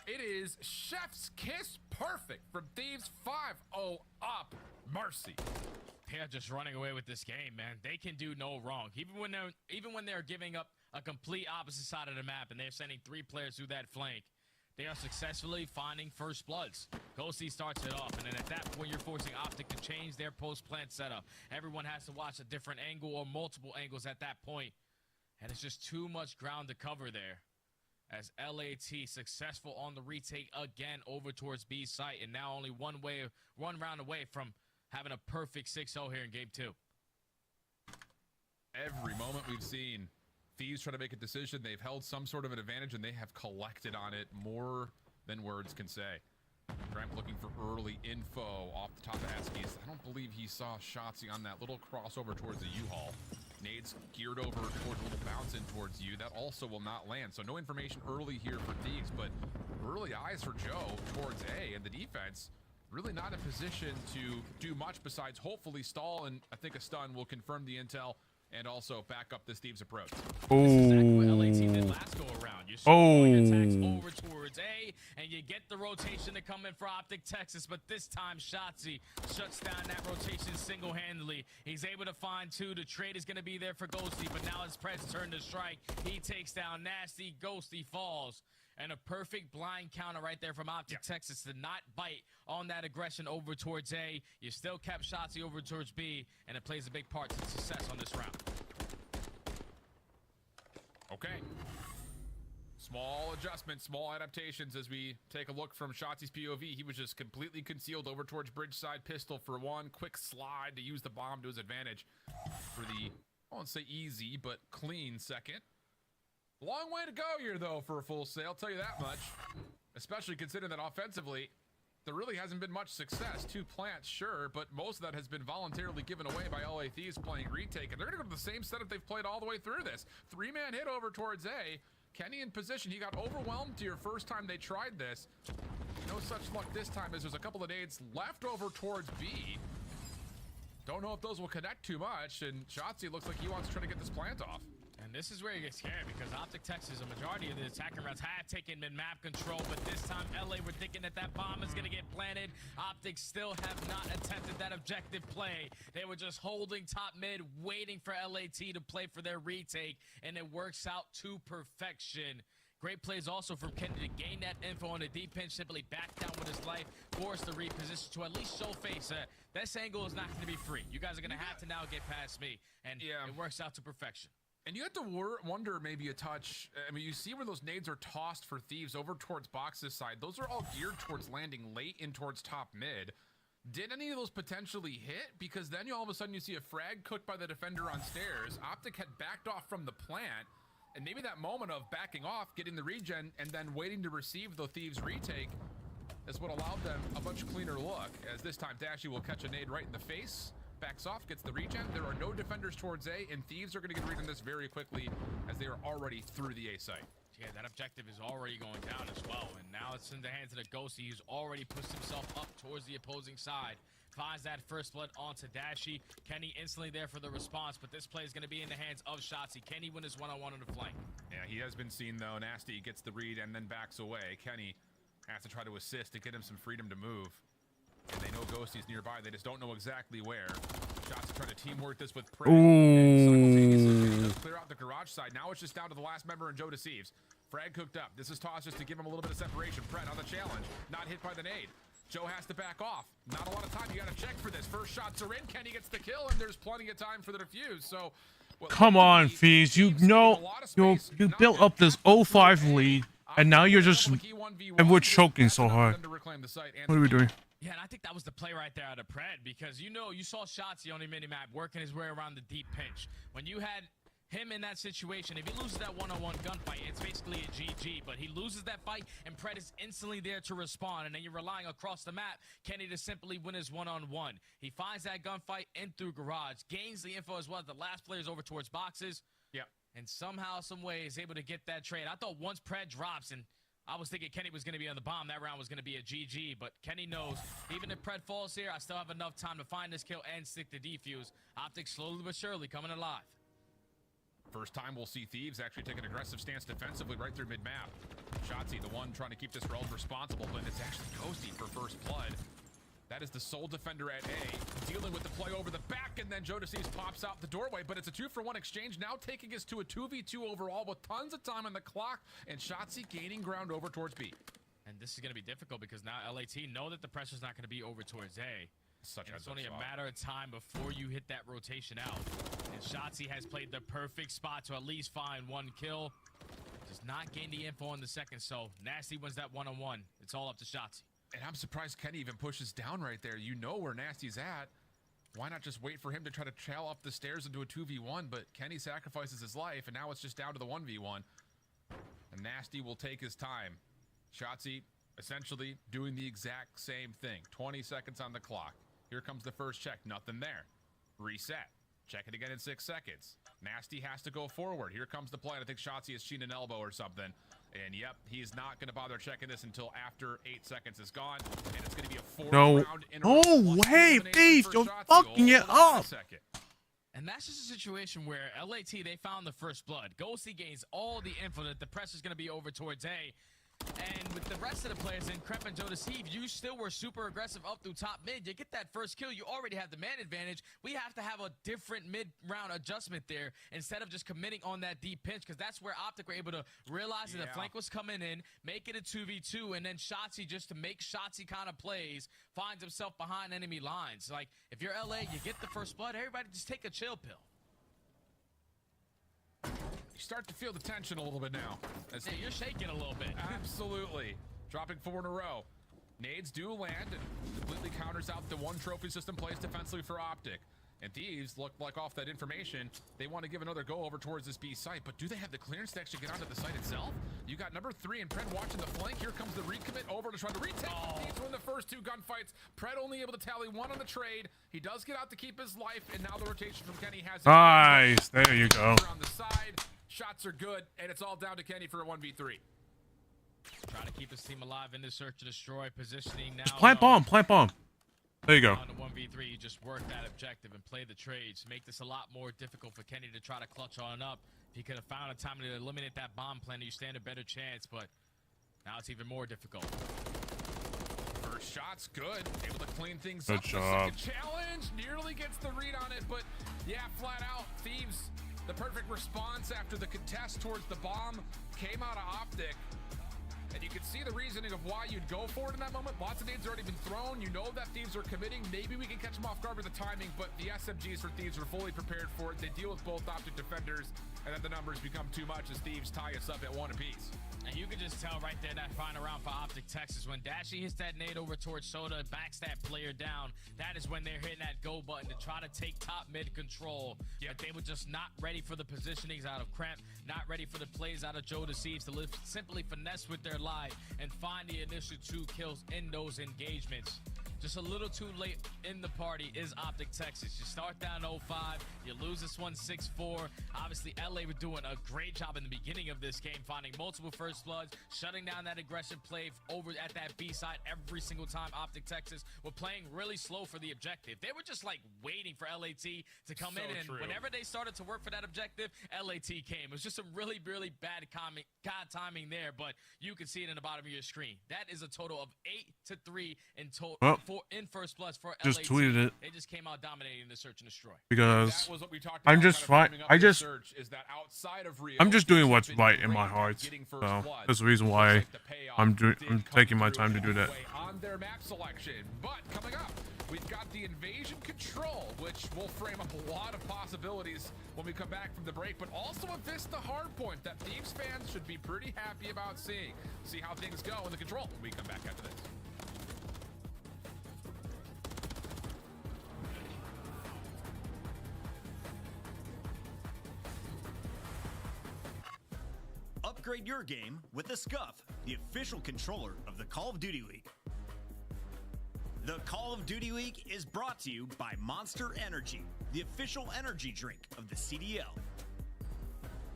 It is Chef's Kiss perfect from Thieves. 5-0 up. Mercy. They're just running away with this game, man. They can do no wrong. Even when they're giving up a complete opposite side of the map and they're sending 3 players through that flank, they are successfully finding first bloods. Ghosty starts it off, and then at that point, you're forcing Optic to change their post-plant setup. Everyone has to watch a different angle or multiple angles at that point, and it's just too much ground to cover there. As LAT successful on the retake again over towards B site, and now only one round away from having a perfect 6-0 here in game 2. Every moment we've seen Thieves try to make a decision, they've held some sort of an advantage, and they have collected on it more than words can say. Cramp looking for early info off the top of Askies. I don't believe he saw Shotzi on that little crossover towards the U-Haul. Nades geared over towards a little bounce in towards you. That also will not land. So no information early here for Thieves, but early eyes for Joe towards A, and the defense really not in position to do much besides hopefully stall, and I think a stun will confirm the intel and also back up this Thieves approach. This is exactly what LAT did last go around. You attacks over towards A, and you get the rotation to come in for Optic Texas, but this time Shotzi shuts down that rotation single-handedly. He's able to find 2. The trade is going to be there for Ghosty, but now it's Pred's turn to strike. He takes down Nasty. Ghosty falls. And a perfect blind counter right there from Optic Texas to not bite on that aggression over towards A. You still kept Shotzi over towards B, and it plays a big part to success on this round. Okay. Small adjustments, small adaptations as we take a look from Shotzi's POV. He was just completely concealed over towards bridge side. Pistol for 1. Quick slide to use the bomb to his advantage for the, I won't say easy, but clean second. Long way to go here, though, for a full sale. I'll tell you that much. Especially considering that offensively, there really hasn't been much success. 2 plants, sure, but most of that has been voluntarily given away by LA Thieves playing retake. And they're going to go to the same setup they've played all the way through this. 3-man hit over towards A. Kenny in position. He got overwhelmed to your first time they tried this. No such luck this time as there's a couple of nades left over towards B. Don't know if those will connect too much. And Shotzi looks like he wants to try to get this plant off. And this is where you get scared because Optic Texas, a majority of the attacking rounds have taken mid-map control, but this time LA were thinking that that bomb is going to get planted. Optic still have not attempted that objective play. They were just holding top mid, waiting for LAT to play for their retake, and it works out to perfection. Great plays also from Kenny to gain that info on a deep pinch, simply back down with his life, force the reposition to at least show face. This angle is not going to be free. You guys are going to have to now get past me, and it works out to perfection. And you have to wonder maybe a touch. I mean, you see where those nades are tossed for Thieves over towards box's side. Those are all geared towards landing late in towards top mid. Did any of those potentially hit? Because then all of a sudden you see a frag cooked by the defender on stairs. Optic had backed off from the plant. And maybe that moment of backing off, getting the regen, and then waiting to receive the Thieves retake is what allowed them a much cleaner look. As this time Dashy will catch a nade right in the face. Backs off, gets the regen. There are no defenders towards A, and Thieves are going to get read on this very quickly as they are already through the A site. Yeah, that objective is already going down as well, and now it's in the hands of the Ghosty, who's already pushed himself up towards the opposing side. Finds that first blood onto Dashy. Kenny instantly there for the response, but this play is going to be in the hands of Shotzi. Kenny win his one-on-one on the flank. Yeah, he has been seen, though. Nasty gets the read and then backs away. Kenny has to try to assist to get him some freedom to move. And they know Ghosty's nearby. They just don't know exactly where. Shots to try to teamwork this with Prey. And clear out the garage side. Now it's just down to the last member and Joe deceives. Frag cooked up. This is tossed just to give him a little bit of separation. Pred on the challenge. Not hit by the nade. Joe has to back off. Not a lot of time. You got to check for this. First shots are in. Kenny gets the kill, and there's plenty of time for the defuse. So, come on, Fees. You know, you built up this 0-5 lead, and now you're just, and we're choking so hard. What are we doing? Yeah, and I think that was the play right there out of Pred, because you saw Shotzi on the minimap working his way around the deep pinch. When you had him in that situation, if he loses that one-on-one gunfight, it's basically a GG, but he loses that fight, and Pred is instantly there to respond, and then you're relying across the map, Kenny to simply win his one-on-one. He finds that gunfight in through garage, gains the info as well. The last player's over towards boxes. Yep. And somehow, some way, is able to get that trade. I thought once Pred drops, and I was thinking Kenny was going to be on the bomb, that round was going to be a GG, but Kenny knows, even if Pred falls here, I still have enough time to find this kill and stick the defuse. Optic slowly but surely coming alive. First time we'll see Thieves actually take an aggressive stance defensively right through mid-map. Shotzzy, the one trying to keep this rel responsible, but it's actually Ghosty for first blood. That is the sole defender at A, dealing with the play over the back, and then Jodeci's pops out the doorway, but it's a 2-for-1 exchange, now taking us to a 2v2 overall with tons of time on the clock, and Shotzzy gaining ground over towards B. And this is going to be difficult because now LAT know that the pressure's not going to be over towards A. It's only a matter of time before you hit that rotation out. And Shotzzy has played the perfect spot to at least find one kill. Does not gain the info in the second, so Nasty wins that one-on-one. It's all up to Shotzzy. And I'm surprised Kenny even pushes down right there. You know where Nasty's at. Why not just wait for him to try to trail up the stairs into a 2v1? But Kenny sacrifices his life, and now it's just down to the 1v1. And Nasty will take his time. Shotzzy essentially doing the exact same thing. 20 seconds on the clock. Here comes the first check. Nothing there. Reset. Check it again in 6 seconds. Nasty has to go forward. Here comes the play. I think Shotzzy has seen an elbow or something. And yep, he's not going to bother checking this until after 8 seconds is gone. And it's going to be a 4-round interval. No way, Thieves, you're fucking it up. And that's just a situation where LAT, they found the first blood. Ghosty gains all the info that the pressure's going to be over towards A. And with the rest of the players in Crep and Jodeci, you still were super aggressive up through top mid. You get that first kill, you already have the man advantage. We have to have a different mid-round adjustment there instead of just committing on that deep pinch, because that's where Optic were able to realize that the flank was coming in, make it a 2v2, and then Shotzzy, just to make Shotzzy kind of plays, finds himself behind enemy lines. Like, if you're LA, you get the first blood, everybody just take a chill pill. You start to feel the tension a little bit now. Yeah, you're shaking a little bit. Absolutely. Dropping 4 in a row. Nades do land and completely counters out the one trophy system plays defensively for Optic. And Thieves look like off that information, they want to give another go over towards this B site, but do they have the clearance to actually get onto the site itself? You got number 3 and Pred watching the flank. Here comes the recommit over to try to retake. Thieves win the first 2 gunfights. Pred only able to tally 1 on the trade. He does get out to keep his life, and now the rotation from Kenny has nice. There you go. On the side, shots are good, and it's all down to Kenny for a 1v3. Trying to keep his team alive in the search to destroy, positioning now. Just plant bomb, plant bomb. There you go. On the 1v3, you just work that objective and play the trades. Make this a lot more difficult for Kenny to try to clutch on up. If he could have found a time to eliminate that bomb planner, you stand a better chance, but now it's even more difficult. First shot's good. Able to clean things good up. Job. The second challenge nearly gets the read on it, but yeah, flat out, Thieves, the perfect response after the contest towards the bomb came out of Optic. And you can see the reasoning of why you'd go for it in that moment. Lots of nades already been thrown. You know that Thieves are committing. Maybe we can catch them off guard with the timing, but the SMGs for Thieves were fully prepared for it. They deal with both Optic defenders, and then the numbers become too much as Thieves tie us up at 1 apiece. And you can just tell right there that final round for Optic Texas, when Dashy hits that nade over towards Soda, backs that player down, that is when they're hitting that go button to try to take top mid control. But they were just not ready for the positionings out of Kremp, not ready for the plays out of Jodeci to simply finesse with their life and find the initial 2 kills in those engagements. Just a little too late in the party is Optic Texas. You start down 0-5, you lose this one 6-4. Obviously, LA were doing a great job in the beginning of this game, finding multiple first bloods, shutting down that aggression play over at that B side every single time. Optic Texas were playing really slow for the objective. They were just like waiting for LAT to come in, and whenever they started to work for that objective, LAT came. It was just some really, really bad timing there, but you can see it in the bottom of your screen. That is a total of 8-3 in total. In first bloods for just LAT. tweeted it. They just came out dominating the search and destroy. Because was what we talked I'm about, just kind of fine. framing up the search, is that outside of Rio, I'm just doing Thieves what's have been right in great my at heart. getting first So blood. that's the reason why I'm taking my time to do that. On their map selection, but coming up, we've got the invasion control, which will frame up a lot of possibilities when we come back from the break, but also a Vista hardpoint that Thieves fans should be pretty happy about seeing. See how things go in the control when we come back after this. Upgrade your game with the Scuff, the official controller of the Call of Duty League. The Call of Duty League is brought to you by Monster Energy, the official energy drink of the CDL.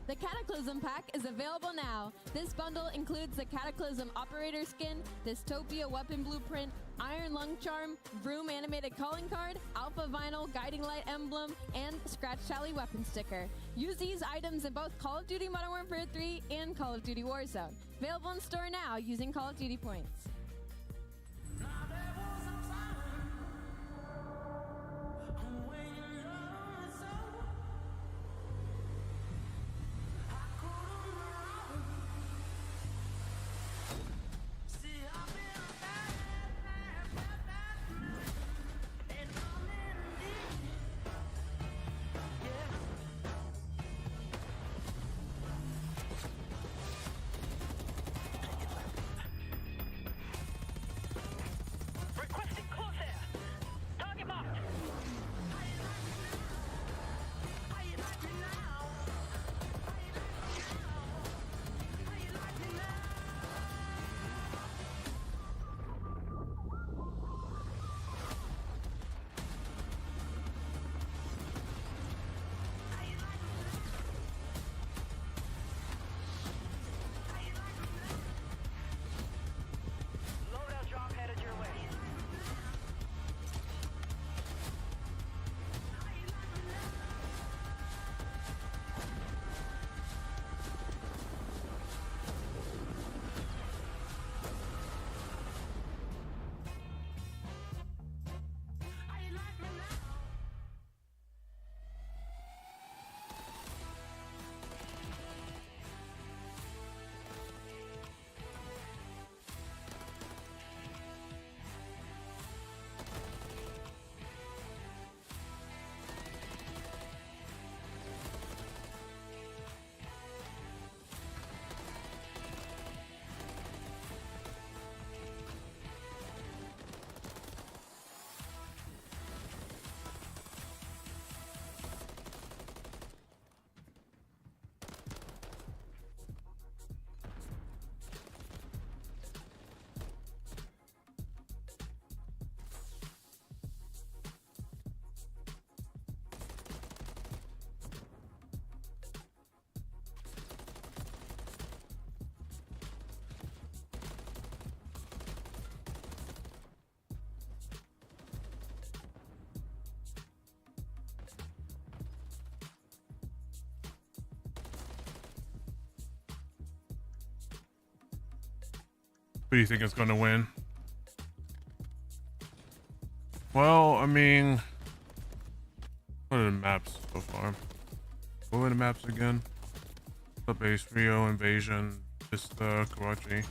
The Cataclysm Pack is available now. This bundle includes the Cataclysm Operator Skin, Dystopia Weapon Blueprint, Iron Lung Charm, Vroom Animated Calling Card, Alpha Vinyl Guiding Light Emblem, and Scratch Tally Weapon Sticker. Use these items in both Call of Duty Modern Warfare 3 and Call of Duty Warzone. Available in store now using Call of Duty points. Who do you think is going to win? Well, I mean, what are the maps so far? What were the maps again? Sub-Base, Rio, Invasion, Vista, Karachi.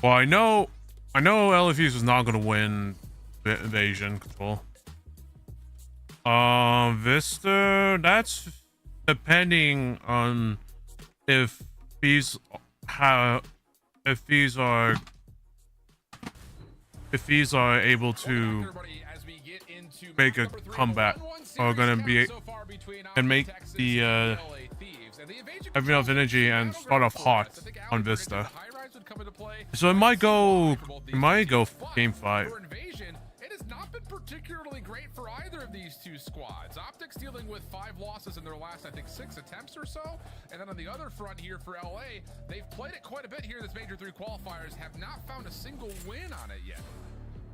Well, I know LFUs is not going to win Invasion Control. Vista, that's depending on if these are able to make a comeback, are gonna be and make the have enough energy and start off hot on Vista. So it might go game 5. Particularly great for either of these two squads. Optics dealing with 5 losses in their last, I think, 6 attempts or so. And then on the other front here for LA, they've played it quite a bit here. This Major 3 qualifiers have not found a single win on it yet.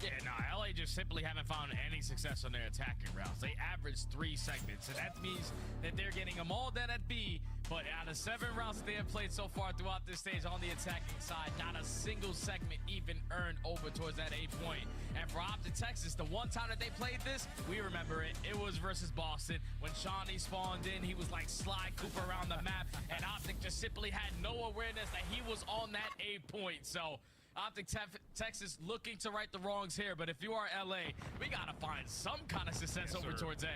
Yeah, no, LA just simply haven't found any success on their attacking routes. They averaged 3 segments, and that means that they're getting them all done at B. But out of 7 rounds that they have played so far throughout this stage on the attacking side, not a single segment even earned over towards that A point. And for Optic Texas, the one time that they played this, we remember it. It was versus Boston. When Shawnee spawned in, he was like Sly Cooper around the map, and Optic just simply had no awareness that he was on that A point. So Optic Texas looking to right the wrongs here, but if you are LA, we gotta find some kind of success over towards A.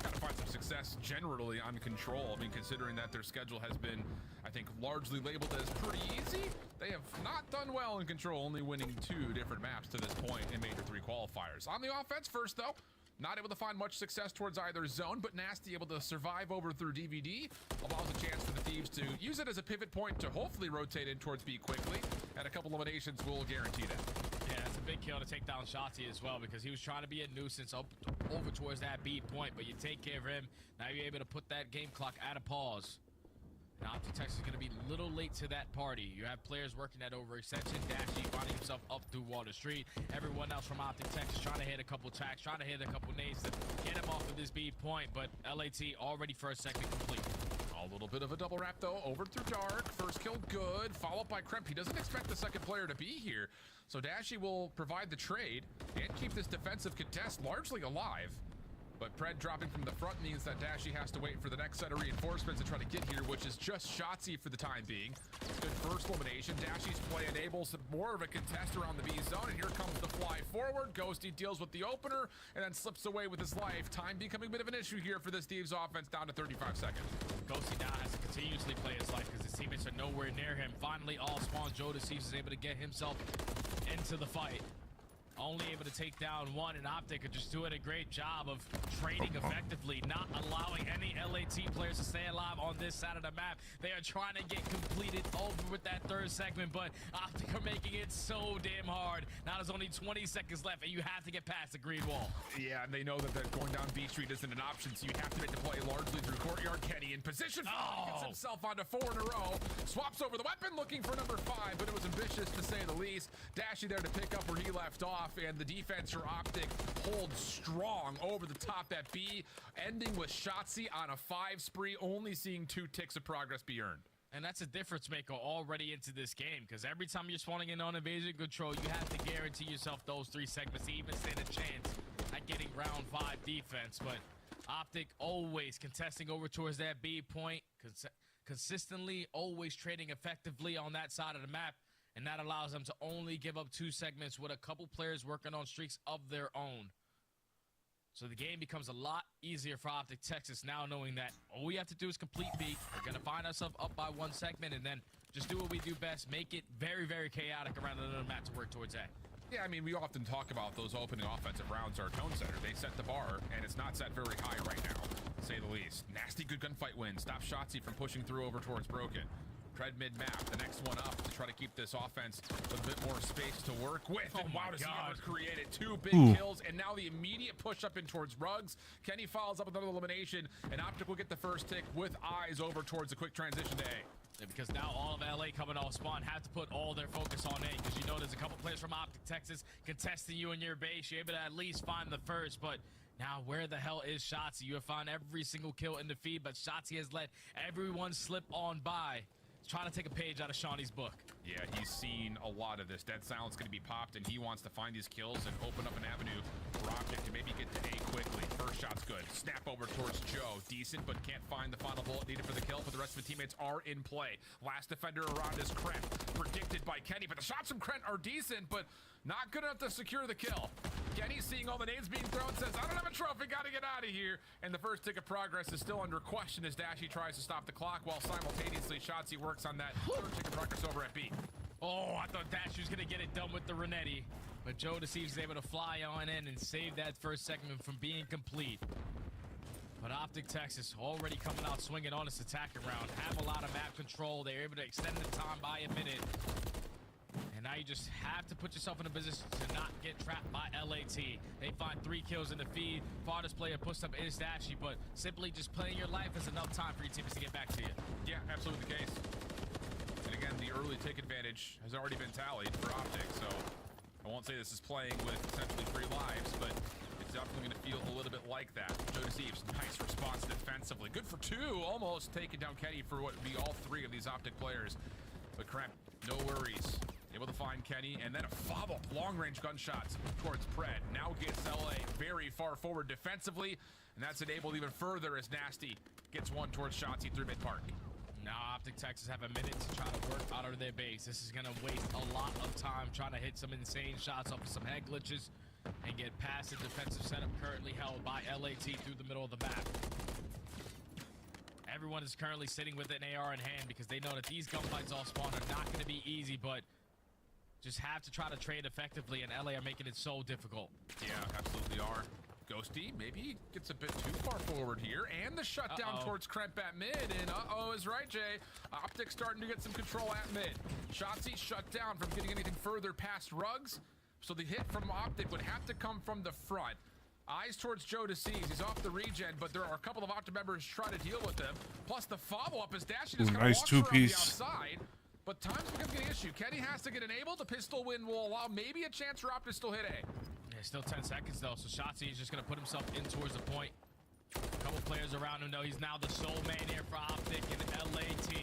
Gotta find some success generally on Control. I mean, considering that their schedule has been, I think, largely labeled as pretty easy, they have not done well in Control, only winning 2 different maps to this point in Major 3 qualifiers. On the offense first, though, not able to find much success towards either zone, but Nasty able to survive over through DVD. Allows a chance for the Thieves to use it as a pivot point to hopefully rotate in towards B quickly, and a couple eliminations will guarantee that. Yeah, it's a big kill to take down Shotzi as well, because he was trying to be a nuisance over towards that B point, but you take care of him. Now you're able to put that game clock at a pause. Now Optic Texas is going to be a little late to that party. You have players working that overextension. Dashy finding himself up through Water Street. Everyone else from Optic Texas trying to hit a couple tracks, trying to hit a couple nades to get him off of this B point, but LAT already first segment complete. A little bit of a double wrap though, over through Dark. First kill good, followed by Kremp. He doesn't expect the second player to be here, so Dashy will provide the trade and keep this defensive contest largely alive. But Pred dropping from the front means that Dashy has to wait for the next set of reinforcements to try to get here, which is just Shotzi for the time being. Good first elimination. Dashy's play enables more of a contest around the B zone, and here comes the fly forward. Ghosty deals with the opener and then slips away with his life. Time becoming a bit of an issue here for this Thieves offense, down to 35 seconds. Ghosty now has to continuously play his life because his teammates are nowhere near him. Finally, all spawn. Joe Deceives is able to get himself into the fight. Only able to take down one, and Optic are just doing a great job of trading effectively, not allowing any LAT players to stay alive on this side of the map. They are trying to get completed over with that third segment, but Optic are making it so damn hard. Now there's only 20 seconds left, and you have to get past the green wall. Yeah, and they know that going down B Street isn't an option, so you have to make the play largely through Courtyard. Kenny in position, gets himself onto 4 in a row, swaps over the weapon, looking for number 5, but it was ambitious to say the least. Dashy there to pick up where he left off, and the defense for Optic holds strong over the top at B, ending with Shotzi on a 5 spree, only seeing 2 ticks of progress be earned. And that's a difference maker already into this game, because every time you're spawning in on invasion control, you have to guarantee yourself those 3 segments to even stand a chance at getting round 5 defense. But Optic always contesting over towards that B point, consistently always trading effectively on that side of the map. And that allows them to only give up 2 segments with a couple players working on streaks of their own. So the game becomes a lot easier for Optic Texas now, knowing that all we have to do is complete B. We're going to find ourselves up by 1 segment and then just do what we do best, make it very, very chaotic around another map to work towards A. Yeah, I mean, we often talk about those opening offensive rounds are tone setter. They set the bar, and it's not set very high right now, to say the least. Nasty good gunfight win. Stop Shotzi from pushing through over towards Broken. Tread mid-map, the next one up to try to keep this offense with a bit more space to work with. And wow, does he ever created 2 big kills, and now the immediate push up in towards Rugs. Kenny follows up with another elimination, and Optic will get the first tick with eyes over towards a quick transition to A. Yeah, because now all of LA coming off spawn have to put all their focus on A, because you know there's a couple players from Optic Texas contesting you in your base. You're able to at least find the first, but now where the hell is Shotzi? You have found every single kill in the feed, but Shotzi has let everyone slip on by. Trying to take a page out of Shawnee's book. Yeah, he's seen a lot of this. Dead Silence going to be popped, and he wants to find these kills and open up an avenue for Optic to maybe get to A quickly. First shot's good. Snap over towards Joe. Decent, but can't find the final bullet needed for the kill, but the rest of the teammates are in play. Last defender around is Krent. Predicted by Kenny, but the shots from Krent are decent, but not good enough to secure the kill. Kenny, seeing all the nades being thrown, says, I don't have a trophy, gotta get out of here. And the first tick of progress is still under question as Dashy tries to stop the clock, while simultaneously Shotzi works on that third tick of progress over at B. Oh, I thought Dashy was gonna get it done with the Renetti, but Joe Deceives is able to fly on in and save that first segment from being complete. But Optic Texas already coming out swinging on this attacking round, have a lot of map control. They're able to extend the time by a minute. And now you just have to put yourself in a position to not get trapped by LAT. They find 3 kills in the feed. Farthest player pushed up is Dashy, but simply just playing your life is enough time for your teammates to get back to you. Yeah, absolutely the case. And again, the early tick advantage has already been tallied for Optic, so I won't say this is playing with essentially 3 lives, but it's definitely going to feel a little bit like that. Joe Deceives, nice response defensively. Good for 2, almost taking down Kenny for what would be all 3 of these Optic players. But Kremp, no worries. Able to find Kenny, and then a follow-up long-range gunshots towards Pred. Now gets LA very far forward defensively, and that's enabled even further as Nasty gets one towards Shotzi through mid-park. Now Optic Texas have a minute to try to work out of their base. This is going to waste a lot of time trying to hit some insane shots off of some head glitches and get past the defensive setup currently held by LAT through the middle of the map. Everyone is currently sitting with an AR in hand because they know that these gunfights off spawn are not going to be easy, but just have to try to trade effectively, and LA are making it so difficult. Yeah, absolutely are. Ghosty, maybe he gets a bit too far forward here. And the shutdown towards Kremp at mid. And is right, Jay. Optic starting to get some control at mid. Shotzzy shut down from getting anything further past Ruggs. So the hit from Optic would have to come from the front. Eyes towards Joe to seize. He's off the regen, but there are a couple of Optic members trying to deal with him. Plus the follow-up is Dashy just kind of walks around the outside. But time's becoming an issue. Kenny has to get enabled. The pistol win will allow maybe a chance for Optic to still hit A. Yeah, still 10 seconds though, so Shotzzy is just gonna put himself in towards the point. A couple players around him though. He's now the sole man here for Optic and LAT.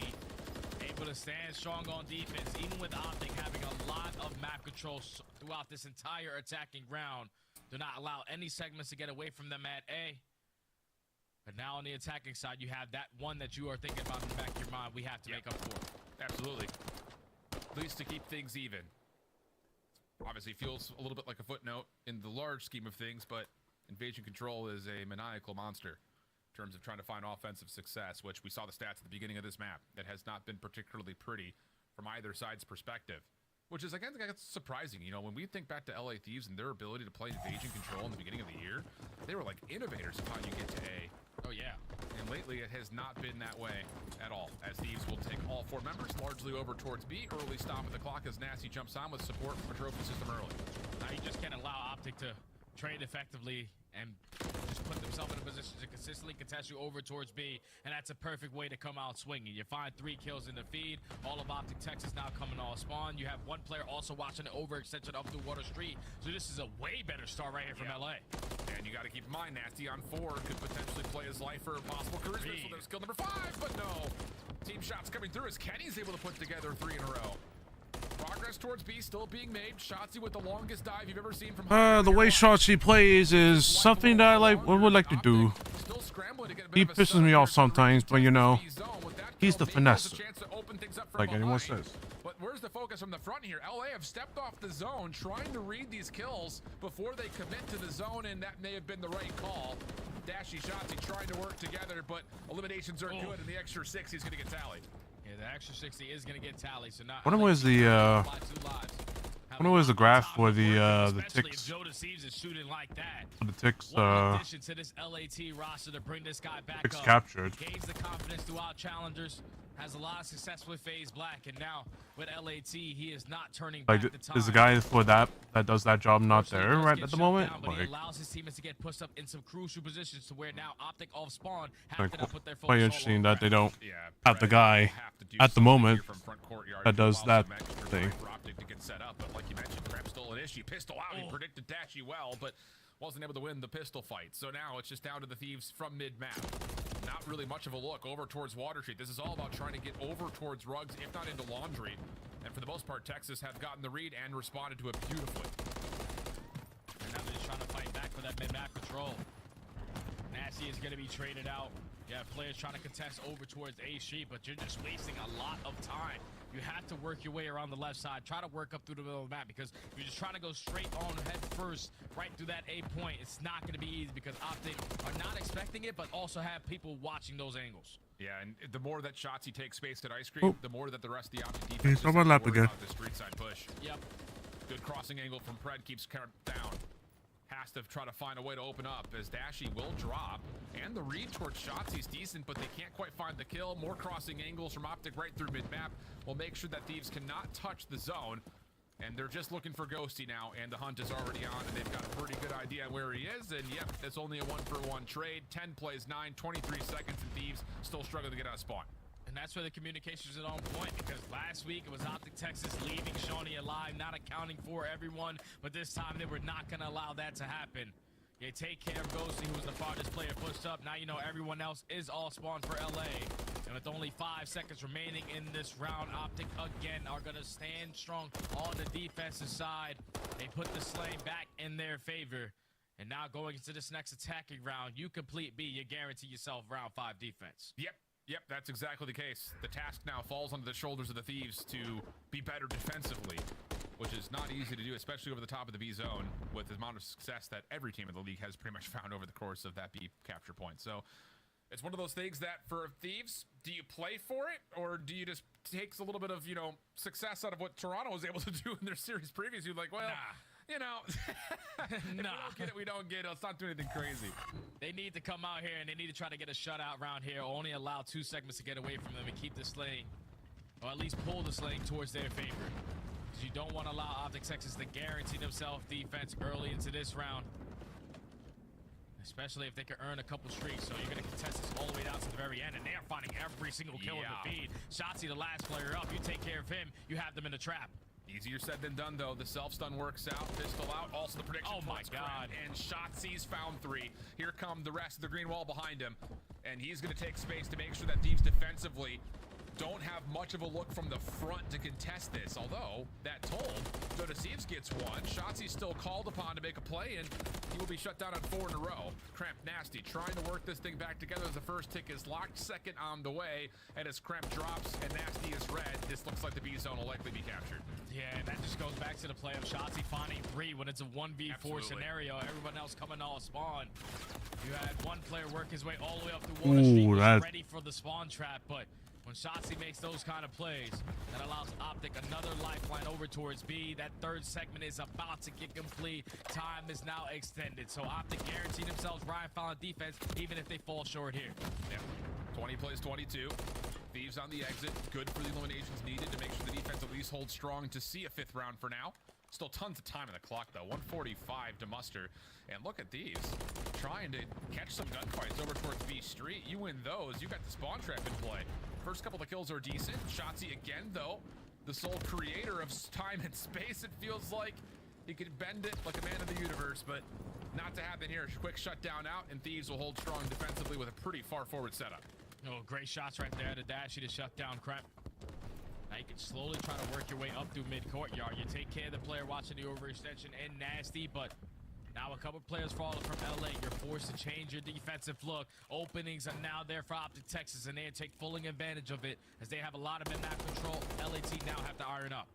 Able to stand strong on defense, even with Optic having a lot of map control throughout this entire attacking round. Do not allow any segments to get away from them at A. But now on the attacking side, you have that one that you are thinking about in the back of your mind. We have to make up for. Absolutely. At least to keep things even. Obviously feels a little bit like a footnote in the large scheme of things, but Invasion Control is a maniacal monster in terms of trying to find offensive success, which we saw the stats at the beginning of this map. That has not been particularly pretty from either side's perspective, which is, again, that's surprising. You know, when we think back to LA Thieves and their ability to play Invasion Control in the beginning of the year, they were like innovators of how you get to A. Oh, yeah. And lately, it has not been that way at all, as Thieves will take all 4 members largely over towards B. Early stop at the clock as Nasty jumps on with support from a trophy system early. Now you just can't allow Optic to trade effectively and just put themselves in a position to consistently contest you over towards B, and that's a perfect way to come out swinging. You find 3 kills in the feed. All of Optic Texas now coming all spawn. You have one player also watching the overextension up through Water Street, so this is a way better start right here from LA. And you got to keep in mind, Nasty on 4 could potentially play his life for a possible career switch. So there's skill number 5, but no. Team shots coming through as Kenny's able to put together 3 in a row. Progress towards B still being made. Shotzzy with the longest dive you've ever seen from the way Shotzzy plays is something that I would like to do. He pisses me off sometimes, but you know, he's the finesse, like anyone says. But where's the focus from the front here? LA have stepped off the zone, trying to read these kills before they commit to the zone, and that may have been the right call. Dashy, Shotzzy trying to work together, but eliminations aren't good, and the extra 60 is going to get tallied. Yeah, the extra 60 is going to get tallied. So now What was the graph for the ticks? Joe Deceives is shooting like that. For the ticks, addition to this LAT roster to bring this guy back ticks up. captured. Gains the confidence throughout challengers. Has a lot of success with FaZe Black, and now with LAT, he is not turning back the time. Is the guy for that does that job not there right at the moment? Down, but he allows his teammates to get pushed up in some crucial positions to where now Optic off spawn have to now put their focus. Quite interesting that they don't have the guy at the moment that does that thing. For Optic to get set up, but like you mentioned, Kremp stole an issue. Pistol out. He predicted Dashy well, but wasn't able to win the pistol fight. So now it's just down to the Thieves from mid-map. Not really much of a look over towards Water Street. This is all about trying to get over towards Ruggs, if not into Laundry. And for the most part, Texas have gotten the read and responded to it beautifully. And now they're just trying to fight back for that mid-map control. Nasty is going to be traded out. You have players trying to contest over towards A Street, but you're just wasting a lot of time. You have to work your way around the left side. Try to work up through the middle of the map, because if you're just trying to go straight on head first, right through that A point, it's not going to be easy because Optic are not expecting it, but also have people watching those angles. Yeah, and the more that Shotzzy takes space at Ice Cream, the more that the rest of the Optic defense He's overlap again. The street side push. Yep. Good crossing angle from Pred, keeps Kurt down. Has to try to find a way to open up as Dashy will drop. And the read towards Shotzi's decent, but they can't quite find the kill. More crossing angles from Optic right through mid-map will make sure that Thieves cannot touch the zone. And they're just looking for Ghosty now, and the hunt is already on, and they've got a pretty good idea where he is. And yep, it's only a 1-for-1 trade. 10 plays 9, 23 seconds, and Thieves still struggling to get out of spawn. And that's where the communications are on point, because last week it was Optic Texas leaving Shawnee alive, not accounting for everyone, but this time they were not going to allow that to happen. They take care of Ghosty, who was the farthest player pushed up. Now you know everyone else is all spawned for LA. And with only 5 seconds remaining in this round, Optic again are going to stand strong on the defensive side. They put the slaying back in their favor. And now going into this next attacking round, you complete B, you guarantee yourself round 5 defense. Yep, that's exactly the case. The task now falls onto the shoulders of the Thieves to be better defensively, which is not easy to do, especially over the top of the B zone with the amount of success that every team in the league has pretty much found over the course of that B capture point. So it's one of those things that for Thieves, do you play for it, or do you just take a little bit of, success out of what Toronto was able to do in their series previously? Like, well, you know, if we don't get it, we don't get it. Let's not do anything crazy. They need to come out here and they need to try to get a shutout round here. Only allow 2 segments to get away from them and keep the slaying, or at least pull the slaying towards their favor. Because you don't want to allow Optic Texas to guarantee themselves defense early into this round. Especially if they can earn a couple streaks. So you're going to contest this all the way down to the very end. And they are finding every single kill in the feed. Shotzzy, the last player up. You take care of him. You have them in the trap. Easier said than done, though. The self-stun works out. Pistol out. Also the prediction. Oh, my God. And Shotzi's found 3. Here come the rest of the green wall behind him. And he's going to take space to make sure that Thieves defensively don't have much of a look from the front to contest this. Although, that told, Jodasieves gets one. Shotzi's still called upon to make a play, and he will be shut down on 4 in a row. Cramp Nasty trying to work this thing back together as the first tick is locked. Second on the way, and as Cramp drops and Nasty is red, this looks like the B zone will likely be captured. Yeah, and that just goes back to the play of Shotzi finding 3 when it's a 1v4 scenario. Everyone else coming all spawn. You had one player work his way all the way up to Water Street, was ready for the spawn trap, but when Shotzi makes those kind of plays, that allows Optic another lifeline over towards B. That 3rd segment is about to get complete. Time is now extended. So Optic guaranteed themselves Ryan Fallon defense, even if they fall short here. Yeah. 20 plays 22. Thieves on the exit. Good for the eliminations needed to make sure the defense at least holds strong to see a 5th round for now. Still tons of time on the clock, though. 145 to muster. And look at these. Trying to catch some gunfights over towards B Street. You win those, you got the spawn trap in play. First couple of kills are decent. Shotzi again, though, the sole creator of time and space. It feels like he could bend it like a man of the universe, but not to happen here. Quick shutdown out, and Thieves will hold strong defensively with a pretty far forward setup. Oh, great shots right there. The dash, to shut down Cramp. Now you can slowly try to work your way up through mid-courtyard. You take care of the player watching the overextension and Nasty, but now a couple players falling from LA. You're forced to change your defensive look. Openings are now there for Optic Texas, and they take full advantage of it as they have a lot of mid-map control. LAT now have to iron up.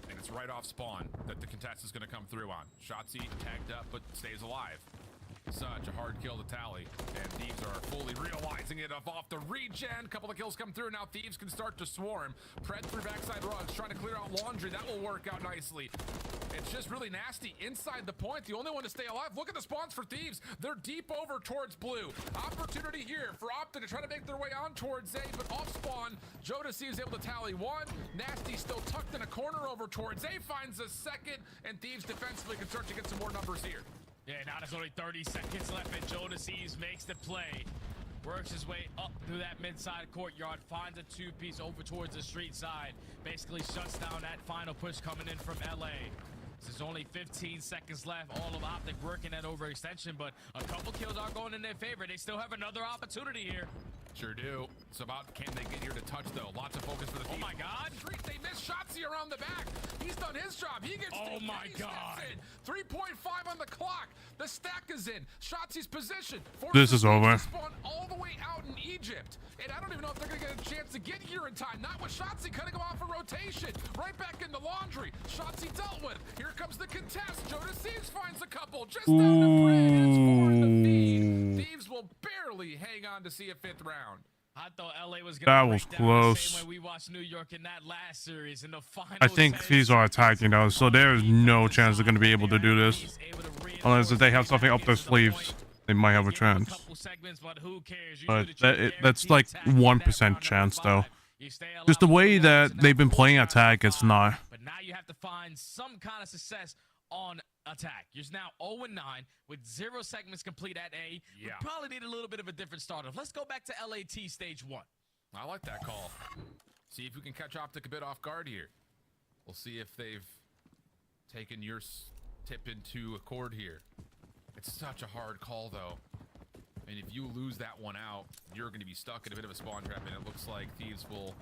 And it's right off spawn that the contest is going to come through on. Shotzi tagged up, but stays alive. Such a hard kill to tally, and Thieves are fully realizing it off the regen. Couple of kills come through. Now Thieves can start to swarm. Pred through backside rugs, trying to clear out Laundry. That will work out nicely. It's just really Nasty inside the point. The only one to stay alive. Look at the spawns for Thieves. They're deep over towards blue. Opportunity here for Optic to try to make their way on towards A, but off spawn, Jodasieves is able to tally 1. Nasty still tucked in a corner over towards A, finds a 2nd, and Thieves defensively can start to get some more numbers here. Yeah, now there's only 30 seconds left, and Jodasieves makes the play. Works his way up through that mid-side courtyard, finds a 2-piece over towards the street side. Basically shuts down that final push coming in from LA. There's only 15 seconds left. All of Optic working that overextension, but a couple kills are going in their favor. They still have another opportunity here. Sure do. It's about can they get here to touch, though. Lots of focus for the team. Oh, my God. They missed Shotzi around the back. He's done his job. He gets oh, my God. 3.5 on the clock. The stack is in. Shotzi's position. This is over. Spawn all the way out in Egypt. And I don't even know if they're going to get a chance to get here in time. Not with Shotzi cutting him off a rotation. Right back into Laundry. Shotzi dealt with. Here comes the contest. Jodasieves finds a couple. Just down to Bray. It's 4 in the feed. Thieves will barely hang on to see a 5th round. I thought LA was that was close. The same way we watched New York in that last series in the final. I think Thieves are attacking though, so there's no chance they're going to be able to do this. Unless if they have something up their sleeves, they might have a chance. But that's like 1% chance though. Just the way that they've been playing attack, it's not. But now you have to find some kind of success on attack. You're now 0-9 with 0 segments complete at A. Yeah. We probably need a little bit of a different start off. Let's go back to LAT stage 1. I like that call. See if we can catch Optic a bit off guard here. We'll see if they've taken your tip into accord here. It's such a hard call, though. And if you lose that one out, you're going to be stuck in a bit of a spawn trap, and it looks like Thieves will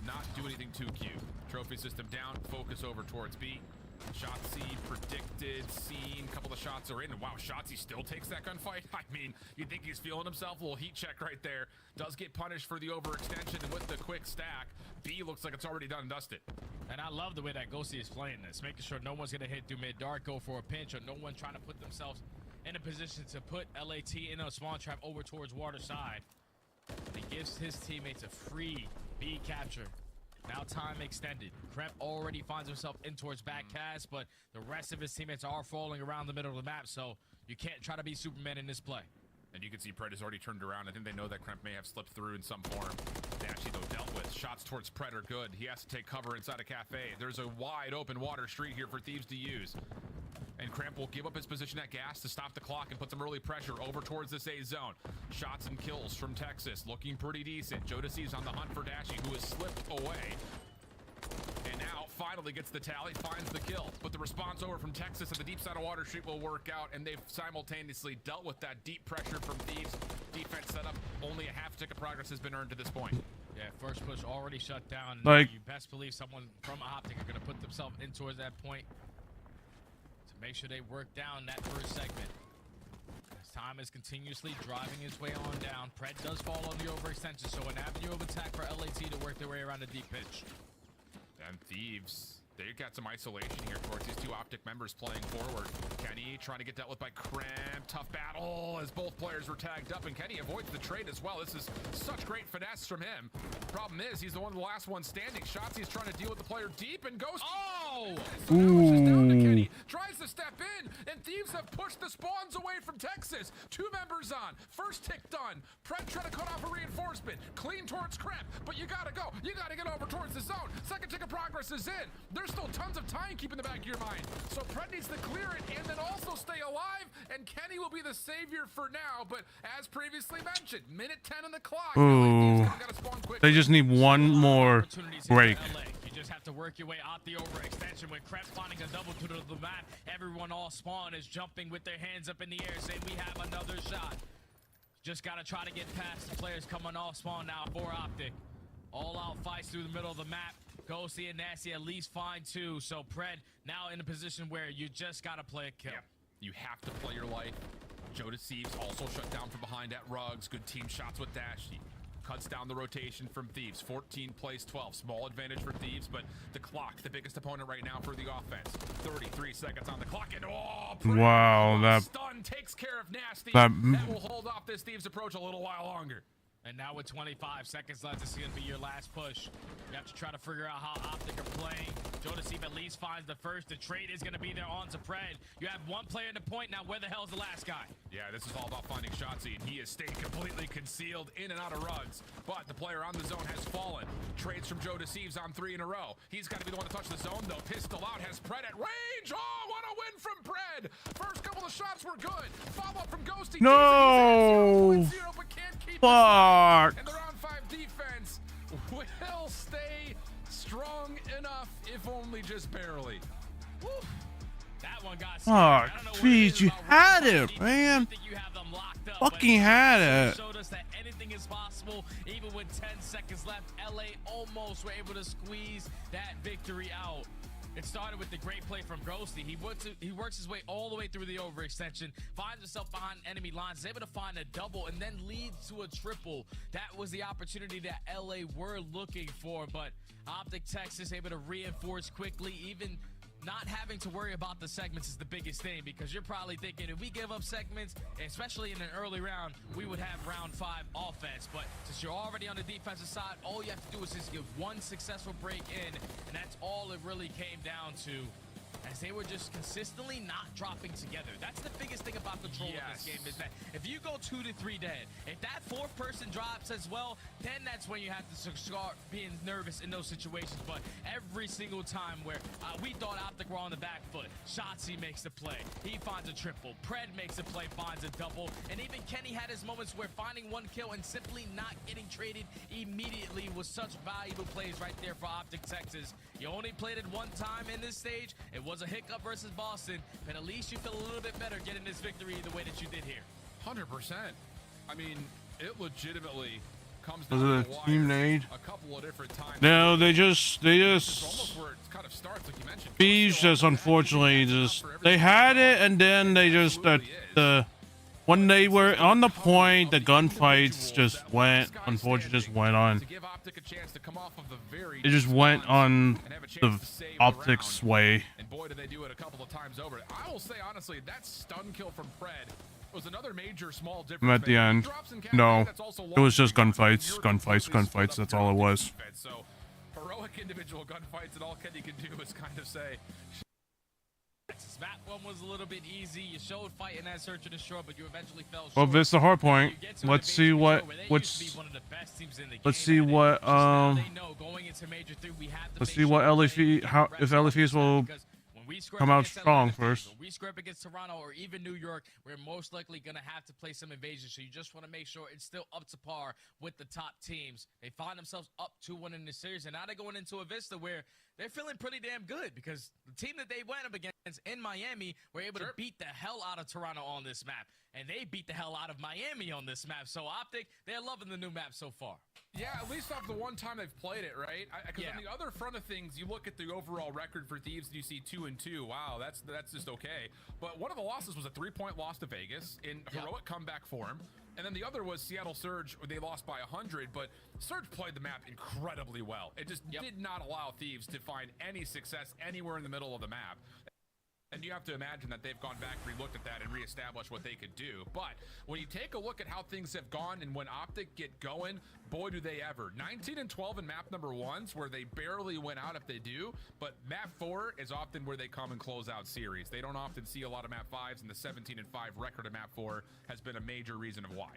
not do anything too cute. Trophy system down, focus over towards B. Shotzi predicted, seen, couple of shots are in, and wow, Shotzi still takes that gunfight. I mean, you think he's feeling himself? A little heat check right there. Does get punished for the overextension, and with the quick stack, B looks like it's already done and dusted. And I love the way that Ghosty is playing this, making sure no one's gonna hit through mid-dark, go for a pinch, or no one trying to put themselves in a position to put LAT in a spawn trap over towards water side. He gives his teammates a free B capture. Now time extended. Krep already finds himself in towards back cast, but the rest of his teammates are falling around the middle of the map, so you can't try to be Superman in this play. And you can see Pred has already turned around. I think they know that Kremp may have slipped through in some form. They actually, though, dealt with. Shots towards Pred are good. He has to take cover inside a cafe. There's a wide open water street here for Thieves to use. And Kremp will give up his position at gas to stop the clock and put some early pressure over towards this A zone. Shots and kills from Texas looking pretty decent. Jodeci's on the hunt for Dashy, who has slipped away. And now finally gets the tally, finds the kill. But the response over from Texas at the deep side of Water Street will work out, and they've simultaneously dealt with that deep pressure from Thieves. Defense setup, only a half tick of progress has been earned to this point. Yeah, first push already shut down. Like, you best believe someone from Optic are going to put themselves in towards that point to make sure they work down that first segment. As time is continuously driving its way on down, Pred does fall on the overextension, so an avenue of attack for LAT to work their way around the deep pitch. And Thieves, they got some isolation here towards these two Optic members playing forward. Kenny trying to get dealt with by Kremp. Tough battle as both players were tagged up, and Kenny avoids the trade as well. This is such great finesse from him. Problem is, he's the last one standing. Shotzzy's trying to deal with the player deep, and goes. Oh! So now it's just down to Kenny. Tries to step in, and Thieves have pushed the spawns away from Texas. Two members on. First tick done. Pred trying to cut off a reinforcement. Clean towards Kremp, but you gotta go. You gotta get over towards the zone. Second tick of progress is in. There's still tons of time keep in the back of your mind. So Pred needs to clear it and then also stay alive, and Kenny will be the savior for now. But as previously mentioned, minute 10 on the clock. Ooh. They just need one more break. You just have to work your way out the overextension. When Kremp finding a double to the map, everyone all spawn is jumping with their hands up in the air saying we have another shot. Just gotta try to get past the players coming off spawn now for Optic. All out fights through the middle of the map. Ghosty and Nasty at least find two. So Pred now in a position where you just gotta play a kill. Yeah. You have to play your life. Jodeci also shut down from behind at Ruggs. Good team shots with Dashy. Cuts down the rotation from Thieves. 14 plays 12. Small advantage for Thieves, but the clock, the biggest opponent right now for the offense. 33 seconds on the clock, and Wow, that stun takes care of Nasty. That will hold off this Thieves approach a little while longer. And now with 25 seconds left, this is going to be your last push. You have to try to figure out how Optic are playing. Jodeci at least finds the first. The trade is going to be there on to Pred. You have one player in the point. Now, where the hell is the last guy? Yeah, this is all about finding Shotzzy, and he has stayed completely concealed in and out of Ruggs. But the player on the zone has fallen. Trades from Jodeci on 3 in a row. He's got to be the one to touch the zone, though. Pistol out, has Pred at range. Oh, what a win from Pred. First couple of shots were good. Follow-up from Ghosty. No. But can't keep Fuck. and the round 5 defense will stay strong enough, if only just barely. Woo. That one got Fuck, jeez, you had it, man. Fucking had it. Showed us that anything is possible, even with 10 seconds left. LA almost were able to squeeze that victory out. It started with the great play from Ghosty. He works his way all the way through the overextension, finds himself behind enemy lines, is able to find a double, and then leads to a triple. That was the opportunity that LA were looking for, but Optic Texas able to reinforce quickly. Even not having to worry about the segments is the biggest thing, because you're probably thinking if we give up segments, especially in an early round, we would have round 5 offense. But since you're already on the defensive side, all you have to do is just give one successful break in, and that's all it really came down to, as they were just consistently not dropping together. That's the biggest thing about control of this game, is that if you go 2 to 3 dead, if that 4th person drops as well, then that's when you have to start being nervous in those situations. But every single time where we thought Optic were on the back foot, Shotzzy makes the play, he finds a triple, Pred makes a play, finds a double, and even Kenny had his moments where finding one kill and simply not getting traded immediately was such valuable plays right there for Optic Texas. You only played it one time in this stage. It was a hiccup versus Boston, but at least you feel a little bit better getting this victory the way that you did here. 100%. I mean, it legitimately comes Was down it to a the team wire nade? a couple of different times. No, they just It's almost where it kind of starts, like you mentioned. Thieves just unfortunately they had it, and then they just when they were on the point, the gunfights just went. Unfortunately, just went on. It just went on the Optics way. And boy, did they do it a couple of times over. I will say honestly, that stun kill from Pred was another major small difference. At the end, no, it was just gunfights. That's all it was. So heroic individual gunfights, and all Kenny can do is kind of say. Map 1 was a little bit easy. You showed fight in that search and destroy, but you eventually fell short. Well, this is the hard point. Let's see what let's see what LFE if LFEs will come out strong first. When we scrap against Toronto or even New York, we're most likely going to have to play some invasion. So you just want to make sure it's still up to par with the top teams. They find themselves up 2-1 in the series, and now they're going into a Vista where they're feeling pretty damn good because the team that they went up against in Miami were able to beat the hell out of Toronto on this map. And they beat the hell out of Miami on this map. So Optic, they're loving the new map so far. Yeah, at least off the one time they've played it, right? Because on the other front of things, you look at the overall record for Thieves and you see 2-2. Wow, that's just okay. But one of the losses was a 3-point loss to Vegas in heroic comeback form. And then the other was Seattle Surge, where they lost by 100, but Surge played the map incredibly well. It just did not allow Thieves to find any success anywhere in the middle of the map. And you have to imagine that they've gone back, re-looked at that, and reestablished what they could do. But when you take a look at how things have gone and when Optic get going, boy, do they ever. 19-12 in map number 1s, where they barely win out if they do. But map 4 is often where they come and close out series. They don't often see a lot of map 5s, and the 17-5 record of map 4 has been a major reason of why.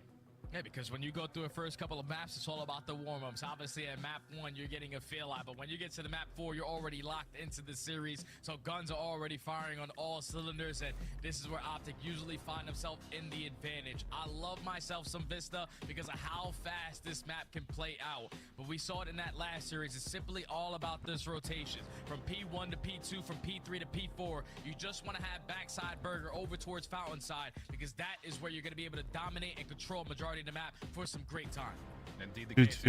Yeah, because when you go through the first couple of maps, it's all about the warm-ups. Obviously, at map 1, you're getting a feel-out, but when you get to the map 4, you're already locked into the series, so guns are already firing on all cylinders, and this is where Optic usually find themselves in the advantage. I love myself some Vista because of how fast this map can play out, but we saw it in that last series. It's simply all about this rotation. From P1 to P2, from P3 to P4, you just want to have backside burger over towards fountain side because that is where you're going to be able to dominate and control majority of the map for some great time. Indeed, the case.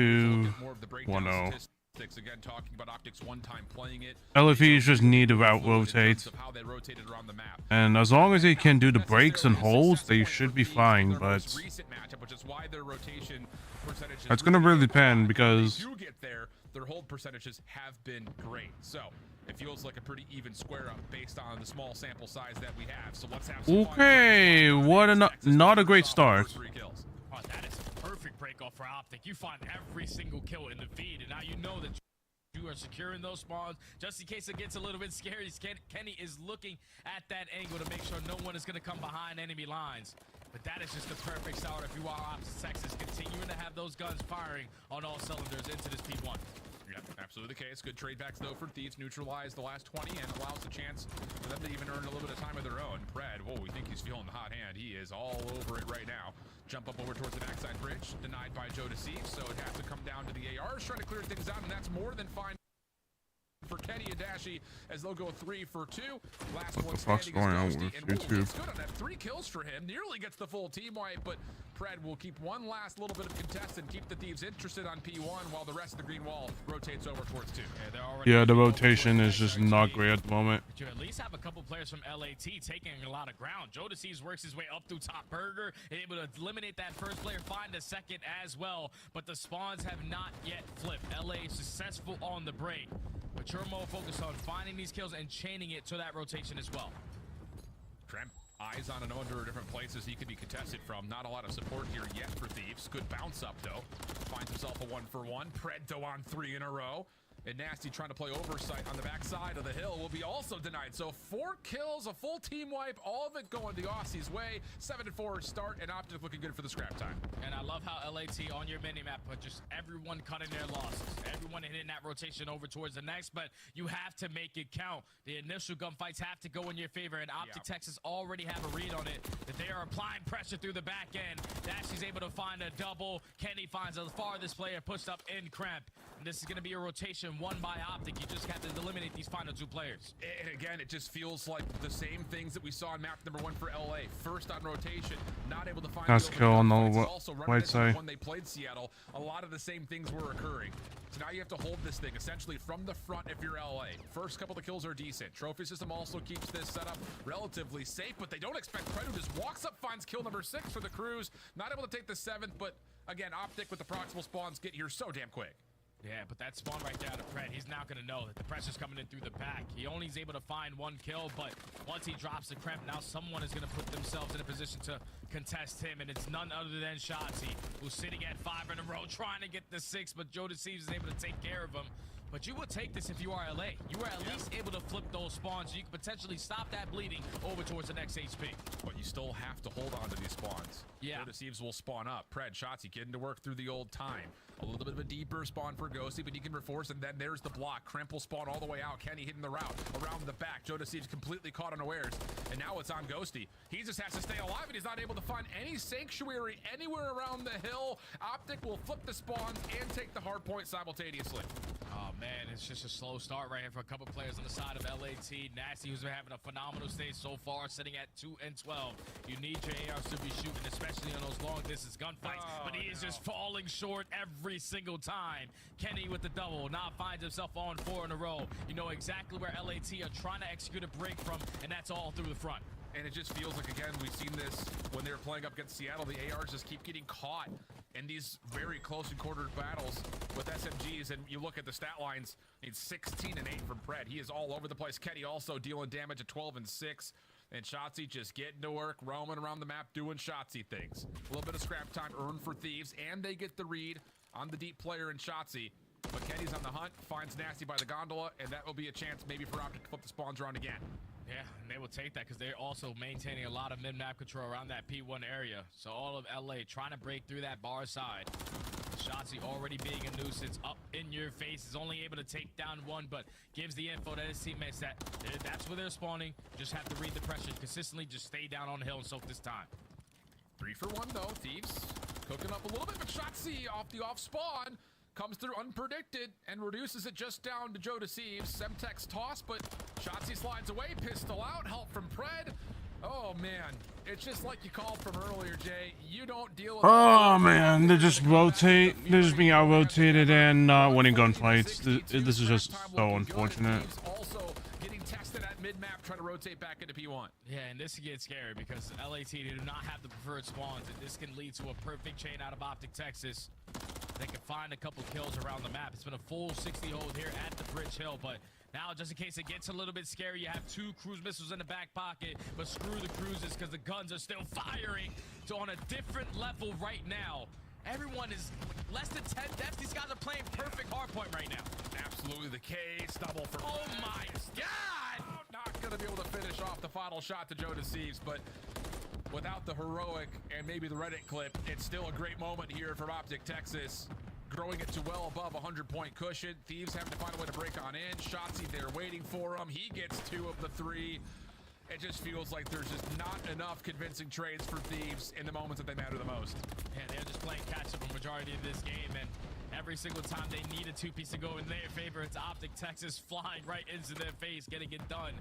More of the breakdown 1-0. statistics again, talking about Optics one time playing it. LFEs just need to out rotate, and as long as they can do the breaks and holds, they should be fine. But that's gonna really depend because their hold percentages have been great. So it feels like a pretty even square up based on the small sample size that we have. So let's have some okay, what a not a great start. Oh, that is a perfect break-off for Optic. You find every single kill in the feed, and now you know that you are securing those spawns. Just in case it gets a little bit scary, Kenny is looking at that angle to make sure no one is going to come behind enemy lines. But that is just the perfect start if you want Optic Texas continuing to have those guns firing on all cylinders into this P1. Yep, absolutely the case. Good trade backs, though, for Thieves. Neutralize the last 20 and allows the chance for them to even earn a little bit of time of their own. Pred, whoa, we think he's feeling the hot hand. He is all over it right now. Jump up over towards the backside bridge. Denied by Joe Deceive, so it has to come down to the ARs trying to clear things out, and that's more than fine for Kenny and Dashy as they'll go 3 for 2. Last one standing is Ghosty, and it's good on that. 3 kills for him. Nearly gets the full team wipe, but Pred will keep one last little bit of contest and keep the Thieves interested on P1 while the rest of the green wall rotates over towards 2. Yeah, the rotation is just not great at the moment. But you at least have a couple players from LAT taking a lot of ground. Joe Deceives works his way up through top burger, able to eliminate that first player, find a second as well, but the spawns have not yet flipped. LA is successful on the break, but you're more focused on finding these kills and chaining it to that rotation as well. Trem, eyes on a number of different places he could be contested from. Not a lot of support here yet for Thieves. Good bounce up, though. Finds himself a 1-for-1. Predo on 3 in a row. And Nasty trying to play oversight on the backside of the hill will be also denied. So 4 kills, a full team wipe, all of it going the Aussies' way. 7-4 start, and Optic looking good for the scrap time. And I love how LAT on your mini-map, but just everyone cutting their losses. Everyone hitting that rotation over towards the next, but you have to make it count. The initial gunfights have to go in your favor, and Optic Texas already have a read on it, that they are applying pressure through the back end. Dashy's able to find a double. Kenny finds the farthest player pushed up in Cramp. And this is going to be a rotation won by Optic. You just have to eliminate these final 2 players. And again, it just feels like the same things that we saw in map number 1 for LA. First on rotation, not able to find nice kill on the white side. When they played Seattle, a lot of the same things were occurring. So now you have to hold this thing essentially from the front if you're LA. First couple of kills are decent. Trophy system also keeps this setup relatively safe, but they don't expect Predator. Just walks up, finds kill number 6 for the Crews. Not able to take the 7th, but again, Optic with the proximal spawns get here so damn quick. Yeah, but that spawn right there to Pred, he's now going to know that the pressure's coming in through the back. He only is able to find 1 kill, but once he drops the Cramp, now someone is going to put themselves in a position to contest him, and it's none other than Shotzi, who's sitting at 5 in a row trying to get the 6, but Joe Deceives is able to take care of him. But you will take this if you are LA. You are at least able to flip those spawns. So you can potentially stop that bleeding over towards the next HP. But you still have to hold on to these spawns. Yeah. Deceives will spawn up. Pred, Shotzzy getting to work through the old time. A little bit of a deeper spawn for Ghosty, but he can reforce, and then there's the block. Crimp will spawn all the way out. Kenny hitting the route around the back. Joe Deceives completely caught unawares, and now it's on Ghosty. He just has to stay alive, and he's not able to find any sanctuary anywhere around the hill. Optic will flip the spawns and take the hard point simultaneously. Oh man, it's just a slow start right here for a couple players on the side of LAT. Nasty, who's been having a phenomenal stage so far, sitting at 2 and 12. You need your ARs to be shooting, especially on those long distance gunfights, but he is just falling short every single time. Kenny with the double, now finds himself on 4 in a row. You know exactly where LAT are trying to execute a break from, and that's all through the front. And it just feels like, again, we've seen this when they were playing up against Seattle. The ARs just keep getting caught in these very close and quartered battles with SMGs. And you look at the stat lines, it's 16 and 8 from Pred. He is all over the place. Kenny also dealing damage at 12 and 6. And Shotzzy just getting to work, roaming around the map, doing Shotzzy things. A little bit of scrap time earned for Thieves, and they get the read on the deep player in Shotzzy. But Kenny's on the hunt, finds Nasty by the gondola, and that will be a chance maybe for Optic to flip the spawns around again. Yeah, and they will take that because they're also maintaining a lot of mid-map control around that P1 area. So all of LA trying to break through that bar side. Shotzzy already being a nuisance up in your face, is only able to take down one, but gives the info to his teammates that that's where they're spawning. Just have to read the pressure consistently, just stay down on the hill and soak this time. 3 for 1 though. Thieves cooking up a little bit, but Shotzzy off the off spawn comes through unpredicted and reduces it just down to Joe Deceives. Semtex toss, but Shotzzy slides away. Pistol out, help from Pred. Oh man, it's just like you called from earlier, Jay. You don't deal with. Oh man, they just rotate. They're just being out rotated and not winning gunfights. This is just so unfortunate. Also getting tested at mid-map, trying to rotate back into P1. Yeah, and this gets scary because LAT do not have the preferred spawns, and this can lead to a perfect chain out of Optic Texas. They can find a couple kills around the map. It's been a full 60 hold here at the Bridge Hill, but now just in case it gets a little bit scary, you have 2 cruise missiles in the back pocket, but screw the cruises because the guns are still firing. So on a different level right now, everyone is less than 10 deaths. These guys are playing perfect hardpoint right now. Absolutely the case. Double for. Oh my God! Not going to be able to finish off the final shot to Joe Deceives, but without the heroic and maybe the Reddit clip, it's still a great moment here from Optic Texas. Growing it to well above 100-point cushion. Thieves having to find a way to break on in. Shotzzy there waiting for him. He gets 2 of the 3. It just feels like there's just not enough convincing trades for Thieves in the moments that they matter the most. Yeah, they're just playing catch-up a majority of this game, and every single time they need a 2-piece to go in their favor, it's Optic Texas flying right into their face, getting it done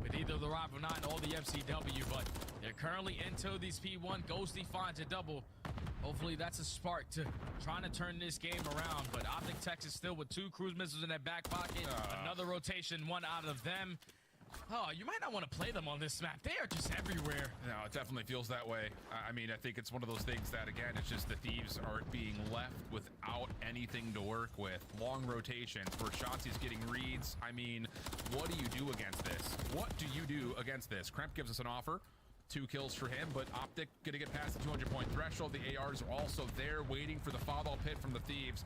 with either the Rival 9 or the MCW, but they're currently into these P1. Ghosty finds a double. Hopefully that's a spark to trying to turn this game around, but Optic Texas still with 2 cruise missiles in their back pocket. Another rotation, 1 out of them. Oh, you might not want to play them on this map. They are just everywhere. No, it definitely feels that way. I mean, I think it's one of those things that, again, it's just the Thieves are being left without anything to work with. Long rotations where Shotzzy's getting reads. I mean, what do you do against this? What do you do against this? Kremp gives us an offer. 2 kills for him, but Optic gonna get past the 200-point threshold. The ARs are also there waiting for the follow pit from the Thieves.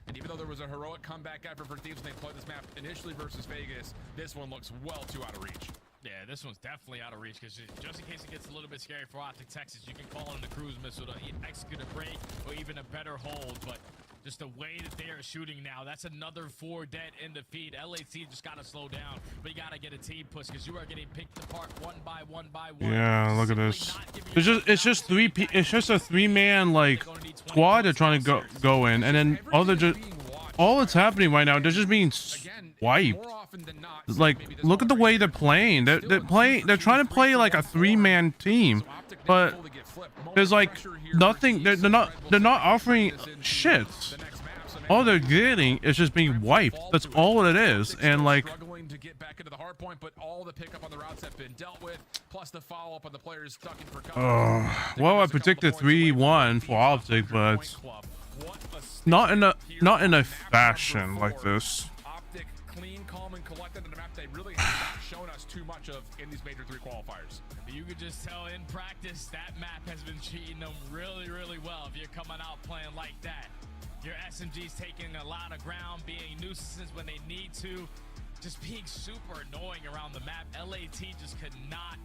And even though there was a heroic comeback effort for Thieves when they played this map initially versus Vegas, this one looks well too out of reach. Yeah, this one's definitely out of reach because just in case it gets a little bit scary for Optic Texas, you can call in the cruise missile to execute a break or even a better hold, but just the way that they are shooting now, that's another 4 dead in the feed. LAT just got to slow down, but you got to get a team push because you are getting picked apart one by one. Yeah, look at this. It's just a 3-man like squad they're trying to go in, and then all that's happening right now, they're just being wiped. Like, look at the way they're playing. They're trying to play like a 3-man team, but there's like nothing. They're not offering shit. All they're getting is just being wiped. That's all it is. And like, struggling to get back into the hard point, but all the pickup on the routes have been dealt with, plus the follow up on the players stuck in for cover. well, I predicted 3-1 for Optic, but not in a fashion like this. Optic clean, calm, and collected on the map they really have not shown us too much of in these Major 3 qualifiers. You could just tell in practice that map has been treating them really, really well. If you're coming out playing like that, your SMG's taking a lot of ground, being nuisances when they need to, just being super annoying around the map. LAT just could not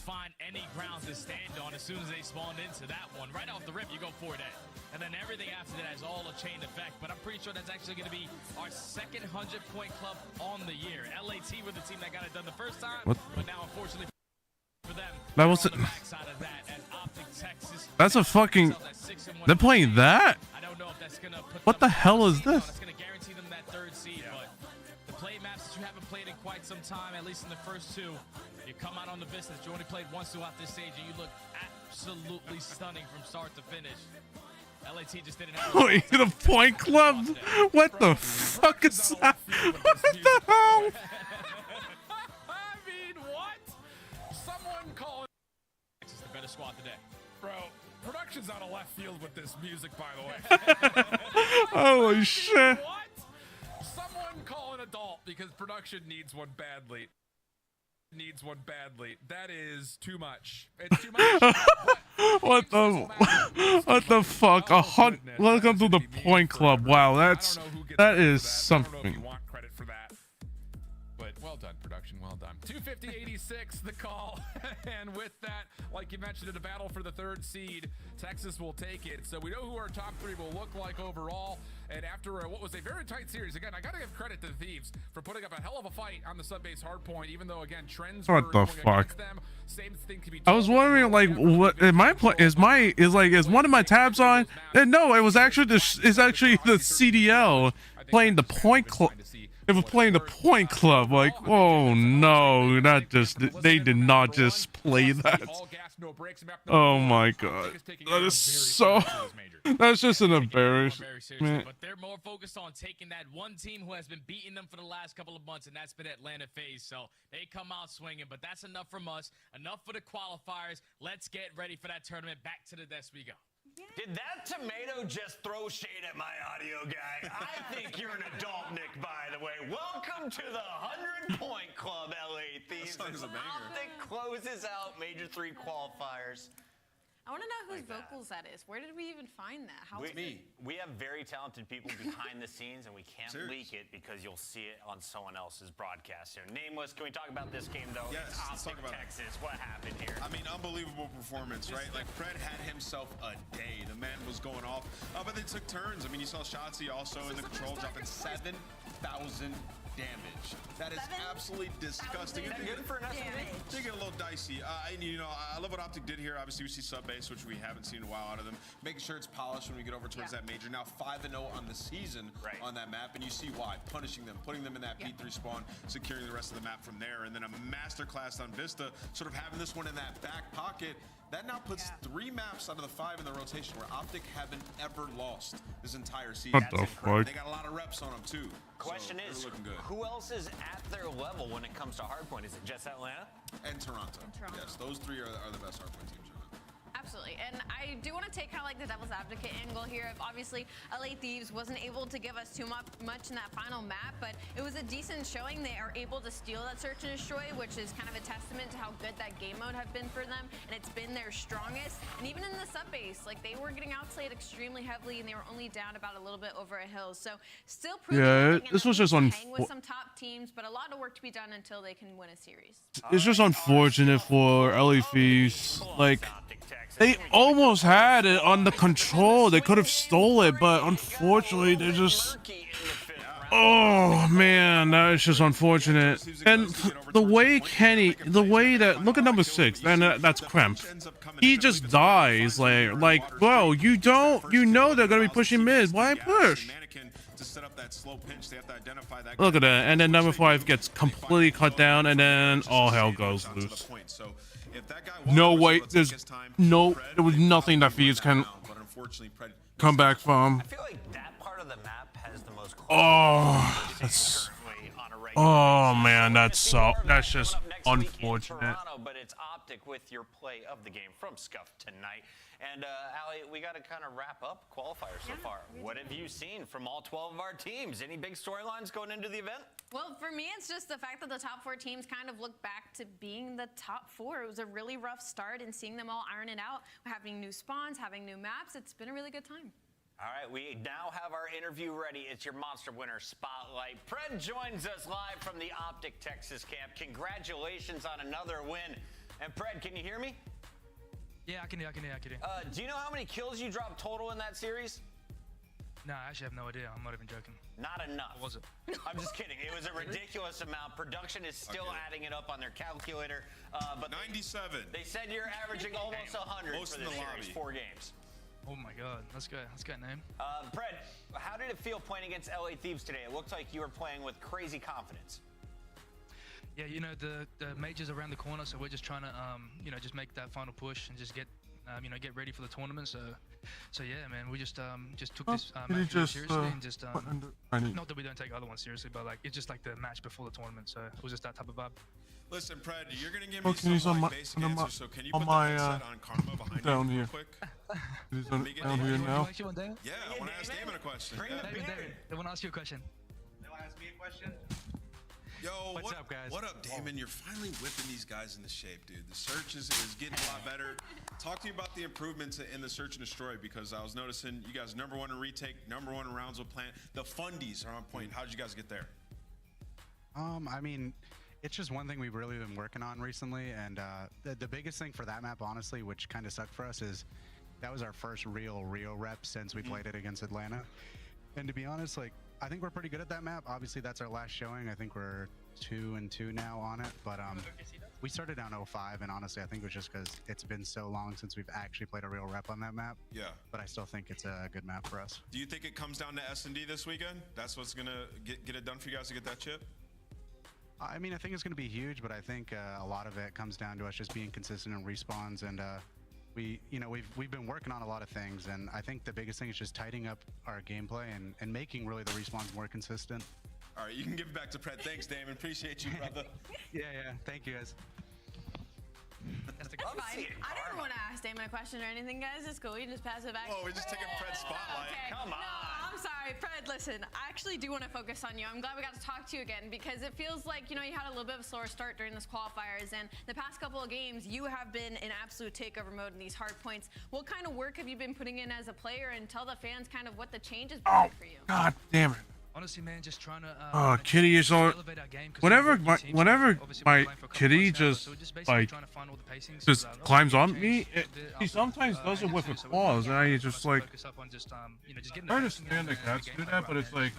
find any ground to stand on as soon as they spawned into that one. Right off the rip, you go for that. And then everything after that has all a chain effect. But I'm pretty sure that's actually going to be our second 100-point club on the year. LAT were the team that got it done the first time, but now, unfortunately, for them, That wasn't. on the backside of that, as Optic Texas, That's a fucking. They're playing that? I don't know if that's going to put What the hell is this? It's going to guarantee them that 3rd seed, but the play maps that you haven't played in quite some time, at least in the first 2, you come out on the business. You only played once throughout this stage, and you look absolutely stunning from start to finish. LAT just didn't have Wait, the point club? What the fuck is that? What the hell? I mean, what? Someone calling. This is the better squad today. Bro, production's out of left field with this music, by the way. Holy shit. What? Someone call an adult because production needs one badly. That is too much. It's too much. What the fuck? Welcome to the point club. Wow, that is something. Credit for that. But well done, production. Well done. 250-86, the call. And with that, like you mentioned, in a battle for the 3rd seed, Texas will take it. So we know who our top 3 will look like overall. And after what was a very tight series, again, I got to give credit to the Thieves for putting up a hell of a fight on the sub-base hardpoint, even though, again, trends What were the going fuck? against them. Same thing can be I was wondering, like, what is one of my tabs on? And no, it was actually the CDL playing the point club. It was playing the point club. Like, oh no, they did not just play that. Oh my god, that is so. That's just an embarrassment. But they're more focused on taking that one team who has been beating them for the last couple of months, and that's been Atlanta FaZe. So they come out swinging, but that's enough from us. Enough for the qualifiers. Let's get ready for that tournament. Back to the desk we go. Did that tomato just throw shade at my audio guy? I think you're an adult, Nick, by the way. Welcome to the 100-point club, LA Thieves. Optic closes out Major 3 qualifiers. I want to know whose vocals that is. Where did we even find that? How we have very talented people behind the scenes, and we can't leak it because you'll see it on someone else's broadcast here. Nameless, can we talk about this game, though? Yes, let's talk about Texas. What happened here? I mean, unbelievable performance, right? Like, Fred had himself a day. The man was going off, but they took turns. I mean, you saw Shotzi also in the control dropping 7,000 damage. That is absolutely disgusting. Is that good for an SMG? They get a little dicey. And, you know, I love what Optic did here. Obviously, we see sub-base, which we haven't seen in a while out of them. Making sure it's polished when we get over towards that major. Now 5-0 on the season on that map, and you see why. Punishing them, putting them in that B3 spawn, securing the rest of the map from there, and then a masterclass on Vista, sort of having this one in that back pocket. That now puts 3 maps out of the 5 in the rotation where Optic haven't ever lost this entire season. What the fuck? They got a lot of reps on them, too. Question is, who else is at their level when it comes to hardpoint? Is it just Atlanta? And Toronto. Yes, those 3 are the best hardpoint teams. Absolutely. And I do want to take kind of like the devil's advocate angle here. If obviously LA Thieves wasn't able to give us too much in that final map, but it was a decent showing. They are able to steal that search and destroy, which is kind of a testament to how good that game mode have been for them, and it's been their strongest. And even in the sub base, like, they were getting outplayed extremely heavily, and they were only down about a little bit over a hill. So still proving this was just hang with some top teams, but a lot of work to be done until they can win a series. It's just unfortunate for LA Thieves. Like, they almost had it on the control. They could have stole it, but unfortunately, they're just. Oh man, that is just unfortunate. And the way Kenny, look at number 6, and that's Kremp. He just dies. Like, well, you know they're gonna be pushing mid. Why push? Look at that, and then number 5 gets completely cut down, and then all hell goes loose. No way, there was nothing that Thieves can come back from. I feel like that part of the map has the most. Oh man, that's just. next week in unfortunate. Toronto, but it's Optic with your play of the game from Scuff tonight. And Allie, we got to kind of wrap up qualifiers so far. What have you seen from all 12 of our teams? Any big storylines going into the event? Well, for me, it's just the fact that the top 4 teams kind of look back to being the top 4. It was a really rough start, and seeing them all iron it out, having new spawns, having new maps, it's been a really good time. All right, we now have our interview ready. It's your Monster Winner Spotlight. Pred joins us live from the Optic Texas camp. Congratulations on another win. And Pred, can you hear me? Yeah, I can hear. Do you know how many kills you dropped total in that series? No, I actually have no idea. I'm not even joking. Not enough. What was it? I'm just kidding. It was a ridiculous amount. Production is still adding it up on their calculator. But 97. They said you're averaging almost 100 Most for in this the series, lobby. 4 games. Oh my God, let's go. Let's go, name. Pred, how did it feel playing against LA Thieves today? It looked like you were playing with crazy confidence. Yeah, you know, the major's around the corner, so we're just trying to, you know, just make that final push and just get, you know, get ready for the tournament. So yeah, man, we just took this match really seriously and just, not that we don't take other ones seriously, but like it's just like the match before the tournament. So it was just that type of vibe. Listen, Pred, you're gonna give me some like, basic answers. So can you put the headset on Karma behind down you here. real quick? He's down here now. Yeah, I want to ask Damon a question. David, they want to ask you a question. They want to ask me a question? Yo, What's up, guys? What up, Damon? You're finally whipping these guys into shape, dude. The search is getting a lot better. Talk to me about the improvements in the search and destroy, because I was noticing you guys #1 in retake, #1 in rounds with plant. The fundies are on point. How did you guys get there? I mean, it's just one thing we've really been working on recently, and the biggest thing for that map, honestly, which kind of sucked for us, is that was our first real rep since we played it against Atlanta. And to be honest, like, I think we're pretty good at that map. Obviously, that's our last showing. I think we're 2-2 now on it, but we started down 0-5, and honestly, I think it was just because it's been so long since we've actually played a real rep on that map. Yeah. But I still think it's a good map for us. Do you think it comes down to S&D this weekend? That's what's gonna get it done for you guys to get that chip? I mean, I think it's going to be huge, but I think a lot of it comes down to us just being consistent in respawns, and we've been working on a lot of things, and I think the biggest thing is just tightening up our gameplay and making really the respawns more consistent. All right, you can give it back to Pred. Thanks, Damon. Appreciate you, brother. Yeah. Thank you, guys. That's fine. I didn't want to ask Damon a question or anything, guys. It's cool. You can just pass it back. Oh, we're just taking Fred's spotlight. Okay. Come on. No, I'm sorry. Fred, listen, I actually do want to focus on you. I'm glad we got to talk to you again, because it feels like, you know, you had a little bit of a slower start during this qualifiers, and the past couple of games, you have been in absolute takeover mode in these hard points. What kind of work have you been putting in as a player, and tell the fans kind of what the change has been like for you? God damn it. Honestly, man, just trying to Kitty is on. Whenever my Kitty just like just climbs on me, he sometimes does it with a claws, and I just like. I understand the cats do that, but it's like,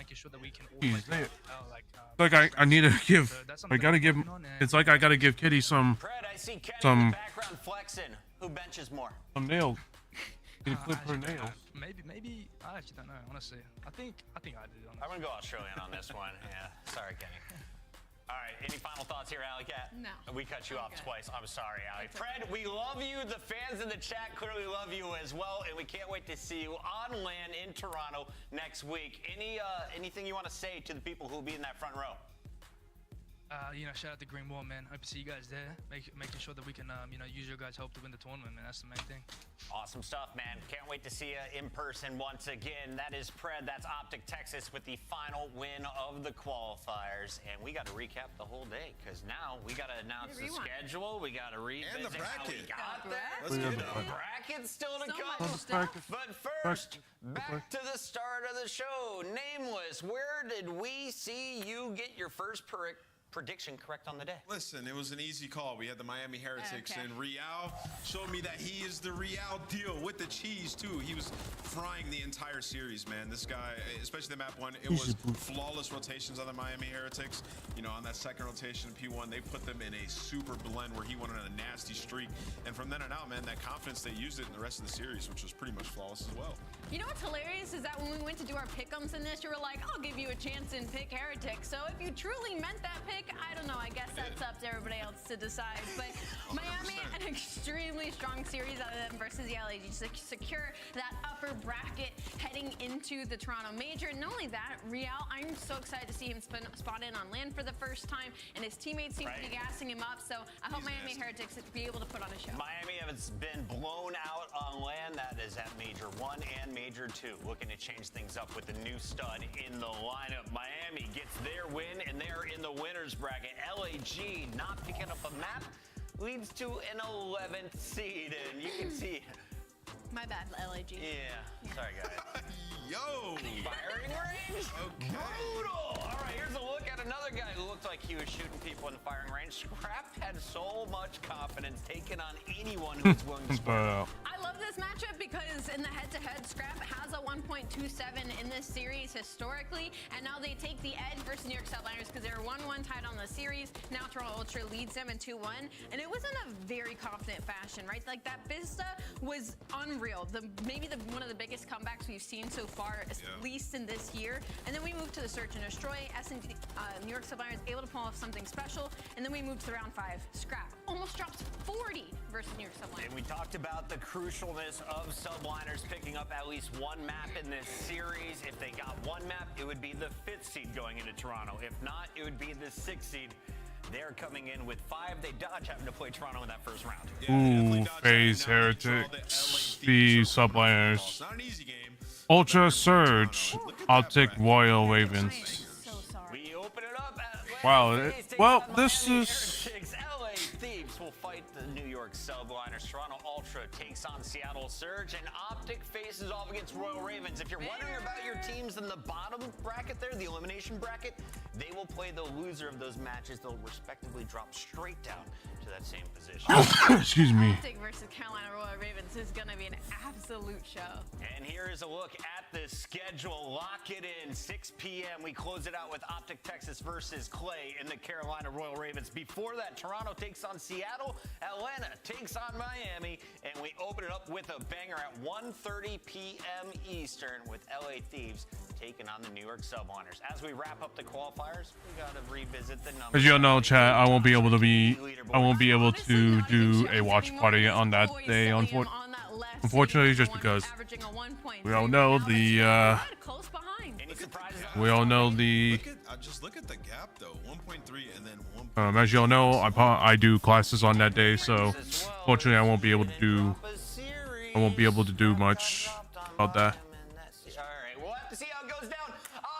geez, like I need to give. I gotta give. It's like I gotta give Kitty some. Background flexing. Who benches more? Some nails. Can you clip her nails? Maybe I actually don't know, honestly. I think I did. Honestly. I'm gonna go Australian on this one. Yeah, sorry, Kenny. All right, any final thoughts here, Alley Cat? No. We cut you off twice. I'm sorry, Alley. Fred, we love you. The fans in the chat clearly love you as well, and we can't wait to see you on land in Toronto next week. Anything you want to say to the people who will be in that front row? You know, shout out to Green Wall, man. Hope to see you guys there. Making sure that we can, you know, use your guys' help to win the tournament, man. That's the main thing. Awesome stuff, man. Can't wait to see you in person once again. That is Pred. That's Optic Texas with the final win of the qualifiers. And we got to recap the whole day, because now we got to announce the schedule. We got to revisit and the bracket. How we got there. Let's get it. The bracket's still to come. But first, back to the start of the show. Nameless, where did we see you get your first prediction correct on the day? Listen, it was an easy call. We had the Miami Heretics, and Real showed me that he is the Real deal with the cheese, too. He was frying the entire series, man. This guy, especially the map 1, it was flawless rotations on the Miami Heretics. You know, on that second rotation in P1, they put them in a super blend where he went on a nasty streak. And from then on out, man, that confidence, they used it in the rest of the series, which was pretty much flawless as well. You know what's hilarious is that when we went to do our pick'ems in this, you were like, I'll give you a chance and pick Heretic. So if you truly meant that pick, I don't know. I guess that's up to everybody else to decide. But Miami, an extremely strong series out of them versus the LAG to secure that upper bracket heading into the Toronto Major. Not only that, Real, I'm so excited to see him spot in on land for the first time, and his teammates seem to be gassing him up. So I hope Miami Heretics be able to put on a show. Miami has been blown out on land. That is at Major 1 and Major 2. Looking to change things up with the new stud in the lineup. Miami gets their win, and they're in the winner's bracket. LAG not picking up a map leads to an 11th seed, and you can see. My bad, LAG. Yeah. Sorry, guys. Yo! Firing range? Okay. Brutal! All right, here's a look at another guy who looked like he was shooting people in the firing range. Scrap had so much confidence taking on anyone who was willing to square. I love this matchup because in the head-to-head, Scrap has a 1.27 in this series historically, and now they take the edge versus New York Subliners because they're 1-1 tied on the series. Now Toronto Ultra leads them in 2-1, and it was in a very confident fashion, right? Like that Vista was unreal. Maybe one of the biggest comebacks we've seen so far, at least in this year. And then we moved to the Search and Destroy. New York Subliners able to pull off something special, and then we moved to round 5. Scrap almost drops 40 versus New York Subliners. And we talked about the crucialness of Subliners picking up at least one map in this series. If they got one map, it would be the 5th seed going into Toronto. If not, it would be the 6th seed. They're coming in with 5. They dodge having to play Toronto in that first round. Ooh, FaZe Heretics, the Subliners. Not an easy game. Ultra Surge, Optic Royal Ravens. We open it up at Wow, well, this is... LA Thieves will fight the New York Subliners. Toronto Ultra takes on Seattle Surge, and Optic faces off against Royal Ravens. If you're wondering about your teams in the bottom bracket there, the elimination bracket, they will play the loser of those matches. They'll respectively drop straight down to that same position. Excuse me. Optic versus Carolina Royal Ravens is going to be an absolute show. And here is a look at the schedule. Lock it in. 6 p.m. We close it out with Optic Texas versus Clay in the Carolina Royal Ravens. Before that, Toronto takes on Seattle. Atlanta takes on Miami. And we open it up with a banger at 1:30 p.m. Eastern with LA Thieves taking on the New York Subliners. As we wrap up the qualifiers, we got to revisit the numbers. As you all know, chat, I won't be able to do a watch party on that day, unfortunately, just because we all know the Just look at the gap though. 1.3 and then 1. as you all know, I do classes on that day, so fortunately I won't be able to do much about that. We'll have to see how it goes down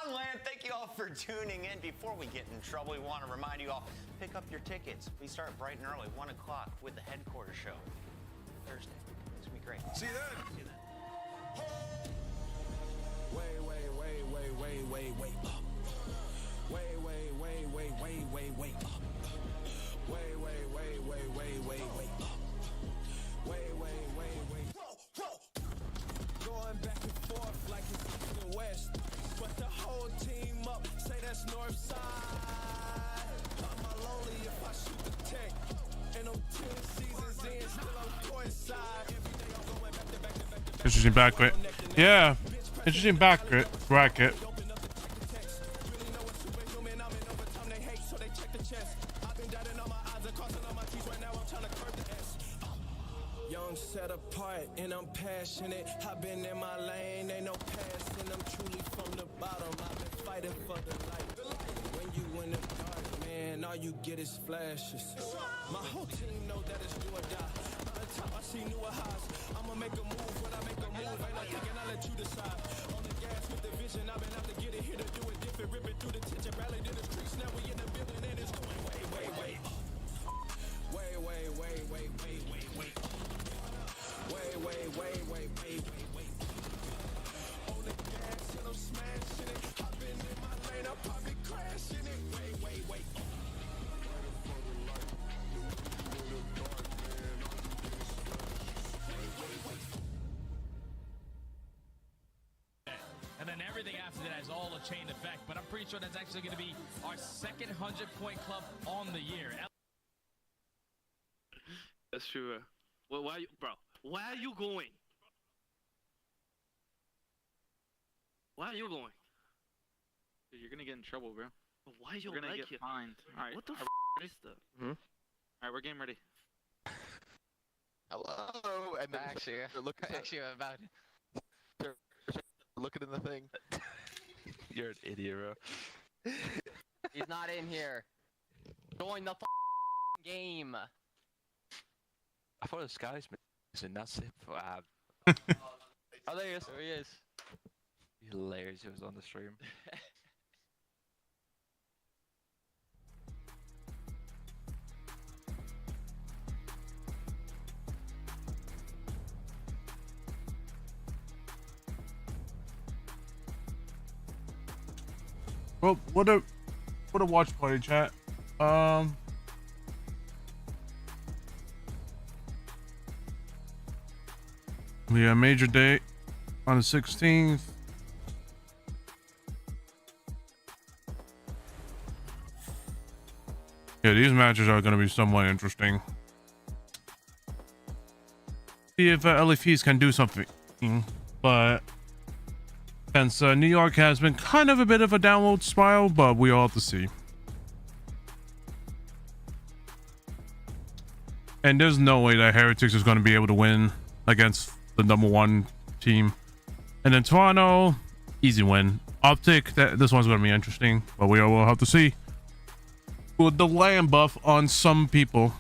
on land. Thank you all for tuning in. Before we get in trouble, we want to remind you all, pick up your tickets. We start bright and early, 1 o'clock with the headquarters show Thursday. It's gonna be great. See you then. See you then. Going back and forth like it's east and west, but the whole team up, say that's north side. I'm lonely if I shoot the tech, and I'm 10 seasons in, still on court side. Every day I'm going back to back to back to back. Interesting bracket. Yeah, interesting bracket. Young, set apart, and I'm passionate. I've been in my lane, ain't no passing. I'm truly from the bottom. I've been fighting for the light. When you in the dark, man, all you get is flashes. My whole team know that it's do or die. On top, I see newer highs. I'ma make a move when I make a move. Ain't no thinking, I'll let you decide. On the gas with the vision, I've been out to get it here to do it different. Ripping through the tension, rally to the streets. Now we in the building, and it's going way, way, way up. Way, way, way, way, way, way, way up. Way, way, way, way, way, way, way. On the gas and I'm smashing it. I've been in my lane, I'll probably crashing it. Way, way, way up. And then everything after that is all a chain effect. But I'm pretty sure that's actually going to be our second 100-point club on the year. That's true. Well, why are you going? Why are you going? Dude, you're gonna get in trouble, bro. Why you You're gonna like get it? fined. All right. What the are f we is ready? that? All right, we're game ready. Hello, and then actually about looking in the thing. You're an idiot, bro. He's not in here. Join the game. I thought the sky's missing. That's it. Oh, there he is. There he is. Hilarious. It was on the stream. Well, what a watch party, chat. We have major day on the 16th. Yeah, these matches are going to be somewhat interesting. See if LFEs can do something, but since New York has been kind of a bit of a downward spiral, but we all have to see. And there's no way that Heretics is going to be able to win against the #1 team. And then Toronto, easy win. Optic, this one's going to be interesting, but we all will have to see. With the land buff on some people,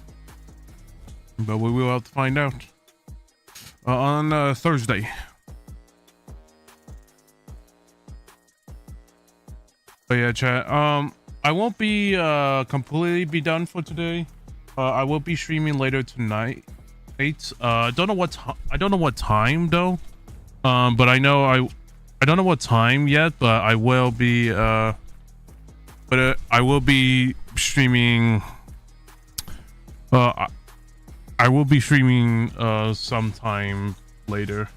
but we will have to find out on Thursday. But yeah, chat. I won't be completely be done for today. I will be streaming later tonight. I don't know what time though. But I know I don't know what time yet. But I will be I will be streaming. I will be streaming sometime later.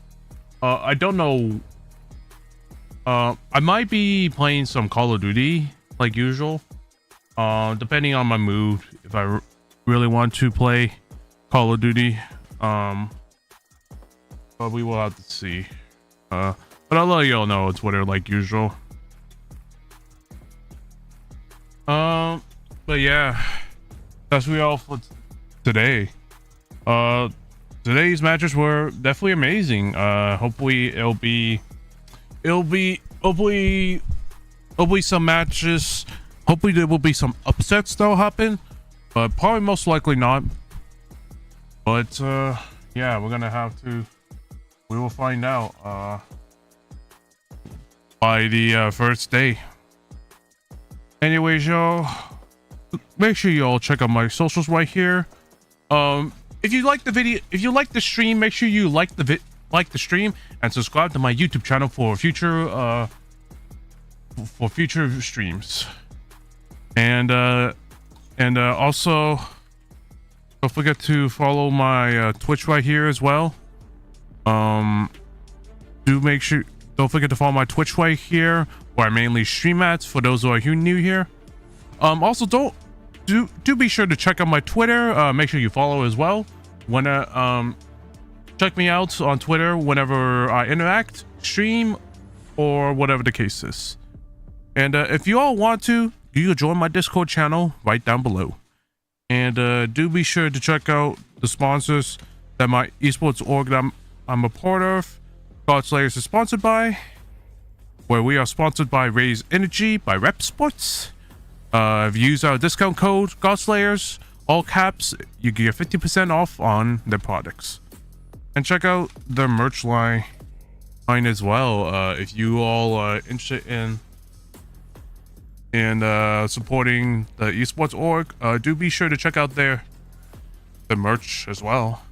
I don't know. I might be playing some Call of Duty like usual, depending on my mood. If I really want to play Call of Duty, but we will have to see. But I'll let y'all know on Twitter like usual. But yeah, that's all for today. Today's matches were definitely amazing. Hopefully some matches. Hopefully there will be some upsets that'll happen, but probably most likely not. But yeah, we're gonna have to. We will find out by the first day. Anyways, y'all, make sure y'all check out my socials right here. If you like the video, if you like the stream, make sure you like the stream and subscribe to my YouTube channel for future streams. And also don't forget to follow my Twitch right here as well. Don't forget to follow my Twitch right here where I mainly stream at, for those who are new here. Also do be sure to check out my Twitter. Make sure you follow as well. Check me out on Twitter whenever I interact, stream, or whatever the case is. And if you all want to, you can join my Discord channel right down below. And do be sure to check out the sponsors that my esports org that I'm a part of. God Slayers is sponsored by, where we are sponsored by Raise Energy by Rep Sports. If you use our discount code GodSlayers, all caps, you get 50% off on their products. And check out their merch line as well. If you all are interested in supporting the esports org, do be sure to check out the merch as well.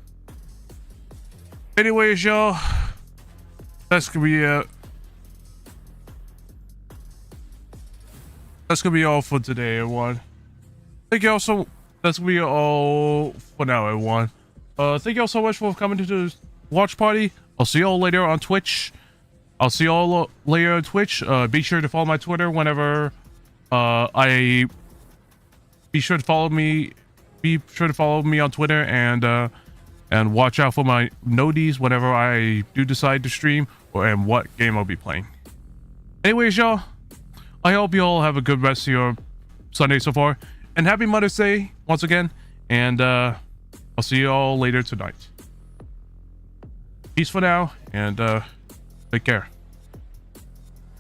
Anyways, y'all, that's gonna be all for today, everyone. Thank you all so. That's gonna be all for now, everyone. Thank you all so much for coming to the watch party. I'll see you all later on Twitch. Be sure to follow my Twitter whenever be sure to follow me. Be sure to follow me on Twitter and watch out for my noties whenever I do decide to stream and what game I'll be playing. Anyways, y'all, I hope you all have a good rest of your Sunday so far, and happy Mother's Day once again, and I'll see you all later tonight. Peace for now, and take care.